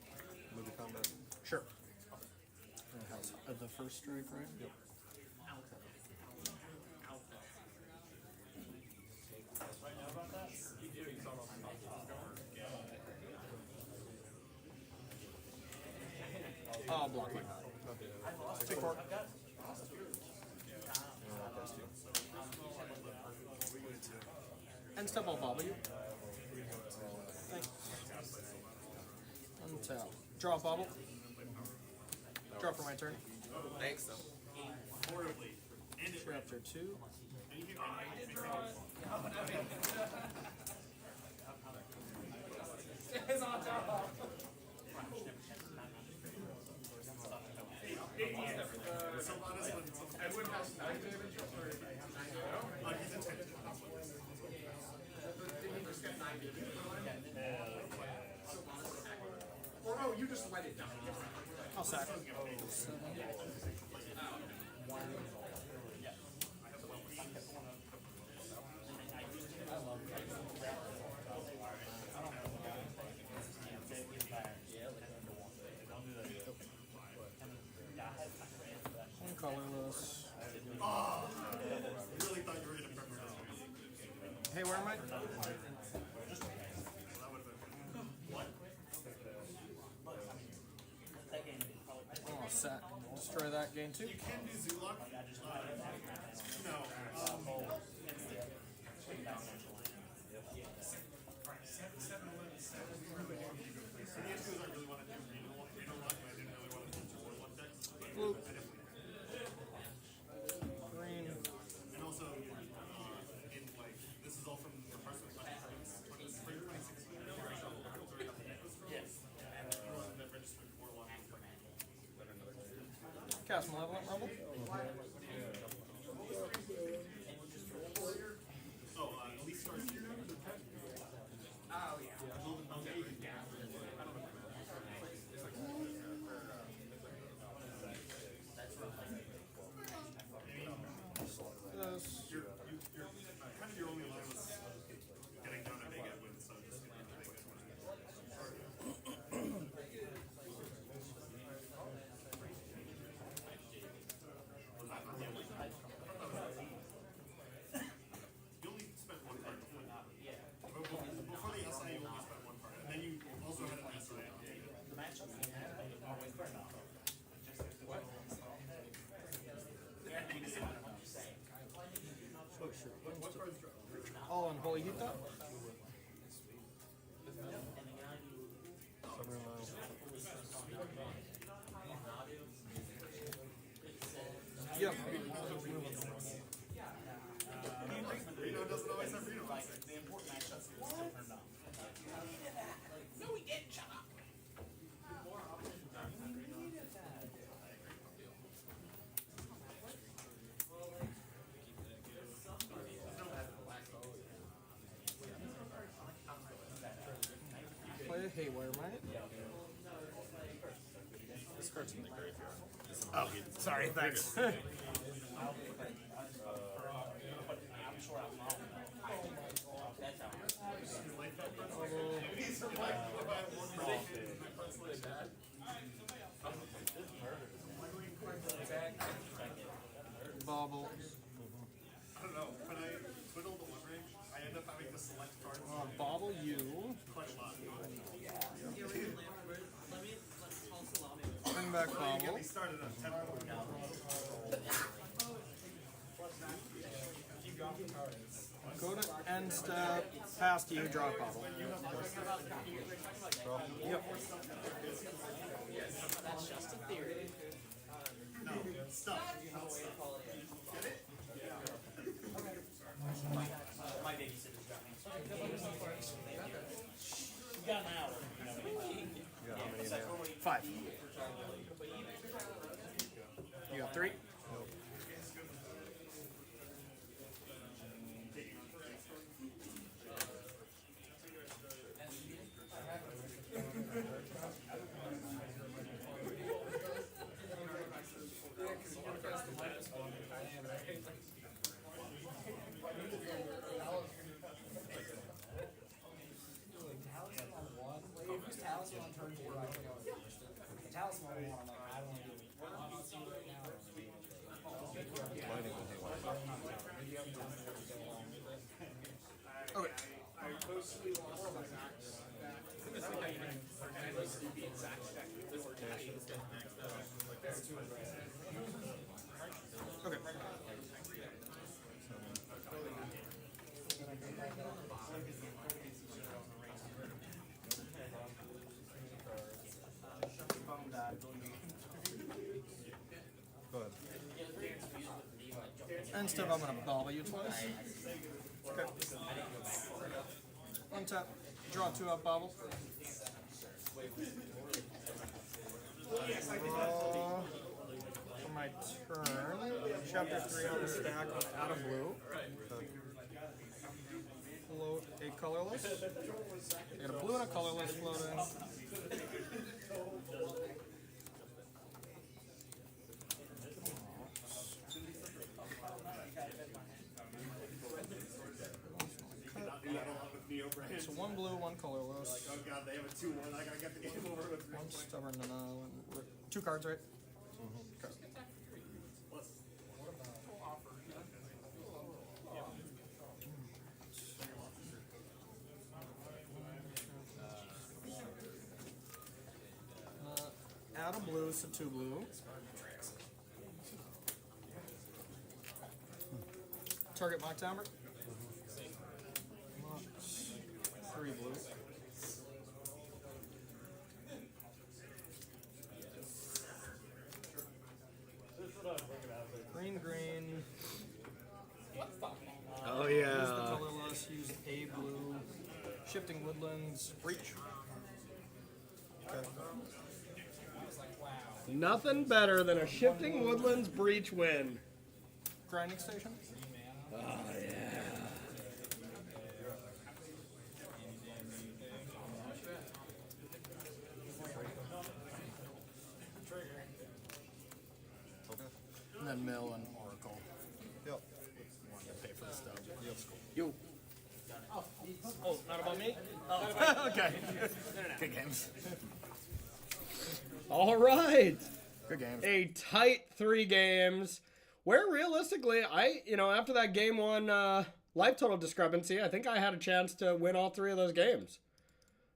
Move to combat. Sure. The first strike, right? Yep. I'll block my Take 4. And step, I'll bobble you. Thanks. Untap. Draw a bobble. Draw for my turn. Thanks, though. Chapter 2. Or no, you just let it die. I'll sack. One colorless. Oh, really thought you were going to prep. Hey, where am I? Oh, sack. Destroy that gain 2. You can do Zulok. No. Blue. Green. And also, in like, this is all from the first one, spring 2016. Yes. And the one that registered for one. Cast Malevolent Rumble. Oh, Elite Stars here. Oh, yeah. This. You're kind of your only line was getting down to Vega with, so just get into Vega. You only spent one card before that. Before the SI, you only spent one card, and then you also had an SI on it. What cards drop? All in Holy Heat though? Yep. Reno doesn't always have Reno. The important matchups here still turned on. No, we didn't. Shut up. Play a Haywire Mite. This card's in the graveyard. Oh, sorry, thanks. Bobble. I don't know. When I twiddle the one range, I end up having to select cards. Bobble you. Quite a lot. Bring back Bobble. Get me started on Temur. Go to end step, pass to you, draw a Bobble. Yep. That's just a theory. No, stop. Get it? My babysitter's got me. We got an hour. You got how many now? 5. You got 3? Lighting will hang light. Okay. Okay. Go ahead. And Steve, I'm gonna bobble you twice. Okay. Untap. Draw 2 up bobble. Draw for my turn. Chapter 3 on the stack out of blue. Float a colorless. I got a blue and a colorless floating. So 1 blue, 1 colorless. Oh god, they have a 2-1. I gotta get the game over with. 1 stubborn and 2 cards, right? Okay. Add a blue, so 2 blue. Target Mock Timber. 3 blue. Green. Oh Use the yeah. colorless, use a blue. Shifting Woodlands, Breach. Okay. Nothing better than a Shifting Woodlands Breach win. Grinding Station. Oh yeah. And then Mill and Oracle. Yep. Want to pay for the stuff. Yo. Oh, not about me? Oh, okay. Good games. All right. Good games. A tight 3 games. Where realistically, after that game 1 life total discrepancy, I think I had a chance to win all 3 of those games.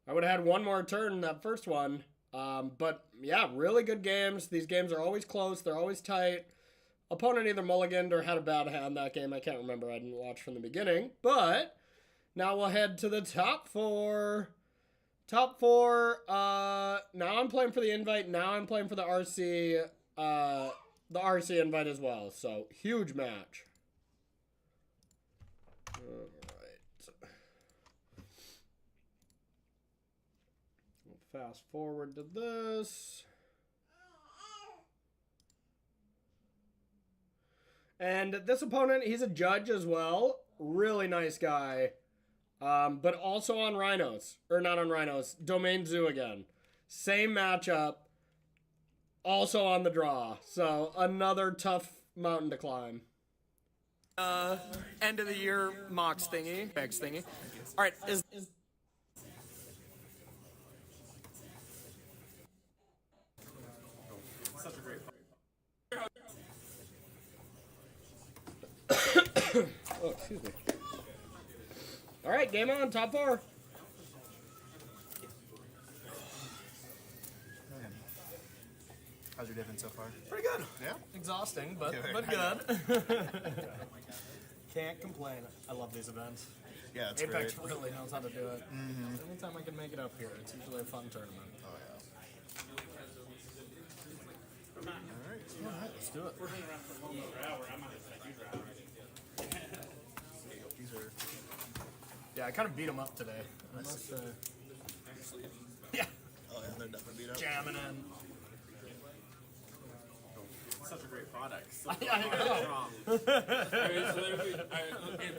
I would have had 1 more turn in that first one. But yeah, really good games. These games are always close. They're always tight. Opponent either mulliganed or had a bad hand that game. I can't remember. I didn't watch from the beginning. But now we'll head to the top 4. Top 4. Now I'm playing for the invite. Now I'm playing for the RC. The RC invite as well. So huge match. All right. We'll fast forward to this. And this opponent, he's a judge as well. Really nice guy. But also on Rhinos. Or not on Rhinos. Domain Zoo again. Same matchup. Also on the draw. So another tough mountain to climb. End of the year Mox thingy. Bags thingy. Alright, is Such a great Oh, excuse me. All right, game on, top 4. How's your day been so far? pretty good. Yeah? Exhausting, but Good. good. Can't complain. I love these events. Yeah, it's Apex great. really knows how to do it. Mhm. Anytime I can make it up here, it's usually a fun tournament. Oh, yeah. Alright, let's do it. We're hanging around for a little over an hour. I'm gonna let you drive. These are... Yeah, I kind of beat them up today. I must say. Yeah. Oh, yeah, they're definitely beat up. Jamming in. Such a great product. So I know. strong.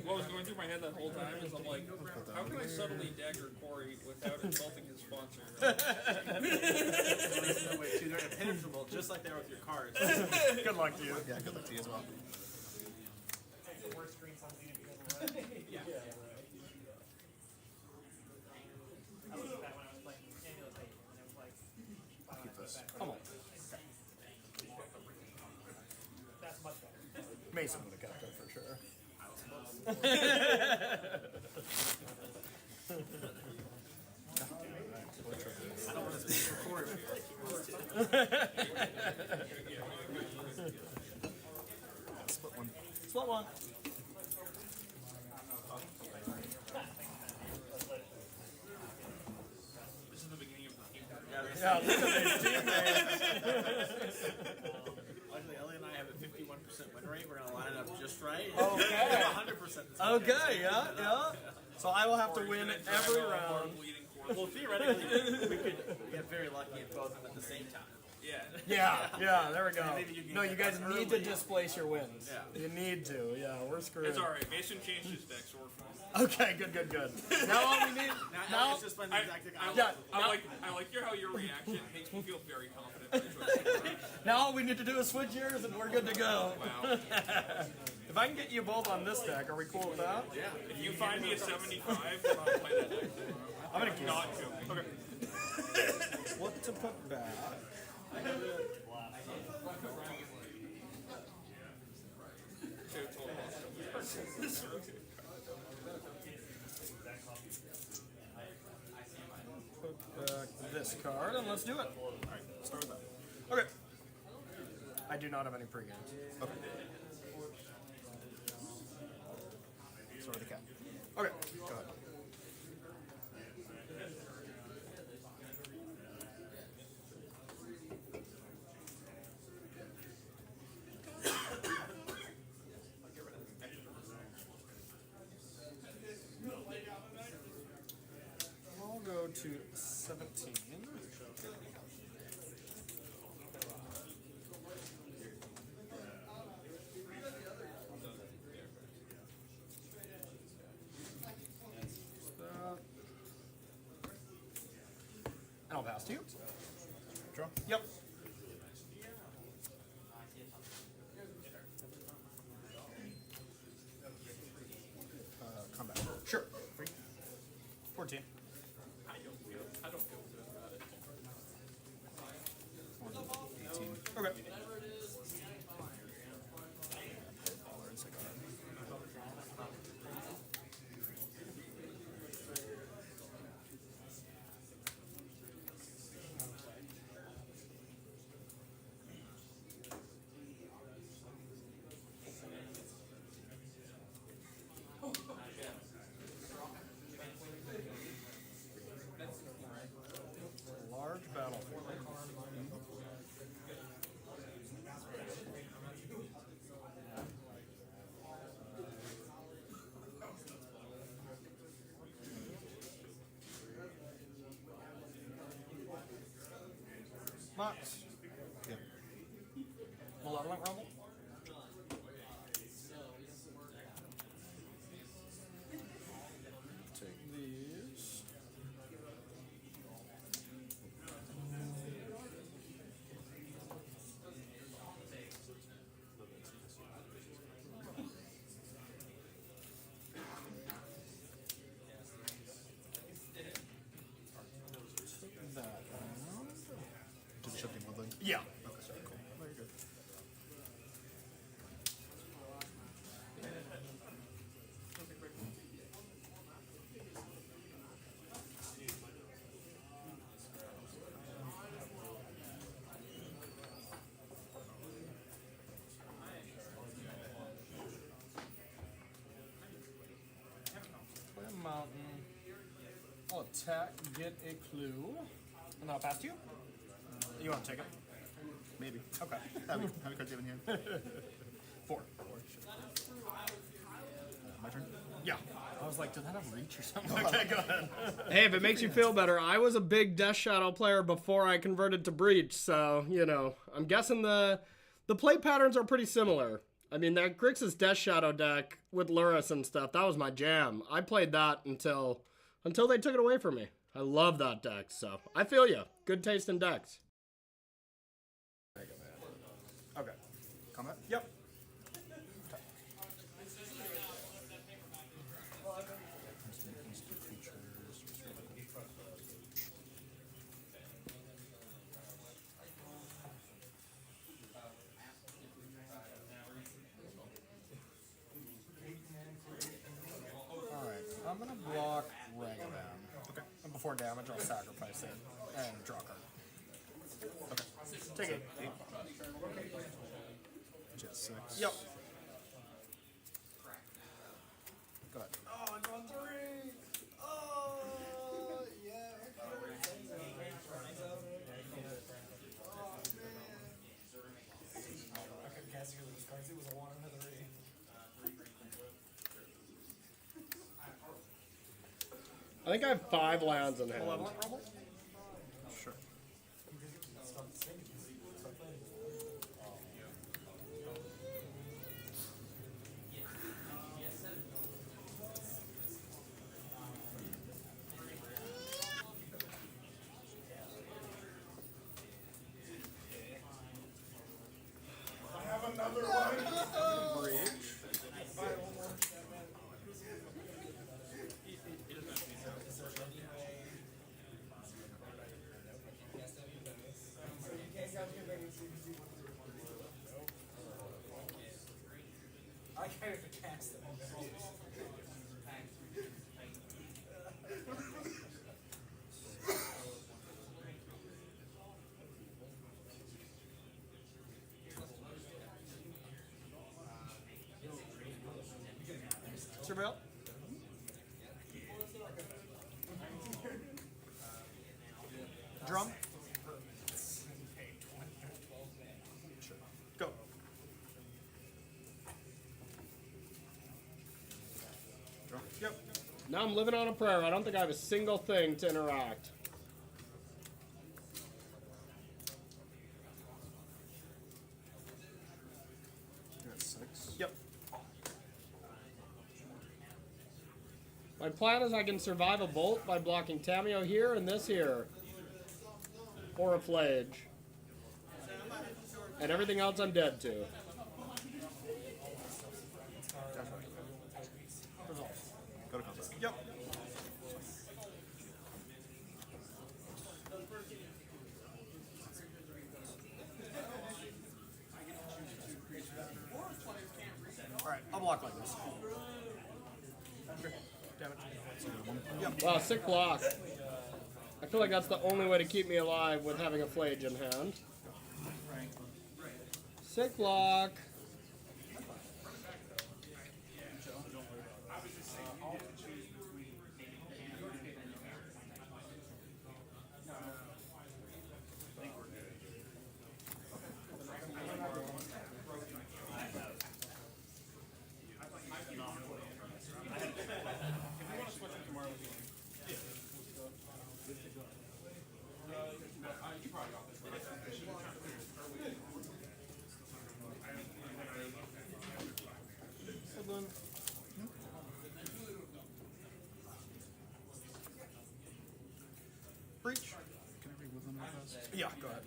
What was going through my head that whole time is I'm like, how can I subtly dagger Corey without insulting his sponsor? Wait, too, they're impenetrable, just like they are with your cards. Good luck to you. Yeah, good luck to you as well. Yeah. Keep this. Come on. Mason would have kept it for sure. I don't want to speak for him. Split one. Split one. This is the beginning of the game. Yeah, look at these teammates. Luckily, Ellie and I have a 51% win rate. We're going to line it up just right. Okay. 100%. Okay, yeah. So I will have to win every round. Well, theoretically, we could get very lucky and both of them at the same time. Yeah, there we go. Maybe you can No, get you guys that need early. to displace your wins. Yeah. You need to. Yeah, we're screwed. It's alright. Mason changed his deck, so we're fine. Okay, good. Now all we need. Now it's just playing the exact thing I like how your reaction makes me feel very confident. Now all we need to do is switch yours and we're good to go. Wow. If I can get you both on this deck, are we cool with that? Yeah. If you find me a 75, then I'll play that deck. I'm gonna keep not joking. Okay. What to put back? Put back this card and let's do it. Alright, start with that. Okay. I do not have any pre-games. Okay. Start with the cat. Okay. Go ahead. I'll go to 17. And I'll pass to you. Draw? Yep. Combat. Sure. 14. I don't feel good about it. 18. Okay. Baller in second hand. Large battlefield. Max. Yep. Malevolent Rumble. Take these. That down. To the shifting woodland? Yeah. Okay, cool. No, you're good. Play a mountain. I'll attack, get a clue, and I'll pass to you. You want to take it? Maybe. Okay. How many cards do you have in hand? 4. My turn? Yeah. I was like, did that have reach or something? Okay, go ahead. Hey, if it makes you feel better, I was a big Death Shadow player before I converted to Breach, so, you know, I'm guessing the play patterns are pretty similar. I mean, that Grixis Death Shadow deck with Luris and stuff, that was my jam. I played that until they took it away from me. I love that deck, so I feel you. Good taste in decks. Okay. Combat? Yep. damage, I'll sacrifice it and draw a card. Okay. Take 8. Jet 6. Yep. Go ahead. Oh, I'm on 3! Oh, yeah. I couldn't cast you with those cards. It was a 1 and a 3. I think I have 5 lands in hand. Malevolent Rebel? Sure. I have another one. Breach. I can't even cast them. Surveil. Drum. Sure. Go. Yep. Now I'm living on a prayer. I don't think I have a single thing to interact. You're at 6. Yep. My plan is I can survive a bolt by blocking Tameo here and this here. Or a Flage. And everything else I'm dead to. Go to combat. Yep. Alright, I'll block like this. Okay. Damage. Yep. Wow, sick block. I feel like that's the only way to keep me alive with having a Flage in hand. Sick block. Breach. Can I read Woodland with us? Yeah, go ahead.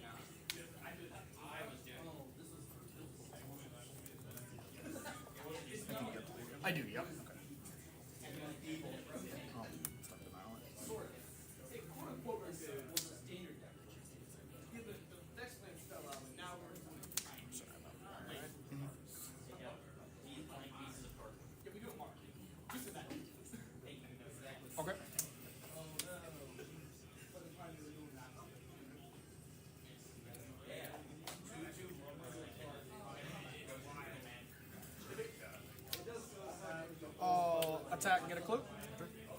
I do, yep. Okay. I'll attack and get a clue.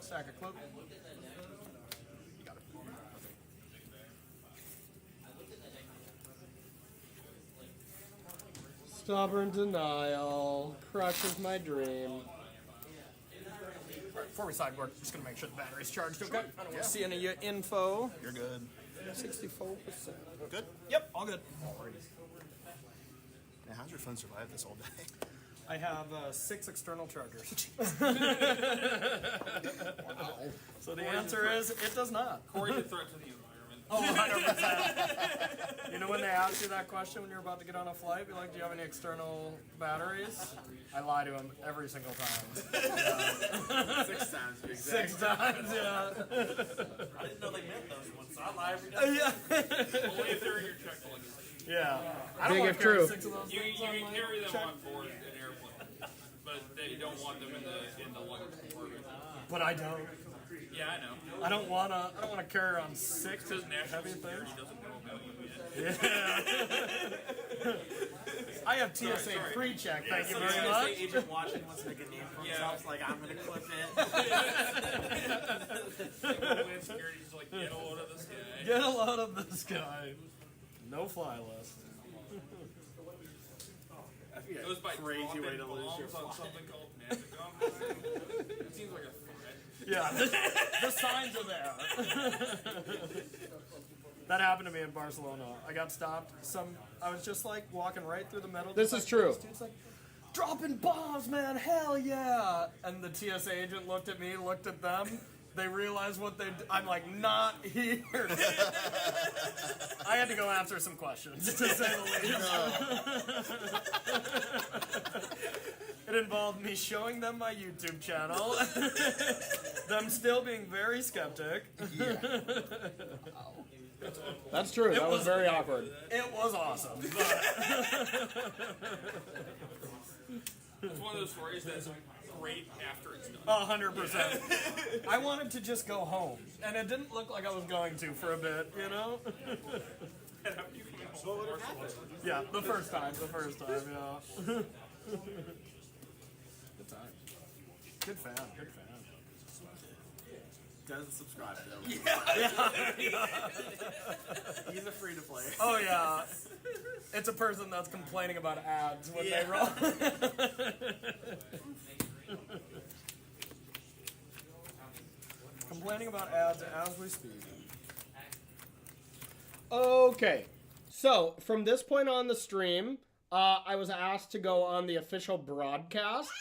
Sack a clue. Stubborn denial crushes my dream. Alright, before we sideboard, just gonna make sure the battery's charged, okay? I don't want to see any info. You're good. 64%. Good? Yep, all good. Yeah, how's your phone survive this all day? I have 6 external chargers. So the answer is, it does not. Corey's a threat to the environment. Oh, 100%. You know when they ask you that question when you're about to get on a flight, be like, do you have any external batteries? I lie to them every single time. Yeah. 6 times, to be 6 times, yeah. I didn't know they meant those ones, so I lie every day. Yeah. Only if they're in your check luggage. Yeah. I don't Big want if to carry true. 6 of those You things can on my carry them check. on board an airplane, but they don't want them in the luggage compartment. But I don't. Yeah, I know. I don't wanna carry around 6 Because national heavy security things. doesn't know about you yet. Yeah. I have TSA pre-check, thank you very TSA much. agent watching wants to make a name for himself. Like, I'm gonna clip it. Homeland Security's like, get a load of this guy. Get a load of this guy. No fly list. It goes by Crazy way to lose your bombs on fly. something called Nanticom. It seems like a threat. Yeah, the signs are there. That happened to me in Barcelona. I got stopped. I was just like walking right through the metal. This is true. Dude's like, dropping bombs, man, hell yeah! And the TSA agent looked at me, looked at them. They realized what I'm like, not here. I had to go answer some questions, to say the least. It involved me showing them my YouTube channel, them still being very skeptic. That's true. That was very awkward. It was awesome. It's one of those stories that's great after it's done. 100%. I wanted to just go home, and it didn't look like I was going to for a bit, you know? Yeah, the first time, yeah. Good time. Good fan. Doesn't subscribe though. Yeah. He's a free to play. Oh yeah. It's a person that's complaining about ads when they roll. Complaining about ads as we speak. Okay, so from this point on the stream, I was asked to go on the official broadcast.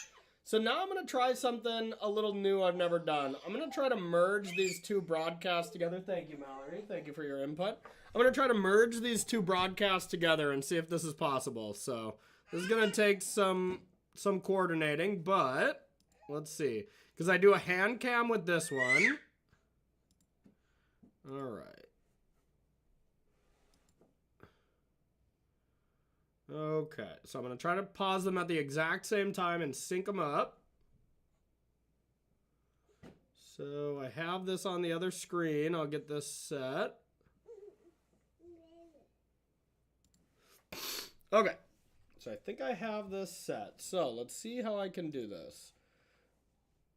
So now I'm going to try something a little new I've never done. I'm going to try to merge these two broadcasts together. Thank you, Mallory. Thank you for your input. I'm going to try to merge these two broadcasts together and see if this is possible. So this is going to take some coordinating, but let's see. Because I do a hand cam with this one. All right. Okay, so I'm going to try to pause them at the exact same time and sync them up. So I have this on the other screen. I'll get this set. Okay, so I think I have this set. So let's see how I can do this.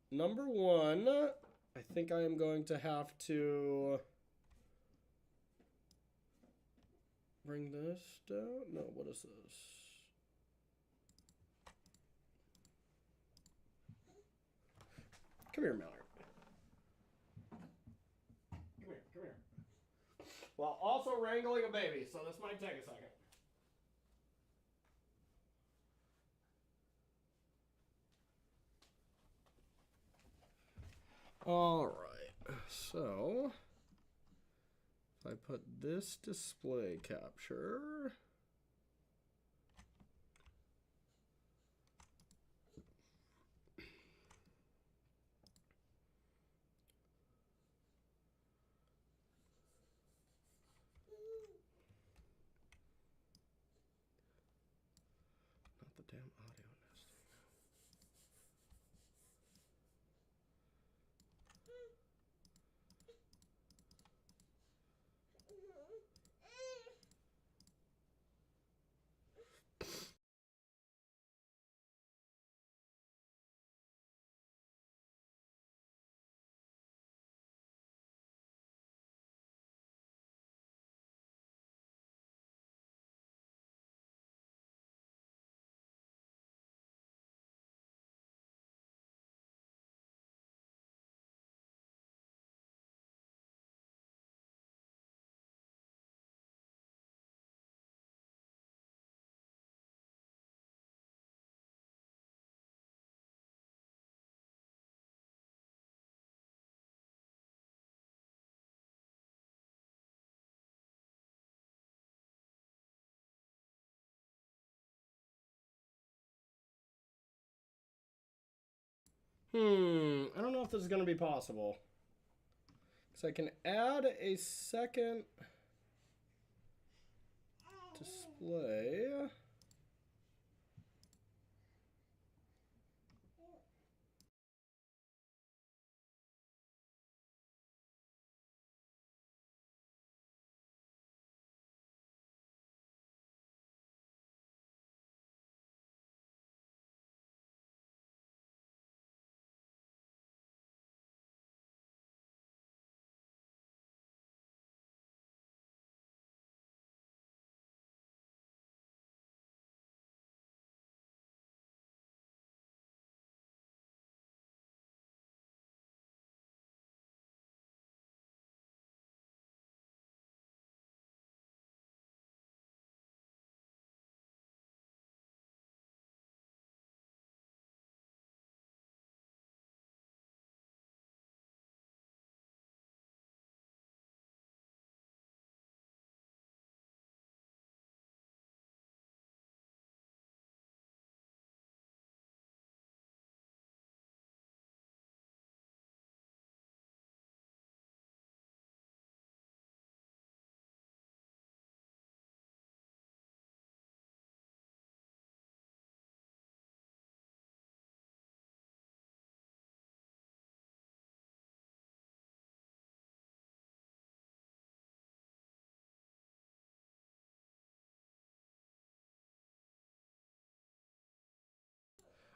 Number one, I think I am going to have to bring this down. No, what is this? Come here, Mallory. Come here. While also wrangling a baby, so this might take a second. All right, so if I put this display capture, not the damn audio nesting. I don't know if this is going to be possible. So I can add a second display.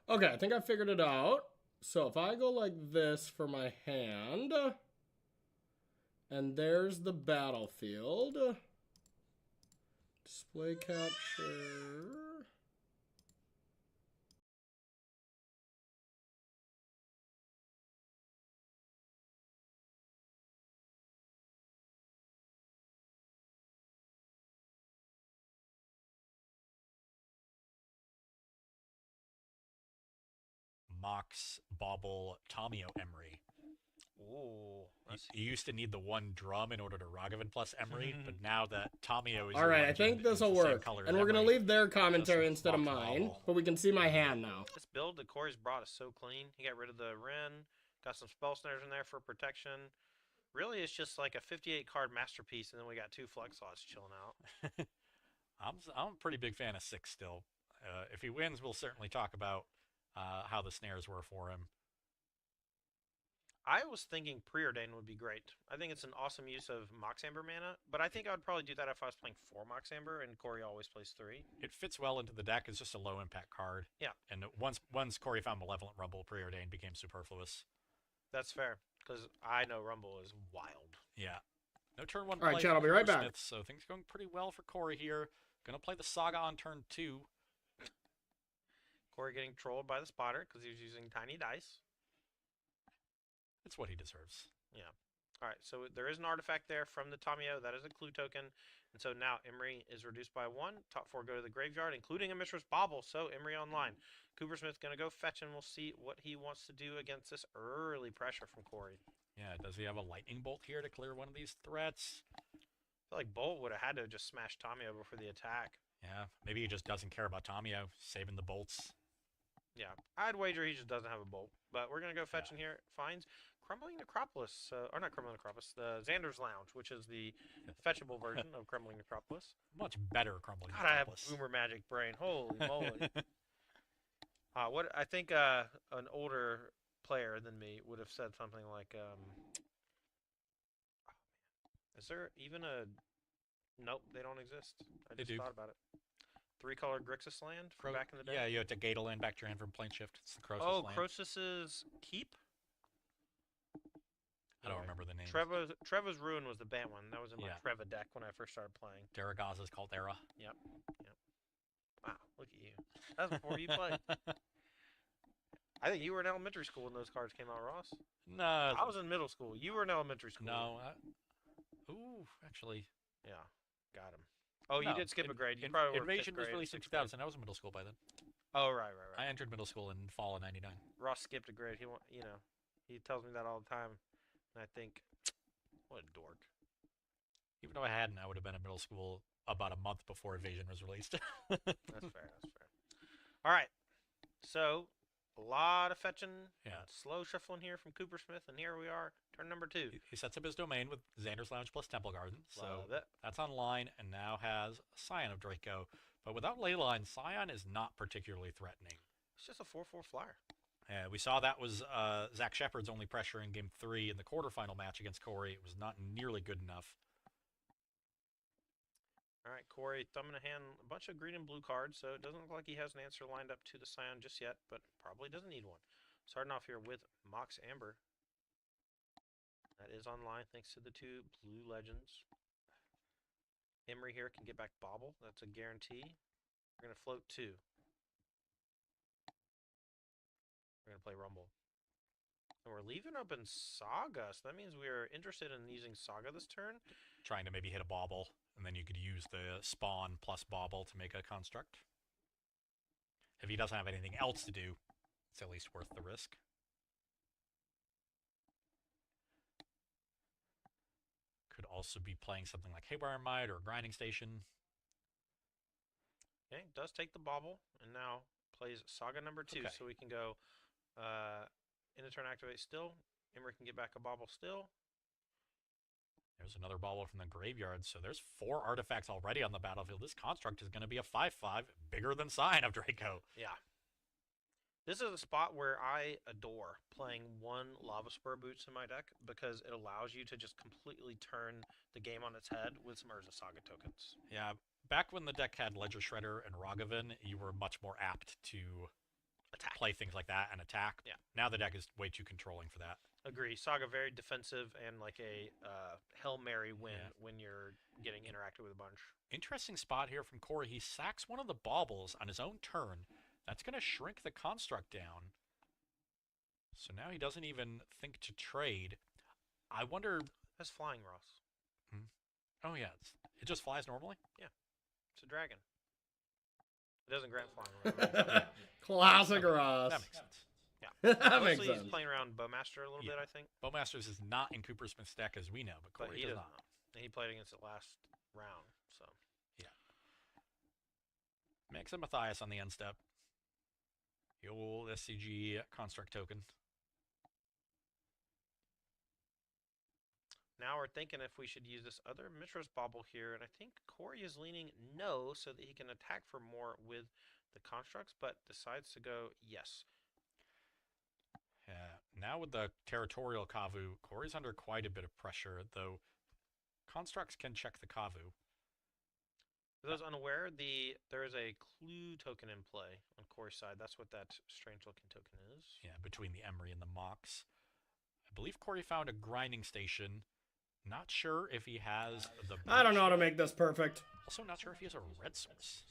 Okay, I think I figured it out. So if I go like this for my hand, and there's the battlefield. Display capture. Mox, Bobble, Tomio, Emery. Ooh. You used to need the one drum in order to Ragavan plus Emery, but now that Tomio is All right, I think this will work. And we're going to leave their commentary instead of mine, but we can see my hand now. This build that Corey's brought is so clean. He got rid of the Ren, got some spell snares in there for protection. Really, it's just like a 58 card masterpiece, and then we got 2 flex slots chilling out. I'm a pretty big fan of 6 still. If he wins, we'll certainly talk about how the snares were for him. I was thinking Preordain would be great. I think it's an awesome use of Mox Amber mana, but I think I would probably do that if I was playing 4 Mox Amber, and Corey always plays 3. It fits well into the deck. It's just a low impact card. Yeah. And once Corey found Malevolent Rumble, Preordain became superfluous. That's fair, because I know Rumble is wild. Yeah. No turn 1 All right, play Chad, I'll be for right back. Smith, so things are going pretty well for Corey here. Gonna play the Saga on turn 2. Corey getting trolled by the spotter because he was using tiny dice. It's what he deserves. Yeah. All right, so there is an artifact there from the Tomio. That is a clue token. And so now Emery is reduced by 1. Top 4 go to the graveyard, including a Mistress Bauble. So Emery online. Cooper Smith going to go fetch, and we'll see what he wants to do against this early pressure from Corey. Yeah, does he have a Lightning Bolt here to clear one of these threats? I feel like Bolt would have had to have just smashed Tomio before the attack. Yeah, maybe he just doesn't care about Tomio, saving the bolts. Yeah, I'd wager he just doesn't have a Bolt. But we're going to go fetch in here. Finds Crumbling Necropolis, or not Crumbling Necropolis, the Xander's Lounge, which is the fetchable version of Crumbling Necropolis. Much better Crumbling God, Necropolis. I have Boomer Magic brain. Holy moly. What I think an older player than me would have said something like, is there even a... Nope, they don't exist. I just thought about it. 3-color Grixis land from back in the day? Yeah, you have to gate a land back to your hand from Plane Shift. It's the Croesus land. Croesus's Keep? I don't remember the name. Treva's Ruin was the bad one. That was in my Treva deck when I first started playing. Daragaza's Caldera. Yep. Wow, look at you. That was before you played. I think you were in elementary school when those cards came out, Ross. No. I was in middle school. You were in elementary school. No. Ooh, actually. Yeah, got him. Oh, you did skip a grade. You probably were Invasion was grade, released in 2000. I was in middle school by then. Oh, right. I entered middle school in fall of '99. Ross skipped a grade. He tells me that all the time, and I think, what a dork. Even though I hadn't, I would have been in middle school about a month before Invasion was released. That's fair. All right. So, a lot of fetching, slow shuffling here from Cooper Smith, and here we are, turn number 2. He sets up his domain with Xander's Lounge plus Temple Garden, so that's online, and now has Scion of Draco. But without Leyline, Scion is not particularly threatening. It's just a 4/4 flyer. Yeah, we saw that was Zach Shepard's only pressure in Game 3 in the quarterfinal match against Corey. It was not nearly good enough. All right, Corey, thumb in a hand, a bunch of green and blue cards, so it doesn't look like he has an answer lined up to the Scion just yet, but probably doesn't need one. Starting off here with Mox Amber. That is online thanks to the 2 blue legends. Emery here can get back Bauble. That's a guarantee. We're going to float 2. We're going to play Rumble. And we're leaving open Saga, so that means we're interested in using Saga this turn. Trying to maybe hit a Bauble, and then you could use the Spawn plus Bauble to make a construct. If he doesn't have anything else to do, it's at least worth the risk. Could also be playing something like Haywire Might or Grinding Station. Okay, does take the Bauble, and now plays Saga number 2, so we can go in a turn activate still. Emery can get back a Bauble still. There's another Bauble from the graveyard, so there's 4 artifacts already on the battlefield. This construct is going to be a 5/5, bigger than Scion of Draco. Yeah. This is a spot where I adore playing 1 Lava Spur Boots in my deck because it allows you to just completely turn the game on its head with some Urza Saga tokens. Yeah, back when the deck had Ledger Shredder and Ragavan, you were much more apt to play things like that and attack. Yeah. Now the deck is way too controlling for that. Agree. Saga very defensive and like a Hail Mary win when you're getting interacted with a bunch. Interesting spot here from Corey. He sacks one of the baubles on his own turn. That's going to shrink the construct down. So now he doesn't even think to trade. I wonder... That's flying, Ross. Oh, yeah. It just flies normally? Yeah. It's a dragon. It doesn't grant flying. Classic Ross. That makes sense. Yeah. That makes Mostly sense. he's playing around Bowmaster a little bit, I think. Bowmasters is not in Coopersmith's deck as we know, but But Corey he does does not. not. And he played against it last round, so. Yeah. Max and Matthias on the end step. The old SCG construct token. Now we're thinking if we should use this other Mitros Bauble here, and I think Corey is leaning no so that he can attack for more with the constructs, but decides to go yes. Yeah. Now with the territorial Kavu, Corey's under quite a bit of pressure, though constructs can check the Kavu. For those unaware, there is a clue token in play on Corey's side. That's what that strange looking token is. Yeah, between the Emery and the Mox. I believe Corey found a grinding station. Not sure if he has the... I don't know how to make this perfect. Also not sure if he has a red source.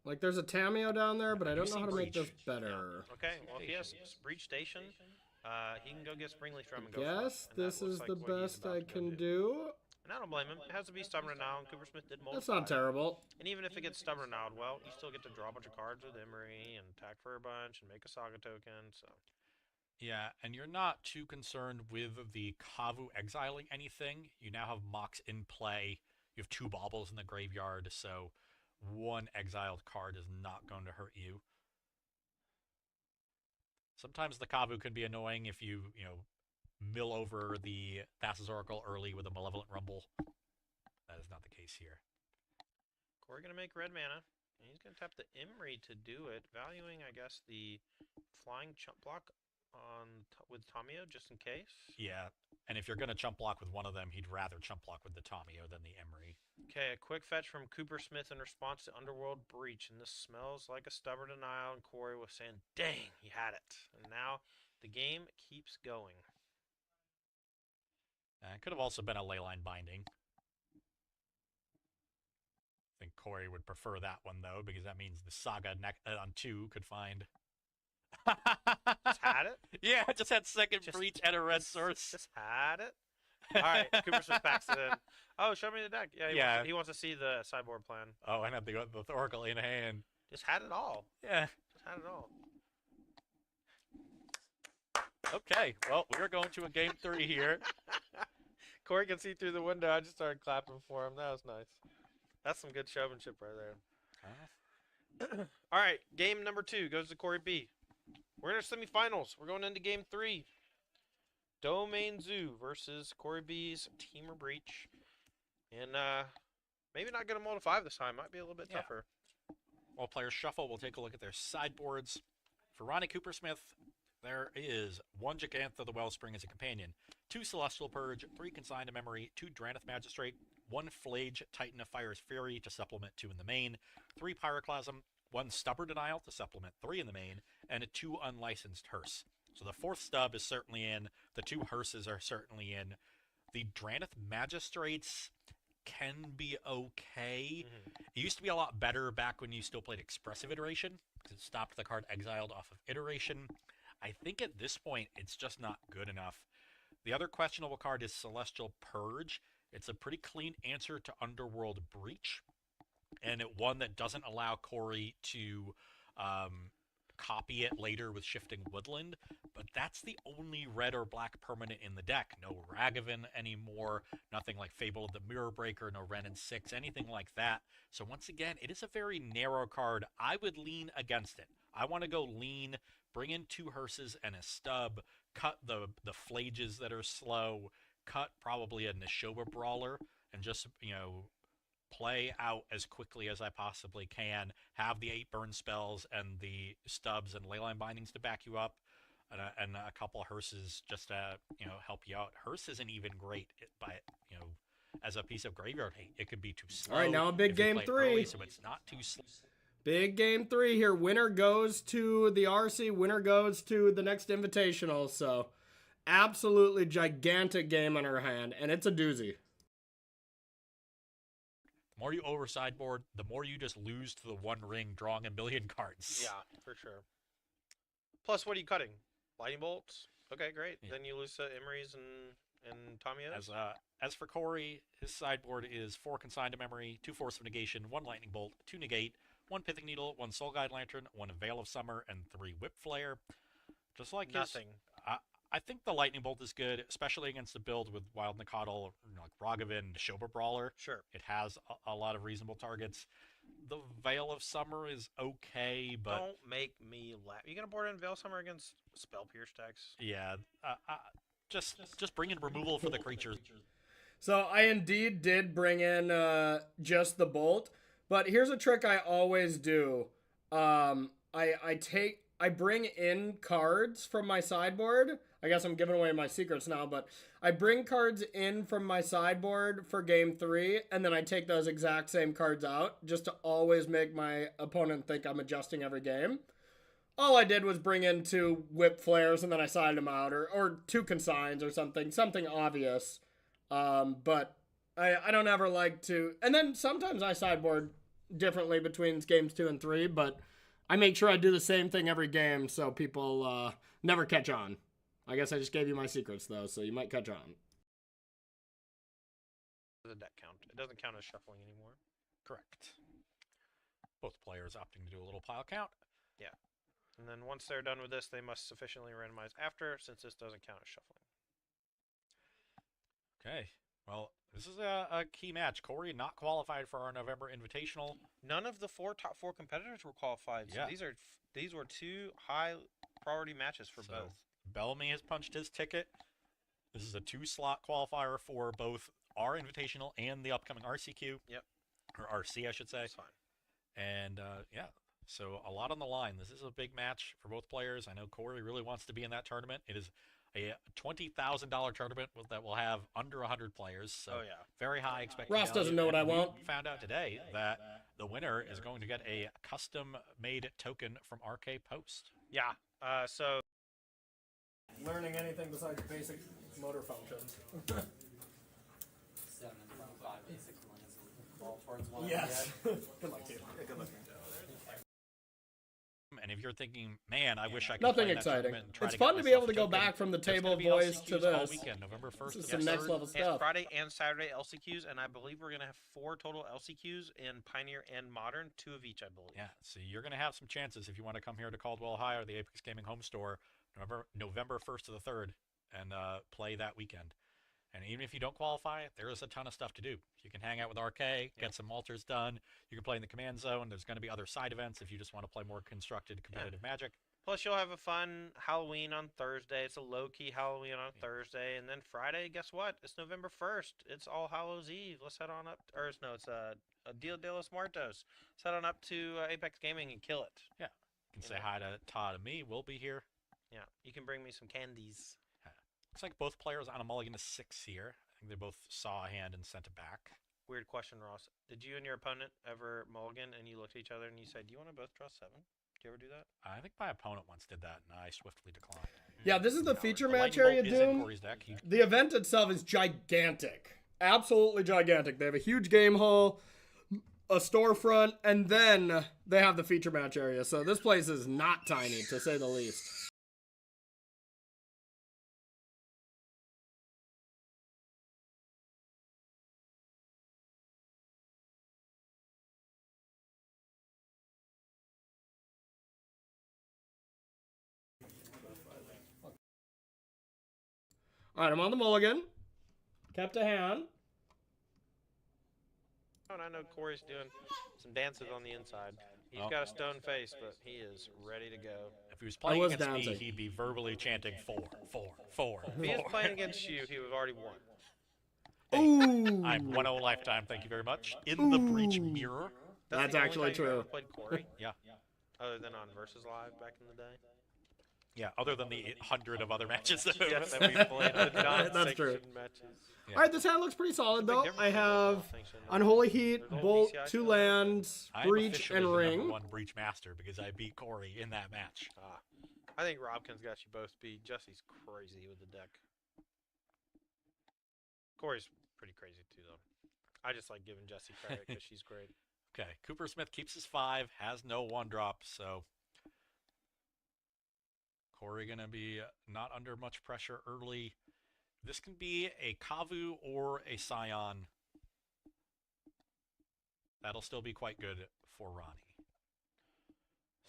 Like, there's a Tameo down there, but I don't know how to make this better. Yeah. Okay, well, if he has Breach Station, he can go get Springleaf Drum and go Yes, for it. And this that looks is like the what he's best about I to go can do. do. And I don't blame him. It has to be Stubborn now, and Coopersmith did multiply. That's not terrible. And even if it gets Stubborn now, well, you still get to draw a bunch of cards with Emery and attack for a bunch and make a Saga token, so... Yeah, and you're not too concerned with the Kavu exiling anything. You now have Mox in play. You have 2 baubles in the graveyard, so 1 exiled card is not going to hurt you. Sometimes the Kavu can be annoying if you mill over the Thassa's Oracle early with a Malevolent Rumble. That is not the case here. Corey going to make red mana, and he's going to tap the Emery to do it, valuing, I guess, the flying chump block with Tamio, just in case. Yeah, and if you're going to chump block with one of them, he'd rather chump block with the Tamio than the Emery. Okay, a quick fetch from Coopersmith in response to Underworld Breach, and this smells like a stubborn denial, and Corey was saying, dang, he had it. And now the game keeps going. It could have also been a Leyline Binding. I think Corey would prefer that one, though, because that means the Saga on 2 could find... Just had it? Yeah, just had second Breach and a red source. Just had it? Alright, Coopersmith backs it in. Oh, show me the deck. Yeah, he wants to see the sideboard plan. Oh, and had the Oracle in hand. Just had it all. Yeah. Just had it all. Okay, well, we're going to a game 3 here. Corey can see through the window. I just started clapping for him. That was nice. That's some good showmanship right there. All right, game number 2 goes to Corey B. We're in our semifinals. We're going into game 3. Domain Zoo versus Corey B's Temur Breach. And maybe not get a mold of 5 this time. Might be a little bit tougher. While players shuffle, we'll take a look at their sideboards. For Ronnie Coopersmith, there is 1 Jacantha the Wellspring as a companion, 2 Celestial Purge, 3 Consigned to Memory, 2 Drannith Magistrate, 1 Flage Titan of Fire's Fury to supplement 2 in the main, 3 Pyroclasm, 1 Stubborn Denial to supplement 3 in the main, and a 2 Unlicensed Hearse. So the 4th stub is certainly in, the 2 Hearses are certainly in. The Drannith Magistrates can be okay. It used to be a lot better back when you still played Expressive Iteration, because it stopped the card exiled off of Iteration. I think at this point, it's just not good enough. The other questionable card is Celestial Purge. It's a pretty clean answer to Underworld Breach, and one that doesn't allow Corey to copy it later with Shifting Woodland, but that's the only red or black permanent in the deck. No Ragavan anymore, nothing like Fable of the Mirror Breaker, no Wrenn and 6, anything like that. So once again, it is a very narrow card. I would lean against it. I want to go lean, bring in 2 Hearses and a stub, cut the Flages that are slow, cut probably a Neshoba Brawler, and just, play out as quickly as I possibly can, have the 8 burn spells and the stubs and Leyline Bindings to back you up, and a couple of Hearses just to, help you out. Hearse isn't even great as a piece of graveyard hate. It could be too slow. All right, now a big game 3. Early, so it's not too slow. Big game 3 here. Winner goes to the RC. Winner goes to the next Invitational. So, absolutely gigantic game on her hand. And it's a doozy. The more you over sideboard, the more you just lose to the One Ring drawing a million cards. Yeah, for sure. Plus, what are you cutting? Lightning bolts? Okay, great. Yeah. Then you lose to Emery's and Tamiyo's. As for Corey, his sideboard is 4 Consign to Memory, 2 Force of Negation, 1 Lightning Bolt, 2 Negate, 1 Pithing Needle, 1 Soul Guide Lantern, 1 Veil of Summer, and 3 Whip Flare. Just like nothing. I think the Lightning Bolt is good, especially against a build with Wild Nicodle, like Ragavan, Neshoba Brawler. Sure. It has a lot of reasonable targets. The Veil of Summer is okay, but... Don't make me laugh. You going to board in Veil of Summer against Spell Pierce decks? Yeah. Just bring in removal for the creatures. So I indeed did bring in just the Bolt, but here's a trick I always do. I bring in cards from my sideboard. I guess I'm giving away my secrets now, but I bring cards in from my sideboard for game 3, and then I take those exact same cards out just to always make my opponent think I'm adjusting every game. All I did was bring in 2 Whip Flares, and then I sided them out, or 2 Consigns or something obvious. But I don't ever like to... And then sometimes I sideboard differently between games 2 and 3, but I make sure I do the same thing every game so people never catch on. I guess I just gave you my secrets, though, so you might catch on. The deck count. It doesn't count as shuffling anymore. Correct. Both players opting to do a little pile count. Yeah. And then once they're done with this, they must sufficiently randomize after, since this doesn't count as shuffling. Okay. Well, this is a key match. Corey not qualified for our November Invitational. None of the top four competitors were qualified. So yeah. These were 2 high priority matches for both. Bellamy has punched his ticket. This is a 2-slot qualifier for both our Invitational and the upcoming RCQ. Yep. Or RC, I should say. That's fine. And, yeah. So a lot on the line. This is a big match for both players. I know Corey really wants to be in that tournament. It is a $20,000 tournament that will have under 100 players. So very high expectation. Ross doesn't know what I want. We found out today that the winner is going to get a custom-made token from RK Post. Yeah. So learning anything besides basic motor functions. 7 from 5 basic ones. Ball towards 1. Yes. Good luck to you. Yeah, good luck. And if you're thinking, man, I wish I could Nothing play in that exciting. tournament and try It's to get fun to be able to myself go a token, back from the there's table gonna be boys LCQs to this. all weekend, November 1st This is and some next 3rd. level stuff. Friday and Saturday LCQs, and I believe we're going to have 4 total LCQs in Pioneer and Modern, 2 of each, I believe. Yeah, so you're going to have some chances if you want to come here to Caldwell High or the Apex Gaming home store November 1st to the 3rd and play that weekend. And even if you don't qualify, there is a ton of stuff to do. You can hang out with RK, get some altars done. You can play in the command zone. There's going to be other side events if you just want to play more constructed competitive Magic. Plus, you'll have a fun Halloween on Thursday. It's a low-key Halloween on Thursday. And then Friday, guess what? It's November 1st. It's All Hallows Eve. Let's head on up. It's a Dia de los Muertos. Let's head on up to Apex Gaming and kill it. Yeah. You can say hi to Todd and me. We'll be here. Yeah. You can bring me some candies. Looks like both players on a mulligan to 6 here. I think they both saw a hand and sent it back. Weird question, Ross. Did you and your opponent ever mulligan and you looked at each other and you said, do you want to both draw 7? Do you ever do that? I think my opponent once did that, and I swiftly declined. Yeah, this is the feature match Lightning area, Bolt is in Doom. Corey's deck. The event itself is gigantic. Absolutely gigantic. They have a huge game hall, a storefront, and then they have the feature match area. So this place is not tiny, to say the least. Alright, I'm on the mulligan. Kept a hand. Oh, and I know Corey's doing some dances on the inside. He's got a stone face, but he is ready to go. If he was playing against me, he'd be verbally chanting 4, 4, 4. If he was playing against you, he would have already won. Ooh. I'm 1-0 lifetime, thank you very much. In the breach mirror. That's actually true. Played Corey? Yeah. Other than on Versus Live back in the day. Yeah, other than the 100 of other matches that Yes, that we've played. That's true. Matches. Yeah. All right, this hand looks pretty solid though. I have Unholy Heat, Bolt, 2 lands, I'm Breach, officially and the Ring. #1 Breach Master because I beat Corey in that match. I think Robkin's got you both beat. Jesse's crazy with the deck. Corey's pretty crazy too, though. I just like giving Jesse credit because she's great. Okay, Cooper Smith keeps his 5, has no 1-drop, so Corey gonna be not under much pressure early. This can be a Kavu or a Scion. That'll still be quite good for Ronnie.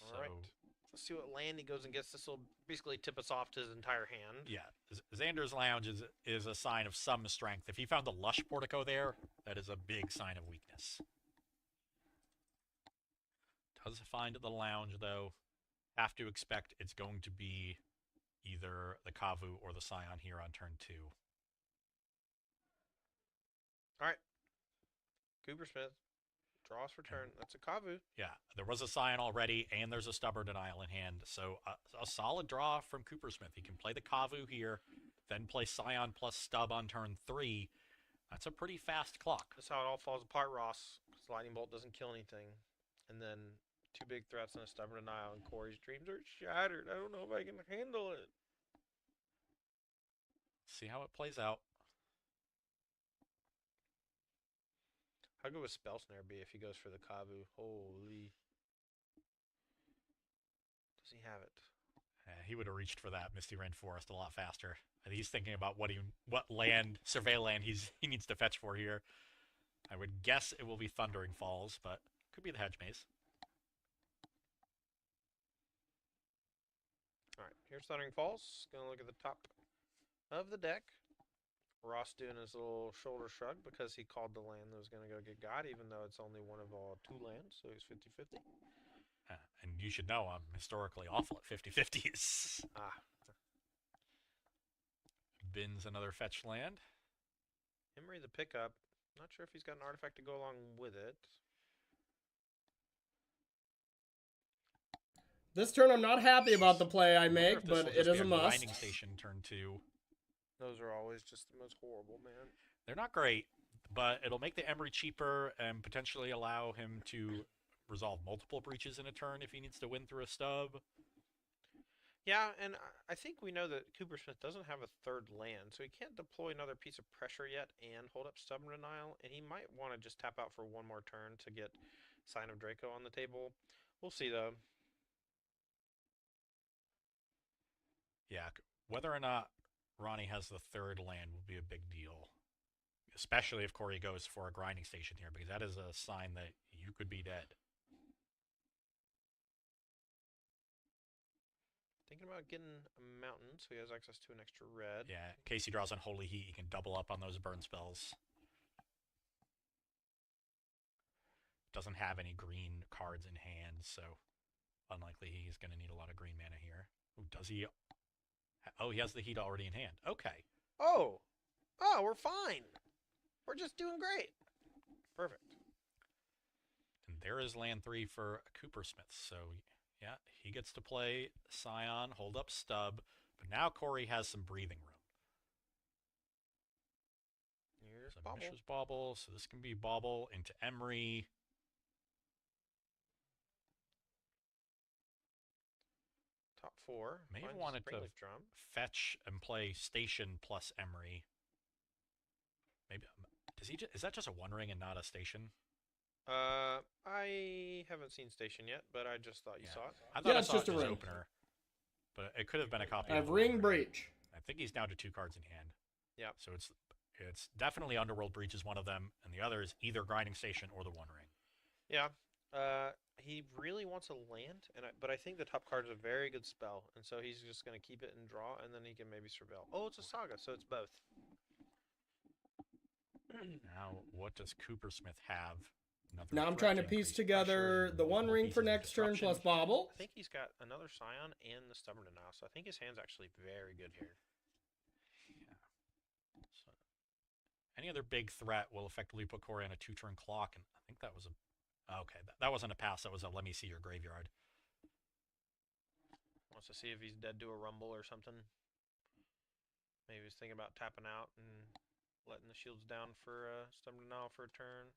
All right. Let's see what land he goes and gets. This will basically tip us off to his entire hand. Yeah, Xander's Lounge is a sign of some strength. If he found the Lush Portico there, that is a big sign of weakness. Does find the Lounge, though. Have to expect it's going to be either the Kavu or the Scion here on turn 2. All right. Cooper Smith. Draws for turn. That's a Kavu. Yeah, there was a Scion already, and there's a Stubborn Denial in hand. So a solid draw from Cooper Smith. He can play the Kavu here, then play Scion plus Stub on turn 3. That's a pretty fast clock. That's how it all falls apart, Ross. Because Lightning Bolt doesn't kill anything. And then 2 big threats and a Stubborn Denial, and Corey's dreams are shattered. I don't know if I can handle it. See how it plays out. How good would Spell Snare be if he goes for the Kavu? Holy. Does he have it? He would have reached for that Misty Rainforest a lot faster. And he's thinking about what land, survey land he needs to fetch for here. I would guess it will be Thundering Falls, but could be the Hedge Maze. All right, here's Thundering Falls. Gonna look at the top of the deck. Ross doing his little shoulder shrug because he called the land that was going to go get God, even though it's only one of all 2 lands, so he's 50-50. And you should know I'm historically awful at 50-50s. Bins another fetch land. Emery the pickup. Not sure if he's got an artifact to go along with it. This turn I'm not happy about the play I make, but it is a must. Grinding Station turn 2. Those are always just the most horrible, man. They're not great, but it'll make the Emery cheaper and potentially allow him to resolve multiple breaches in a turn if he needs to win through a stub. Yeah, and I think we know that Cooper Smith doesn't have a 3rd land, so he can't deploy another piece of pressure yet and hold up Stubborn Denial, and he might want to just tap out for 1 more turn to get Sign of Draco on the table. We'll see, though. Yeah, whether or not Ronnie has the 3rd land will be a big deal. Especially if Corey goes for a Grinding Station here, because that is a sign that you could be dead. Thinking about getting a mountain, so he has access to an extra red. Yeah, in case he draws on Holy Heat, he can double up on those burn spells. Doesn't have any green cards in hand, so unlikely he's going to need a lot of green mana here. Ooh, does he? Oh, he has the Heat already in hand. Okay. Oh, we're fine. We're just doing great. Perfect. And there is land 3 for Cooper Smith. So, yeah, he gets to play Scion, hold up Stub. But now Corey has some breathing room. Here's so Bobble. Mishra's Bobble. So this can be Bobble into Emery. Top 4. May have Finds wanted to Springleaf Drum. fetch and play Station plus Emery. Maybe does he? Is that just a 1 ring and not a Station? I haven't seen Station yet, but I just thought you saw it. I thought I it's saw just it a as ring. opener, but it could have been a copy. I have of Ring Breach. I think he's down to 2 cards in hand. Yeah. So it's definitely Underworld Breach is one of them, and the other is either Grinding Station or the 1 ring. Yeah. He really wants a land, but I think the top card is a very good spell, and so he's just going to keep it and draw, and then he can maybe surveil. Oh, it's a Saga, so it's both. Now, what does Cooper Smith have? Another Now I'm threat trying to increase piece together pressure, the 1 ring for pieces of next turn disruption. plus Bobble. I think he's got another Scion and the Stubborn Denial, so I think his hand's actually very good here. Yeah. So, any other big threat will effectively put Corey on a 2-turn clock, and I think that was a... Okay, that wasn't a pass, that was a let me see your graveyard. Wants to see if he's dead to a rumble or something. Maybe he's thinking about tapping out and letting the shields down for Stubborn Denial for a turn.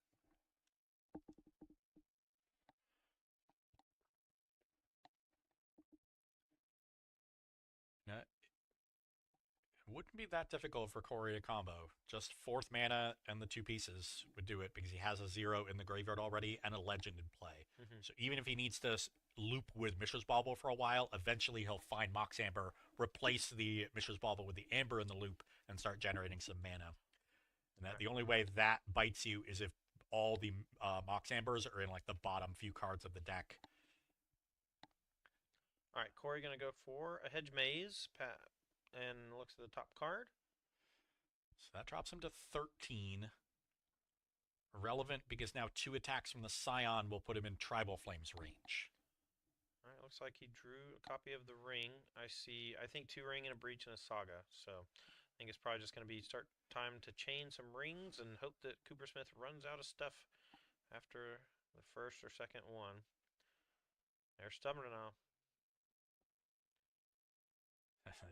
Yeah. It wouldn't be that difficult for Corey to combo. Just 4th mana and the 2 pieces would do it because he has a 0 in the graveyard already and a legend in play. So even if he needs to loop with Mishra's Bauble for a while, eventually he'll find Mox Amber, replace the Mishra's Bauble with the Amber in the loop, and start generating some mana. And that the only way that bites you is if all the Mox Ambers are in like the bottom few cards of the deck. All right, Corey gonna go for a Hedge Maze, and looks at the top card. So that drops him to 13. Relevant because now 2 attacks from the Scion will put him in Tribal Flames range. All right, looks like he drew a copy of the ring. I think 2 ring and a breach and a saga. So I think it's probably just going to be time to chain some rings and hope that Coopersmith runs out of stuff after the first or second one. They're stubborn now.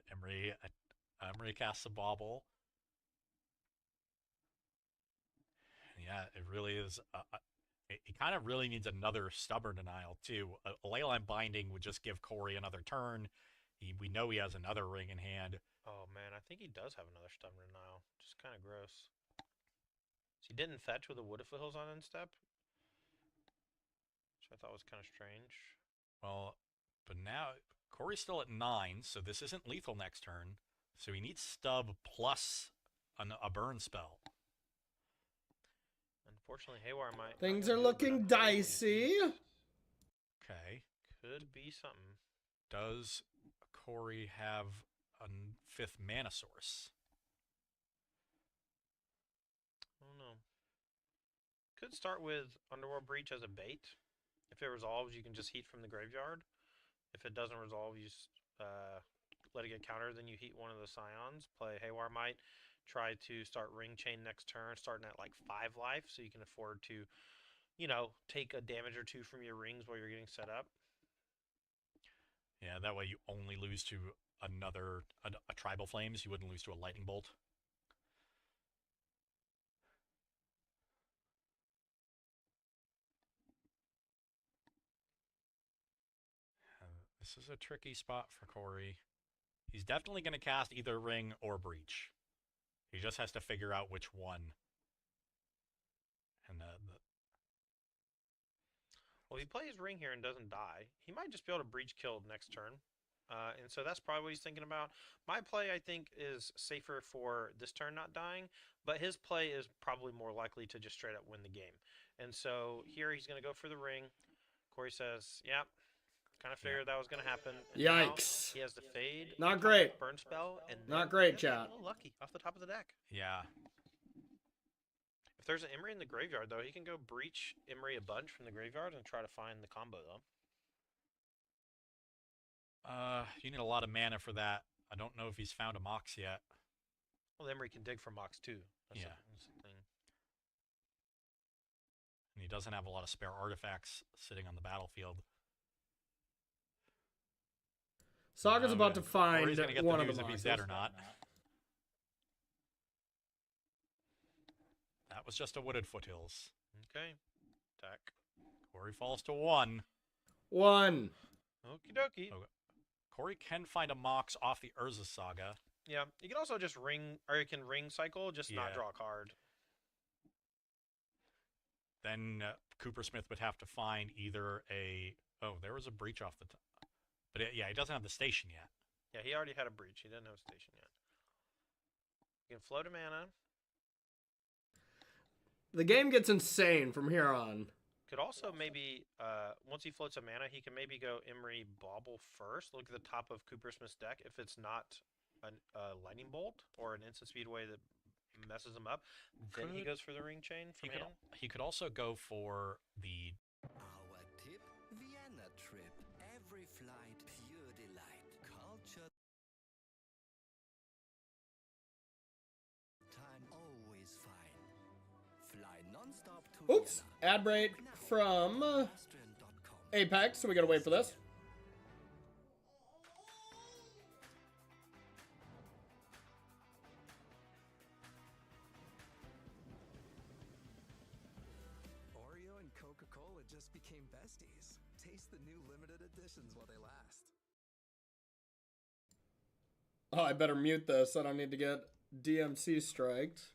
Emery casts a Bauble. Yeah, it really is. He kind of really needs another Stubborn Denial, too. A Leyline Binding would just give Corey another turn. We know he has another ring in hand. Oh, man, I think he does have another Stubborn Denial. Just kind of gross. So he didn't fetch with the Wood of Foothills on end step, which I thought was kind of strange. Well, but now Corey's still at 9, so this isn't lethal next turn. So he needs Stub plus a burn spell. Unfortunately, Haywire might... Things are looking dicey. Okay. Could be something. Does Corey have a 5th mana source? I don't know. Could start with Underworld Breach as a bait. If it resolves, you can just heat from the graveyard. If it doesn't resolve, you let it get countered, then you heat one of the Scions, play Haywire Might, try to start Ring Chain next turn, starting at like 5 life, so you can afford to, take a damage or 2 from your rings while you're getting set up. Yeah, that way you only lose to a Tribal Flames. You wouldn't lose to a Lightning Bolt. This is a tricky spot for Corey. He's definitely going to cast either Ring or Breach. He just has to figure out which one. And well, if he plays Ring here and doesn't die, he might just be able to Breach kill next turn. And so that's probably what he's thinking about. My play, I think, is safer for this turn not dying, but his play is probably more likely to just straight up win the game. And so here he's going to go for the Ring. Corey says, yeah, kind of figured that was going to happen. And Yikes. He has the Fade. Not great. Burn spell. And not great, chat. A little lucky off the top of the deck. Yeah. If there's an Emery in the graveyard, though, he can go Breach Emery a bunch from the graveyard and try to find the combo, though. You need a lot of mana for that. I don't know if he's found a Mox yet. Well, Emery can dig for Mox, too. That's yeah. That's the thing. And he doesn't have a lot of spare artifacts sitting on the battlefield. Saga's about to find one of the if he's dead or not. That was just a Wooded Foothills. Okay. Attack. Corey falls to 1. 1. Okie dokie. Okay. Corey can find a Mox off the Urza Saga. Yeah, you can also just ring, or you can ring cycle, just not draw a card. Then Coopersmith would have to find either a... Oh, there was a Breach off the top. But yeah, he doesn't have the station yet. Yeah, he already had a Breach. He didn't have a station yet. You can float a mana. The game gets insane from here on. Could also maybe, once he floats a mana, he can maybe go Emery Bauble first. Look at the top of Coopersmith's deck. If it's not a Lightning Bolt or an instant speedway that messes him up, then he goes for the Ring Chain from hand. He could also go for the... Our tip, Vienna trip. Every flight, pure delight. Culture... Time always fine. Fly non-stop to Oops, ad break from Apex, so we gotta wait for this. Taste the new limited editions while they last. Oh, I better mute this. I don't need to get DMC striked.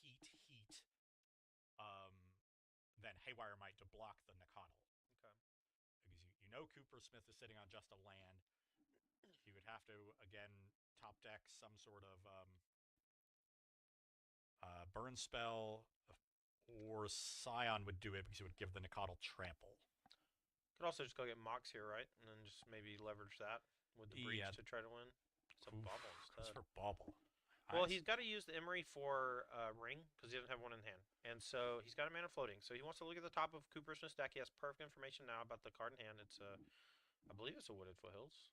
Heat, than Haywire Might to block the Nakatl. Okay. Because you know Cooper Smith is sitting on just a land. He would have to, again, top deck some sort of burn spell, or Scion would do it because it would give the Nakatl trample. Could also just go get Mox here, right? And then just maybe leverage that with the breach to try to win. It's a bauble instead. For bauble. Well, he's got to use the Emery for ring because he doesn't have one in hand. And so he's got a mana floating. So he wants to look at the top of Cooper Smith's deck. He has perfect information now about the card in hand. It's I believe it's a Wooded Foothills.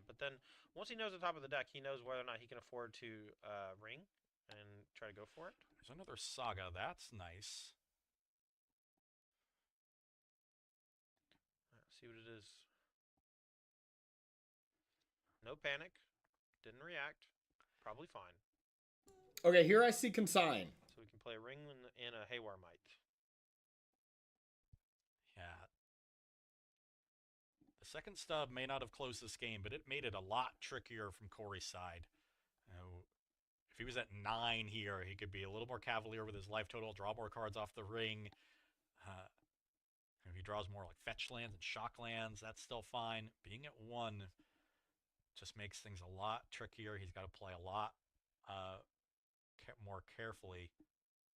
But then once he knows the top of the deck, he knows whether or not he can afford to ring and try to go for it. There's another Saga. That's nice. Let's see what it is. No panic. Didn't react. Probably fine. Okay, here I see Consign. So we can play a ring and a Haywire Might. Yeah. The second stub may not have closed this game, but it made it a lot trickier from Corey's side. You know, if he was at 9 here, he could be a little more cavalier with his life total, draw more cards off the ring. If he draws more like fetch lands and shock lands, that's still fine. Being at 1 just makes things a lot trickier. He's got to play a lot more carefully.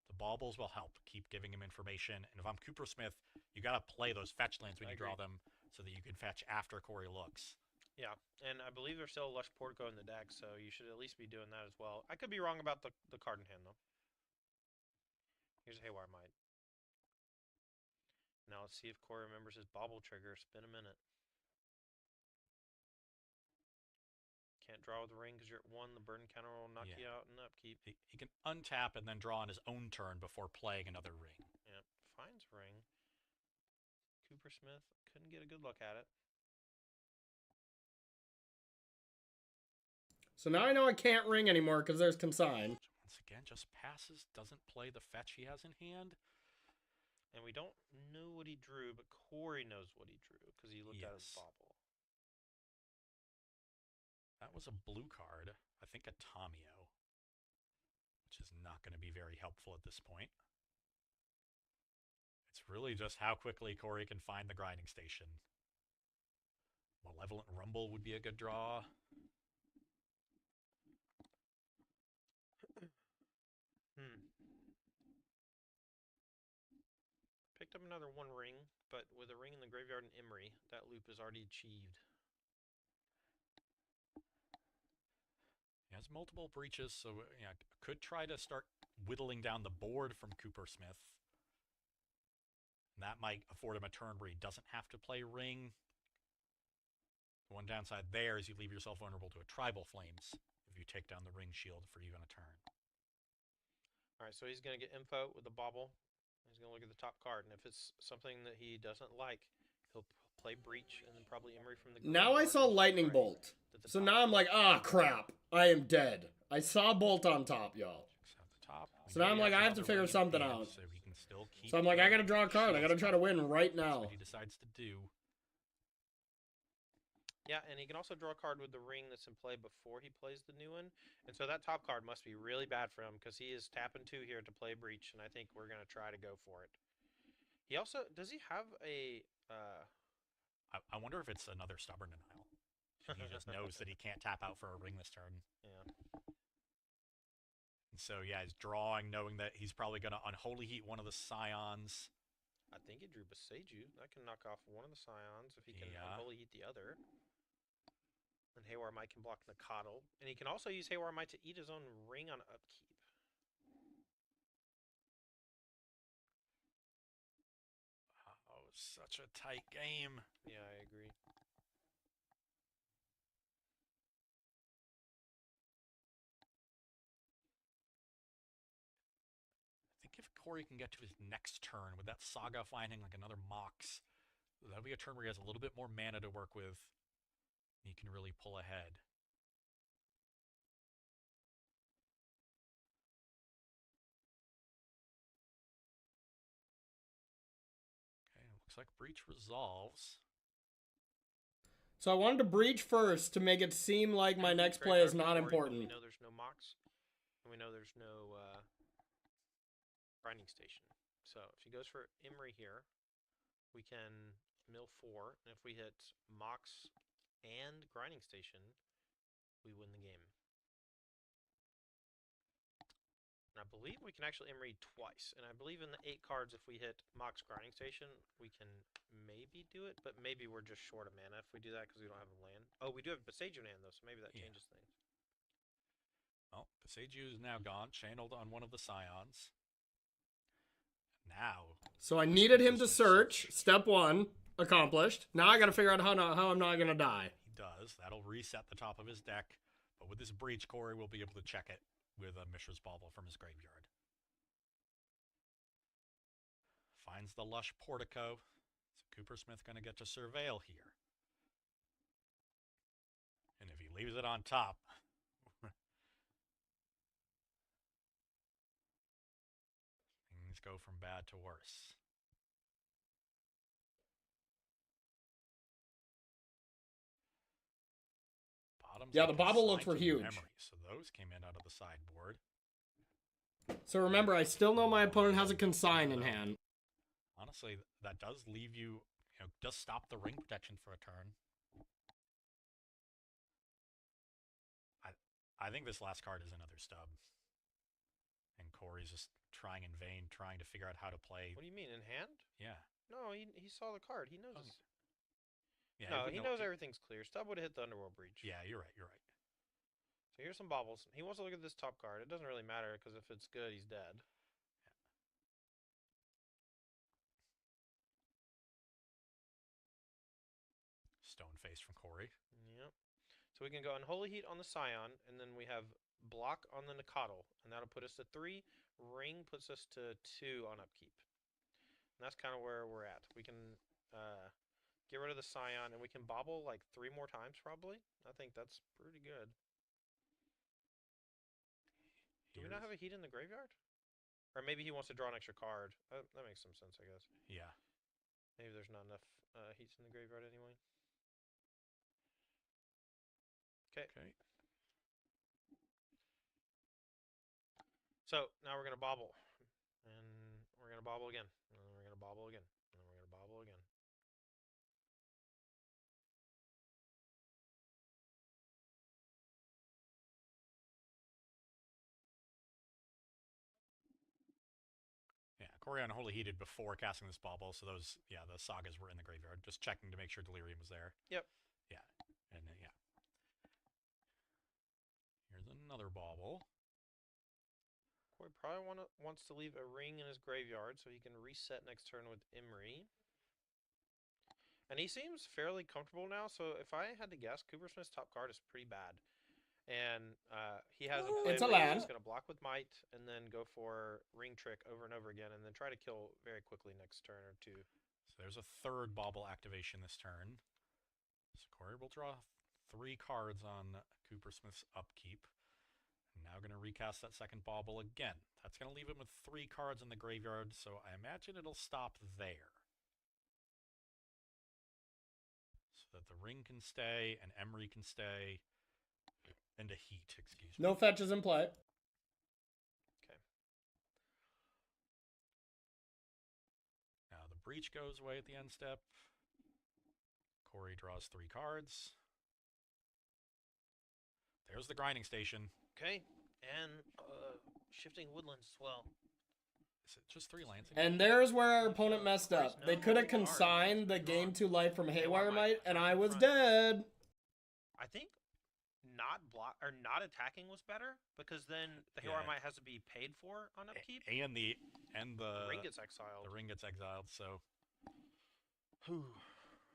The baubles will help keep giving him information. And if I'm Cooper Smith, you got to play those fetch lands when you draw them so that you can fetch after Corey looks. Yeah, and I believe there's still a Lush Portico in the deck, so you should at least be doing that as well. I could be wrong about the card in hand, though. Here's a Haywire Might. Now let's see if Corey remembers his bauble trigger. It's been a minute. Can't draw with the ring because you're at 1. The burn counter will knock you out in the upkeep. He can untap and then draw on his own turn before playing another ring. Yep, finds ring. Cooper Smith couldn't get a good look at it. So now I know I can't ring anymore because there's Consign. Once again, just passes, doesn't play the fetch he has in hand. And we don't know what he drew, but Corey knows what he drew because he looked at his bauble. That was a blue card. I think a Tamio, which is not going to be very helpful at this point. It's really just how quickly Corey can find the grinding station. Malevolent Rumble would be a good draw. Picked up another 1 ring, but with a ring in the graveyard and Emery, that loop is already achieved. He has multiple breaches, so yeah, could try to start whittling down the board from Cooper Smith. And that might afford him a turn where he doesn't have to play ring. The one downside there is you leave yourself vulnerable to a Tribal Flames if you take down the ring shield for even a turn. Alright, so he's going to get info with the bauble. He's going to look at the top card, and if it's something that he doesn't like, he'll play Breach and then probably Emery from the Now I saw Lightning Bolt. So now I'm like, ah, crap. I am dead. I saw Bolt on top, y'all. So now I'm like, I have to figure something out. So I'm like, I gotta draw a card. I gotta try to win right now. He decides to do. Yeah, and he can also draw a card with the ring that's in play before he plays the new one. And so that top card must be really bad for him because he is tapping 2 here to play Breach, and I think we're going to try to go for it. He also, does he have a... I wonder if it's another Stubborn Denial. He just knows that he can't tap out for a ring this turn. Yeah. And so, yeah, he's drawing, knowing that he's probably going to Unholy Heat one of the Scions. I think he drew Beseiju. That can knock off one of the Scions if he can Unholy Heat the other. And Haywire Might can block Nakatl. And he can also use Haywire Might to eat his own ring on upkeep. Oh, such a tight game. Yeah, I agree. I think if Corey can get to his next turn with that Saga finding like another Mox, That'll be a turn where he has a little bit more mana to work with. He can really pull ahead. Okay, looks like Breach resolves. So I wanted to breach first to make it seem like my next play is not important. We know there's no Mox, and we know there's no grinding station. So if he goes for Imri here, we can mill 4, and if we hit Mox and grinding station, we win the game. And I believe we can actually Imri twice, and I believe in the 8 cards, if we hit Mox grinding station, we can maybe do it, but maybe we're just short of mana if we do that because we don't have a land. Oh, we do have Beseiju land though, so maybe that changes things. Well, Beseiju is now gone, channeled on one of the Scions. Now. So I needed him to search. Step 1 accomplished. Now I got to figure out how I'm not going to die. He does. That'll reset the top of his deck. But with this breach, Corey will be able to check it with a Mishra's Bauble from his graveyard. Finds the lush portico. So Coopersmith going to get to surveil here. And if he leaves it on top, things go from bad to worse. Yeah, the bobble looks were huge. Memory, so those came in out of the sideboard. So remember, I still know my opponent has a consign in hand. Honestly, that does leave you, does stop the ring protection for a turn. I think this last card is another stub. And Corey's just trying in vain, trying to figure out how to play. What do you mean, in hand? Yeah. No, he saw the card. He knows. Oh. Yeah, no, he knows everything's clear. Stub would have hit the Underworld Breach. Yeah, you're right. So here's some baubles. He wants to look at this top card. It doesn't really matter, because if it's good, he's dead. Stone face from Corey. Yep. So we can go Unholy Heat on the Scion, and then we have block on the Nikotl, and that'll put us to 3. Ring puts us to 2 on upkeep. And that's kind of where we're at. We can get rid of the Scion, and we can bobble like 3 more times probably. I think that's pretty good. Do we not have a heat in the graveyard? Or maybe he wants to draw an extra card. That makes some sense, I guess. Yeah. Maybe there's not enough heats in the graveyard anyway. Okay. So now we're going to bobble. And we're going to bobble again. And then we're going to bobble again. And then we're going to bobble again. Yeah, Corey Unholy Heated before casting this bauble, so those, the sagas were in the graveyard. Just checking to make sure Delirium was there. Yep. Yeah, and then, Here's another bauble. Corey probably wants to leave a ring in his graveyard so he can reset next turn with Imri. And he seems fairly comfortable now, so if I had to guess, Coopersmith's top card is pretty bad. And he has a plan where he's going to block with Might and then go for Ring Trick over and over again and then try to kill very quickly next turn or 2. So there's a 3rd bauble activation this turn. So Corey will draw 3 cards on Coopersmith's upkeep. Now going to recast that 2nd bauble again. That's going to leave him with 3 cards in the graveyard, so I imagine it'll stop there. So that the ring can stay and Emery can stay. And a heat, excuse me. No fetches in play. Okay. Now the breach goes away at the end step. Corey draws 3 cards. There's the grinding station. Okay, and shifting woodlands as well. Is it just 3 lands? And there's where our opponent messed up. They could have consigned the Gain 2 life from Haywire Might, and I was dead. I think not attacking was better, because then the Haywire Might has to be paid for on upkeep. And the ring gets exiled. The ring gets exiled, so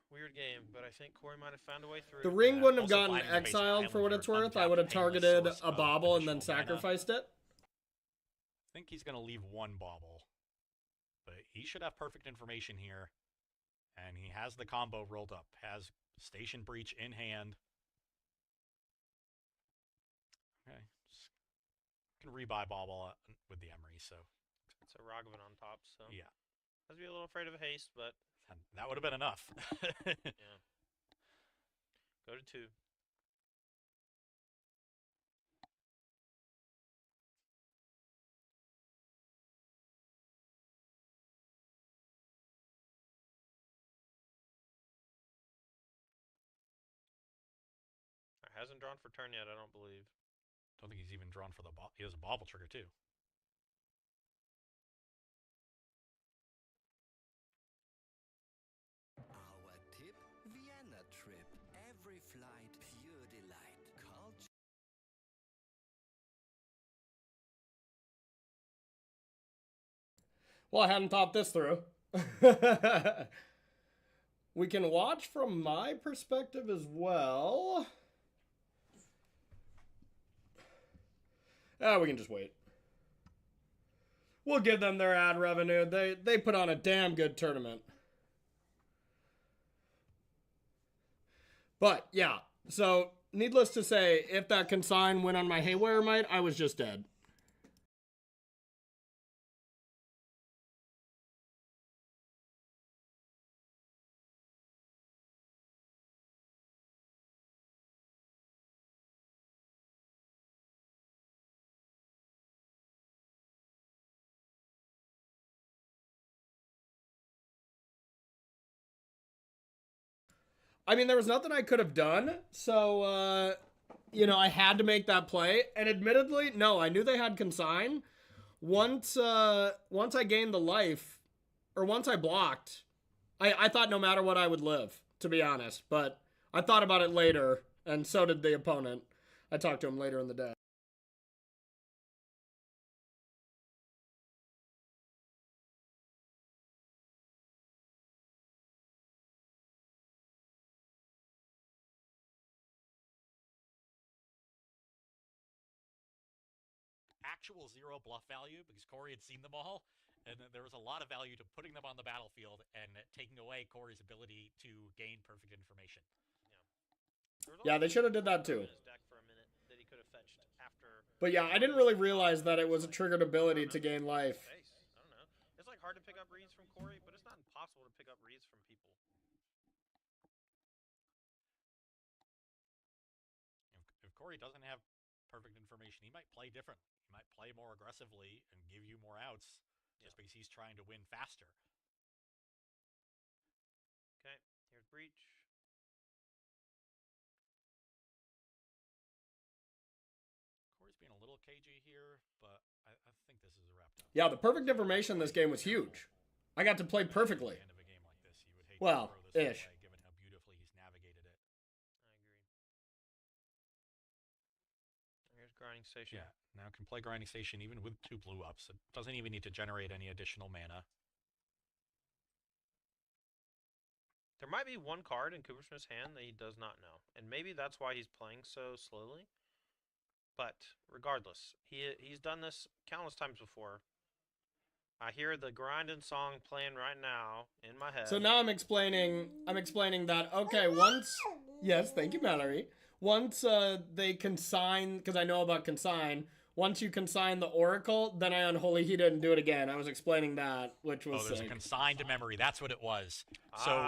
weird game, but I think Corey might have found a way through. The ring wouldn't have gotten exiled for what it's worth. I would have targeted a bauble and then sacrificed it. I think he's going to leave 1 bauble, but he should have perfect information here. And he has the combo rolled up. Has Station Breach in hand. Okay. Just can rebuy Bauble with the Emery, so. It's a Ragavan on top, so. Yeah. Has to be a little afraid of a haste, but. That would have been enough. Yeah. Go to 2. Hasn't drawn for turn yet, I don't believe. Don't think he's even drawn for the ball. He has a Bauble trigger, too. Our tip, Vienna trip. Every flight, pure delight. Culture. Well, I hadn't thought this through. We can watch from my perspective as well. We can just wait. We'll give them their ad revenue. They put on a damn good tournament. But, yeah. So, needless to say, if that consign went on my Haywire Might, I was just dead. I mean, there was nothing I could have done, so, you know, I had to make that play. And admittedly, no, I knew they had consign. Once I gained the life, or once I blocked, I thought no matter what I would live, to be honest. But I thought about it later, and so did the opponent. I talked to him later in the day. Actual 0 bluff value, because Corey had seen them all, and there was a lot of value to putting them on the battlefield and taking away Corey's ability to gain perfect information. Yeah, they should have did that too. But yeah, I didn't really realize that it was a triggered ability to gain life. I don't know. It's like hard to pick up reads from Corey, but it's not impossible to pick up reads from people. If Corey doesn't have perfect information, he might play differently. He might play more aggressively and give you more outs just because he's trying to win faster. Okay, here's Breach. Corey's being a little cagey here, but I think this is wrapped up. Yeah, the perfect information in this game was huge. I got to play perfectly. At the end of a game like this, you would hate well, to throw this ish. away, given how beautifully he's navigated it. Here's Grinding Station. Yeah, now can play Grinding Station even with 2 blue ups. It doesn't even need to generate any additional mana. There might be one card in Coopersmith's hand that he does not know, and maybe that's why he's playing so slowly. But regardless, he's done this countless times before. I hear the grinding song playing right now in my head. So now I'm explaining that, okay, once, yes, thank you, Mallory. Once they consign, because I know about consign, once you consign the Oracle, then I Unholy Heat it and do it again. I was explaining that, which was there's sick. a consigned memory. That's what it was. So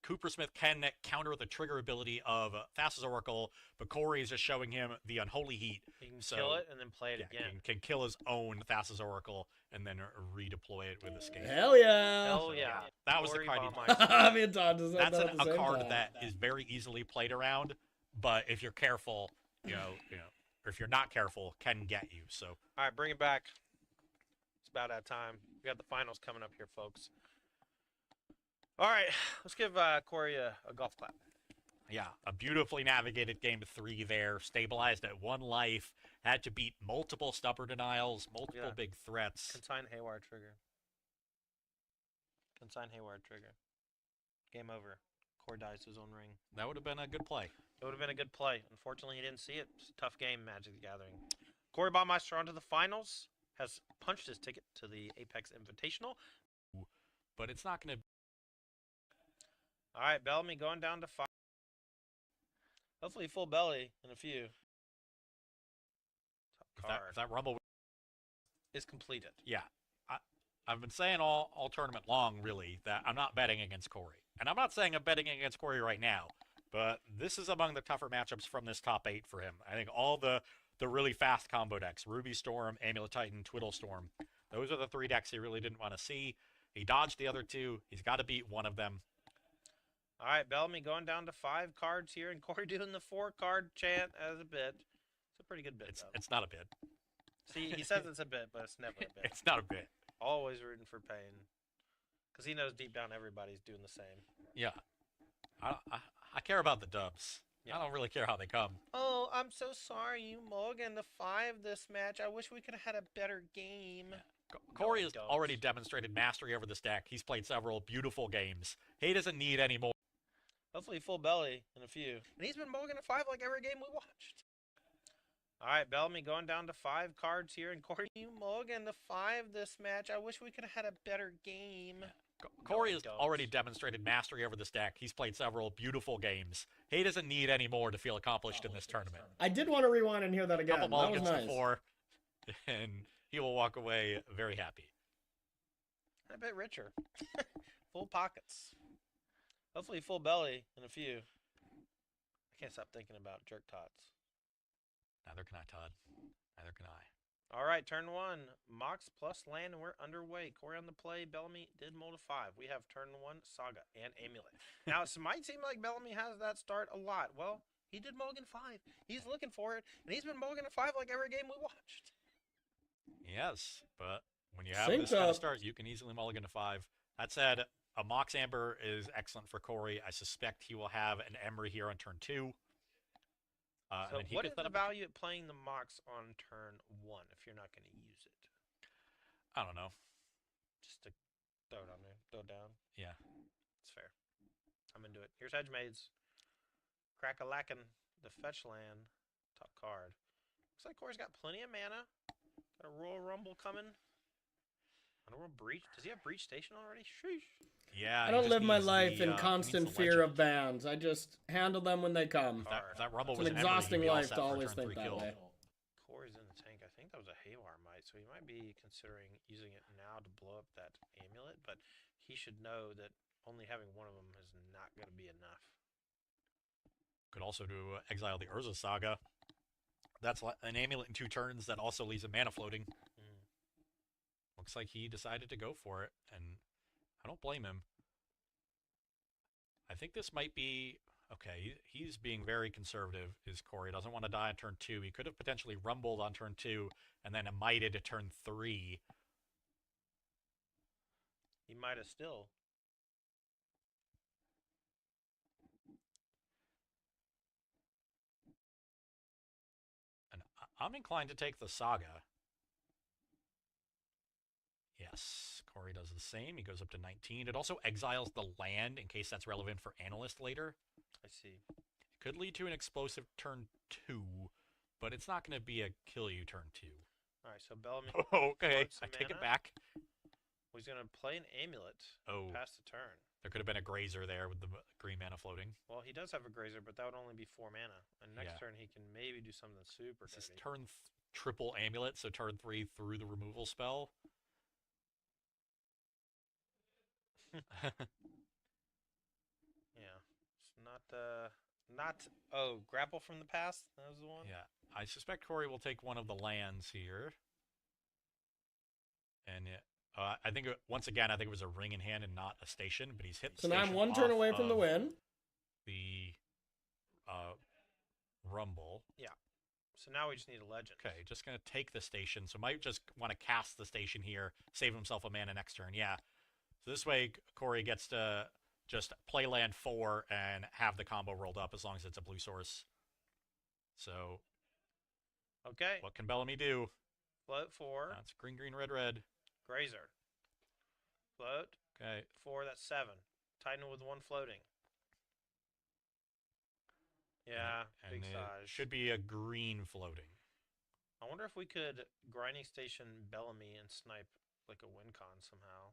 Coopersmith can counter the trigger ability of Thassa's Oracle, but Corey is just showing him the Unholy Heat. He can kill it and then play it again. Can kill his own Thassa's Oracle and then redeploy it with Escape. Hell yeah! Hell yeah! That was the card. I mean, that's a card that is very easily played around, but if you're careful, you know, or if you're not careful, can get you. So. All right, bring it back. It's about that time. We got the finals coming up here, folks. All right, let's give Corey a golf clap. Yeah, a beautifully navigated game 3 there, stabilized at 1 life, had to beat multiple stubborn denials, multiple big threats. Consign Haywire trigger. Consign Haywire trigger. Game over. Corey dies to his own ring. That would have been a good play. It would have been a good play. Unfortunately, he didn't see it. It's a tough game, Magic the Gathering. Corey Baumeister on to the finals. Has punched his ticket to the Apex Invitational. But it's not going to All right, Bellamy going down to 5. Hopefully full belly in a few. Top If that rumble is completed. Yeah. I've been saying all tournament long, really, that I'm not betting against Corey. And I'm not saying I'm betting against Corey right now, but this is among the tougher matchups from this top 8 for him. I think all the really fast combo decks, Ruby Storm, Amulet Titan, Twiddle Storm, those are the 3 decks he really didn't want to see. He dodged the other 2. He's got to beat one of them. All right, Bellamy going down to 5 cards here, and Corey doing the 4-card chant as a bit. It's a pretty good bit, though. It's not a bit. See, he says it's a bit, but it's never a bit. It's not a bit. Always rooting for pain. Because he knows deep down everybody's doing the same. Yeah. I care about the dubs. Yeah. I don't really care how they come. Oh, I'm so sorry you Morgan the 5 this match. I wish we could have had a better game. Yeah. Corey has already demonstrated mastery over this deck. He's played several beautiful games. He doesn't need any more. Hopefully full belly in a few. And he's been Morgan at 5 like every game we watched. All right, Bellamy going down to 5 cards here, and Corey you Morgan the 5 this match. I wish we could have had a better game. Yeah. Corey has already demonstrated mastery over this deck. He's played several beautiful games. He doesn't need any more to feel accomplished in this tournament. I did want to rewind and hear that again. Couple That was mulligans nice. before, and he will walk away very happy. A bit richer. Full pockets. Hopefully full belly in a few. I can't stop thinking about jerk tots. Neither can I, Todd. Neither can I. All right, turn 1. Mox plus land, and we're underway. Corey on the play. Bellamy did mold a 5. We have turn 1, Saga, and Amulet. Now, it might seem like Bellamy has that start a lot. Well, he did mulligan 5. He's looking for it, and he's been mulligan at 5 like every game we watched. Yes, but when you have this kind of start, you can easily mulligan to 5. That said, a Mox Amber is excellent for Corey. I suspect he will have an Emery here on turn 2. So what is the value of playing the Mox on turn 1 if you're not going to use it? I don't know. Just to throw it on there. Throw it down. Yeah. It's fair. I'm into it. Here's Hedgemaids. Crack-a-lackin', the fetch land. Top card. Looks like Corey's got plenty of mana. Got a Royal Rumble coming. Underworld Breach. Does he have Breach Station already? Sheesh. Yeah. I don't live my life in constant fear of bans. I just handle them when they come. That Rumble it's an exhausting life to always think that way. Corey's in the tank. I think that was a Haywire Might, so he might be considering using it now to blow up that amulet, but he should know that only having one of them is not going to be enough. Could also do exile the Urza Saga. That's an amulet in 2 turns that also leaves a mana floating. Looks like he decided to go for it, and I don't blame him. I think this might be... Okay, he's being very conservative, is Corey. Doesn't want to die on turn 2. He could have potentially rumbled on turn 2, and then mighted to turn 3. He might have still. And I'm inclined to take the Saga. Yes, Corey does the same. He goes up to 19. It also exiles the land in case that's relevant for Analyst later. I see. It could lead to an explosive turn 2, but it's not going to be a kill you turn 2. All right, so Bellamy. Oh, okay, I take it back. Well, he's going to play an amulet. Oh. Past the turn. There could have been a grazer there with the green mana floating. Well, he does have a grazer, but that would only be 4 mana. And next turn, he can maybe do something super This is dirty. turn triple amulet, so turn 3 through the removal spell. Yeah, it's not. Oh, grapple from the past. That was the one. Yeah, I suspect Corey will take one of the lands here, and I think once again I think it was a ring in hand and not a station, but he's hit. The so now I'm station 1 turn off away from the win. The rumble. Yeah. So now we just need a legend. Okay, just gonna take the station. So might just want to cast the station here, save himself a mana next turn. Yeah. So this way, Corey gets to just play land 4 and have the combo rolled up as long as it's a blue source. So, okay. What can Bellamy do? Float 4. That's green, green, red, red. Grazer. Float. Okay. 4, that's 7. Titan with 1 floating. Yeah, and big it size. Should be a green floating. I wonder if we could grinding station Bellamy and snipe like a win con somehow.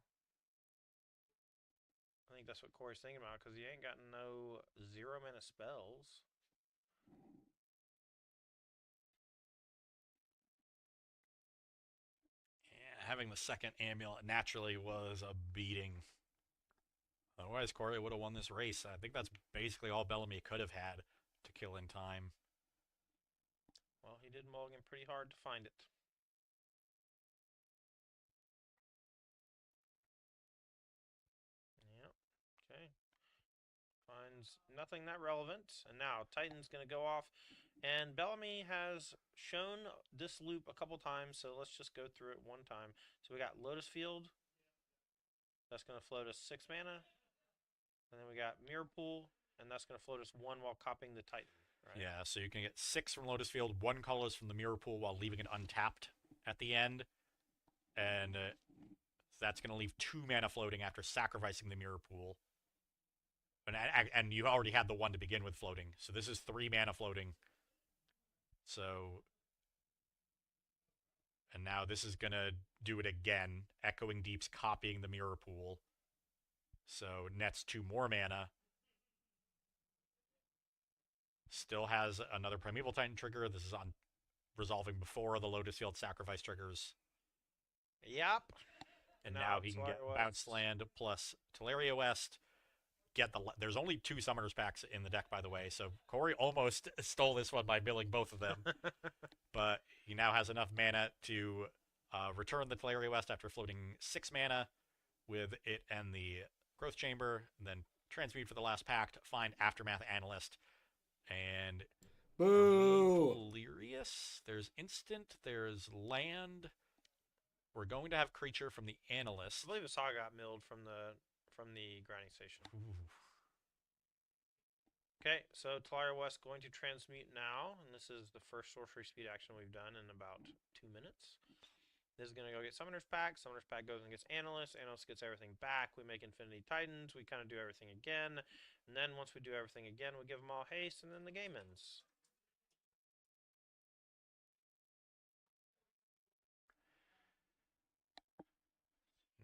I think that's what Corey's thinking about, because he ain't got no 0-mana spells. Yeah, having the second amulet naturally was a beating. Otherwise, Corey would have won this race. I think that's basically all Bellamy could have had to kill in time. Well, he did mulligan pretty hard to find it. Yep. Okay. Finds nothing that relevant. And now Titan's going to go off. And Bellamy has shown this loop a couple times, so let's just go through it one time. So we got Lotus Field. That's going to float us 6 mana. And then we got Mirror Pool, and that's going to float us 1 while copying the Titan. Right? Yeah, so you can get 6 from Lotus Field, 1 colorless from the Mirror Pool while leaving it untapped at the end. And that's going to leave 2 mana floating after sacrificing the Mirror Pool. And you already had the 1 to begin with floating. So this is 3 mana floating. So... And now this is going to do it again. Echoing Deeps copying the Mirror Pool. So nets 2 more mana. Still has another Primeval Titan trigger. This is on resolving before the Lotus Field sacrifice triggers. Yep. And now he can get Bounce Land plus Teleria West. There's only 2 Summoners packs in the deck, by the way, so Corey almost stole this one by milling both of them. But he now has enough mana to return the Teleria West after floating 6 mana with it and the Growth Chamber, and then transmute for the last pact, find Aftermath Analyst, and Boo! Delirious. There's instant, there's land. We're going to have creature from the Analyst. I believe a Saga got milled from the grinding station. Ooh. Okay, so Teleria West going to transmute now, and this is the first sorcery speed action we've done in about 2 minutes. This is going to go get Summoner's Pack. Summoner's Pack goes and gets Analyst. Analyst gets everything back. We make Infinity Titans. We kind of do everything again. And then once we do everything again, we give them all haste, and then the game ends.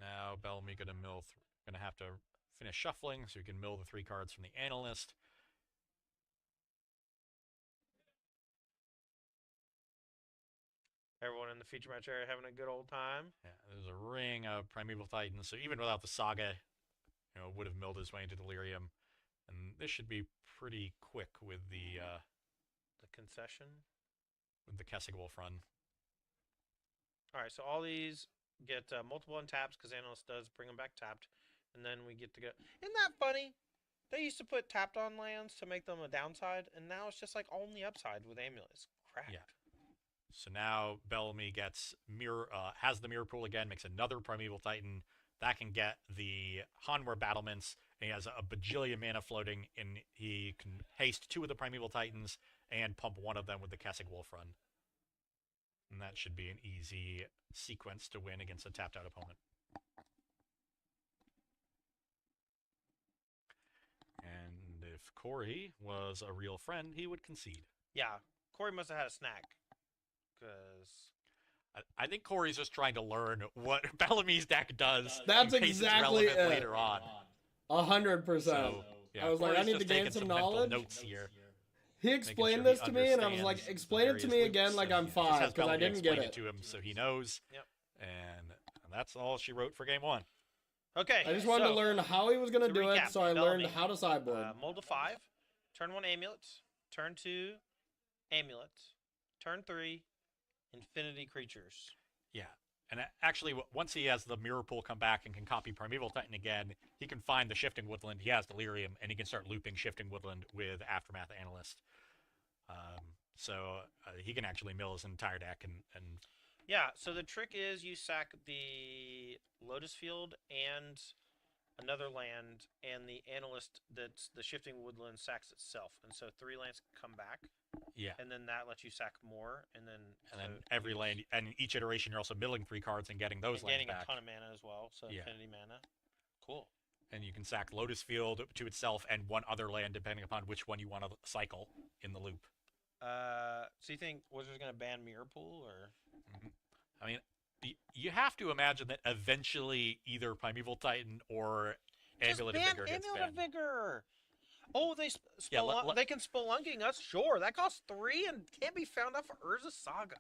Now Bellamy going to have to finish shuffling, so you can mill the 3 cards from the Analyst. Everyone in the feature match area having a good old time. Yeah, there's a ring of Primeval Titans, so even without the Saga, would have milled his way into Delirium. And this should be pretty quick with the concession? With the Kessig Wolf run. Alright, so all these get multiple untaps, because Analyst does bring them back tapped. And then we get to go... Isn't that funny? They used to put tapped on lands to make them a downside, and now it's just like only upside with Amulets. Crap. Yeah. So now Bellamy gets has the Mirror Pool again, makes another Primeval Titan. That can get the Hanwar Battlements, and he has a bajillion mana floating, and he can haste 2 of the Primeval Titans and pump 1 of them with the Kessig Wolf run. And that should be an easy sequence to win against a tapped out opponent. And if Corey was a real friend, he would concede. Yeah, Corey must have had a snack. Because I think Corey's just trying to learn what Bellamy's deck does. That's in case exactly it's relevant it. later on. 100%. So, yeah, I was Corey's like, I need just to gain taking some mental knowledge. Notes here. He explained this to me, and I was like, understands explain it to me various again loops, like and I'm just 5, has because I Bellamy didn't get explain it. to him so he knows. Yep. And that's all she wrote for game 1. Okay. I just wanted to learn how he was going to do it, so I learned how to sideboard. Mold to 5. Turn 1 Amulet. Turn 2 Amulet. Turn 3 Infinity Creatures. Yeah. And actually, once he has the Mirror Pool come back and can copy Primeval Titan again, he can find the Shifting Woodland. He has Delirium, and he can start looping Shifting Woodland with Aftermath Analyst. So he can actually mill his entire deck. And Yeah, so the trick is you sack the Lotus Field and another land, and the Analyst, that's the Shifting Woodland, sacks itself. And so 3 lands come back. Yeah. And then that lets you sack more, and then every land, and in each iteration, you're also milling 3 cards and getting those lands gaining back. a ton of mana as well, so Yeah. Infinity mana. Cool. And you can sack Lotus Field to itself and 1 other land, depending upon which one you want to cycle in the loop. So you think Wizards going to ban Mirror Pool, or? I mean, you have to imagine that eventually either Primeval Titan or Amulet of ban Vigor gets Amulet of banned. Vigor. Oh, Yeah, they can spelunking us. Sure, that costs 3 and can't be found out for Urza Saga.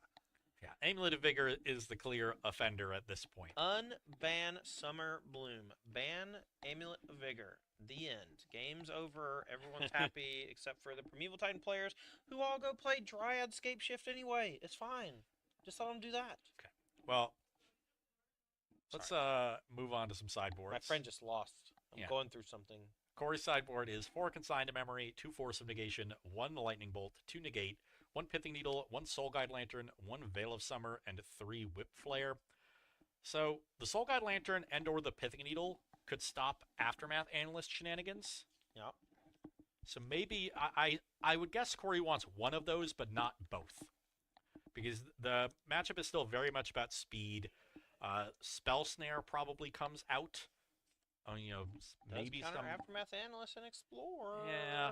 Yeah, Amulet of Vigor is the clear offender at this point. Unban Summer Bloom. Ban Amulet of Vigor. The end. Game's over. Everyone's happy except for the Primeval Titan players who all go play Dryad Scape Shift anyway. It's fine. Just let them do that. Okay. Well, let's move on to some sideboards. My friend just lost. I'm going through something. Corey's sideboard is 4 Consign to Memory, 2 Force of Negation, 1 Lightning Bolt, 2 Negate, 1 Pithing Needle, 1 Soul Guide Lantern, 1 Veil of Summer, and 3 Whip Flare. So the Soul Guide Lantern and or the Pithing Needle could stop Aftermath Analyst shenanigans. Yep. So maybe I would guess Corey wants one of those, but not both. Because the matchup is still very much about speed. Spell Snare probably comes out. Maybe counter some Aftermath Analyst and Explorer. Yeah,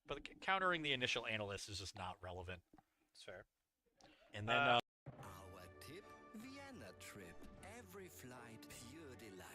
but countering the initial Analyst is just not relevant. That's fair. And then Our tip, Vienna trip. Every flight, pure delight.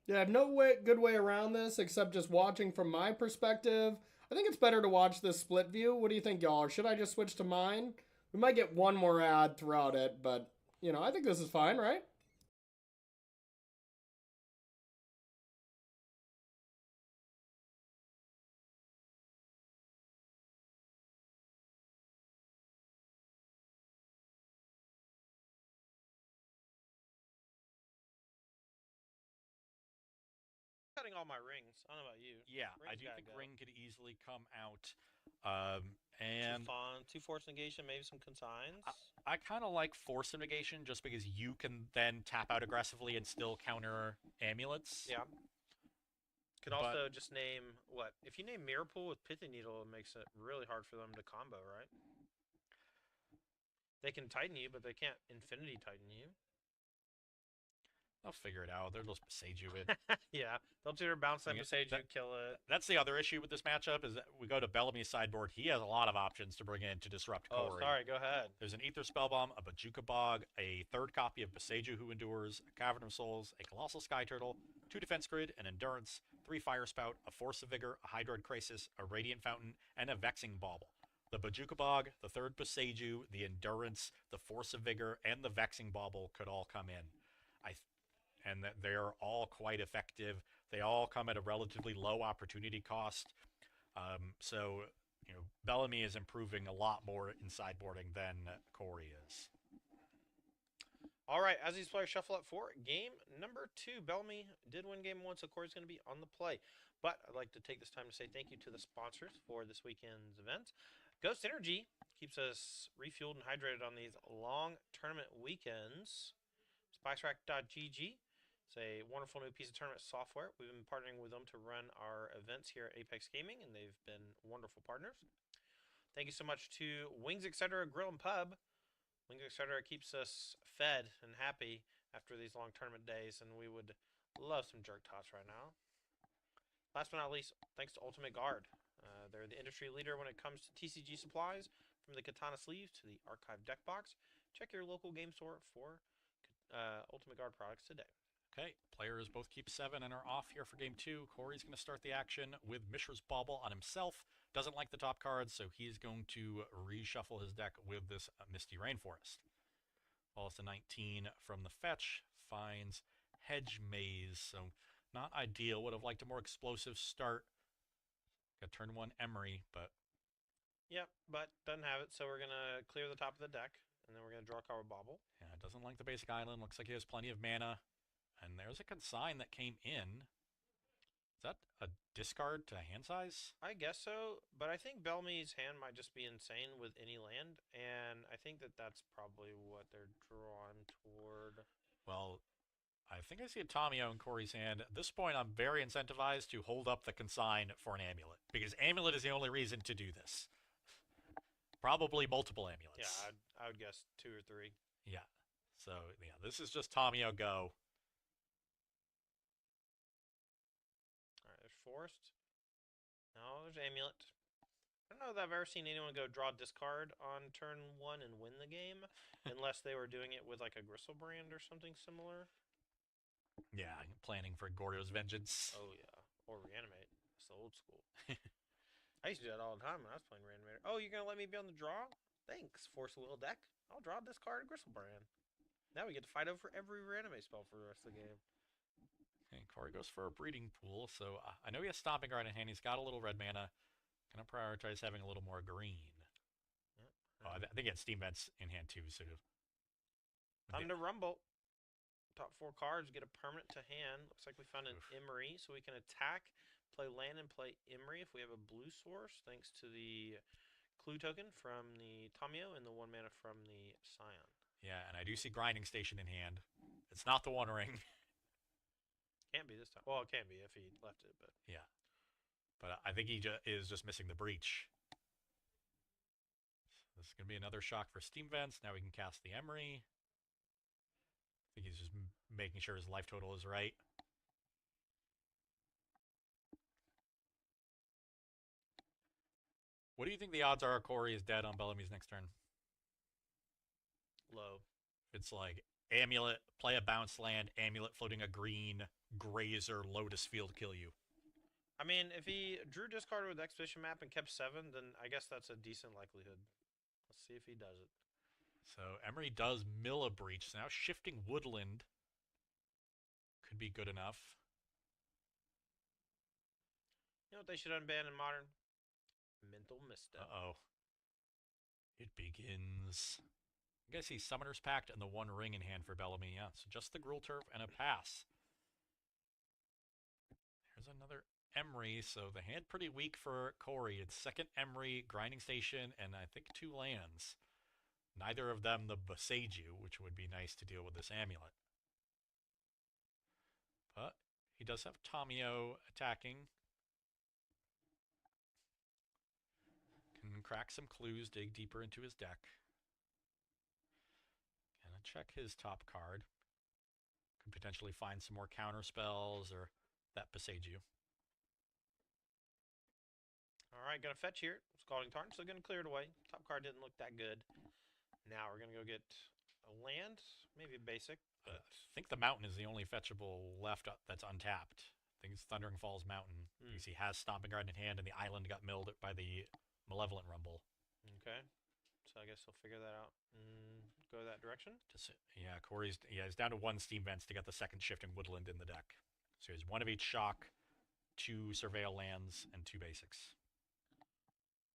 Yeah, I have no good way around this except just watching from my perspective. I think it's better to watch this split view. What do you think, y'all? Or should I just switch to mine? We might get one more ad throughout it, but, I think this is fine, right? Cutting all my rings. I don't know about you. yeah, Rings I do gotta think go. Ring could easily come out. And 2 Force Negation, maybe some Consigns. I kind of like Force of Negation just because you can then tap out aggressively and still counter amulets. Yeah. Could also just name what? If you name Mirror Pool with Pithing Needle, it makes it really hard for them to combo, right? They can Titan you, but they can't Infinity Titan you. They'll figure it out. They'll just Besage you with. Yeah, they'll do their bounce and Besage you, kill it. That's the other issue with this matchup is that we go to Bellamy's sideboard. He has a lot of options to bring in to disrupt Corey. Oh, sorry, go ahead. There's an Ether Spellbomb, a Bajuka Bog, a 3rd copy of Beseju Who Endures, a Cavern of Souls, a Colossal Sky Turtle, 2 Defense Grid, an Endurance, 3 Fire Spout, a Force of Vigor, a Hydroid Crisis, a Radiant Fountain, and a Vexing Bauble. The Bajuka Bog, the 3rd Beseju, the Endurance, the Force of Vigor, and the Vexing Bauble could all come in. And that they're all quite effective. They all come at a relatively low opportunity cost. So, Bellamy is improving a lot more in sideboarding than Corey is. All right, as these players shuffle up for game number 2, Bellamy did win game 1, so Corey's going to be on the play. But I'd like to take this time to say thank you to the sponsors for this weekend's event. Ghost Energy keeps us refueled and hydrated on these long tournament weekends. SpiceRack.gg. It's a wonderful new piece of tournament software. We've been partnering with them to run our events here at Apex Gaming, and they've been wonderful partners. Thank you so much to Wings Etc. Grill and Pub. Wings Etc. keeps us fed and happy after these long tournament days, and we would love some jerk tots right now. Last but not least, thanks to Ultimate Guard. They're the industry leader when it comes to TCG supplies, from the Katana sleeves to the Archive deck box. Check your local game store for Ultimate Guard products today. Okay, players both keep 7 and are off here for game 2. Corey's going to start the action with Mishra's Bauble on himself. Doesn't like the top cards, so he's going to reshuffle his deck with this Misty Rainforest. Falls to 19 from the fetch, finds Hedge Maze, so not ideal. Would have liked a more explosive start. Got turn 1 Emery, but... Yep, but doesn't have it, so we're going to clear the top of the deck, and then we're going to draw a card with Bauble. Yeah, doesn't like the basic island. Looks like he has plenty of mana. And there's a consign that came in. Is that a discard to hand size? I guess so, but I think Bellamy's hand might just be insane with any land, and I think that that's probably what they're drawn toward. Well, I think I see a Tomio in Corey's hand. At this point, I'm very incentivized to hold up the consign for an amulet, because amulet is the only reason to do this. Probably multiple amulets. Yeah, I would guess 2 or 3. Yeah. So, yeah, this is just Tamio go. Alright, there's Forest. No, there's Amulet. I don't know that I've ever seen anyone go draw discard on turn 1 and win the game, unless they were doing it with like a Gristlebrand or something similar. Yeah, planning for Gordo's vengeance. Oh yeah, or Reanimate. That's the old school. I used to do that all the time when I was playing Reanimator. Oh, you're gonna let me be on the draw? Thanks, Force of Will deck. I'll draw discard Gristlebrand. Now we get to fight over every Reanimate spell for the rest of the game. And Corey goes for a Breeding Pool, so I know he has Stomping Ground in hand. He's got a little red mana. Gonna prioritize having a little more green. Yep. Oh, I think he had Steam Vents in hand too, so... Time to rumble. Top 4 cards, get a permanent to hand. Looks like we found an Emery, so we can attack, play land, and play Emery if we have a blue source, thanks to the clue token from the Tamio and the 1 mana from the Scion. Yeah, and I do see Grinding Station in hand. It's not the One Ring. Can't be this time. Well, it can be if he left it, but... Yeah. But I think he is just missing the Breach. This is going to be another shock for Steam Vents. Now we can cast the Emery. I think he's just making sure his life total is right. What do you think the odds are Corey is dead on Bellamy's next turn? Low. It's like Amulet, play a bounce land, Amulet floating a green, Grazer, Lotus Field kill you. I mean, if he drew discard with Expedition Map and kept 7, then I guess that's a decent likelihood. Let's see if he does it. So Emery does mill a Breach. So now Shifting Woodland could be good enough. You know what they should unban in Modern? Mental Misstep. Uh-oh. It begins. I guess he's Summoner's Pact and the 1 ring in hand for Bellamy. Yeah, so just the Gruul Turf and a pass. Here's another Emery. So the hand pretty weak for Corey. It's second Emery, Grinding Station, and I think 2 lands. Neither of them the Boseiju, which would be nice to deal with this Amulet. But he does have Tamio attacking. Can crack some clues, dig deeper into his deck. Gonna check his top card. Could potentially find some more counter spells or that Boseiju. Alright, gonna fetch here. Scalding Tarn, so gonna clear it away. Top card didn't look that good. Now we're gonna go get a land, maybe a basic. I think the mountain is the only fetchable left that's untapped. I think it's Thundering Falls Mountain. Because he has Stomping Ground in hand and the island got milled by the Malevolent Rumble. Okay. So I guess he'll figure that out and go that direction. Yeah, Corey's he's down to 1 Steam Vents to get the second Shifting Woodland in the deck. So he has 1 of each shock, 2 Surveil lands, and 2 basics.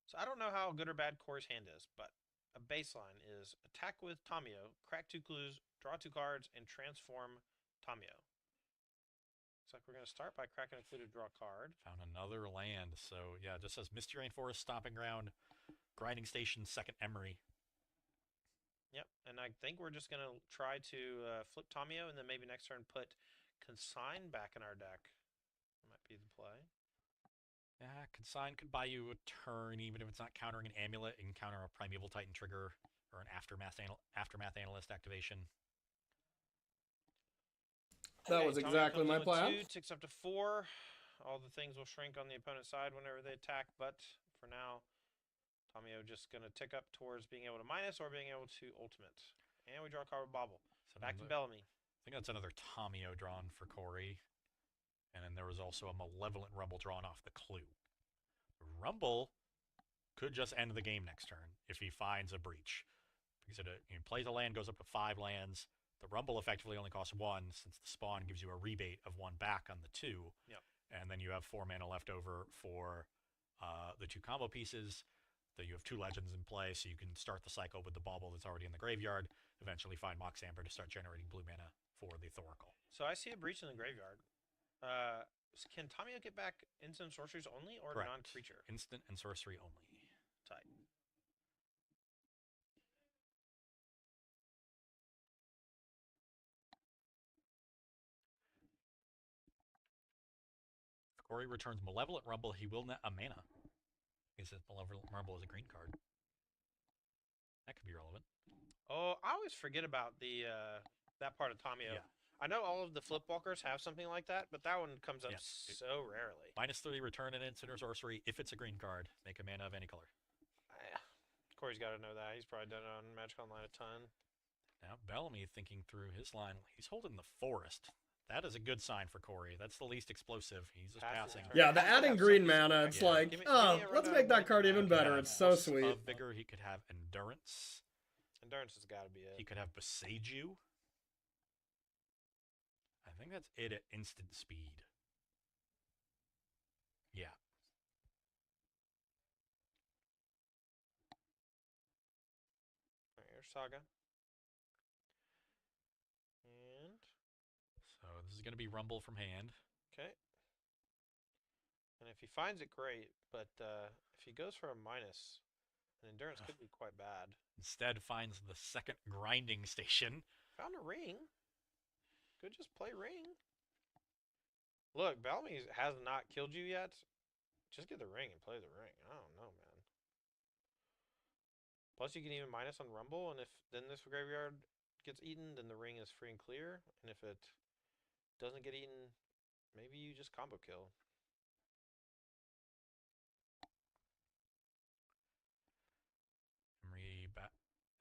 So I don't know how good or bad Corey's hand is, but a baseline is attack with Tamio, crack 2 clues, draw 2 cards, and transform Tamio. Looks like we're going to start by cracking a clue to draw a card. Found another land. So yeah, it just says Misty Rainforest, Stomping Ground, Grinding Station, second Emery. Yep, and I think we're just going to try to flip Tamio and then maybe next turn put Consign back in our deck. Might be the play. Yeah, Consign could buy you a turn, even if it's not countering an Amulet. It can counter a Primeval Titan trigger or an Aftermath Analyst activation. That was exactly my plan. 2, ticks up to 4. All the things will shrink on the opponent's side whenever they attack, but for now, Tamio just going to tick up towards being able to minus or being able to ultimate. And we draw a card with Bobble. So back to Bellamy. I think that's another Tamio drawn for Corey. And then there was also a Malevolent Rumble drawn off the clue. Rumble could just end the game next turn if he finds a Breach. Because it plays a land, goes up to 5 lands. The Rumble effectively only costs 1, since the spawn gives you a rebate of 1 back on the 2. Yep. And then you have 4 mana left over for the 2 combo pieces. That you have 2 legends in play, so you can start the cycle with the Bauble that's already in the graveyard. Eventually find Mox Amber to start generating blue mana for the Thoracle. So I see a Breach in the graveyard. Can Tamio get back instant sorceries only or non-creature? Instant and sorcery only. Tight. If Corey returns Malevolent Rumble, he will net a mana. Because Malevolent Rumble is a green card. That could be relevant. Oh, I always forget about the that part of Tamio. Yeah. I know all of the flip walkers have something like that, but that one comes up Yeah. so rarely. -3, return an instant or sorcery. If it's a green card, make a mana of any color. Corey's got to know that. He's probably done it on Magic Online a ton. Now, Bellamy thinking through his line. He's holding the forest. That is a good sign for Corey. That's the least explosive. He's just passing. Yeah, the adding green mana, it's like, let's make that card even better. It's so sweet. Of vigor, he could have endurance. Endurance has got to be it. He could have besage you. I think that's it at instant speed. Yeah. All right, here's Saga. And so this is going to be Rumble from hand. Okay. And if he finds it, great. But if he goes for a minus, an endurance could be quite bad. Instead, finds the second grinding station. Found a ring. Could just play ring. Look, Bellamy has not killed you yet. Just get the ring and play the ring. I don't know, man. Plus, you can even minus on Rumble, and if then this graveyard gets eaten, then the ring is free and clear. And if it doesn't get eaten, maybe you just combo kill.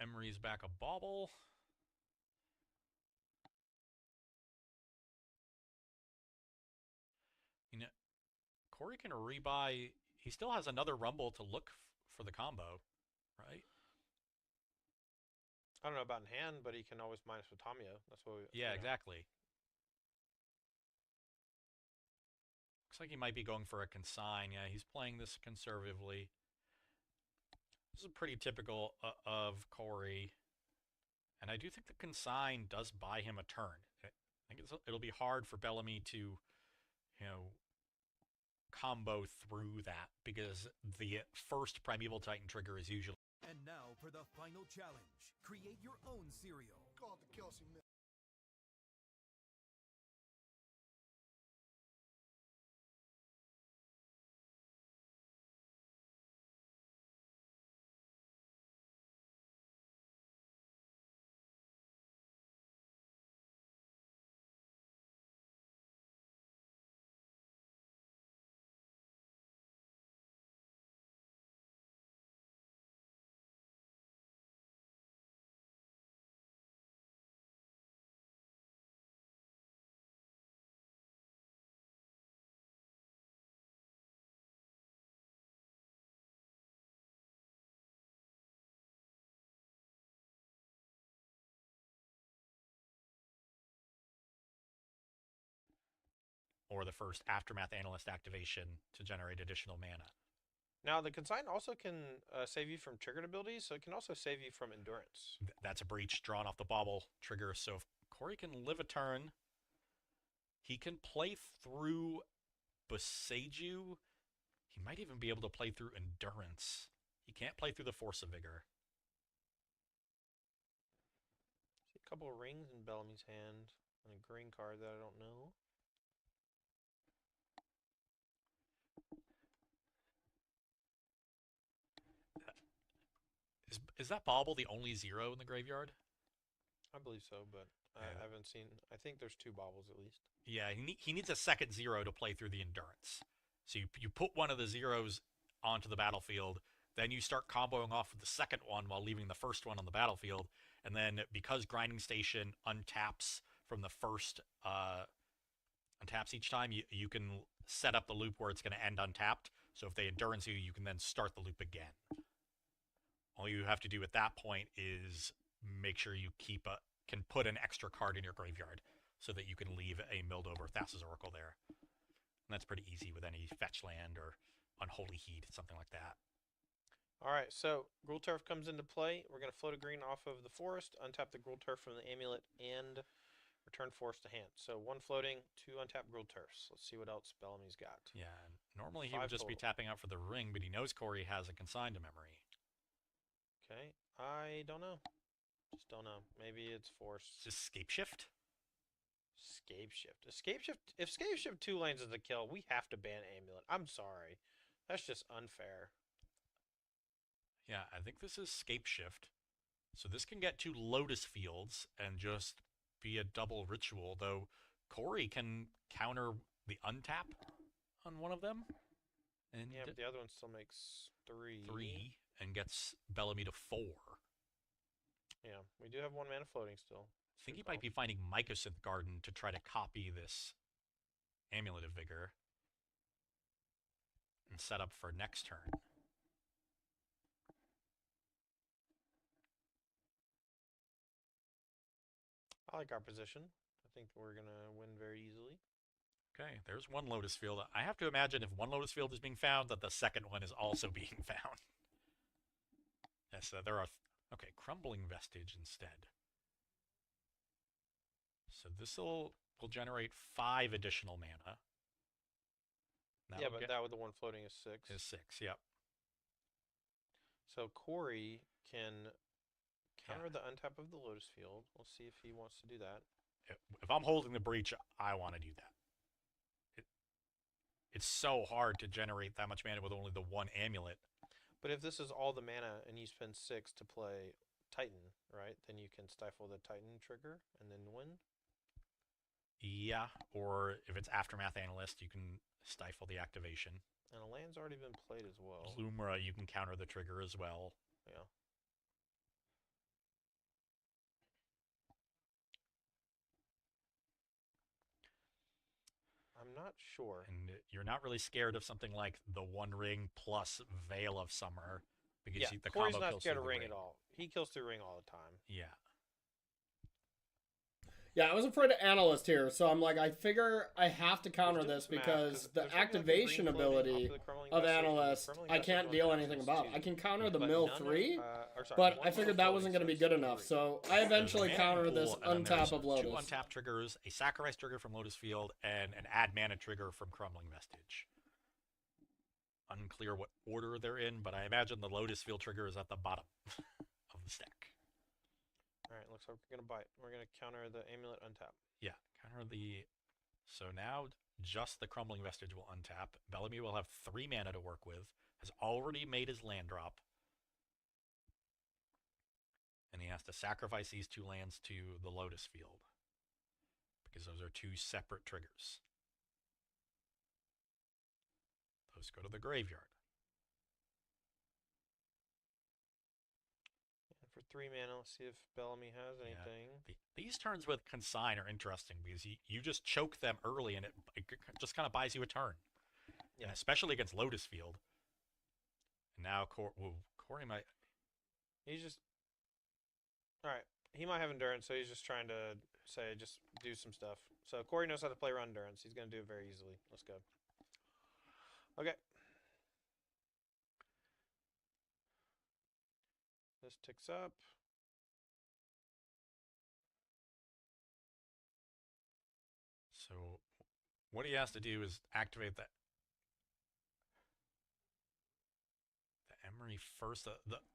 Emery's back a bauble. You know, Corey can rebuy. He still has another Rumble to look for the combo, right? I don't know about in hand, but he can always minus with Tamio. That's what. Yeah, exactly. Looks like he might be going for a consign. Yeah, he's playing this conservatively. This is pretty typical of Corey. And I do think the consign does buy him a turn. I think it'll be hard for Bellamy to, you know, combo through that because the first Primeval Titan trigger is usually. And now for the final challenge. Create your own cereal. Called the Kelsey Milk. Or the first Aftermath Analyst activation to generate additional mana. Now, the consign also can save you from triggered abilities, so it can also save you from endurance. That's a breach drawn off the bauble trigger. So if Corey can live a turn, he can play through Boseiju. He might even be able to play through Endurance. He can't play through the Force of Vigor. See a couple of rings in Bellamy's hand and a green card that I don't know. Is that bauble the only 0 in the graveyard? I believe so, but I haven't seen. I think there's 2 baubles at least. Yeah, he needs a second 0 to play through the Endurance. So you put one of the 0s onto the battlefield, then you start comboing off with the second one while leaving the first one on the battlefield, and then because Grinding Station untaps from the first, untaps each time, you can set up the loop where it's going to end untapped. So if they Endurance you, you can then start the loop again. All you have to do at that point is make sure you can put an extra card in your graveyard so that you can leave a milled over Thassa's Oracle there. And that's pretty easy with any fetch land or Unholy Heat, something like that. All right, so Gruul Turf comes into play. We're going to float a green off of the forest, untap the Gruul Turf from the amulet, and return forest to hand. So 1 floating, 2 untapped Gruul Turfs. Let's see what else Bellamy's got. Yeah, normally he would just be tapping out for the ring, but he knows Corey has a consign to memory. Okay, I don't know. Just don't know. Maybe it's force. Just Scape Shift? Scape Shift. If Scape Shift 2 lanes is a kill, we have to ban Amulet. I'm sorry. That's just unfair. Yeah, I think this is Scape Shift. So this can get 2 Lotus Fields and just be a double ritual, though Corey can counter the untap on one of them. And yeah, but the other one still makes 3. 3 and gets Bellamy to 4. Yeah, we do have 1 mana floating still. I think he might be finding Mycosynth Garden to try to copy this Amulet of Vigor and set up for next turn. I like our position. I think we're going to win very easily. Okay, there's 1 Lotus Field. I have to imagine if 1 Lotus Field is being found, that the second one is also being found. Yes, there are... Okay, Crumbling Vestige instead. So this will generate 5 additional mana. Yeah, but that with the 1 floating is 6. Is 6, yep. So Corey can counter the untap of the Lotus Field. We'll see if he wants to do that. If I'm holding the Breach, I want to do that. It's so hard to generate that much mana with only the 1 amulet. But if this is all the mana and you spend 6 to play Titan, right, then you can stifle the Titan trigger and then win? Yeah, or if it's Aftermath Analyst, you can stifle the activation. And a land's already been played as well. Lumra, you can counter the trigger as well. Yeah. I'm not sure. And you're not really scared of something like the 1 ring plus Veil of Summer. Because Yeah, the Corey's combo not scared of kills ring at all. He kills through ring all the time. Yeah. Yeah, I was afraid of Analyst here, so I'm like, I figure I have to counter this because the activation ability of Analyst, I can't deal anything about. I can counter the Mill 3, but I figured that wasn't going to be good enough, so I eventually countered this untap of Lotus. 2 untap triggers, a sacrifice trigger from Lotus Field, and an add mana trigger from Crumbling Vestige. Unclear what order they're in, but I imagine the Lotus Field trigger is at the bottom of the stack. Alright, looks like we're going to bite. We're going to counter the Amulet untap. Yeah, counter the... So now just the Crumbling Vestige will untap. Bellamy will have 3 mana to work with. Has already made his land drop. And he has to sacrifice these 2 lands to the Lotus Field. Because those are 2 separate triggers. Those go to the graveyard. For 3 mana, let's see if Bellamy has anything. Yeah. These turns with Consign are interesting because you just choke them early and it just kind of buys you a turn. Yeah. And especially against Lotus Field. And now Corey might... He's just... Alright, he might have Endurance, so he's just trying to say, just do some stuff. So Corey knows how to play around Endurance. He's going to do it very easily. Let's go. Okay. This ticks up. So what he has to do is activate the Emery first.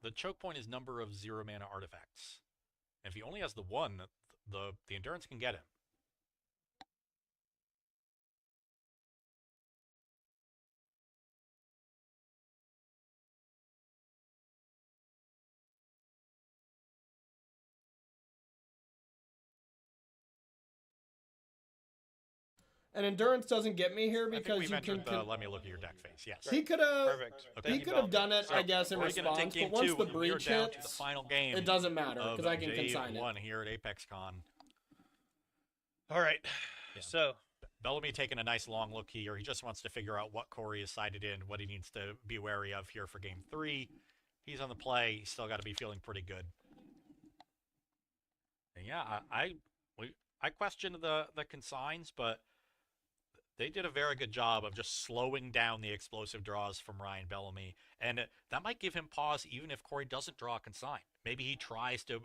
The choke point is number of 0 mana artifacts. And if he only has the 1, the Endurance can get him. And Endurance doesn't get me here because I think we mentioned let me look at your deck face. Yes. He could have. Perfect. He could have done it, I guess, in response. But once the breach hits, the final game it doesn't matter because I can consign it. Here at ApexCon. All right. Yeah. So Bellamy taking a nice long look here. He just wants to figure out what Corey has sided in, what he needs to be wary of here for Game 3. He's on the play. He's still got to be feeling pretty good. And yeah, I questioned the consigns, but they did a very good job of just slowing down the explosive draws from Ryan Bellamy. And that might give him pause even if Corey doesn't draw a consign. Maybe he tries to...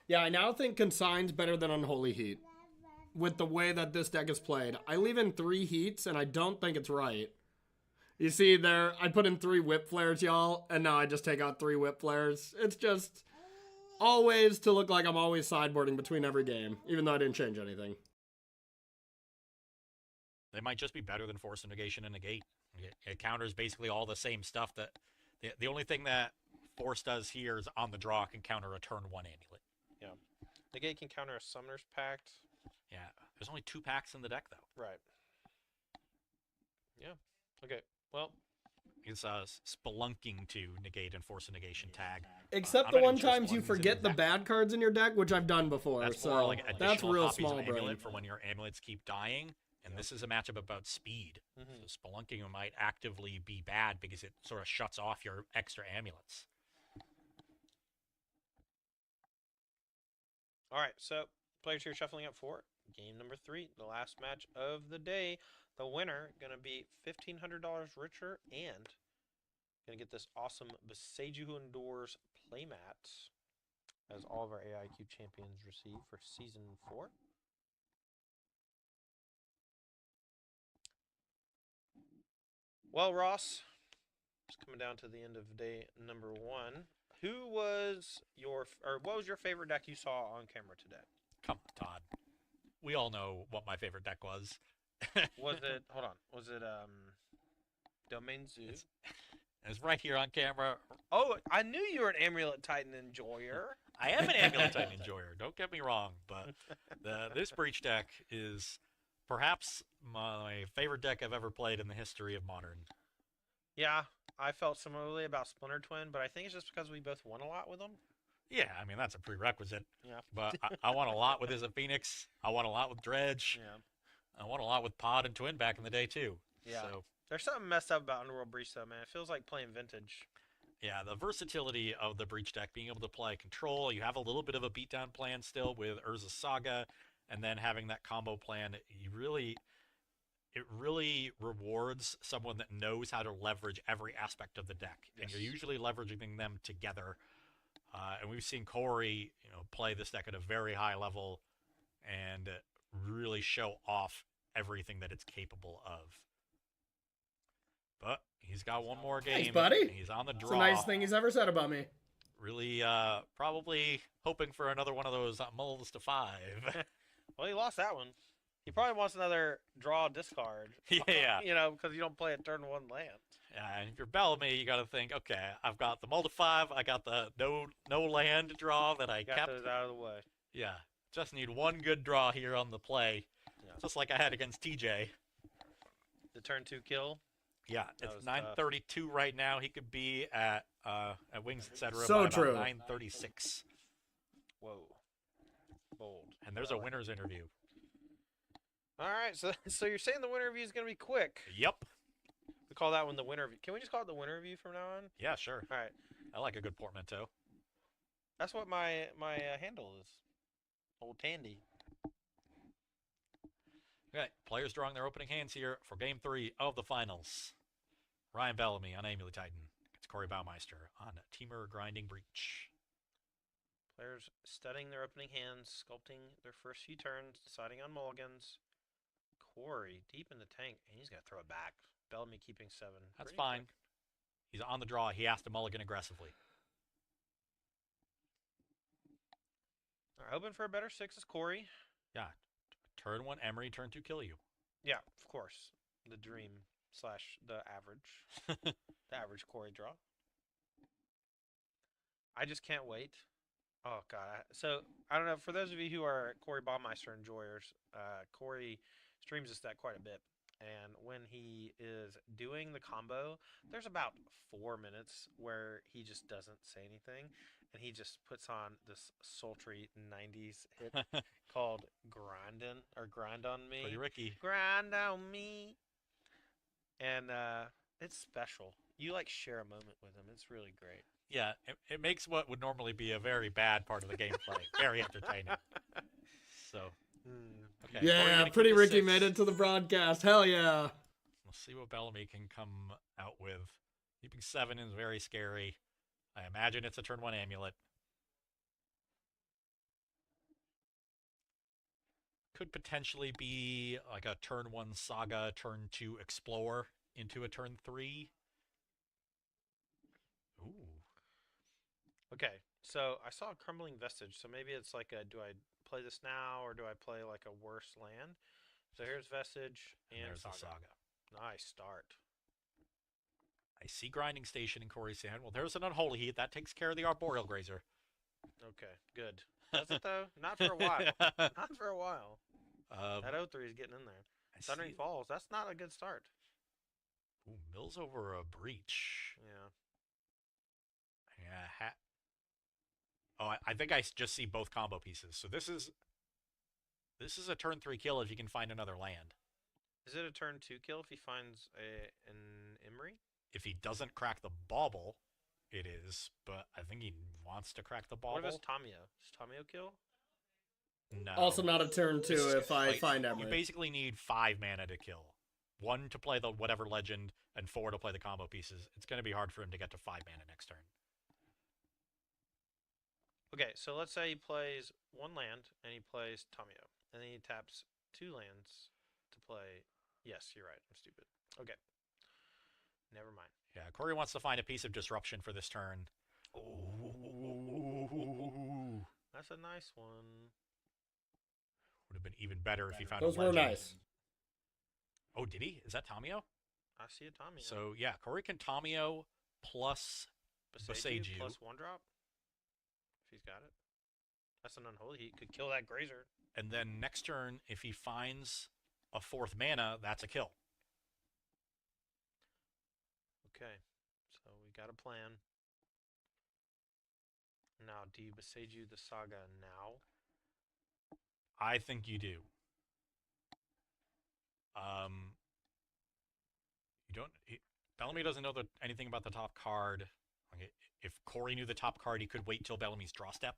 Yeah, I now think Consign's better than Unholy Heat. With the way that this deck is played. I leave in 3 heats, and I don't think it's right. You see there, I put in 3 Whip Flares, y'all, and now I just take out 3 Whip Flares. It's just always to look like I'm always sideboarding between every game, even though I didn't change anything. They might just be better than Force of Negation and Negate. It counters basically all the same stuff that... The only thing that Force does here is on the draw can counter a turn 1 amulet. Yeah. Negate can counter a Summoner's Pact. Yeah. There's only 2 packs in the deck, though. Right. Yeah. Okay. Well, It's spelunking to negate and force a negation tag. Except I'm the not one even sure times you Spelunking's forget the bad cards in your deck, which I've done before. That's so for like that's additional real copies small of brain. amulet for when your amulets keep dying. And this is a matchup about speed. So spelunking might actively be bad because it sort of shuts off your extra amulets. all right. So players here shuffling up for game number 3, the last match of the day. The winner going to be $1,500 richer and going to get this awesome Beseiju Who Endures playmat, as all of our AIQ champions receive for Season 4. Well, Ross, it's coming down to the end of day number 1. Who was what was your favorite deck you saw on camera today? Come on, Todd. We all know what my favorite deck was. Was it, hold on, was it Domain Zoo? It's right here on camera. Oh, I knew you were an Amulet Titan enjoyer. I am an Amulet Titan enjoyer. Don't get me wrong, but this Breach deck is perhaps my favorite deck I've ever played in the history of Modern. Yeah, I felt similarly about Splinter Twin, but I think it's just because we both won a lot with them. Yeah, I mean, that's a prerequisite. Yeah. But I won a lot with Izzet Phoenix. I won a lot with Dredge. Yeah. I won a lot with Pod and Twin back in the day, too. Yeah. So, there's something messed up about Underworld Breach, though, man. It feels like playing vintage. yeah, the versatility of the Breach deck, being able to play control. You have a little bit of a beatdown plan still with Urza Saga, and then having that combo plan. It really rewards someone that knows how to leverage every aspect of the deck. Yes. And you're usually leveraging them together. And we've seen Corey, play this deck at a very high level and really show off everything that it's capable of. But he's got one more game. Thanks, buddy. He's on the draw. It's the nicest thing he's ever said about me. Really, probably hoping for another one of those mulls to 5. Well, he lost that one. He probably wants another draw discard. Yeah. Because you don't play a turn 1 land. Yeah, and if you're Bellamy, you got to think, okay, I've got the mull to 5, I got the no land draw that I Got kept. those out of the way. Yeah, just need one good draw here on the play, just like I had against TJ. The turn 2 kill. Yeah, That it's was 9:32 right now. He could be at Wings Etc. So by true. about 9:36. Whoa. Bold. And there's a winner's interview. All right, so you're saying the winner review is going to be quick. Yep. We call that one the winner review. Can we just call it the winner review from now on? Yeah, sure. All right. I like a good portmanteau. That's what my handle is. Old Tandy. Okay, players drawing their opening hands here for Game 3 of the finals. Ryan Bellamy on Amulet Titan. It's Corey Baumeister on Temur Grinding Breach. Players studying their opening hands, sculpting their first few turns, deciding on mulligans. Corey deep in the tank, and he's going to throw it back. Bellamy keeping 7. That's Pretty fine. quick. He's on the draw. He has to mulligan aggressively. All right, hoping for a better 6 is Corey. Yeah. Turn 1 Emery, turn 2 kill you. Yeah, of course. The dream / the average. The average Corey draw. I just can't wait. Oh, God. So, I don't know. For those of you who are Corey Baumeister enjoyers, Corey streams this deck quite a bit. And when he is doing the combo, there's about 4 minutes where he just doesn't say anything. And he just puts on this sultry 90s hit called Grindin' or Grind on Me. Pretty Ricky. Grind on me. And it's special. You share a moment with him. It's really great. Yeah, it makes what would normally be a very bad part of the gameplay very entertaining. So, okay. Yeah, Pretty Ricky made it to the broadcast. Hell yeah. We'll see what Bellamy can come out with. Keeping 7 is very scary. I imagine it's a turn 1 amulet. Could potentially be like a turn 1 saga, turn 2 explore into a turn 3. Ooh. Okay, so I saw a Crumbling Vestige, so maybe it's like do I play this now or do I play a worse land? So here's Vestige and there's Saga. the saga. Nice start. I see Grinding Station in Corey's hand. Well, there's an Unholy Heat. That takes care of the Arboreal Grazer. Okay, good. Does it though? Not for a while. Not for a while. That 0-3 is getting in there. Thundering Falls. That's not a good start. Ooh, mills over a breach. Yeah. Yeah. Oh, I think I just see both combo pieces. So this is a turn 3 kill if you can find another land. Is it a turn 2 kill if he finds an Emery? If he doesn't crack the bauble, it is. But I think he wants to crack the bauble. What if it's Tamio? Does Tamio kill? No. Also not a turn 2 if I find Emery. You basically need 5 mana to kill. 1 to play the whatever legend, and 4 to play the combo pieces. It's going to be hard for him to get to 5 mana next turn. Okay, so let's say he plays 1 land, and he plays Tamio. And then he taps 2 lands to play... Yes, you're right. I'm stupid. Okay. Never mind. Yeah, Corey wants to find a piece of disruption for this turn. Ooh. That's a nice one. Would have been even better if he found Those a legend. were nice. Oh, did he? Is that Tamio? I see a Tamio. So, yeah, Corey can Tamio plus Boseiju. Plus 1-drop. If he's got it. That's an Unholy Heat. Could kill that Grazer. And then next turn, if he finds a 4th mana, that's a kill. Okay, so we got a plan. Now, do you Boseiju the Saga now? I think you do. You don't. Bellamy doesn't know anything about the top card. Okay, if Corey knew the top card, he could wait till Bellamy's draw step.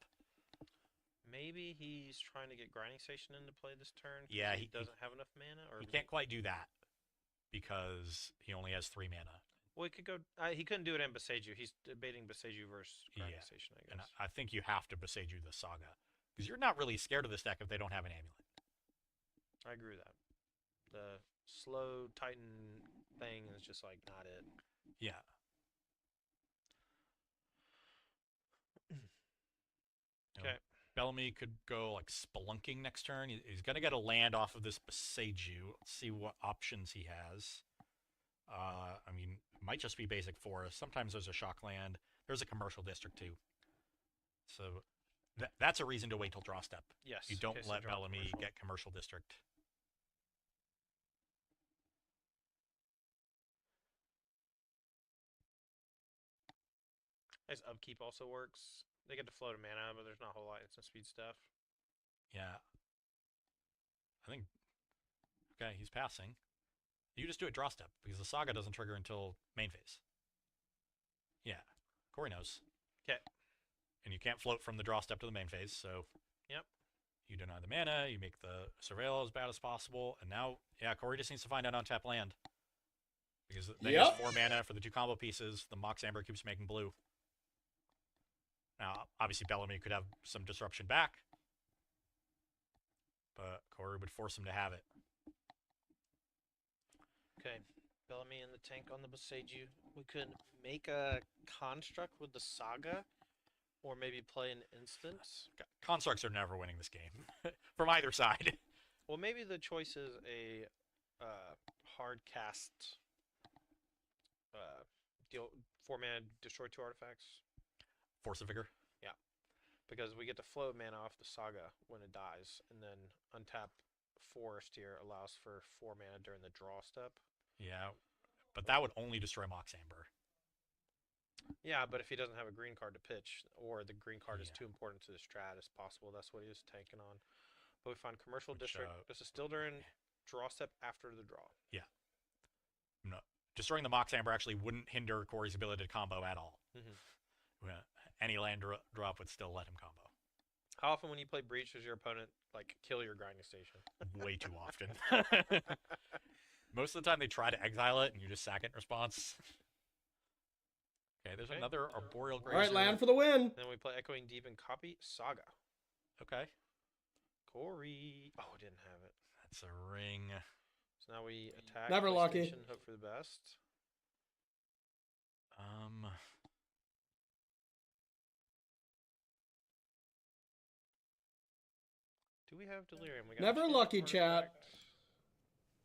Maybe he's trying to get Grinding Station into play this turn. Yeah, he doesn't have enough mana, or he can't quite do that because he only has 3 mana. Well, he could go. He couldn't do it in Boseiju. He's debating Boseiju versus Grinding Station, I guess. And I think you have to Boseiju the Saga because you're not really scared of this deck if they don't have an amulet. I agree with that. The slow Titan thing is just like not it. Yeah. Okay. Bellamy could go like spelunking next turn. He's going to get a land off of this Boseiju. Let's see what options he has. I mean, it might just be basic forest. Sometimes there's a shock land. There's a commercial district too. So that's a reason to wait till draw step. Yes. You don't let Bellamy get commercial district. His upkeep also works. They get to float a mana, but there's not a whole lot instant speed stuff. Yeah. I think... Okay, he's passing. You just do it draw step, because the Saga doesn't trigger until main phase. Yeah. Corey knows. Okay. And you can't float from the draw step to the main phase, so... Yep. You deny the mana, you make the Surveil as bad as possible, and now, yeah, Corey just needs to find an untapped land. Because then he has 4 mana for the 2 combo pieces, the Mox Amber keeps making blue. Now, obviously Bellamy could have some disruption back, but Corey would force him to have it. Okay, Bellamy in the tank on the Boseiju. We could make a construct with the Saga, or maybe play an instant. Constructs are never winning this game, from either side. Well, maybe the choice is a hard cast deal 4 mana, destroy 2 artifacts. Force of Vigor? Yeah. Because we get to float mana off the Saga when it dies, and then untap Forest here allows for 4 mana during the draw step. Yeah, but that would only destroy Mox Amber. Yeah, but if he doesn't have a green card to pitch, or the green card is too important to the strat as possible, that's what he was tanking on. But we find Commercial District. This is still during draw step after the draw. Yeah. No, destroying the Mox Amber actually wouldn't hinder Corey's ability to combo at all. Any land drop would still let him combo. How often when you play Breach does your opponent like kill your Grinding Station? Way too often. Most of the time they try to exile it and you just sack it in response. Okay, there's another Arboreal Grazer. All right, land for the win. Then we play Echoing Deep and copy Saga. Okay. Corey. Oh, didn't have it. That's a ring. So now we attack. Never lucky. Hope for the best. Do we have Delirium? We got Never lucky, chat.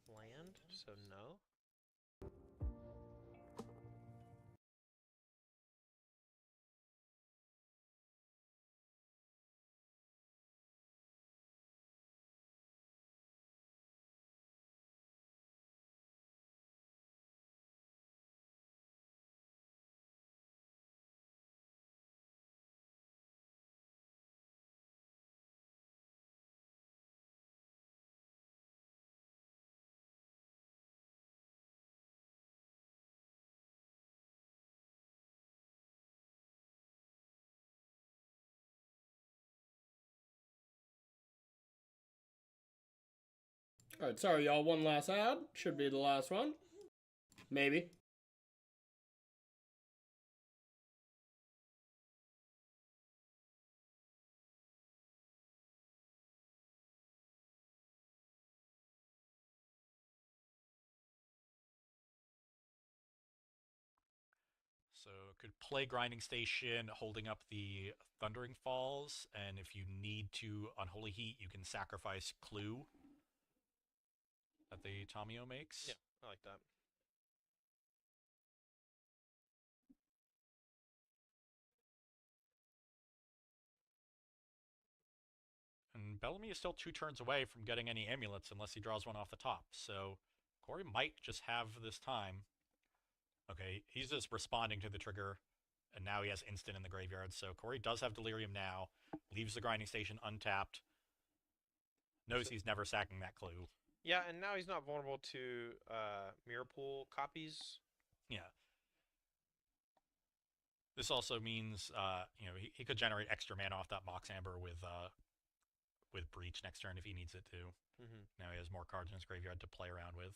Land, so no. Alright, sorry y'all, one last ad. Should be the last one. Maybe. So could play Grinding Station holding up the Thundering Falls, and if you need to Unholy Heat, you can sacrifice Clue that the Tamio makes. Yeah, I like that. And Bellamy is still 2 turns away from getting any amulets unless he draws one off the top. So Corey might just have this time. Okay, he's just responding to the trigger, and now he has instant in the graveyard. So Corey does have Delirium now, leaves the Grinding Station untapped, knows he's never sacking that Clue. Yeah, and now he's not vulnerable to Mirror Pool copies. Yeah. This also means, you know, he could generate extra mana off that Mox Amber with Breach next turn if he needs it to. Now he has more cards in his graveyard to play around with.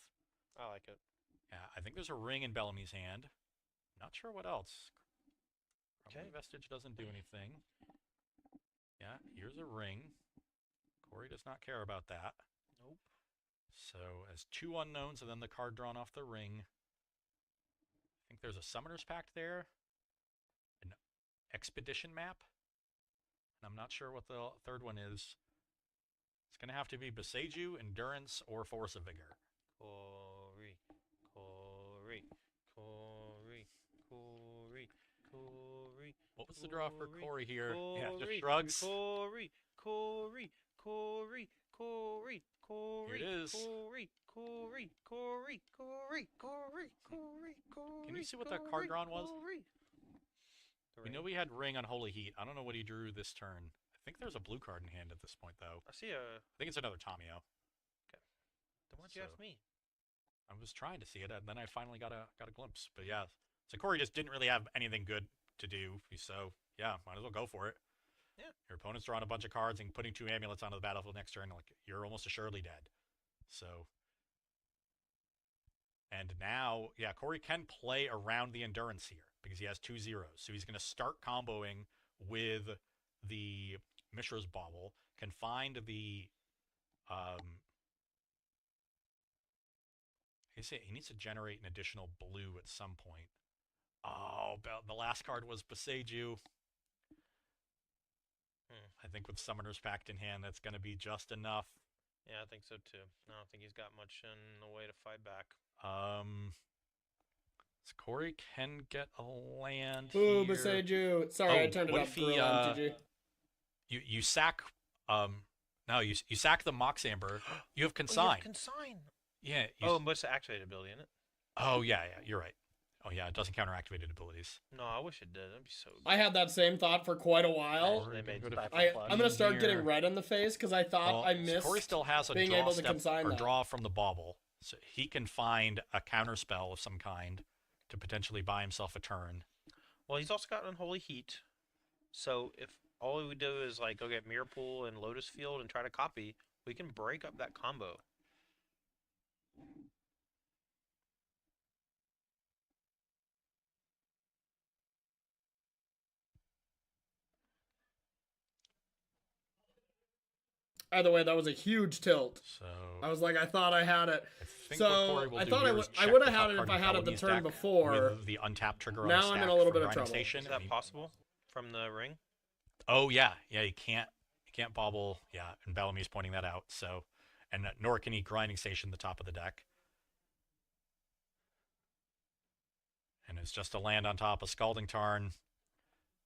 I like it. Yeah, I think there's a ring in Bellamy's hand. Not sure what else. Probably Vestige doesn't do anything. Yeah, here's a ring. Corey does not care about that. Nope. So as 2 unknowns and then the card drawn off the ring. I think there's a Summoner's Pact there. An Expedition map. And I'm not sure what the third one is. It's going to have to be Beseiju, Endurance, or Force of Vigor. Corey. What was the draw for Corey here? Yeah, just shrugs. Corey. Here it is. Can you see what that card drawn was? We know we had Ring on Holy Heat. I don't know what he drew this turn. I think there's a blue card in hand at this point, though. I see a... I think it's another Tamio. Okay. Then why'd you ask me? I was trying to see it, and then I finally got a glimpse. But yeah, so Corey just didn't really have anything good to do. So yeah, might as well go for it. Yeah. Your opponent's drawing a bunch of cards and putting 2 amulets onto the battlefield next turn. Like, you're almost assuredly dead. So, and now, yeah, Corey can play around the Endurance here because he has 2 zeros. So he's going to start comboing with the Mishra's Bauble, can find the he needs to generate an additional blue at some point. Oh, the last card was Beseiju. I think with Summoner's Pact in hand, that's going to be just enough. Yeah, I think so too. I don't think he's got much in the way to fight back. So Corey can get a land. Ooh, here. Beseiju. Sorry, I turned it up. GG. You sack. No, you sack the Mox Amber. You have Consign. Oh, you have Consign. Yeah. But it's an activated ability, isn't it? Oh yeah, you're right. Oh yeah, it doesn't counter activated abilities. No, I wish it did. That'd be so good. I had that same thought for quite a while. I'm gonna start getting red in the face because I thought I missed. Corey still has a being draw able to step consign or that. draw from the bauble, so he can find a counter spell of some kind to potentially buy himself a turn. Well, he's also got Unholy Heat, so if all we do is like go get Mirror Pool and Lotus Field and try to copy, we can break up that combo. Either way, that was a huge tilt. So I was like, I thought I had it. think what So Corey will I do thought here I is I check would the have had top it if card I in had it the Bellamy's turn deck before. with the untap trigger on Now the I'm stack in a little for bit of Grinding trouble. Station. Is that possible from the ring? Oh yeah, you can't bobble. Yeah, and Bellamy's pointing that out. So, and nor can he Grinding Station the top of the deck. And it's just a land on top of Scalding Tarn.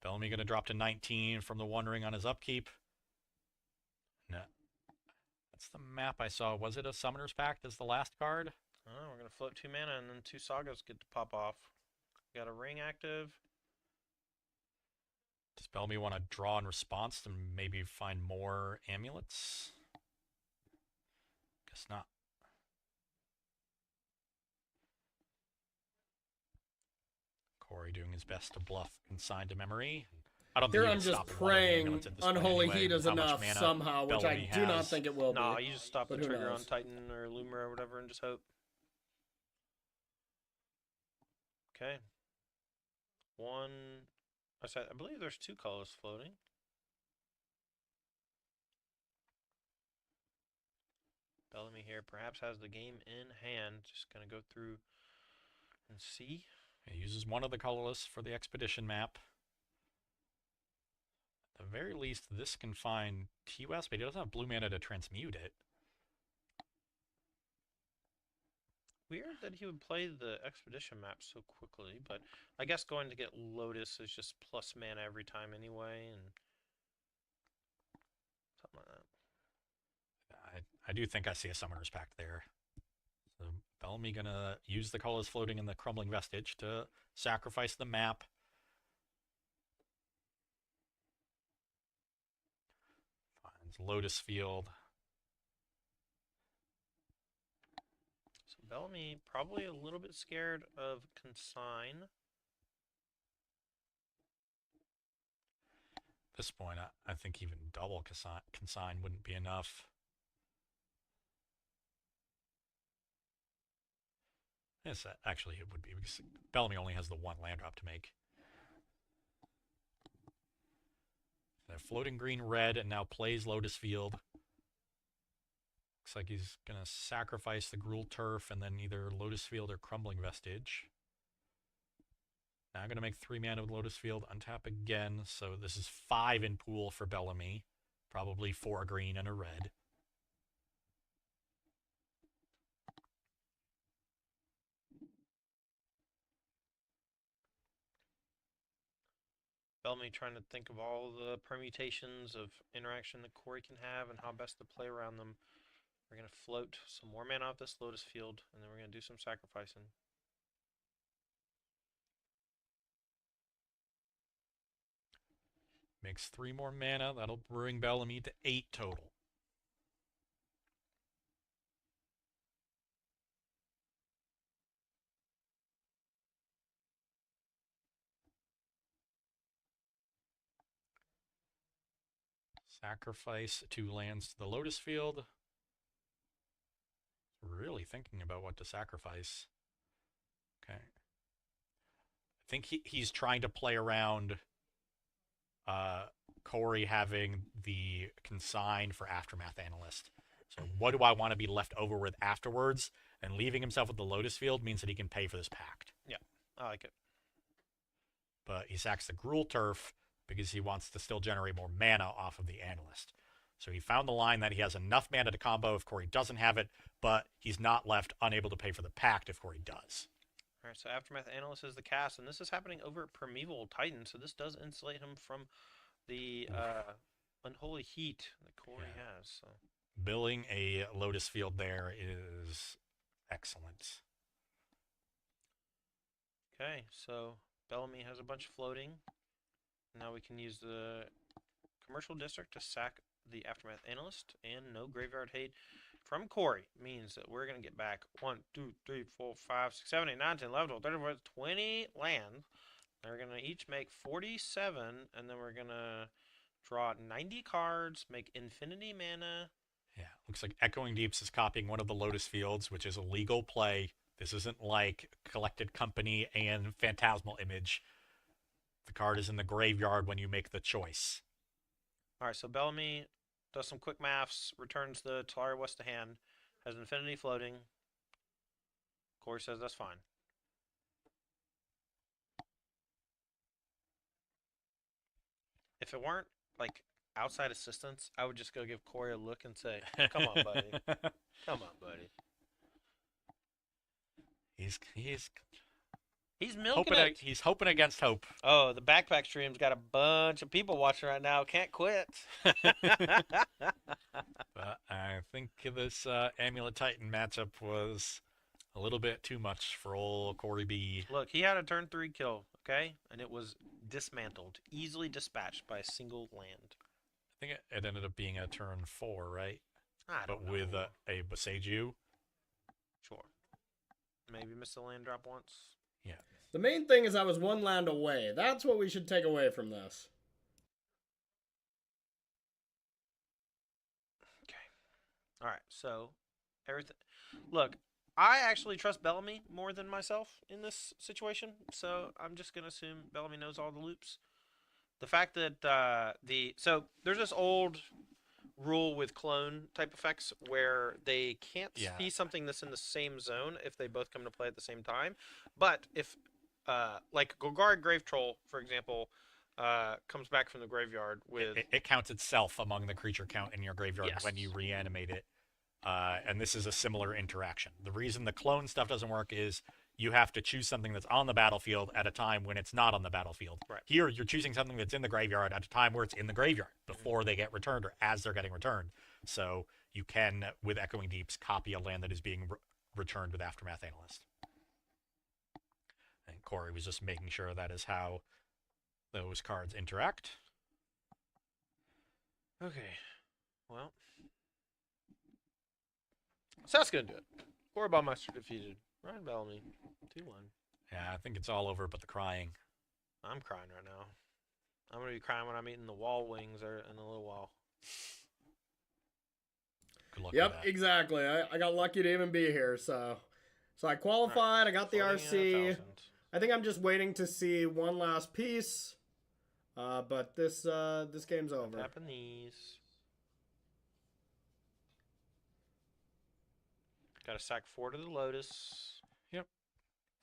Bellamy going to drop to 19 from the One Ring on his upkeep. No, that's the map I saw. Was it a Summoner's Pact as the last card? Oh, we're gonna float 2 mana and then 2 sagas get to pop off. Got a ring active. Does Bellamy want to draw in response to maybe find more amulets? Guess not. Corey doing his best to bluff Consign to Memory. I don't Here think you I'm can just stop one of the praying amulets at this point Unholy anyway, Heat with is how much enough mana somehow, which Bellamy I do not has. think it will be. Nah, you just stop the but who trigger on knows? Titan or Loomer or whatever and just hope. Okay. One. I believe there's 2 colors floating. Bellamy here perhaps has the game in hand. Just gonna go through and see. He uses one of the colorless for the expedition map. At the very least, this can find TOS, but he doesn't have blue mana to transmute it. Weird that he would play the expedition map so quickly, but I guess going to get Lotus is just plus mana every time anyway, and something like that. I do think I see a Summoner's Pact there. So Bellamy gonna use the colors floating in the Crumbling Vestige to sacrifice the map. Finds Lotus Field. So Bellamy probably a little bit scared of Consign. At this point, I think even double Consign wouldn't be enough. Yes, actually it would be, because Bellamy only has the 1 land drop to make. They're floating green red and now plays Lotus Field. Looks like he's going to sacrifice the Gruul Turf and then either Lotus Field or Crumbling Vestige. Now I'm going to make 3 mana with Lotus Field, untap again, so this is 5 in pool for Bellamy. Probably 4 green and a red. Bellamy trying to think of all the permutations of interaction that Corey can have and how best to play around them. We're going to float some more mana off this Lotus Field, and then we're going to do some sacrificing. Makes 3 more mana. That'll bring Bellamy to 8 total. Sacrifice 2 lands to the Lotus Field. Really thinking about what to sacrifice. Okay. I think he's trying to play around Corey having the Consign for Aftermath Analyst. So what do I want to be left over with afterwards? And leaving himself with the Lotus Field means that he can pay for this pact. Yeah, I like it. But he sacks the Gruul Turf because he wants to still generate more mana off of the Analyst. So he found the line that he has enough mana to combo if Corey doesn't have it, but he's not left unable to pay for the pact if Corey does. All right, so Aftermath Analyst is the cast, and this is happening over at Primeval Titan, so this does insulate him from the unholy heat that Corey has. So. Billing a Lotus Field there is excellent. Okay, so Bellamy has a bunch floating. Now we can use the Commercial District to sack the Aftermath Analyst, and no Graveyard Hate from Corey means that we're going to get back 1, 2, 3, 4, 5, 6, 7, 8, 9, 10, 11, 12, 13, 14, 20 land. They're going to each make 47, and then we're going to draw 90 cards, make infinity mana. Yeah, looks like Echoing Deeps is copying one of the Lotus Fields, which is a legal play. This isn't like Collected Company and Phantasmal Image. The card is in the graveyard when you make the choice. All right, so Bellamy does some quick maths, returns the Talaria West to hand, has infinity floating. Corey says that's fine. If it weren't like outside assistance, I would just go give Corey a look and say, "Come on, buddy. Come on, buddy." He's milking it. He's hoping against hope. Oh, the backpack stream's got a bunch of people watching right now. Can't quit. But I think this Amulet Titan matchup was a little bit too much for old Corey B. Look, he had a turn 3 kill, okay? And it was dismantled, easily dispatched by a single land. I think it ended up being a turn 4, right? I don't but with a Boseiju. Sure. Maybe missed a land drop once. Yeah. The main thing is I was 1 land away. That's what we should take away from this. All right, so everything. Look, I actually trust Bellamy more than myself in this situation, so I'm just gonna assume Bellamy knows all the loops. The fact that there's this old rule with clone type effects where they can't be something that's in the same zone if they both come to play at the same time. But if like Golgari Grave Troll, for example, comes back from the graveyard with it counts itself among the creature count in your graveyard when you reanimate it. And this is a similar interaction. The reason the clone stuff doesn't work is you have to choose something that's on the battlefield at a time when it's not on the battlefield. Right. Here, you're choosing something that's in the graveyard at a time where it's in the graveyard before they get returned or as they're getting returned. So you can, with Echoing Deeps, copy a land that is being returned with Aftermath Analyst. And Corey was just making sure that is how those cards interact. Okay, well. So that's going to do it. Core Ballmaster defeated. Ryan Bellamy, 2-1. Yeah, I think it's all over but the crying. I'm crying right now. I'm going to be crying when I'm eating the wall wings or in a little while. Good luck Yep, exactly. I got lucky to even be here, so I qualified, I got the RC. I think I'm just waiting to see one last piece. But this game's over. Tapping these. Got to sack 4 to the Lotus. Yep.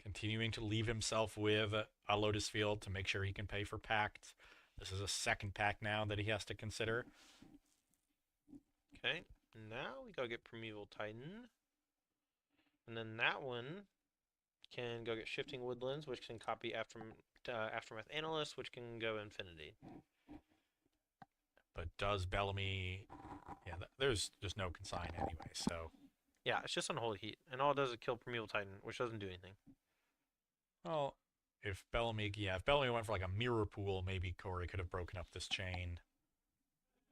Continuing to leave himself with a Lotus Field to make sure he can pay for Pact. This is a second pack now that he has to consider. Okay, now we go get Primeval Titan. And then that one can go get Shifting Woodlands, which can copy Aftermath Analyst, which can go Infinity. But does Bellamy... Yeah, there's no consign anyway, so... Yeah, it's just Unholy Heat. And all it does is kill Primeval Titan, which doesn't do anything. Well, if Bellamy went for like a mirror pool, maybe Corey could have broken up this chain.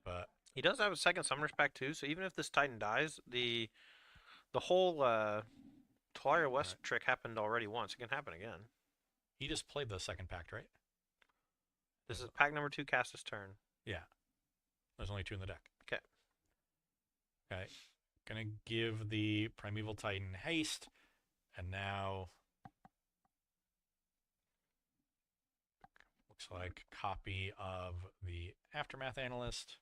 But he does have a second Summoner's Pact too, so even if this Titan dies, the whole Talaria West trick happened already once. It can happen again. He just played the second pact, right? This is pack number 2, cast this turn. Yeah. There's only 2 in the deck. Okay. Okay. Gonna give the Primeval Titan haste, and now looks like copy of the Aftermath Analyst.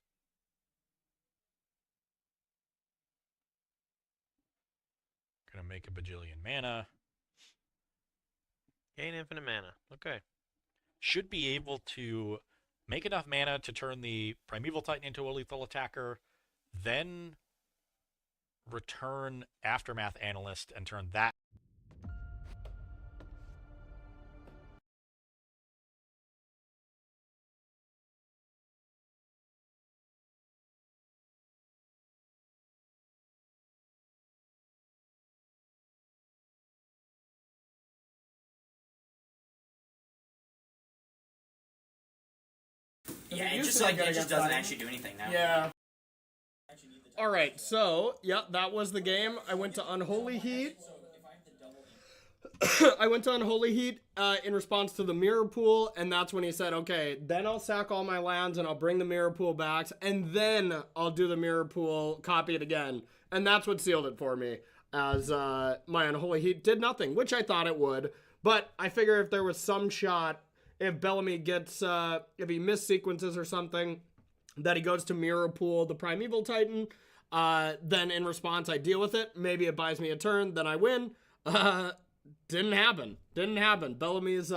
Gonna make a bajillion mana. Gain infinite mana. Okay. Should be able to make enough mana to turn the Primeval Titan into a lethal attacker, then return Aftermath Analyst and turn that. Yeah, it just doesn't actually do anything now. Yeah. All right, so yeah, that was the game. I went to Unholy Heat. I went to Unholy Heat in response to the Mirror Pool, and that's when he said, okay, then I'll sack all my lands and I'll bring the Mirror Pool back, and then I'll do the Mirror Pool, copy it again. And that's what sealed it for me, as my Unholy Heat did nothing, which I thought it would. But I figure if there was some shot, if Bellamy gets, if he missed sequences or something, that he goes to Mirror Pool the Primeval Titan, then in response I deal with it. Maybe it buys me a turn, then I win. Didn't happen. Bellamy is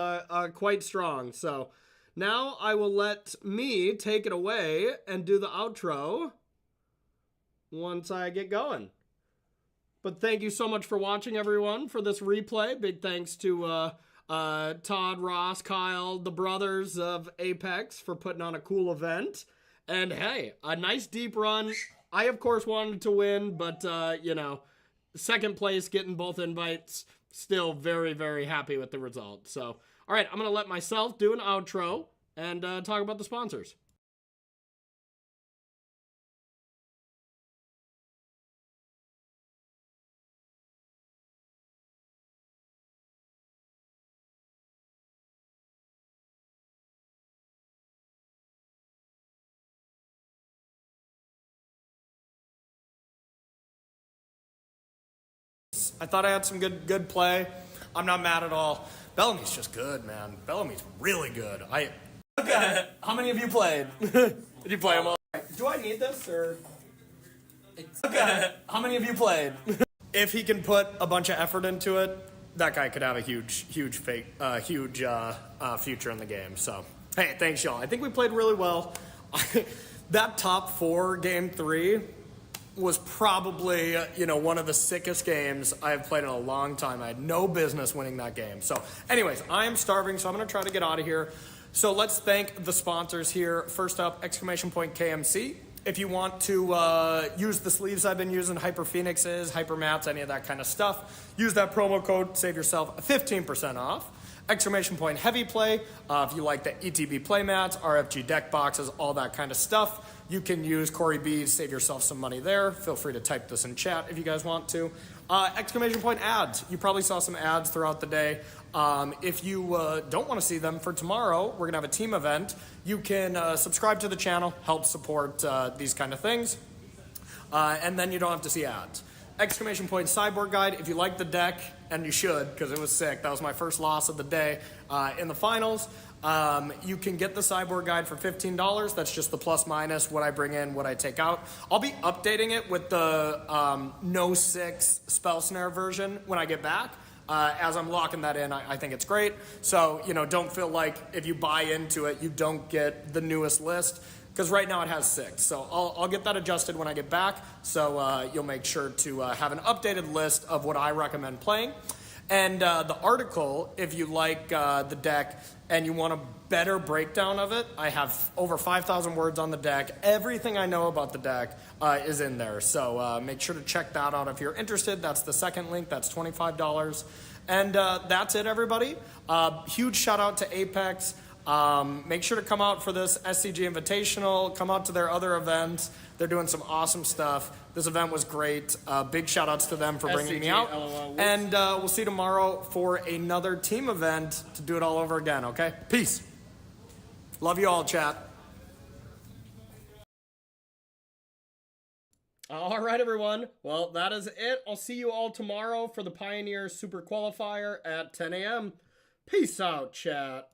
quite strong. So now I will let me take it away and do the outro once I get going. But thank you so much for watching, everyone, for this replay. Big thanks to Todd, Ross, Kyle, the brothers of Apex for putting on a cool event. And hey, a nice deep run. I, of course, wanted to win, but, you know, second place, getting both invites, still very, very happy with the result. So, all right, I'm going to let myself do an outro and talk about the sponsors. I thought I had some good play. I'm not mad at all. Bellamy's just good, man. Bellamy's really good. Okay, how many of you played? Did you play them all? Do I need this, or? Okay, how many of you played? If he can put a bunch of effort into it, that guy could have a huge future in the game. So, hey, thanks, y'all. I think we played really well. That top 4 game 3 was probably, one of the sickest games I've played in a long time. I had no business winning that game. So, anyways, I am starving, so I'm going to try to get out of here. So let's thank the sponsors here. First up, KMC. If you want to use the sleeves I've been using, Hyper Phoenixes, Hyper Mats, any of that kind of stuff, use that promo code, save yourself 15% off. Heavy Play, if you like the ETB playmats, RFG deck boxes, all that kind of stuff, you can use Corey B's, save yourself some money there. Feel free to type this in chat if you guys want to. Ads. You probably saw some ads throughout the day. If you don't want to see them for tomorrow, we're going to have a team event. You can subscribe to the channel, help support these kind of things, and then you don't have to see ads. Cyborg Guide. If you like the deck, and you should, because it was sick. That was my first loss of the day in the finals. You can get the Cyborg Guide for $15. That's just the plus minus, what I bring in, what I take out. I'll be updating it with the No 6 Spell Snare version when I get back. As I'm locking that in, I think it's great. So, don't feel like if you buy into it, you don't get the newest list. Because right now it has 6. So I'll get that adjusted when I get back. So you'll make sure to have an updated list of what I recommend playing. And the article, if you like the deck and you want a better breakdown of it, I have over 5,000 words on the deck. Everything I know about the deck is in there. So make sure to check that out if you're interested. That's the second link. That's $25. And that's it, everybody. Huge shout out to Apex. Make sure to come out for this SCG Invitational. Come out to their other events. They're doing some awesome stuff. This event was great. Big shout outs to them for bringing me out. And we'll see you tomorrow for another team event to do it all over again, okay? Peace. Love you all, chat. All right, everyone. Well, that is it. I'll see you all tomorrow for the Pioneer Super Qualifier at 10 a.m. Peace out, chat.